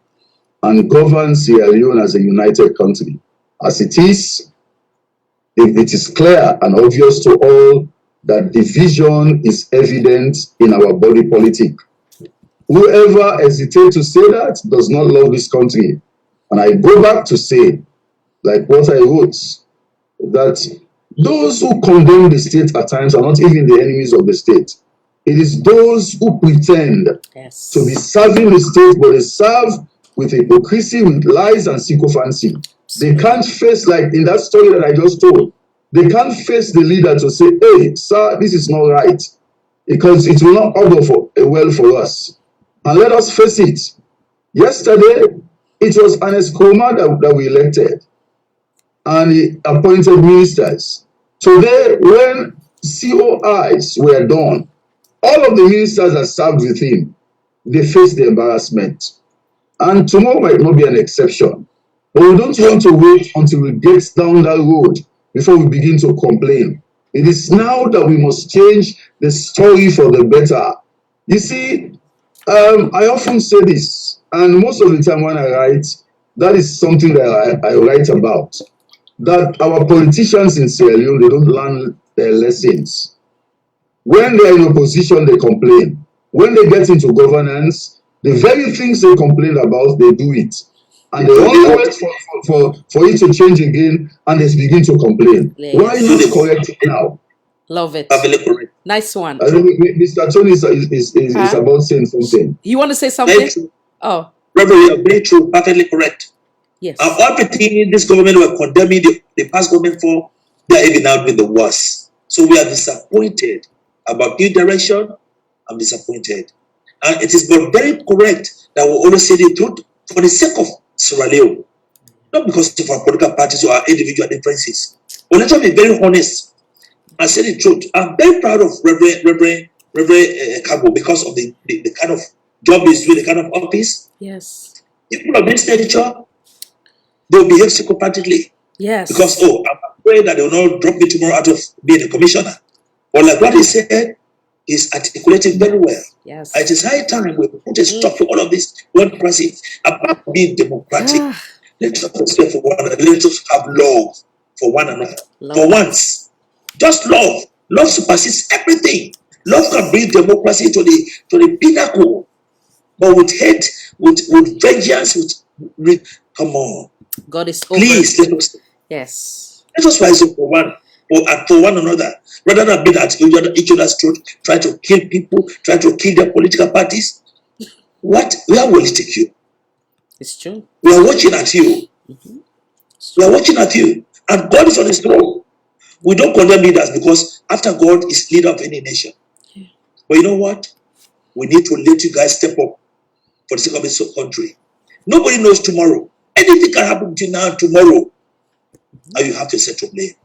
and govern Sierra Leone as a united country. As it is, if it is clear and obvious to all that division is evident in our body politic, Whoever hesitates to say that does not love this country. And I go back to say, like what I wrote, that those who condemn the state at times are not even the enemies of the state. It is those who pretend to be serving the state, but they serve with hypocrisy, with lies and sycophancy. They can't face, like in that story that I just told, they can't face the leader to say, hey, sir, this is not right, because it will not order for well for us. And let us face it. Yesterday, it was Ernest Koma that we elected, and he appointed ministers. Today, when COIs were done, all of the ministers that served with him, they faced the embarrassment. And tomorrow might not be an exception. But we don't want to wait until we get down that road before we begin to complain. It is now that we must change the story for the better. You see, I often say this, and most of the time when I write, that is something that I write about, that our politicians in Sierra Leone, they don't learn their lessons. When they are in opposition, they complain. When they get into governance, the very things they complain about, they do it. And they only wait for it to change again, and they begin to complain. Yes. Why not correct it now? Love it. Nice one. I think Mr. Tony is about saying something. You want to say something? Oh. Reverend, you are very true, perfectly correct. Yes. Everything this government were condemning the past government for, they are even now doing the worst. So we are disappointed about new direction. I'm disappointed. And it is very correct that we always say the truth for the sake of Sierra Leone, not because of our political parties or our individual differences. But let's be very honest and say the truth. I'm very proud of Reverend Kabo because of the kind of job he's doing, the kind of office. Yes. People of this nature, they'll behave psychopathically. Yes. Because, I'm afraid that they'll not drop me tomorrow out of being a commissioner. But like what he said, is articulated very well. Yes. It is high time we put a stop to all of this democracy. About being democratic, let us care for one another. Let us have love for one another. For once, just love. Love supersedes everything. Love can bring democracy to the pinnacle. But with hate, with vengeance, with come on. God is over. Please let us. Yes. Let us rise up for one another, rather than being at each other's throat, try to kill people, try to kill their political parties. Where will it take you? It's true. We are watching at you. Mm-hmm. We are watching at you. And God is on his throne. We don't condemn leaders because after God is leader of any nation. Yeah. But you know what? We need to let you guys step up for the sake of this country. Nobody knows tomorrow. Anything can happen between now and tomorrow. And you have to settle blame.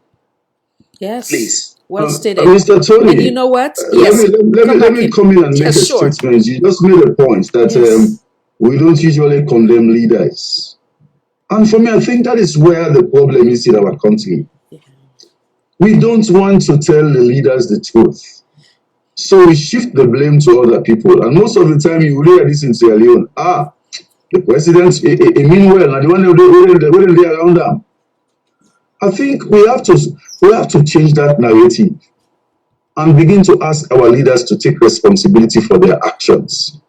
Yes. Please. Well stated. Mr. Tony, and you know what? Yes. Let me come in and make a statement. You just made a point that we don't usually condemn leaders. And for me, I think that is where the problem is in our country. Yeah. We don't want to tell the leaders the truth. So we shift the blame to other people. And most of the time, you will hear this in Sierra Leone. The president, meanwhile, and the one they around them. I think we have to change that narrative and begin to ask our leaders to take responsibility for their actions,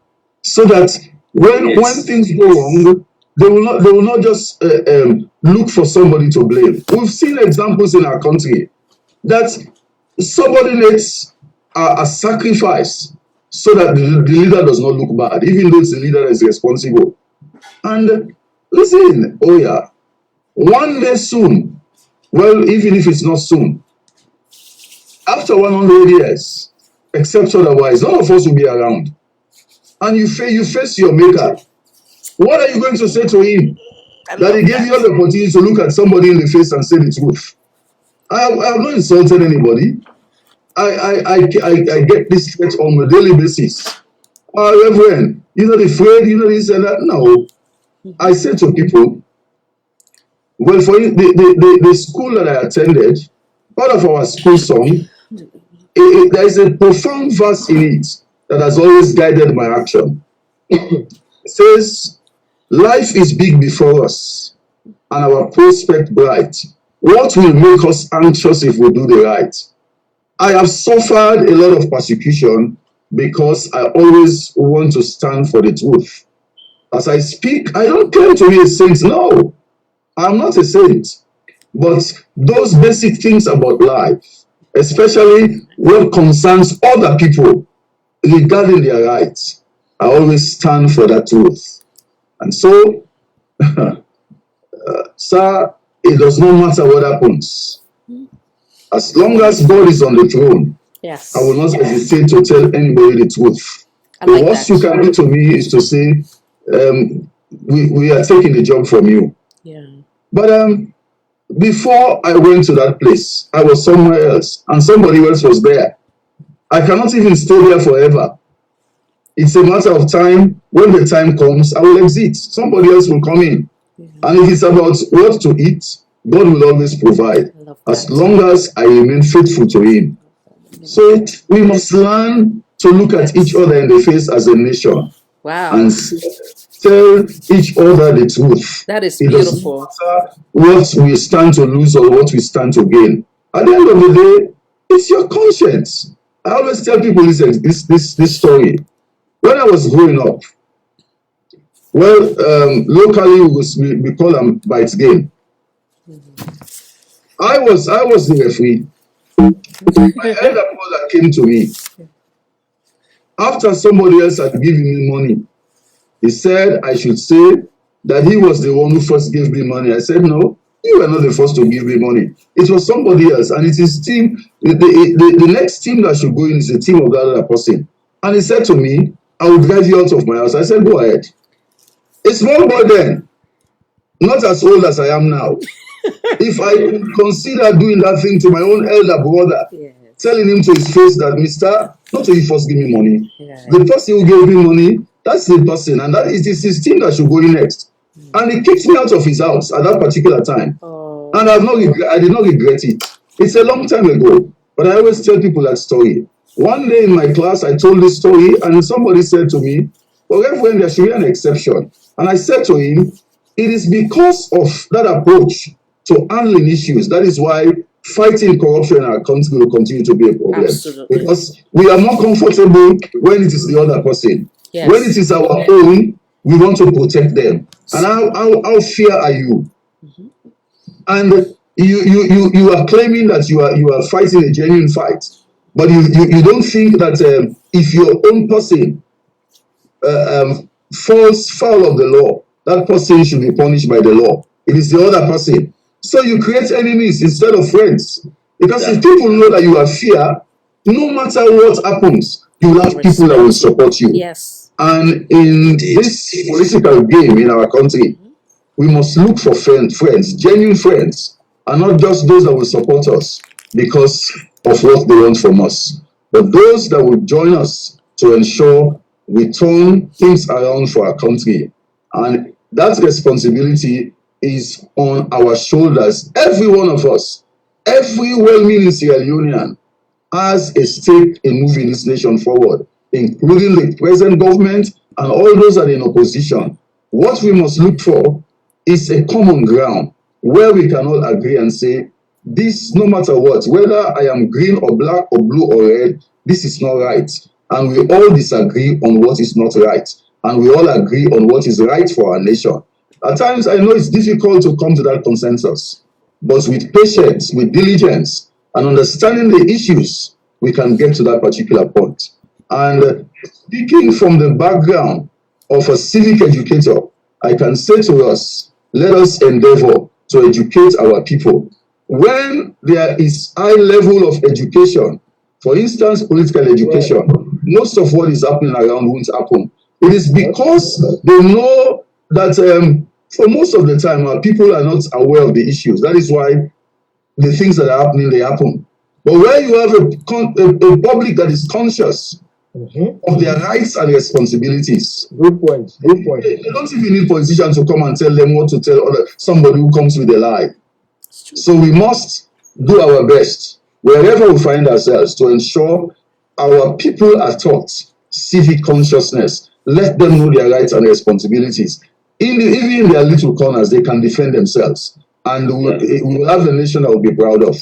so that when things go wrong, they will not just look for somebody to blame. We've seen examples in our country that subordinates are sacrificed so that the leader does not look bad, even though it's the leader that is responsible. And listen, one day soon. Well, even if it's not soon, after 100 years, except otherwise, none of us will be around. And you face your maker. What are you going to say to him? That he gave you the opportunity to look at somebody in the face and say the truth. I have not insulted anybody. I get this threat on a daily basis. Reverend, you're not afraid, you're not this and that. No. I say to people, well, for the school that I attended, part of our school song, there is a profound verse in it that has always guided my action. It says, life is big before us, and our prospect bright. What will make us anxious if we do the right? I have suffered a lot of persecution because I always want to stand for the truth. As I speak, I don't claim to be a saint. No, I'm not a saint. But those basic things about life, especially what concerns other people regarding their rights, I always stand for that truth. And so, sir, it does not matter what happens. As long as God is on the throne, yes, I will not hesitate to tell anybody the truth. The worst you can do to me is to say, we are taking the job from you. Yeah. But before I went to that place, I was somewhere else, and somebody else was there. I cannot even stay there forever. It's a matter of time. When the time comes, I will exit. Somebody else will come in. And if it's about what to eat, God will always provide, as long as I remain faithful to Him. So we must learn to look at each other in the face as a nation. Wow. And tell each other the truth. That is it beautiful. doesn't matter what we stand to lose or what we stand to gain. At the end of the day, it's your conscience. I always tell people this story. When I was growing up, well, locally we call them bites game. I was the referee. My elder brother came to me after somebody else had given me money. He said I should say that he was the one who first gave me money. I said, no, you were not the first to give me money. It was somebody else, and it is team. The next team that should go in is the team of that other person. And he said to me, I will drive you out of my house. I said, go ahead. A small boy then, not as old as I am now. If I consider doing that thing to my own elder brother, telling him to his face that, Mister, not you first give me money. The person who gave me money, that's the person, and that is his team that should go in next. And he kicked me out of his house at that particular time. And I did not regret it. It's a long time ago, but I always tell people that story. One day in my class, I told this story, and somebody said to me, well, Reverend, there should be an exception. And I said to him, it is because of that approach to handling issues. That is why fighting corruption in our country will continue to be a problem. Absolutely. Because we are more comfortable when it is the other person. Yes. When it is our own, we want to protect them. And how fair are you? And you are claiming that you are fighting a genuine fight, but you don't think that if your own person falls foul of the law, that person should be punished by the law. It is the other person. So you create enemies instead of friends. Because if people know that you are fair, no matter what happens, you will have people that will support you. Yes. And in this political game in our country, we must look for friends, genuine friends, and not just those that will support us because of what they want from us, but those that will join us to ensure we turn things around for our country. And that responsibility is on our shoulders. Every one of us, every well-meaning Sierra Leonean has a stake in moving this nation forward, including the present government and all those that are in opposition. What we must look for is a common ground where we can all agree and say, this, no matter what, whether I am green or black or blue or red, this is not right. And we all disagree on what is not right. And we all agree on what is right for our nation. At times, I know it's difficult to come to that consensus. But with patience, with diligence, and understanding the issues, we can get to that particular point. And speaking from the background of a civic educator, I can say to us, let us endeavor to educate our people. When there is high level of education, for instance, political education, most of what is happening around won't happen. It is because they know that for most of the time, our people are not aware of the issues. That is why the things that are happening, they happen. But where you have a public that is conscious of their rights and responsibilities. Good point. Good point. They don't even need politicians to come and tell them what to tell somebody who comes with a lie. So we must do our best wherever we find ourselves to ensure our people are taught civic consciousness. Let them know their rights and responsibilities. Even in their little corners, they can defend themselves. And we will have a nation that will be proud of.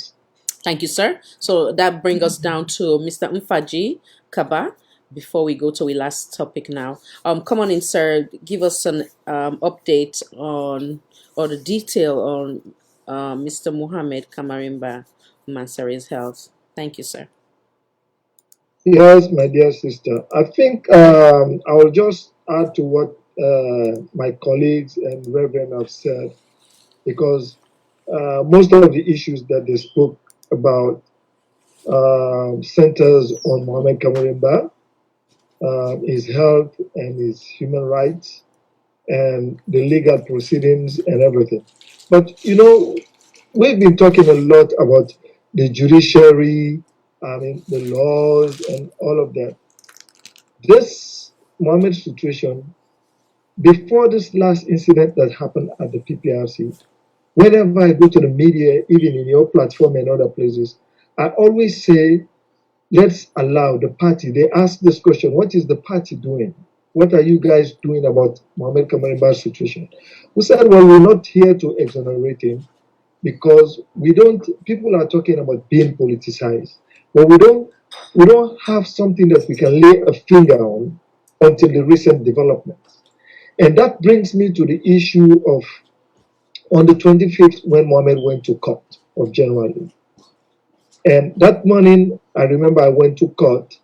Thank you, sir. So that brings us down to Mr. Mfaji Kaba. before we go to a last topic now. Come on in, sir. Give us an update on or the detail on Mr. Mohammed Kamarimba Mansari's health. Thank you, sir. Yes, my dear sister. I think I will just add to what my colleagues and Reverend have said, because most of the issues that they spoke about centers on Mohammed Kamarimba, his health and his human rights and the legal proceedings and everything. But you know, we've been talking a lot about the judiciary, I mean, the laws and all of that. This Mohammed situation, before this last incident that happened at the PPRC, whenever I go to the media, even in your platform and other places, I always say, let's allow the party. They ask this question: what is the party doing? What are you guys doing about Mohammed Kamarimba's situation? We said, well, we're not here to exonerate him because we don't. People are talking about being politicized, but we don't have something that we can lay a finger on until the recent developments. And that brings me to the issue of on the 25th when Mohammed went to court of January. And that morning, I remember I went to court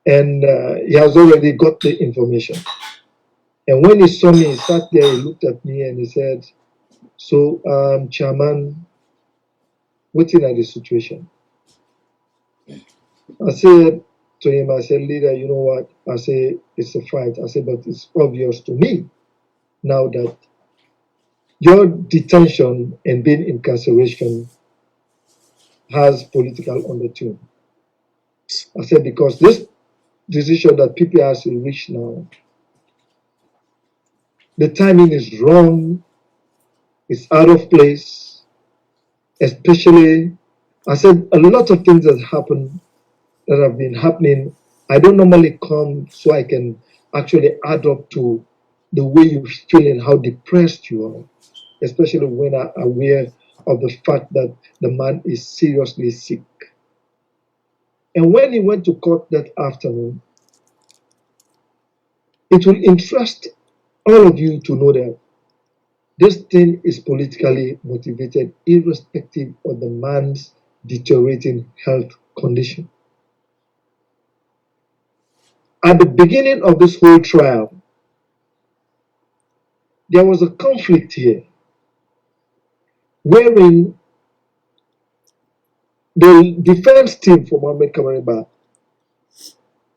and he has already got the information. And when he saw me, he sat there, he looked at me and he said, so, Chairman, what's in the situation? I said to him, I said, leader, you know what? I said, it's a fight. I said, but it's obvious to me now that your detention and being incarceration has political undertone. I said, because this decision that PPRC reached now, the timing is wrong, it's out of place, especially, I said, a lot of things that happen, that have been happening, I don't normally come so I can actually add up to the way you feel and how depressed you are, especially when I'm aware of the fact that the man is seriously sick. And when he went to court that afternoon, it will interest all of you to know that this thing is politically motivated, irrespective of the man's deteriorating health condition. At the beginning of this whole trial, there was a conflict here, wherein the defense team for Mohammed Kamarimba,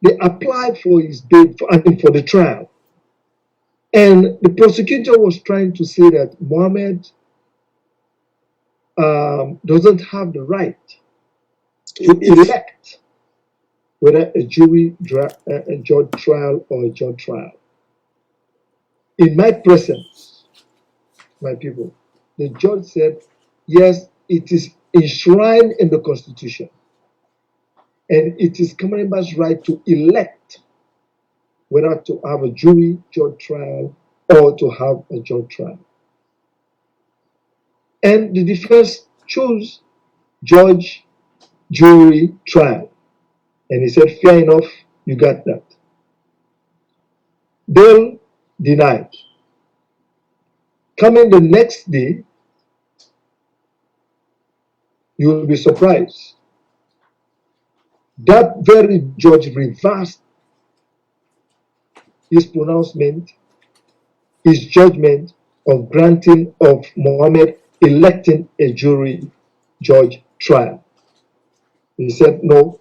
they applied for his bail for the trial. And the prosecutor was trying to say that Mohammed doesn't have the right to elect whether a a judge trial or a judge trial. In my presence, my people, the judge said, yes, it is enshrined in the Constitution, and it is Kamarimba's right to elect whether to have a judge trial or to have a judge trial. And the defense chose judge, jury, trial. And he said, fair enough, you got that. Bail denied. Coming the next day, you will be surprised. That very judge reversed his pronouncement, his judgment of granting of Mohammed electing a jury judge trial. He said, no,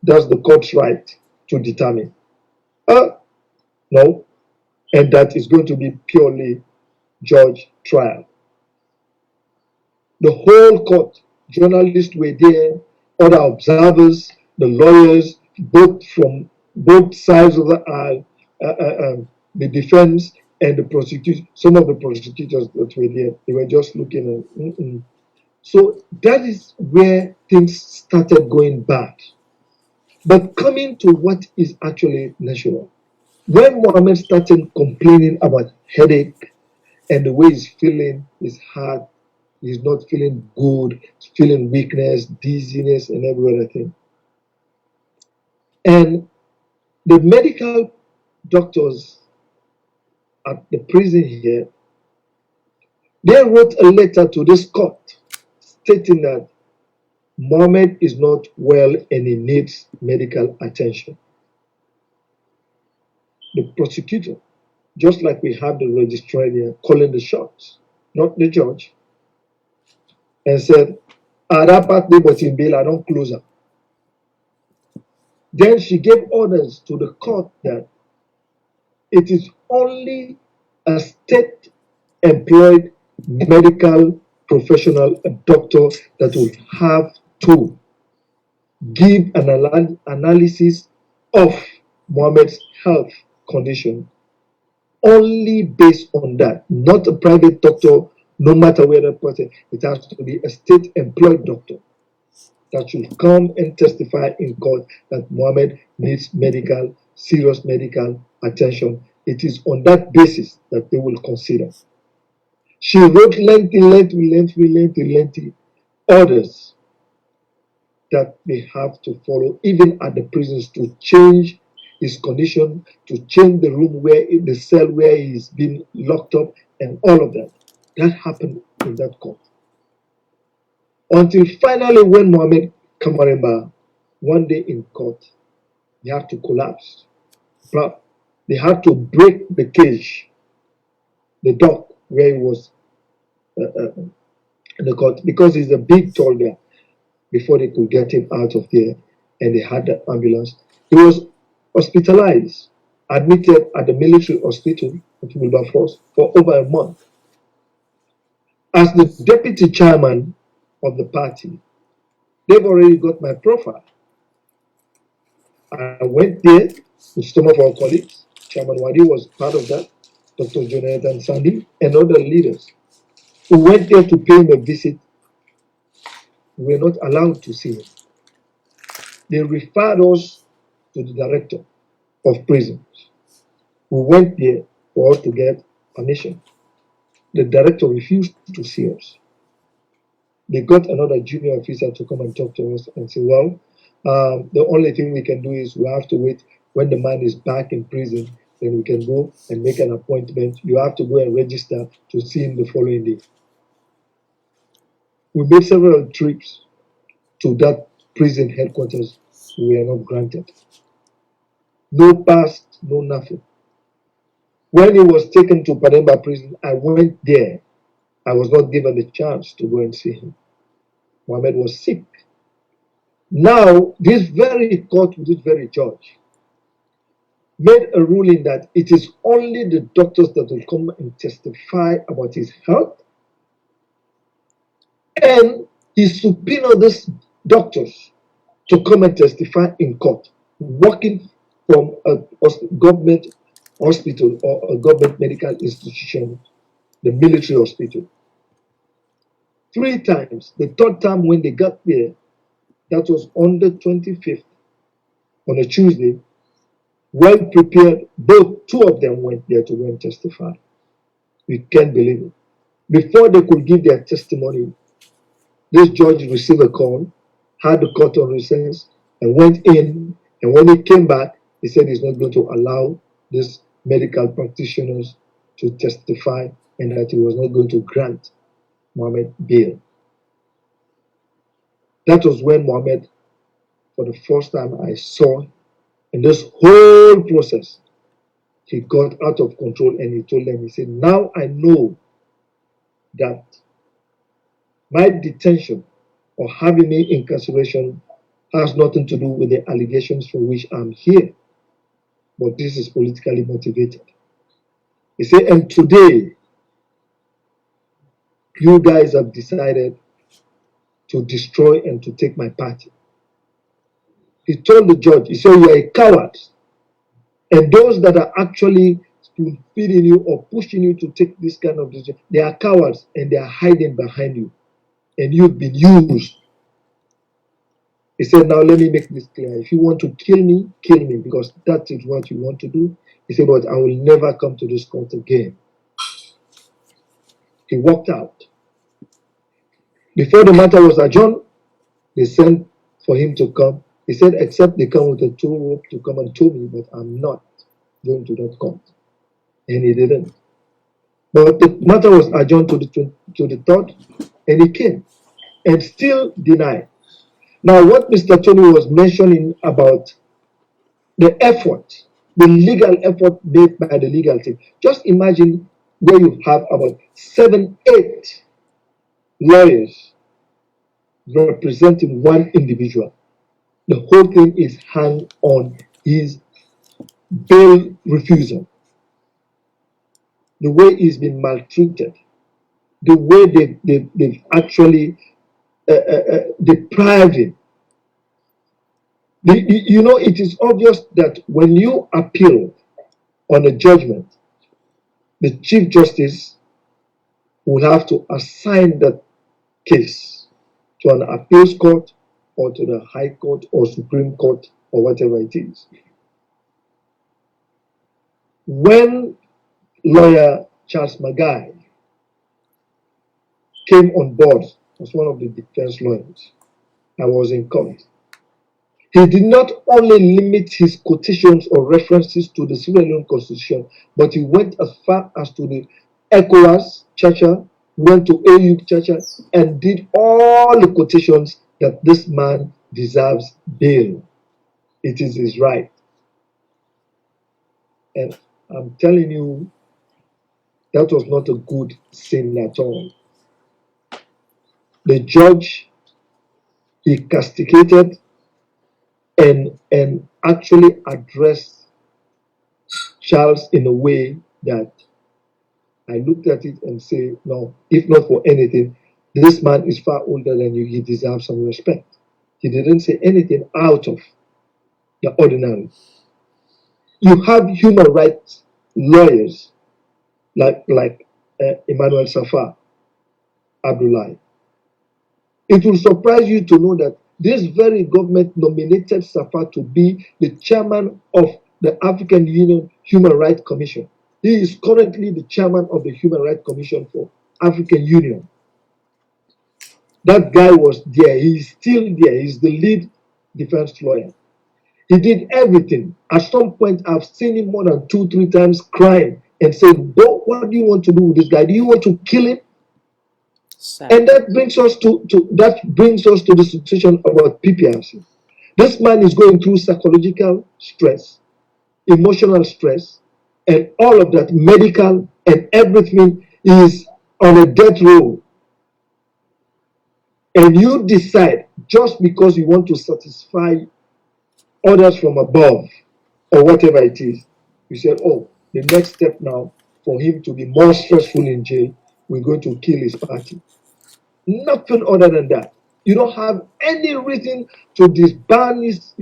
that's the court's right to determine. No, and that is going to be purely judge trial. The whole court, journalists were there, other observers, the lawyers, both from both sides of the aisle, the defense and the prosecution. Some of the prosecutors that were there, they were just looking at. So that is where things started going bad. But coming to what is actually natural, when Mohammed started complaining about headache and the way he's feeling, his heart, he's not feeling good, he's feeling weakness, dizziness, and every other thing. And The medical doctors at the prison here, they wrote a letter to this court stating that Mohammed is not well and he needs medical attention. The prosecutor, just like we have the registrar here, calling the shots, not the judge, and said, that party but in bail, I don't close her. Then she gave orders to the court that it is only a state employed medical professional, a doctor, that will have to give an analysis of Mohammed's health condition, only based on that, not a private doctor, no matter where that person, it has to be a state employed doctor that should come and testify in court that Mohammed needs serious medical attention. It is on that basis that they will consider. She wrote lengthy orders that they have to follow, even at the prisons, to change his condition, to change the room the cell where he's been locked up, and all of that. That happened in that court. Until finally, when Mohammed Kamaremba, one day in court, he had to collapse. But they had to break the cage, the dock where he was in the court, because he's a big tall guy, before they could get him out of there, and they had the ambulance. He was hospitalized, admitted at the military hospital at Wilberforce for over a month. As the deputy chairman of the party, they've already got my profile. I went there with some of our colleagues. Chairman Wadi was part of that, Dr. Jonathan Sandi, and other leaders. We went there to pay him a visit. We were not allowed to see him. They referred us to the director of prisons. We went there for us to get permission. The director refused to see us. They got another junior officer to come and talk to us and say, well, the only thing we can do is we have to wait when the man is back in prison, then we can go and make an appointment. You have to go and register to see him the following day. We made several trips to that prison headquarters. We were not granted. No pass, no nothing. When he was taken to Pademba prison, I went there. I was not given the chance to go and see him. Mohammed was sick. Now, this very court, this very judge, made a ruling that it is only the doctors that will come and testify about his health, and he subpoenaed these doctors to come and testify in court, working from a government hospital or a government medical institution, the military hospital. 3 times. The 3rd time when they got there, that was on the 25th, on a Tuesday, well prepared, both 2 of them went there to go and testify. We can't believe it. Before they could give their testimony, this judge received a call, had the court on recess, and went in, and when he came back, he said he's not going to allow these medical practitioners to testify, and that he was not going to grant Mohammed bail. That was when Mohammed, for the first time I saw in this whole process, he got out of control, and he told them, he said, now I know that my detention or having me incarceration has nothing to do with the allegations for which I'm here, but this is politically motivated. He said, and today, you guys have decided to destroy and to take my party. He told the judge, he said, you are a coward. And those that are actually feeding you or pushing you to take this kind of decision, they are cowards and they are hiding behind you. And you've been used. He said, now let me make this clear. If you want to kill me, because that is what you want to do. He said, but I will never come to this court again. He walked out. Before the matter was adjourned, they sent for him to come. He said, except they come with a tow rope to come and tow me, but I'm not going to that court. And he didn't. But the matter was adjourned to the 3rd, and he came and still denied. Now, what Mr. Tony was mentioning about the effort, the legal effort made by the legal team, just imagine where you have about 7, 8 lawyers representing one individual. The whole thing is hung on his bail refusal. The way he's been maltreated, the way they've actually deprived him. You know, it is obvious that when you appeal on a judgment, the Chief Justice will have to assign that case to an appeals court or to the High Court or Supreme Court or whatever it is. When lawyer Charles Magai came on board as one of the defense lawyers, I was in court. He did not only limit his quotations or references to the Sierra Leone Constitution, but he went as far as to the ECOWAS Charter, went to AU Charter, and did all the quotations that this man deserves bail. It is his right. And I'm telling you, that was not a good sin at all. The judge, he castigated and actually addressed Charles in a way that I looked at it and say, no, if not for anything, this man is far older than you. He deserves some respect. He didn't say anything out of the ordinary. You have human rights lawyers like Emmanuel Safar Abdullahi. It will surprise you to know that this very government nominated Safar to be the chairman of the African Union Human Rights Commission. He is currently the chairman of the Human Rights Commission for African Union. That guy was there. He is still there. He's the lead defense lawyer. He did everything. At some point, I've seen him more than 2, 3 times crying and saying, what do you want to do with this guy? Do you want to kill him? And that brings us to the situation about PPRC. This man is going through psychological stress, emotional stress, and all of that, medical and everything is on a death row. And you decide, just because you want to satisfy orders from above or whatever it is, you say, oh, the next step now for him to be more stressful in jail, we're going to kill his party. Nothing other than that. You don't have any reason to disband his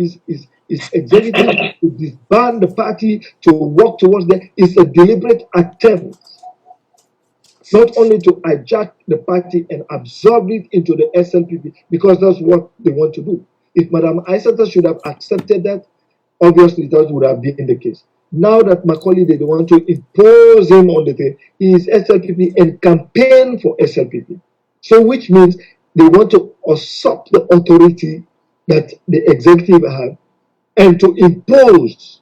executive, to disband the party, to work towards that. It's a deliberate attempt not only to hijack the party and absorb it into the SLPP, because that's what they want to do. If Madam Aissata should have accepted that, obviously that would have been the case. Now that Macaulay, they want to impose him on the thing, he is SLPP and campaign for SLPP. So which means they want to usurp the authority that the executive have and to impose,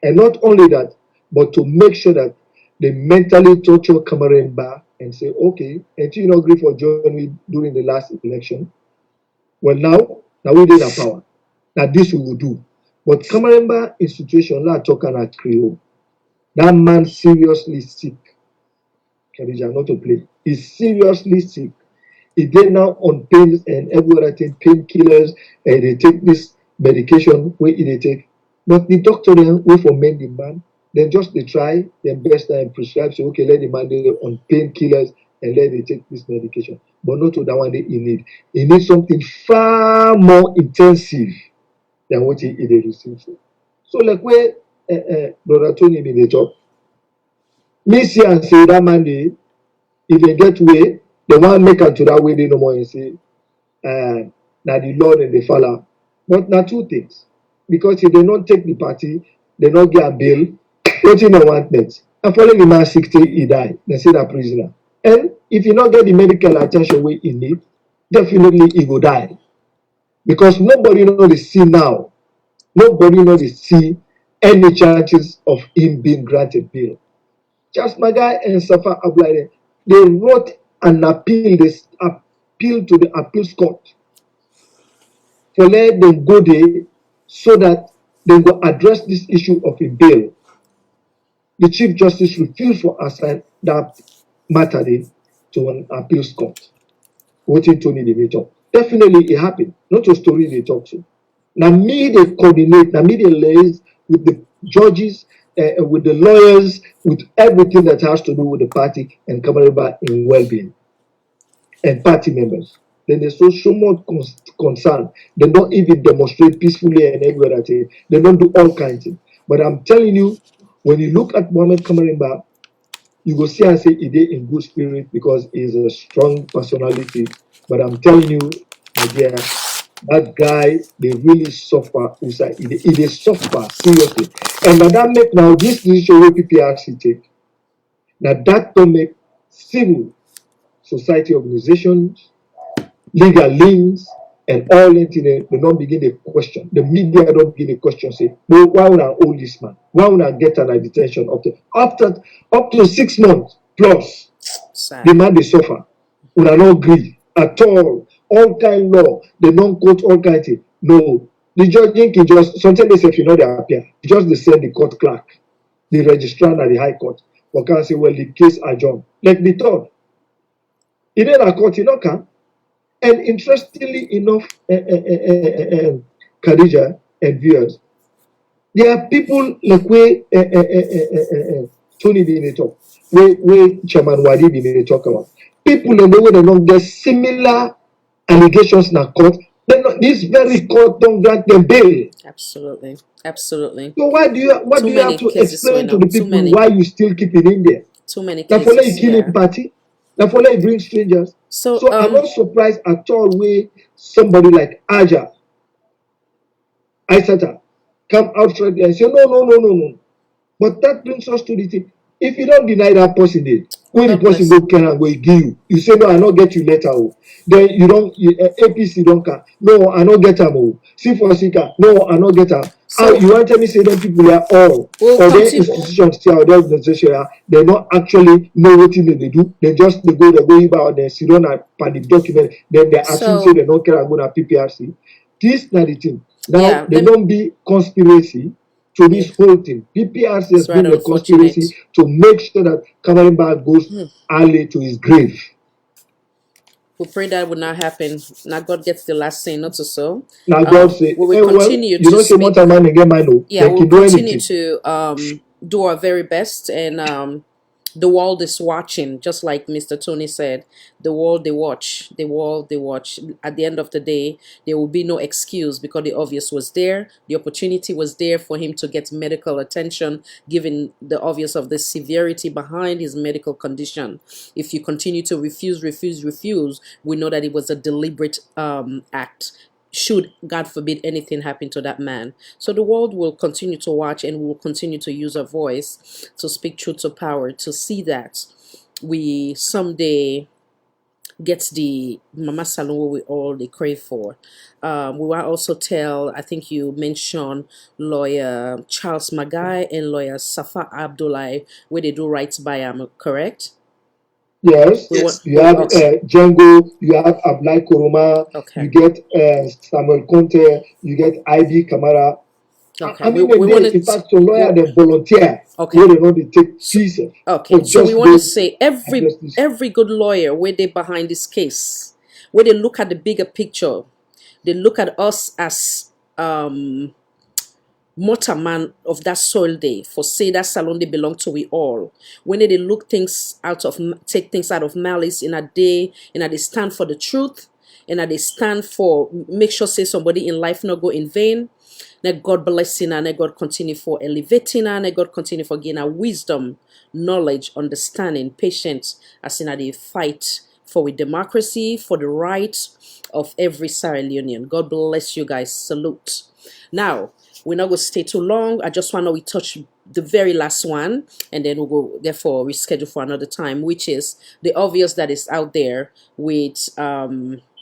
and not only that, but to make sure that they mentally torture Cameron Ba and say, okay, and you not agree for joining during the last election. Well, now we did our power. Now this we will do. But Cameron Ba is situation like talking at Creole. That man seriously sick. Khadija, not to play. He's seriously sick. He get now on pains and every other thing, painkillers, and they take this medication where they take. But the doctor then wait for men the man. Then just they try their best and prescribe. So okay, let the man do on painkillers and let they take this medication. But not to that one that he need. He needs something far more intensive than what he received. So like where Brother Tony in the talk, me see and say that man if they get way, they want make it to that way they no more and say now the Lord and the Father. But now 2 things. Because if they don't take the party, they don't get a bill, what you know want next. And following the man 60, he died. They say that prisoner. And if you not get the medical attention where he need, definitely he will die. because nobody know the see now. Nobody know the see any chances of him being granted bail. Just my guy and Safa Ablaide, they wrote an appeal, this appeal to the appeals court for let them go there so that they will address this issue of a bail. The Chief Justice refused to assign that matter there to an appeals court. Waiting Tony they talk. Definitely it happened. Not a story they talk to. Now me they coordinate, now me they liaise with the judges, with the lawyers, with everything that has to do with the party and Kamaraba in well-being and party members. Then they so much concern. They don't even demonstrate peacefully and everywhere that they don't do all kinds of things. But I'm telling you, when you look at Mohammed Kamarimba, you go see and say he did in good spirit because he's a strong personality. But I'm telling you, my dear, that guy, they really suffer. They suffer seriously. And that make now this decision where PPRC take. Now that don't make civil society organizations, legal links, and all internet, they don't begin a question. The media don't begin a question, say, well, why would I hold this man? Why would I get an detention up to 6 months plus? Sad. The man they suffer. We are not agree at all kind law, they don't quote all kind of no. The judge can just sometimes they say if you know they appear, just they send the court clerk, the registrar at the high court, or can say, well, the case adjourned. Like the third. In a court, you know, can. And interestingly enough, Khadija and viewers, there are people like where Tony didn't talk, where Chairman Wadi didn't talk about. People in the way they don't get similar allegations in a court. This very court don't grant them bail. Absolutely, absolutely. So what do you have to explain to the people why you still keep it in there? Too many Now for let cases. you kill a party. Now for let you bring strangers. So I'm not surprised at all where somebody like Aisata come outside there and say no. But that brings us to the thing. If you don't deny that person it, when the person go can and go give you say no, I not get you later. Then you don't APC don't can. No, I not get them. C4C no, I not get them. So you want to tell me say them people are all or their institutions still or their organization they not actually know what they do. They go about they sit on a the document, then they actually say they don't care and go to PPRC. This not the thing. Now they don't be conspiracy to this whole thing. PPRC has been a conspiracy to make sure that Kamarimba goes early to his grave. We pray that would not happen. Now God gets the last say, not so. Now God say, we will continue you don't say more time man again, man. Yeah, we'll continue to do our very best, and the world is watching, just like Mr. Tony said. The world, they watch. The world, they watch. At the end of the day, there will be no excuse because the obvious was there. The opportunity was there for him to get medical attention, given the obvious of the severity behind his medical condition. If you continue to refuse, we know that it was a deliberate act. Should, God forbid, anything happen to that man. So the world will continue to watch, and we will continue to use our voice to speak truth to power, to see that we someday get the Mama Salon we all they crave for. We will also tell, I think you mentioned lawyer Charles Magai and lawyer Safa Abdullahi, where they do rights by him, correct? Yes, you have Django, you have Ablai Koroma, you get Samuel Conte, you get IB Kamara. Okay. I mean, in fact, some lawyer they volunteer where they know they take fees. Okay, so we want to say every good lawyer where they behind this case, where they look at the bigger picture, they look at us as mortar man of that soil day, for say that salon they belong to we all. When they look things out of, take things out of malice in a day, and they stand for the truth, and they stand for make sure say somebody in life not go in vain. May God bless you, and may God continue for elevating, and may God continue for gaining wisdom, knowledge, understanding, patience, as in the fight for with democracy, for the rights of every Sierra Leonean. God bless you guys. Salute. Now, we're not going to stay too long. I just want to touch the very last one, and then we'll go, therefore, reschedule for another time, which is the obvious that is out there with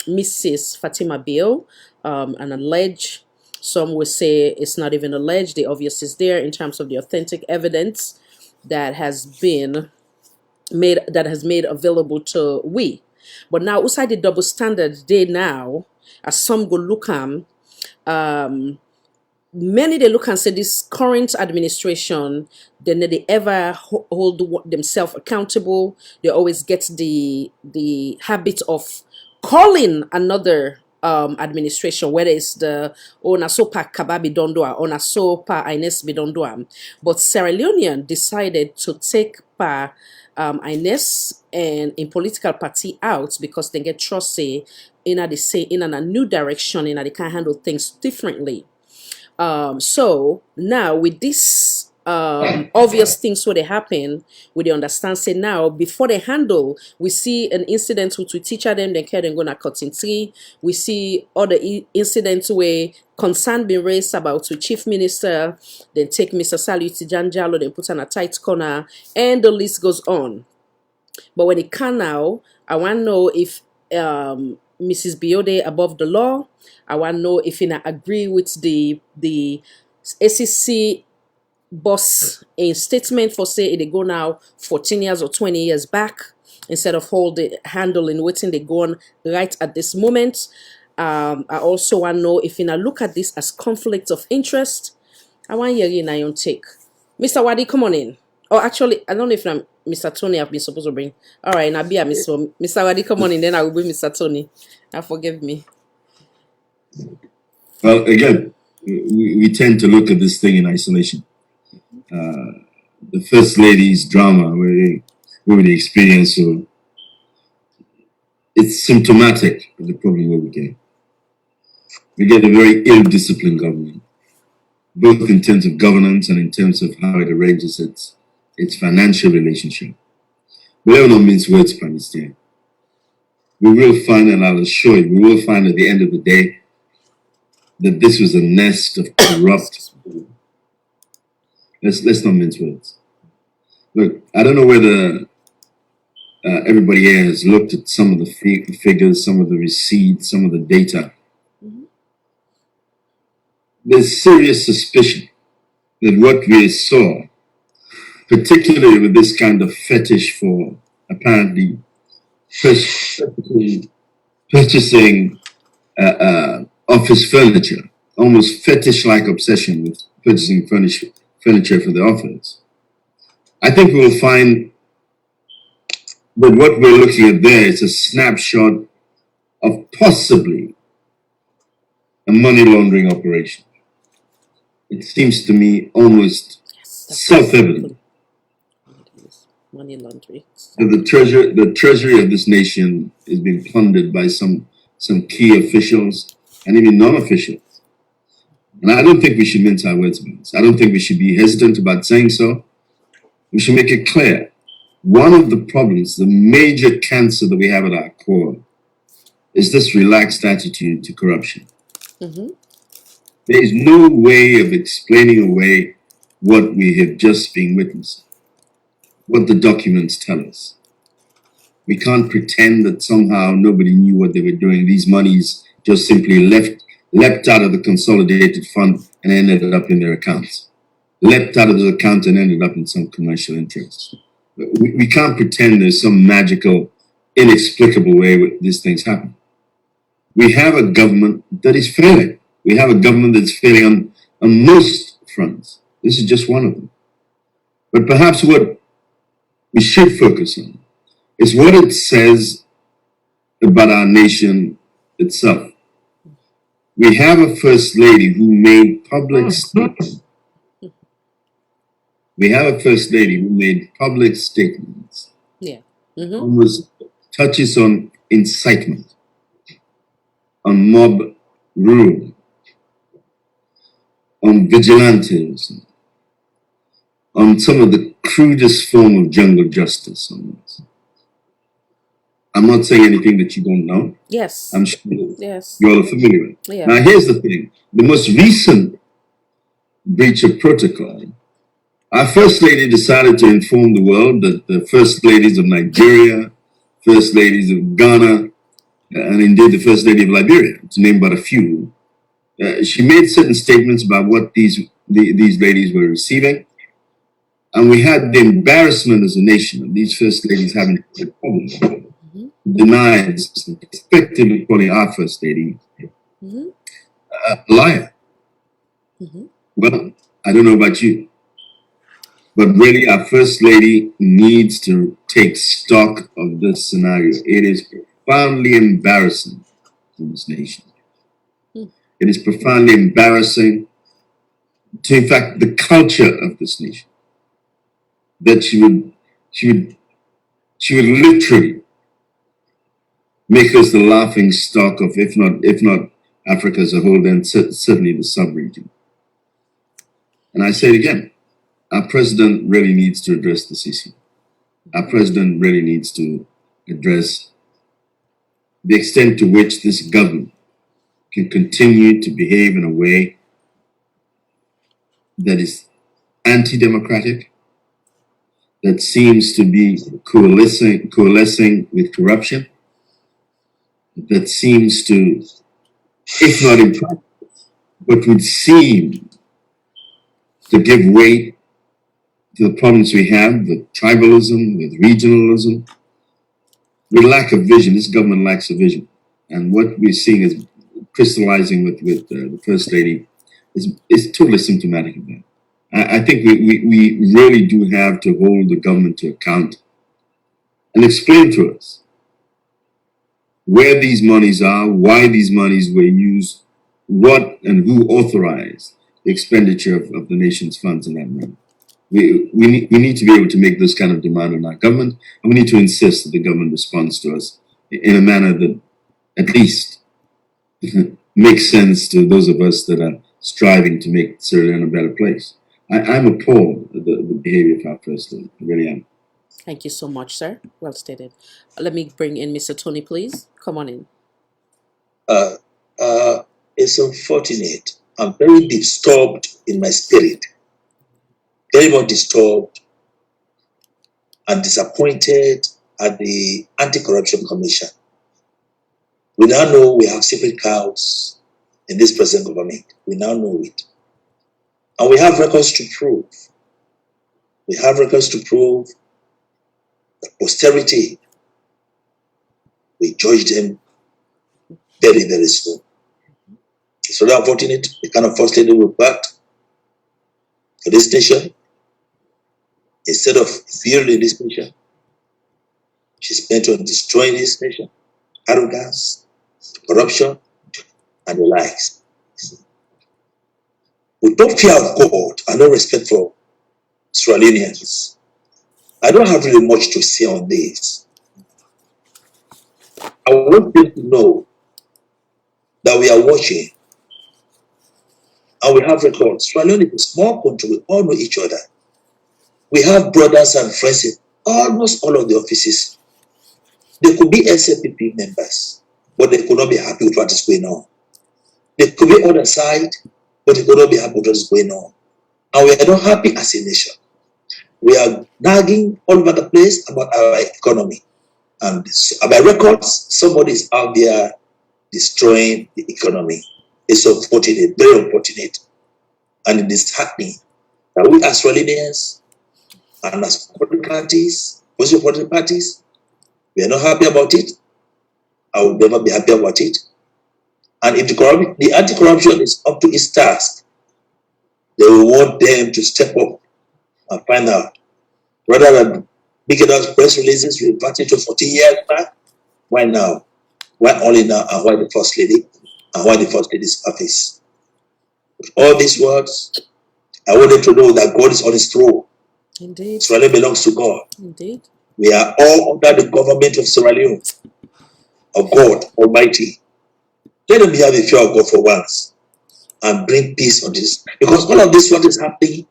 Mrs. Fatima Bill. an alleged. Some will say it's not even alleged. The obvious is there in terms of the authentic evidence that has made available to we. But now, outside the double standard, they now, as some go look many they look and say this current administration, they ever hold themselves accountable. They always get the habit of calling another administration, whether it's the Onasopa Kababi Dondua, Onasopa Ines Bidondua. But Sierra Leonean decided to take Ines and in political party out because they get trust say in a new direction, in they can handle things differently. So now with this obvious things where they happen, we they understand say now before they handle, we see an incident with teacher them, then care then gonna cut in three. We see other incidents where concern been raised about to chief minister, then take Mr. Saluti Janjalo, then put on a tight corner, and the list goes on. But when it can now, I want to know if Mrs. Biode above the law. I want to know if you agree with the ACC boss in statement for say they go now 14 years or 20 years back instead of handling waiting they go on right at this moment. I also want to know if you look at this as conflict of interest. I want to hear you your take. Mr. Wadi, come on in. Oh, actually, I don't know if I'm Mr. Tony I've been supposed to bring. All right, now be a Mr. Wadi, come on in, then I will bring Mr. Tony. Forgive me. Well, again, we tend to look at this thing in isolation. The First Lady's drama, where the experience, so it's symptomatic of the problem where we get. We get a very ill-disciplined government, both in terms of governance and in terms of how it arranges its financial relationship. We have not mince words, Prime Minister. We will find, and I'll assure you, we will find at the end of the day that this was a nest of corrupt. Let's not mince words. Look, I don't know whether everybody here has looked at some of the figures, some of the receipts, some of the data. There's serious suspicion that what we saw, particularly with this kind of fetish for apparently purchasing office furniture, almost fetish-like obsession with purchasing furniture for the office. I think we'll find that what we're looking at there is a snapshot of possibly a money laundering operation. It seems to me almost self-evident money laundering. that the treasury of this nation is being plundered by some key officials and even non-officials. And I don't think we should mince our words about this. I don't think we should be hesitant about saying so. We should make it clear. One of the problems, the major cancer that we have at our core, is this relaxed attitude to corruption. There is no way of explaining away what we have just been witnessing, what the documents tell us. We can't pretend that somehow nobody knew what they were doing. These monies just simply leapt out of the consolidated fund and ended up in their accounts. Leapt out of the account and ended up in some commercial interest. We can't pretend there's some magical, inexplicable way these things happen. We have a government that is failing. We have a government that's failing on most fronts. This is just one of them. But perhaps what we should focus on is what it says about our nation itself. We have a First Lady who made public statements. We have a First Lady who made public statements. Yeah. Almost touches on incitement, on mob rule, on vigilantes, on some of the crudest form of jungle justice. I'm not saying anything that you don't know. Yes. I'm sure yes. you're all familiar with. Yeah. Now, here's the thing. The most recent breach of protocol, our First Lady decided to inform the world that the First Ladies of Nigeria, First Ladies of Ghana, and indeed the First Lady of Liberia, to name but a few. She made certain statements about what these ladies were receiving, and we had the embarrassment as a nation of these First Ladies having denied, effectively calling our First Lady a liar. Well, I don't know about you, but really our First Lady needs to take stock of this scenario. It is profoundly embarrassing to this nation. It is profoundly embarrassing to, in fact, the culture of this nation, that she would literally make us the laughing stock of, if not Africa as a whole, then certainly the sub-region. And I say it again, our president really needs to address this issue. Our president really needs to address the extent to which this government can continue to behave in a way that is anti-democratic, that seems to be coalescing with corruption, that seems to, if not in practice, but would seem to give weight to the problems we have with tribalism, with regionalism, with lack of vision. This government lacks a vision. And what we're seeing is crystallizing with the First Lady is totally symptomatic of that. I think we really do have to hold the government to account and explain to us where these monies are, why these monies were used, what and who authorized the expenditure of the nation's funds in that manner. We need to be able to make this kind of demand on our government, and we need to insist that the government responds to us in a manner that at least makes sense to those of us that are striving to make Sierra Leone a better place. I'm appalled at the behavior of our First Lady. I really am. Thank you so much, sir. Well stated. Let me bring in Mr. Tony, please. Come on in. It's unfortunate. I'm very disturbed in my spirit. Very much disturbed and disappointed at the Anti-Corruption Commission. We now know we have secret cows in this present government. We now know it. And we have records to prove. We have records to prove that posterity will judge them very, very soon. It's very unfortunate the kind of First Lady we backed for this nation. Instead of building this nation, she's bent on destroying this nation. Arrogance, corruption, and the likes. With no fear of God and no respect for Australians, I don't have really much to say on this. I want them to know that we are watching and we have records. Australia is a small country, we all know each other. We have brothers and friends in almost all of the offices. They could be SLPP members, but they could not be happy with what is going on. They could be on the side, but they could not be happy with what is going on. And we are not happy as a nation. We are nagging all over the place about our economy. And by records, somebody is out there destroying the economy. It's unfortunate, very unfortunate. And it is happening that we as Australians and as political parties, we are not happy about it. I will never be happy about it. And if the anti-corruption is up to its task, they will want them to step up and find out. Rather than making us press releases reverting to 40 years back, why now? Why only now? And why the First Lady? And why the First Lady's office? With all these words, I want them to know that God is on his throne. Indeed. Sierra Leone belongs to God. Indeed. We are all under the government of Sierra Leone, of God Almighty. Let them have a fear of God for once and bring peace on this. Because all of this, what is happening,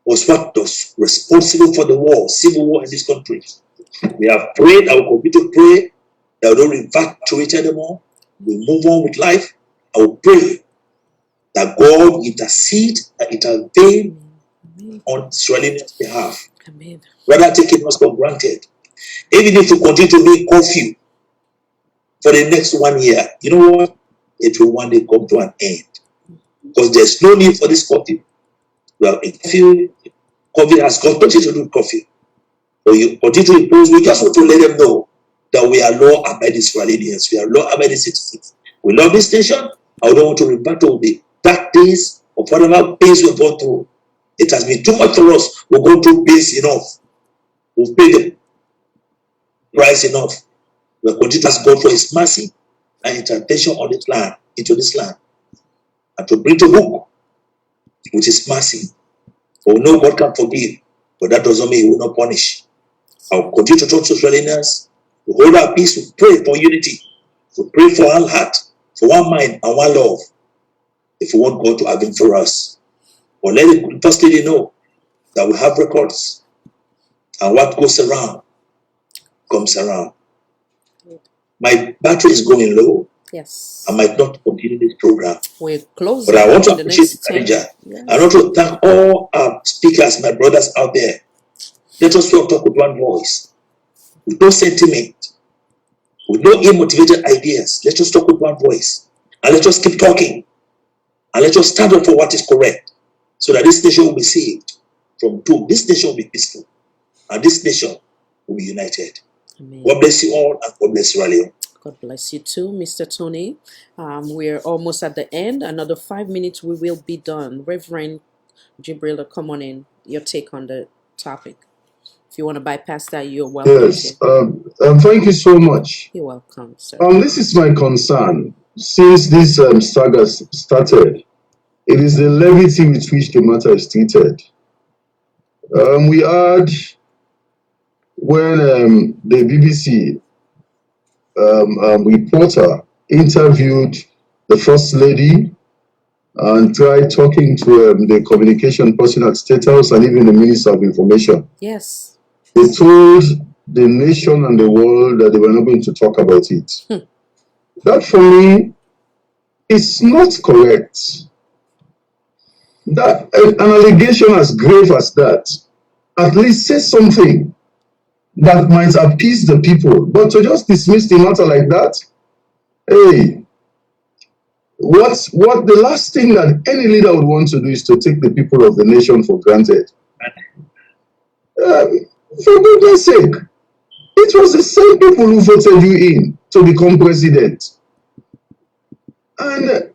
was what was responsible for the war, civil war in this country. We have prayed, I will continue to pray that we don't revert to it anymore. We move on with life. I will pray that God will intercede and intervene on Australians' behalf. Rather taking us for granted. Even if we continue to make curfew for the next 1 year, you know what? It will one day come to an end. Because there's no need for this coffee. Well, if COVID has got nothing to do with coffee, or you continue to impose, we just want to let them know that we are law-abiding Australians, we are law-abiding citizens. We love this nation, I don't want to revert to the dark days of whatever pains we've gone through. It has been too much for us. We've gone through pains enough. We've paid the price enough. We continue to ask God for His mercy and intervention on this land, into this land, and to bring to book with His mercy. For we know God can forgive, but that doesn't mean He will not punish. I'll continue to talk to Australians. We hold our peace. We pray for unity. We pray for one heart, for one mind, and one love. If we want God to have it for us. But let the first lady know that we have records. And what goes around comes around. My battery is going low. Yes. I might not continue this program. We're close. But I want to appreciate Khadija. Yes. I want to thank all our speakers, my brothers out there. Let us talk with one voice, with no sentiment, with no immotivated ideas. Let us talk with one voice. And let us keep talking. And let us stand up for what is correct. So that this nation will be saved from doom. This nation will be peaceful. And this nation will be united. Amen. God bless you all, and God bless you, Raleigh. God bless you too, Mr. Tony. We're almost at the end. Another 5 minutes, we will be done. Reverend Jibril, come on in. Your take on the topic. If you want to bypass that, you're welcome. Yes. Thank you so much. You're welcome, sir. This is my concern. Since this saga started, it is the levity with which the matter is treated. We had when the BBC reporter interviewed the First Lady and tried talking to the communication person at State House and even the Minister of Information. Yes. They told the nation and the world that they were not going to talk about it. That for me is not correct. That an allegation as grave as that, at least say something that might appease the people. But to just dismiss the matter like that, hey, what the last thing that any leader would want to do is to take the people of the nation for granted. For goodness sake, it was the same people who voted you in to become president. And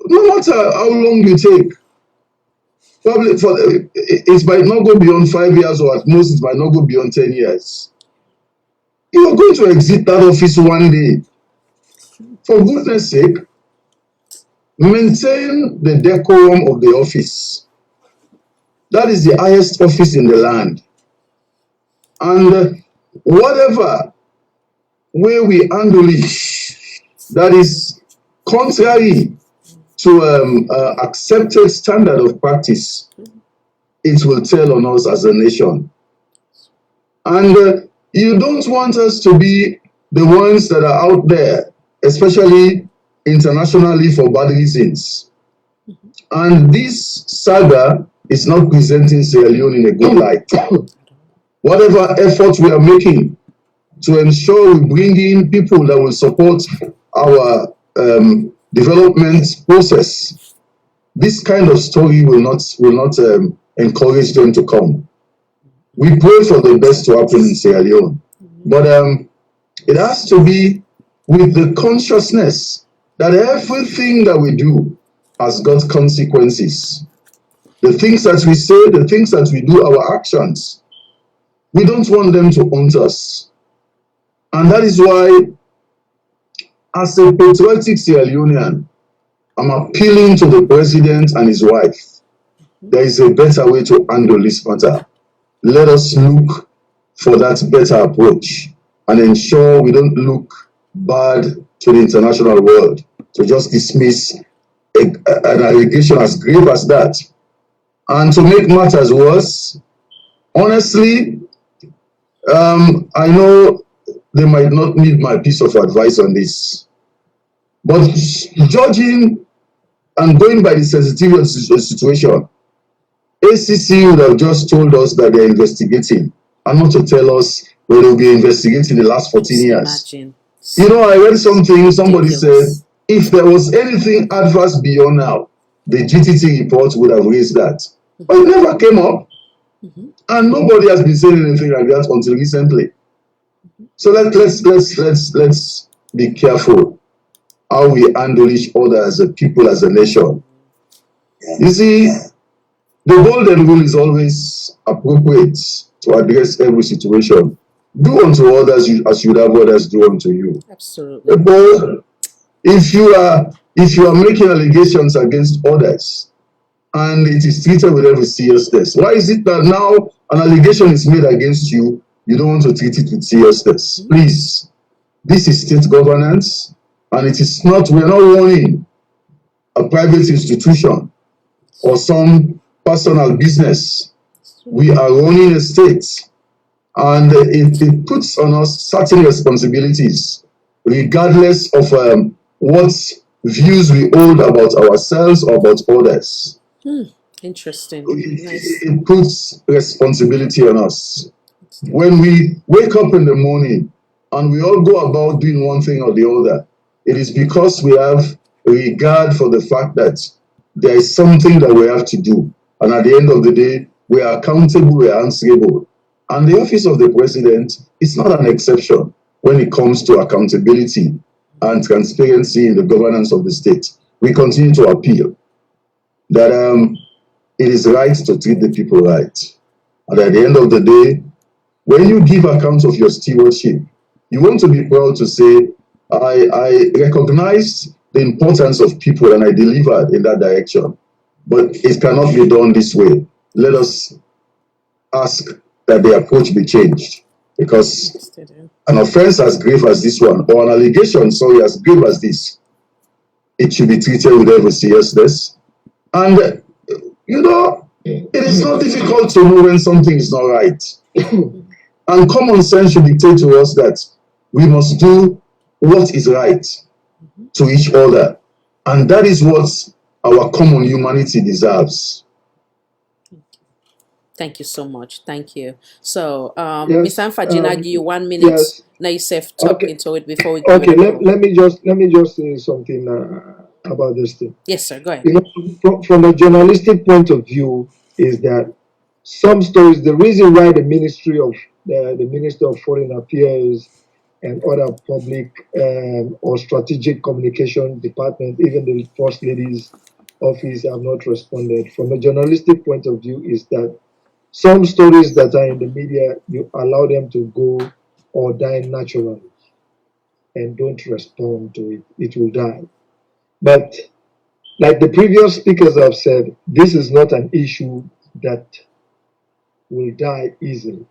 no matter how long you take, probably it might not go beyond 5 years, or at most it might not go beyond 10 years. You are going to exit that office one day. For goodness sake, maintain the decorum of the office. That is the highest office in the land. And whatever way we handle it, that is contrary to accepted standard of practice, it will tell on us as a nation. And you don't want us to be the ones that are out there, especially internationally, for bad reasons. And this saga is not presenting Sierra Leone in a good light. Whatever efforts we are making to ensure we bring in people that will support our development process, this kind of story will not encourage them to come. We pray for the best to happen in Sierra Leone, but it has to be with the consciousness that everything that we do has got consequences. The things that we say, the things that we do, our actions, we don't want them to haunt us. And that is why, as a patriotic Sierra Leonean, I'm appealing to the president and his wife. There is a better way to handle this matter. Let us look for that better approach and ensure we don't look bad to the international world to just dismiss an allegation as grave as that. And to make matters worse, honestly, I know they might not need my piece of advice on this, but judging and going by the sensitivity of the situation, ACC would have just told us that they're investigating, and not to tell us, well, they'll be investigating the last 14 years. You know, I read something, somebody said, if there was anything adverse beyond now, the GTT report would have raised that. But it never came up. And nobody has been saying anything like that until recently. So let's be careful how we handle each other as a people, as a nation. You see, the golden rule is always appropriate to address every situation. Do unto others as you would have others do unto you. Absolutely. But if you are making allegations against others and it is treated with every seriousness, why is it that now an allegation is made against you, you don't want to treat it with seriousness? Please, this is state governance, and it is not, we're not running a private institution or some personal business. We are running a state, and it puts on us certain responsibilities, regardless of what views we hold about ourselves or about others. Interesting. It puts responsibility on us. When we wake up in the morning and we all go about doing one thing or the other, it is because we have regard for the fact that there is something that we have to do. And at the end of the day, we are accountable, we are answerable. And the office of the president is not an exception when it comes to accountability and transparency in the governance of the state. We continue to appeal that it is right to treat the people right. And at the end of the day, when you give account of your stewardship, you want to be proud to say, I recognize the importance of people and I delivered in that direction. But it cannot be done this way. Let us ask that the approach be changed. Because an offense as grave as this one, or an allegation, as grave as this, it should be treated with every seriousness. And, you know, it is not difficult to know when something is not right. And common sense should dictate to us that we must do what is right to each other. And that is what our common humanity deserves. Thank you so much. Thank you. So, Yes, Mr. Anfajina, give you 1 minute. yes. Now you safe talk Okay. into it before we give Okay, it a call. let me just say something about this thing. Yes, sir. Go ahead. You know, from a journalistic point of view, is that some stories, the reason why the Minister of Foreign Affairs and other public or strategic communication department, even the First Lady's office have not responded, from a journalistic point of view, is that some stories that are in the media, you allow them to go or die naturally and don't respond to it, it will die. But like the previous speakers have said, this is not an issue that will die easily,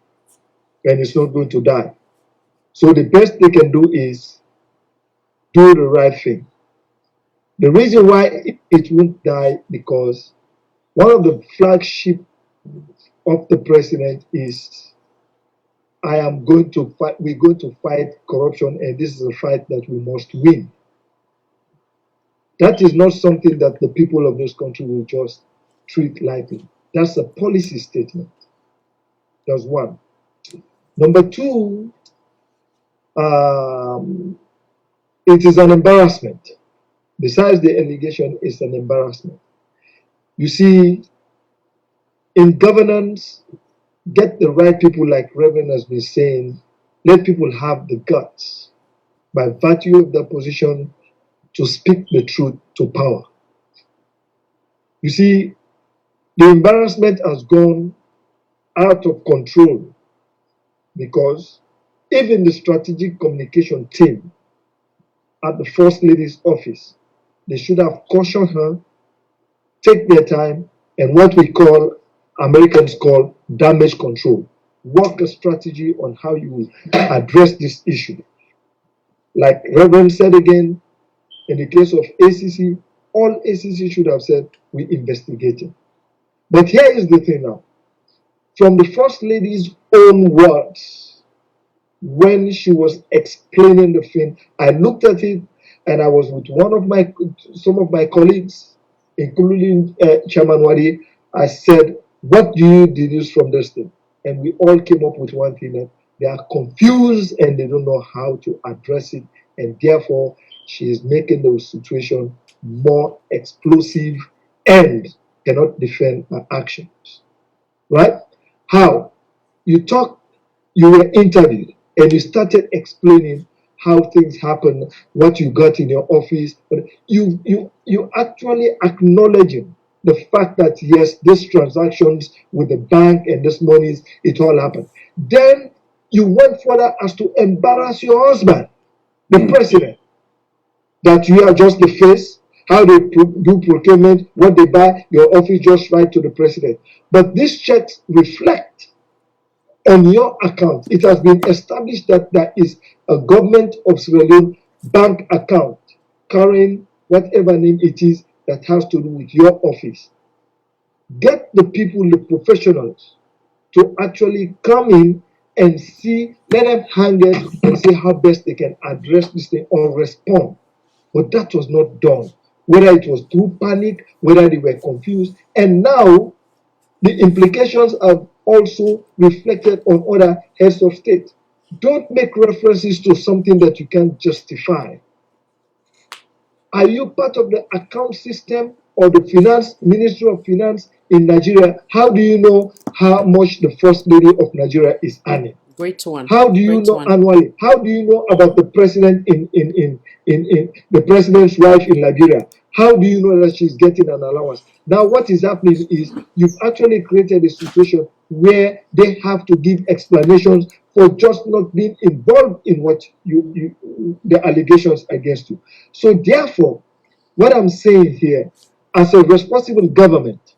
and it's not going to die. So the best they can do is do the right thing. The reason why it won't die, because one of the flagship of the president is, I am going to fight, we're going to fight corruption, and this is a fight that we must win. That is not something that the people of this country will just treat lightly. That's a policy statement. That's one. Number two, it is an embarrassment. Besides the allegation, it's an embarrassment. You see, in governance, get the right people, like Reverend has been saying, let people have the guts, by virtue of their position, to speak the truth to power. You see, the embarrassment has gone out of control because even the strategic communication team at the First Lady's office, they should have cautioned her, take their time, and what we call, Americans call, damage control. Work a strategy on how you will address this issue. Like Reverend said again, in the case of ACC, all ACC should have said, we investigated. But here is the thing now. From the First Lady's own words, when she was explaining the thing, I looked at it and I was with some of my colleagues, including Chairman Wadi. I said, what do you deduce from this thing? And we all came up with one thing, that they are confused and they don't know how to address it and therefore she is making the situation more explosive and cannot defend her actions. Right? How? You were interviewed and you started explaining how things happen, what you got in your office. But you actually acknowledging the fact that yes, these transactions with the bank and this monies, it all happened. Then you went further as to embarrass your husband, the president, that you are just the face, how they do procurement, what they buy, your office just write to the president. But these checks reflect on your account. It has been established that there is a government of Sierra Leone bank account carrying whatever name it is that has to do with your office. Get the people, the professionals, to actually come in and see, let them hang it and see how best they can address this thing or respond. But that was not done. Whether it was through panic, whether they were confused, and now the implications are also reflected on other heads of state. Don't make references to something that you can't justify. Are you part of the account system or the finance ministry of finance in Nigeria? How do you know how much the first lady of Nigeria is earning? Great one. How do you know annually? How do you know about the president in the president's wife in Liberia? How do you know that she's getting an allowance? Now, what is happening is you've actually created a situation where they have to give explanations for just not being involved in what the allegations against you. So, therefore, what I'm saying here, as a responsible government,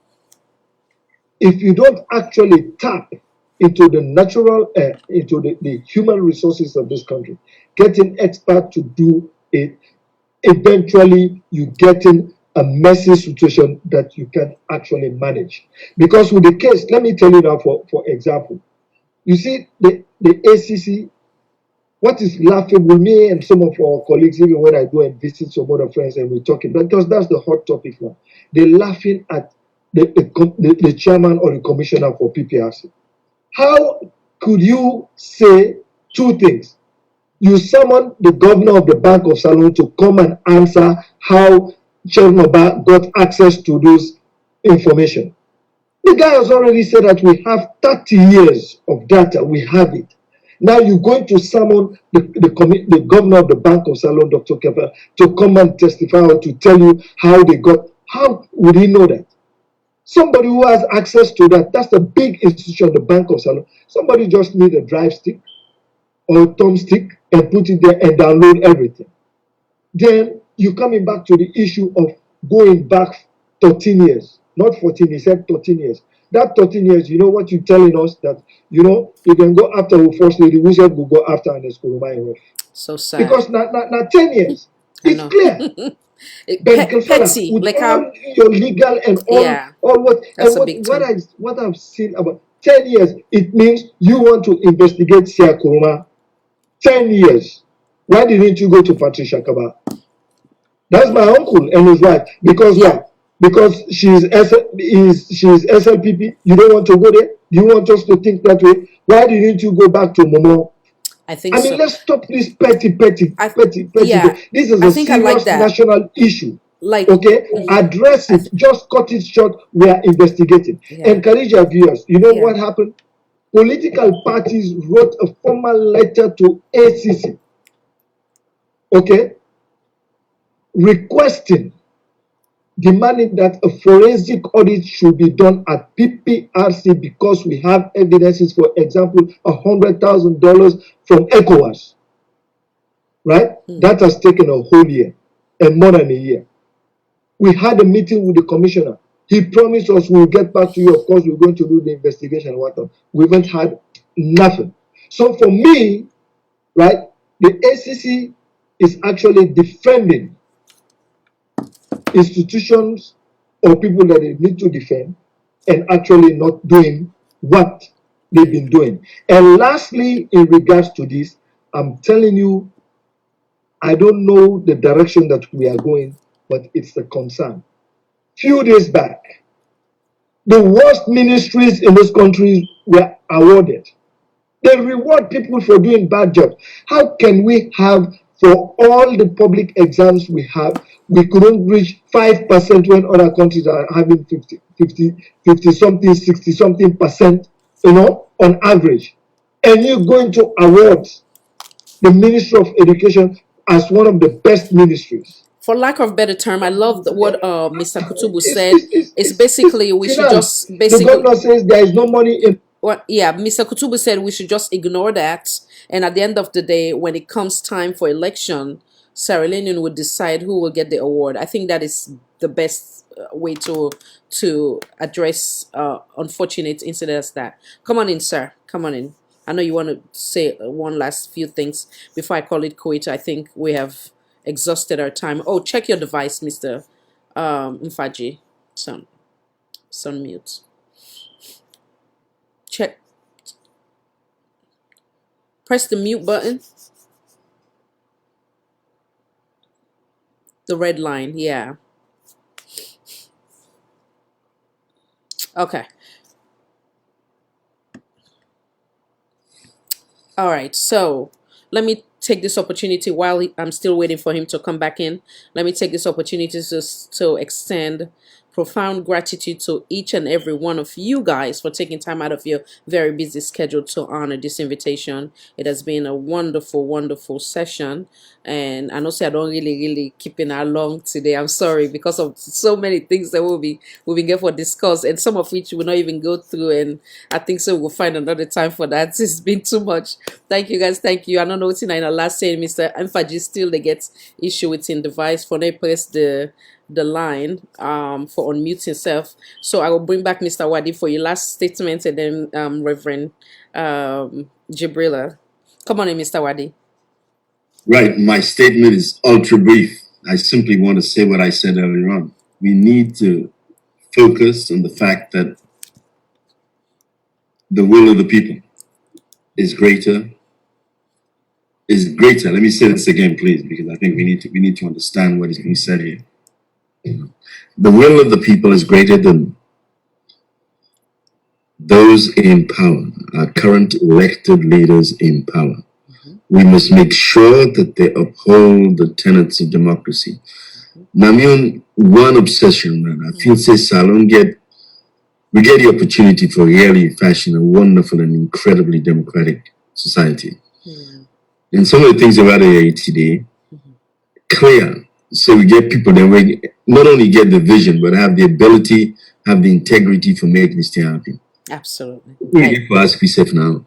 if you don't actually tap into the natural, into the human resources of this country, getting experts to do it, eventually you get in a messy situation that you can actually manage. Because with the case, let me tell you now, for example, you see the ACC, what is laughing with me and some of our colleagues, even when I go and visit some other friends and we're talking, because that's the hot topic now, they're laughing at the chairman or the commissioner for PPRC. How could you say two things? You summon the governor of the Bank of Salon to come and answer how Chernobyl got access to those information. The guy has already said that we have 30 years of data. We have it. Now you're going to summon the governor of the Bank of Salon, Dr. Kepa, to come and testify or to tell you how they got. How would he know that? Somebody who has access to that, that's a big institution, the Bank of Salon. Somebody just need a drive stick or a thumbstick and put it there and download everything. Then you're coming back to the issue of going back 13 years, not 14, he said 13 years. That 13 years, you know what you're telling us? That, you can go after the first lady, we said we'll go after an Eskolomai. So sad. Because now 10 years, it's clear. Petty, with like all your legal and all what, and what I've seen about 10 years, it means you want to investigate Sia Kuruma. 10 years. Why didn't you go to Patricia Kaba? That's my uncle and his wife. Because what? Because she's SLPP. You don't want to go there? You want us to think that way? Why didn't you go back to Momo? I mean, let's stop this petty. Yeah, This is a serious national issue. Address it. Just cut it short. We are investigating. And Khadija viewers, you know what happened? Political parties wrote a formal letter to ACC, requesting, demanding that a forensic audit should be done at PPRC because we have evidences, for example, $100,000 from ECOWAS, right? That has taken a whole year and more than a year. We had a meeting with the commissioner. He promised us we'll get back to you. Of course, we're going to do the investigation and whatnot. We haven't had nothing. So for me, right, the ACC is actually defending institutions or people that they need to defend and actually not doing what they've been doing. And lastly, in regards to this, I'm telling you, I don't know the direction that we are going, but it's a concern. Few days back, the worst ministries in this country were awarded. They reward people for doing bad jobs. How can we have For all the public exams we have, we couldn't reach 5% when other countries are having 50 something, 60 something percent, on average. And you're going to award the Ministry of Education as one of the best ministries. For lack of better term, I love what Mr. Kutubu said. It's basically we should just the governor says there is no money in. Well, yeah, Mr. Kutubu said we should just ignore that, and at the end of the day, when it comes time for election, Sierra Leonean would decide who will get the award. I think that is the best way to address unfortunate incidents. That come on in, sir. Come on in. I know you want to say one last few things before I call it quit. I think we have exhausted our time. Oh, check your device, Mr. Mfaji. Son mute. Check. Press the mute button. The red line, yeah. Okay. All right, so let me take this opportunity while I'm still waiting for him to come back in. Let me take this opportunity to extend profound gratitude to each and every one of you guys for taking time out of your very busy schedule to honor this invitation. It has been a wonderful, wonderful session. And I know I don't really keep it long today. I'm sorry because of so many things that we'll be get for discuss, and some of which we'll not even go through. And I think so we'll find another time for that. It's been too much. Thank you guys. Thank you. I don't know what's in the last saying, Mr. Mfaji still they get issue with in device for they press the line for unmute himself. So I will bring back Mr. Wadi for your last statement, and then Reverend Jibrila. Come on in, Mr. Wadi. Right, my statement is ultra brief. I simply want to say what I said earlier on. We need to focus on the fact that the will of the people is greater. Let me say this again, please, because I think we need to understand what is being said here. The will of the people is greater than those in power, our current elected leaders in power. We must make sure that they uphold the tenets of democracy. Namion, one obsession, man. I feel say Salon we get the opportunity for really fashion a wonderful and incredibly democratic society. And some of the things about it today, clear. So we get people that we not only get the vision, but have the ability, have the integrity for making this thing happen. Absolutely. We get to ask ourselves now,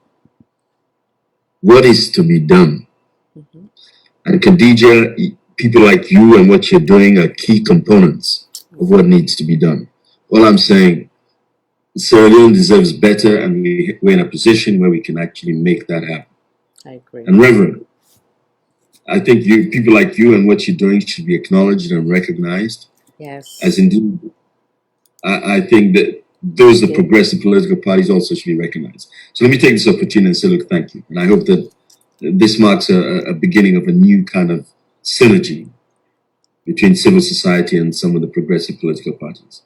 what is to be done? And Khadija, people like you and what you're doing are key components of what needs to be done. All I'm saying, Sierra Leone deserves better, and we're in a position where we can actually make that happen. I agree. And Reverend, I think people like you and what you're doing should be acknowledged and recognized. Yes. As indeed, I think that those the progressive political parties also should be recognized. So let me take this opportunity and say, look, thank you. And I hope that this marks a beginning of a new kind of synergy between civil society and some of the progressive political parties.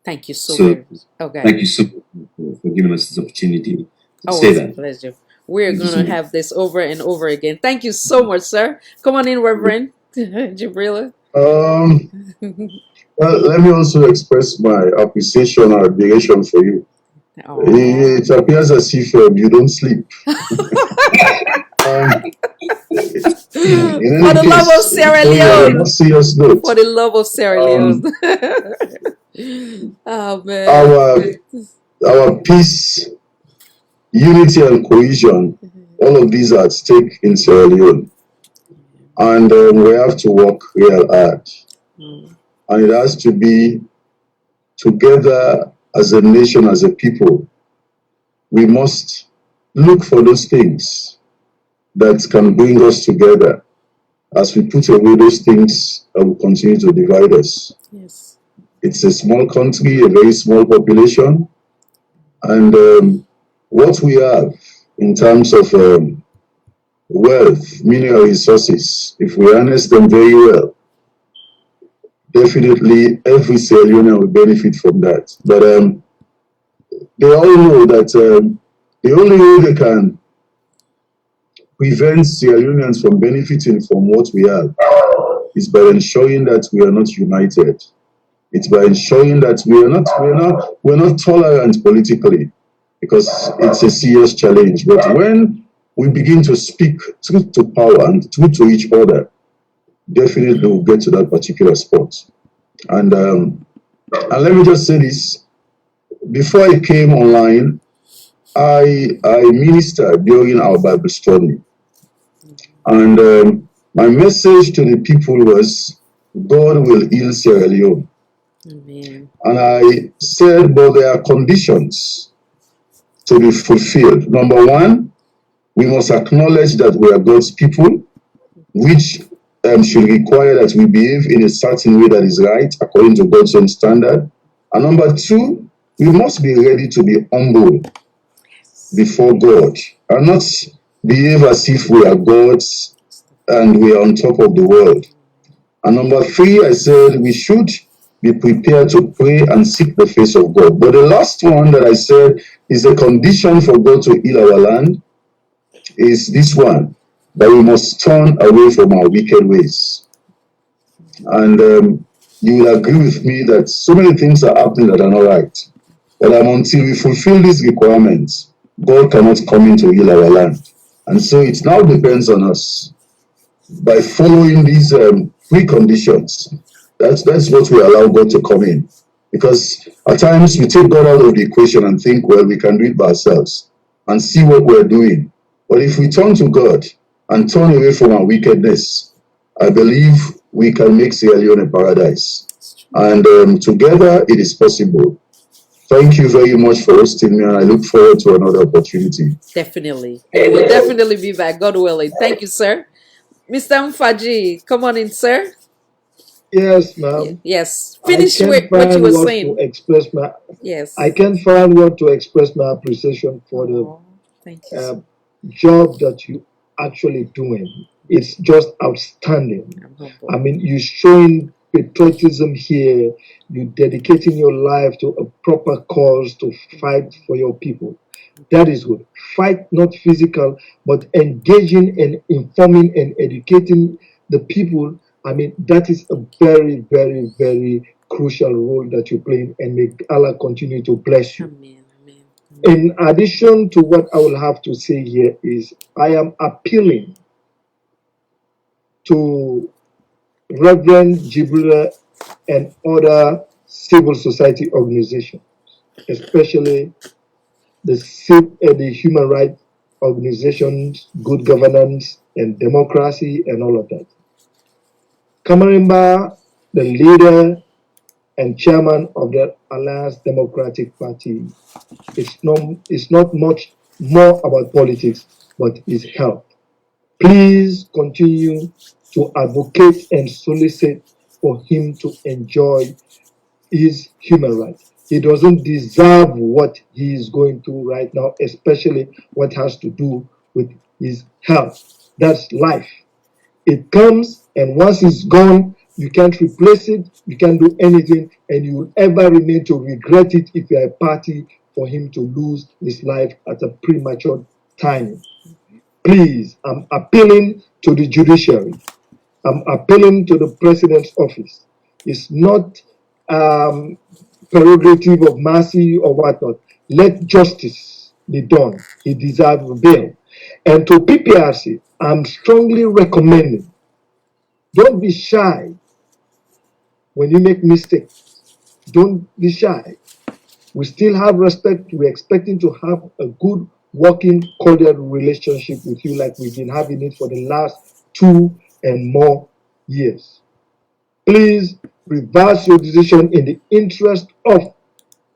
Thank you so much. Okay. Thank you so much for giving us this opportunity to say Always that. a pleasure. We're going to have this over and over again. Thank you so much, sir. Come on in, Reverend Jibrila. Well, let me also express my appreciation and admiration for you. It appears as if you don't sleep. For the love of Sierra Leone. Serious note. For the love of Sierra Leone. Oh man. Our peace, unity, and cohesion, all of these are at stake in Sierra Leone. And we have to work real hard. And it has to be together as a nation, as a people. We must look for those things that can bring us together. As we put away those things that will continue to divide us. Yes. It's a small country, a very small population. And what we have in terms of wealth, mineral resources, if we harness them very well, definitely every Sierra Leonean will benefit from that. But they all know that the only way they can prevents Sierra Leoneans from benefiting from what we have is by ensuring that we are not united. It's by ensuring that we're not tolerant politically, because it's a serious challenge. But when we begin to speak truth to power and truth to each other, definitely we'll get to that particular spot. And let me just say this: before I came online, I ministered during our Bible study, and my message to the people was, God will heal Sierra Leone. Amen. And I said, but there are conditions to be fulfilled. Number one, we must acknowledge that we are God's people, which should require that we behave in a certain way that is right, according to God's own standard. And number two, we must be ready to be humble before God and not behave as if we are gods and we are on top of the world. And number three, I said we should be prepared to pray and seek the face of God. But the last one that I said is a condition for God to heal our land is this one, that we must turn away from our wicked ways. And you will agree with me that so many things are happening that are not right. But until we fulfill these requirements, God cannot come in to heal our land. And so it now depends on us. By following these preconditions, that's what we allow God to come in. Because at times we take God out of the equation and think, well, we can do it by ourselves and see what we're doing. But if we turn to God and turn away from our wickedness, I believe we can make Sierra Leone a paradise. And together it is possible. Thank you very much for hosting me, and I look forward to another opportunity. Definitely. We will definitely be back, God willing. Thank you, sir. Mr. Mfaji, come on in, sir. Yes, ma'am. Yes. I Finish can't what you find were what to saying. express my. Yes. I can't find what to express my appreciation for Thank the you. job that you actually doing. It's just outstanding. I mean, you showing patriotism here. You dedicating your life to a proper cause to fight for your people. That is good. Fight not physical, but engaging and informing and educating the people. I mean, that is a very, very, very crucial role that you're playing, and may Allah continue to bless you. In addition to what I will have to say here is, I am appealing to Reverend Jibrila and other civil society organizations, especially the human rights organizations, good governance and democracy and all of that. Kamarimba, the leader and chairman of the Alliance Democratic Party, it's not much more about politics, but his health. Please continue to advocate and solicit for him to enjoy his human rights. He doesn't deserve what he is going through right now, especially what has to do with his health. That's life. It comes, and once it's gone, you can't replace it, you can't do anything, and you will ever remain to regret it if you're a party for him to lose his life at a premature time. Please, I'm appealing to the judiciary. I'm appealing to the president's office. It's not prerogative of mercy or whatnot. Let justice be done. He deserves bail. And to PPRC, I'm strongly recommending, don't be shy when you make mistakes. Don't be shy. We still have respect. We're expecting to have a good, working, cordial relationship with you like we've been having it for the last 2 and more years. Please reverse your decision in the interest of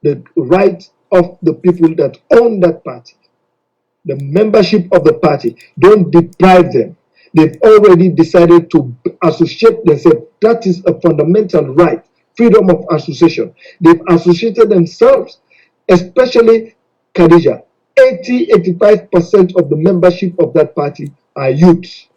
the rights of the people that own that party, the membership of the party. Don't deprive them. They've already decided to associate themselves. That is a fundamental right, freedom of association. They've associated themselves, especially Khadija. 85% of the membership of that party are youths.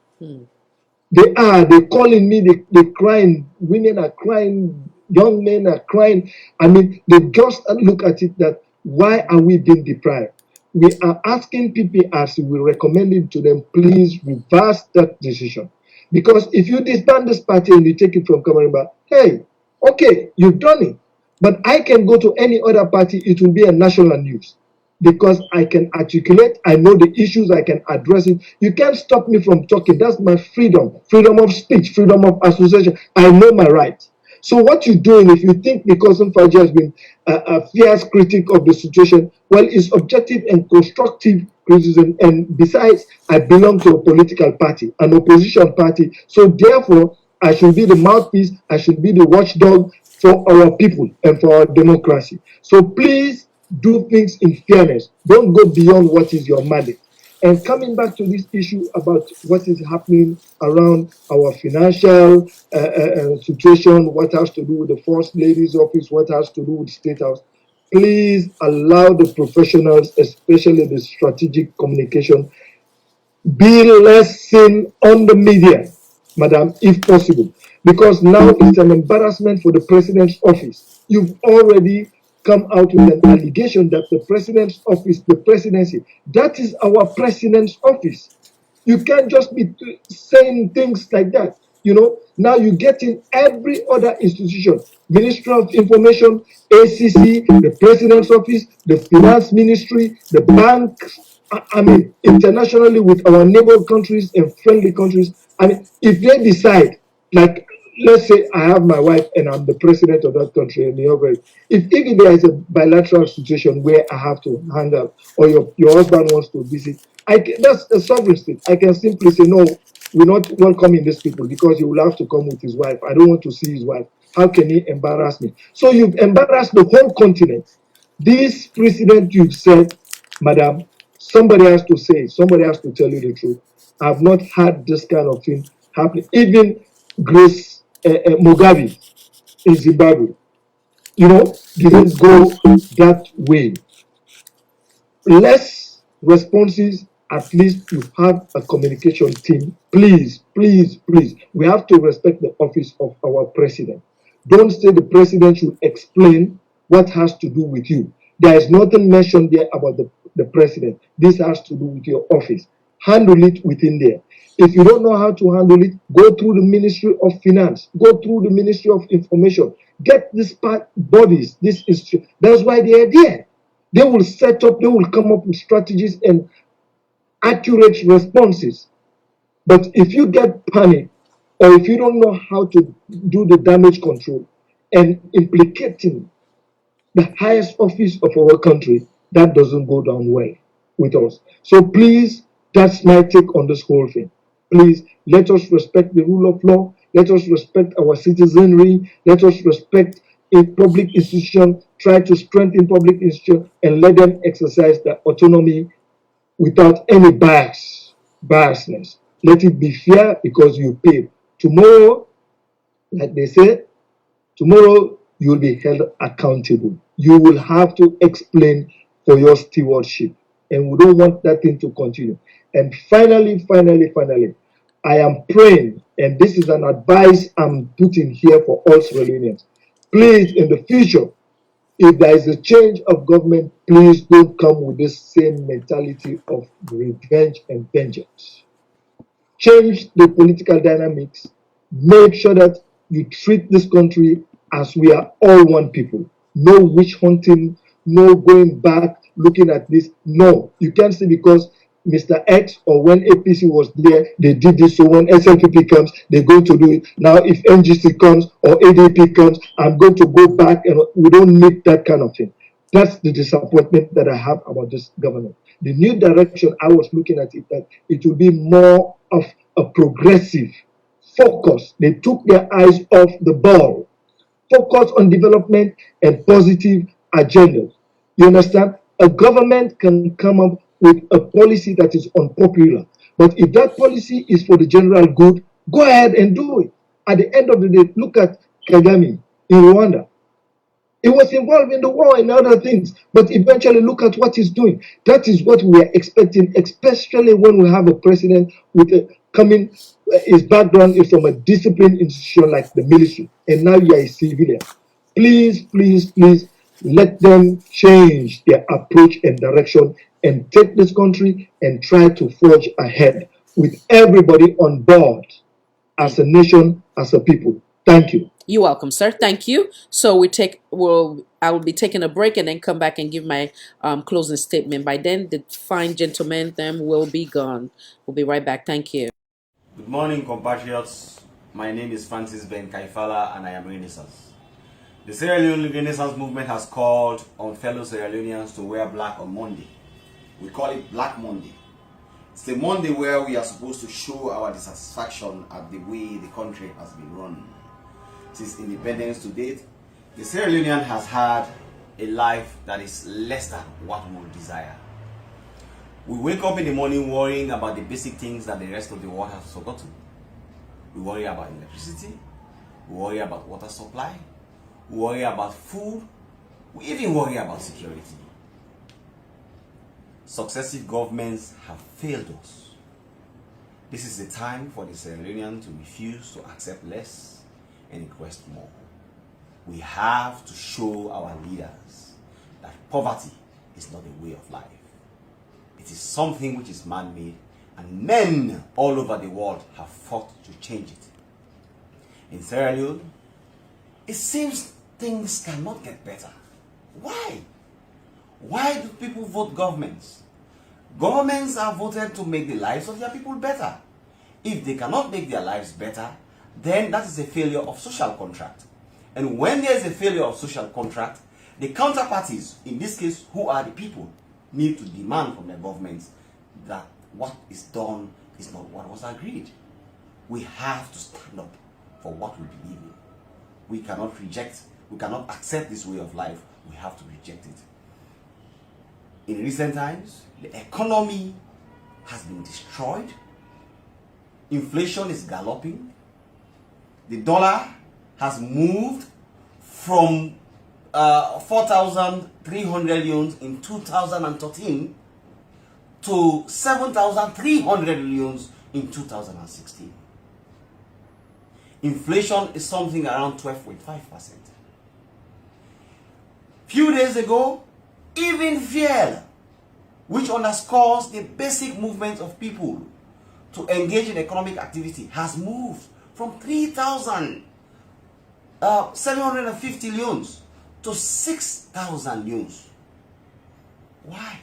They're calling me, they're crying, women are crying, young men are crying. I mean, they just look at it that, why are we being deprived? we are asking PPRC, we're recommending to them, please reverse that decision. Because if you disband this party and you take it from Kamariba, hey, okay, you've done it. But I can go to any other party, it will be a national news. Because I can articulate, I know the issues, I can address it. You can't stop me from talking. That's my freedom. Freedom of speech, freedom of association. I know my rights. So what you're doing, if you think because Faji has been a fierce critic of the situation, well, it's objective and constructive criticism. And besides, I belong to a political party, an opposition party. So therefore, I should be the mouthpiece, I should be the watchdog for our people and for our democracy. So please do things in fairness. Don't go beyond what is your mandate. And coming back to this issue about what is happening around our financial situation, what has to do with the First Lady's office, what has to do with State House, please allow the professionals, especially the strategic communication, be less seen on the media, madam, if possible. Because now it's an embarrassment for the president's office. You've already come out with an allegation that the president's office, the presidency, that is our president's office. You can't just be saying things like that. You know, now you get in every other institution, Ministry of Information, ACC, the President's Office, the Finance Ministry, the banks, I mean, internationally with our neighbor countries and friendly countries. I mean, if they decide, like, let's say I have my wife and I'm the president of that country and the other, if there is a bilateral situation where I have to handle, or your husband wants to visit, that's a sovereign state. I can simply say, no, we're not welcoming these people because he will have to come with his wife. I don't want to see his wife. How can he embarrass me? So you've embarrassed the whole continent. This precedent you've set, madam, somebody has to say, somebody has to tell you the truth. I've not had this kind of thing happen. Even Grace Mugabe in Zimbabwe, you know, didn't go that way. Less responses, at least you have a communication team. Please, please, please. We have to respect the office of our president. Don't say the president should explain what has to do with you. There is nothing mentioned there about the president. This has to do with your office. Handle it within there. If you don't know how to handle it, go through the Ministry of Finance, go through the Ministry of Information. Get these bodies, this is that's why they are there. They will set up, they will come up with strategies and accurate responses. But if you get panic, or if you don't know how to do the damage control and implicating the highest office of our country, that doesn't go down well with us. So please, that's my take on this whole thing. Please, let us respect the rule of law. Let us respect our citizenry. Let us respect a public institution, try to strengthen public institution, and let them exercise their autonomy without any biasness. Let it be fair because you pay. Tomorrow, like they say, tomorrow you will be held accountable. You will have to explain for your stewardship. And we don't want that thing to continue. And finally, I am praying, and this is an advice I'm putting here for all Sierra Leoneans. Please, in the future, if there is a change of government, please don't come with this same mentality of revenge and vengeance. Change the political dynamics. Make sure that you treat this country as we are all one people. No witch hunting, no going back, looking at this. No, you can't say because Mr. X or when APC was there, they did this. So when SLPP comes, they're going to do it. Now, if NGC comes or ADP comes, I'm going to go back, and we don't need that kind of thing. That's the disappointment that I have about this government. The new direction I was looking at it, that it will be more of a progressive focus. They took their eyes off the ball. Focus on development and positive agendas. You understand? A government can come up with a policy that is unpopular. But if that policy is for the general good, go ahead and do it. At the end of the day, look at Kagame in Rwanda. He was involved in the war and other things, but eventually look at what he's doing. That is what we are expecting, especially when we have a president with a coming, his background is from a disciplined institution like the military, and now you are a civilian. Please, please, please, let them change their approach and direction and take this country and try to forge ahead with everybody on board as a nation, as a people. Thank you. You're welcome, sir. Thank you. So I will be taking a break and then come back and give my closing statement. By then, the fine gentlemen them will be gone. We'll be right back. Thank you. Good morning, compatriots. My name is Francis Ben Kaifala and I am Renaissance. The Sierra Leone Renaissance movement has called on fellow Sierra Leoneans to wear black on Monday. We call it Black Monday. It's the Monday where we are supposed to show our dissatisfaction at the way the country has been run. Since independence to date, the Sierra Leonean has had a life that is less than what we would desire. We wake up in the morning worrying about the basic things that the rest of the world has forgotten. We worry about electricity, we worry about water supply, we worry about food, we even worry about security. Successive governments have failed us. This is the time for the Sierra Leonean to refuse to accept less and request more. We have to show our leaders that poverty is not a way of life. It is something which is man-made, and men all over the world have fought to change it. In Sierra Leone, it seems things cannot get better. Why? Why do people vote governments? Governments are voted to make the lives of their people better. If they cannot make their lives better, then that is a failure of social contract. And when there is a failure of social contract, the counterparties, in this case, who are the people, need to demand from the governments that what is done is not what was agreed. We have to stand up for what we believe in. We cannot accept this way of life. We have to reject it. In recent times, the economy has been destroyed. Inflation is galloping. The dollar has moved from 4,300 yuans in 2013 to 7,300 yuans in 2016. Inflation is something around 12.5%. Few days ago, even fuel, which underscores the basic movement of people to engage in economic activity, has moved from 3,750 yuans to 6,000 yuans. Why?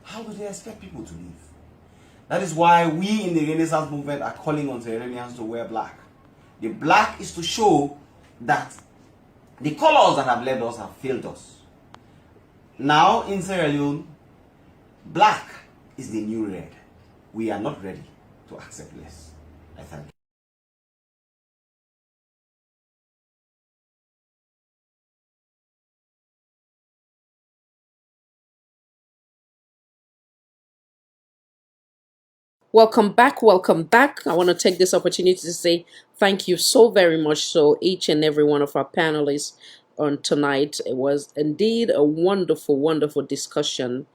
How do they expect people to live? That is why we in the Renaissance movement are calling on Sierra Leoneans to wear black. The black is to show that the colors that have led us have failed us. Now in Sierra Leone, black is the new red. We are not ready to accept less. I thank you. Welcome back. Welcome back. I want to take this opportunity to say thank you so very much. So each and every one of our panelists on tonight. It was indeed a wonderful, wonderful discussion.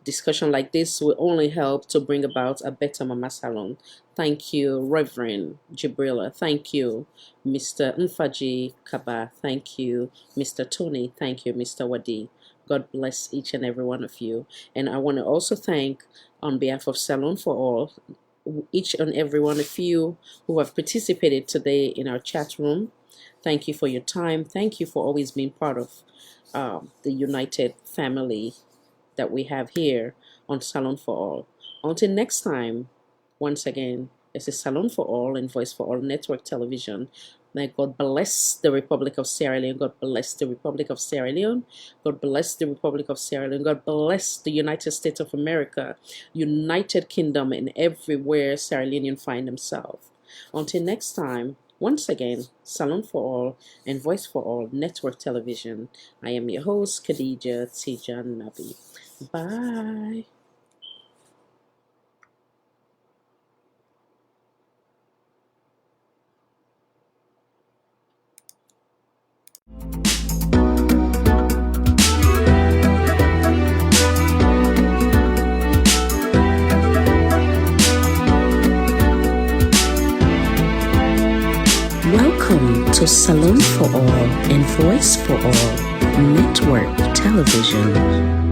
Discussion like this will only help to bring about a better Mama Salon. Thank you, Reverend Jibrila. Thank you, Mr. Mfaji Kaba. Thank you, Mr. Tony. Thank you, Mr. Wadi. God bless each and every one of you. And I want to also thank, on behalf of Salon for All, each and every one of you who have participated today in our chat room. Thank you for your time. Thank you for always being part of the united family that we have here on Salon for All. Until next time, once again, this is Salon for All and Voice for All Network Television. May God bless the Republic of Sierra Leone. God bless the Republic of Sierra Leone. God bless the Republic of Sierra Leone. God bless the United States of America, United Kingdom, and everywhere Sierra Leonean find themselves. Until next time, once again, Salon for All and Voice for All Network Television. I am your host, Khadija Tijan Nabi. Bye. Welcome to Salon for All and Voice for All Network Television.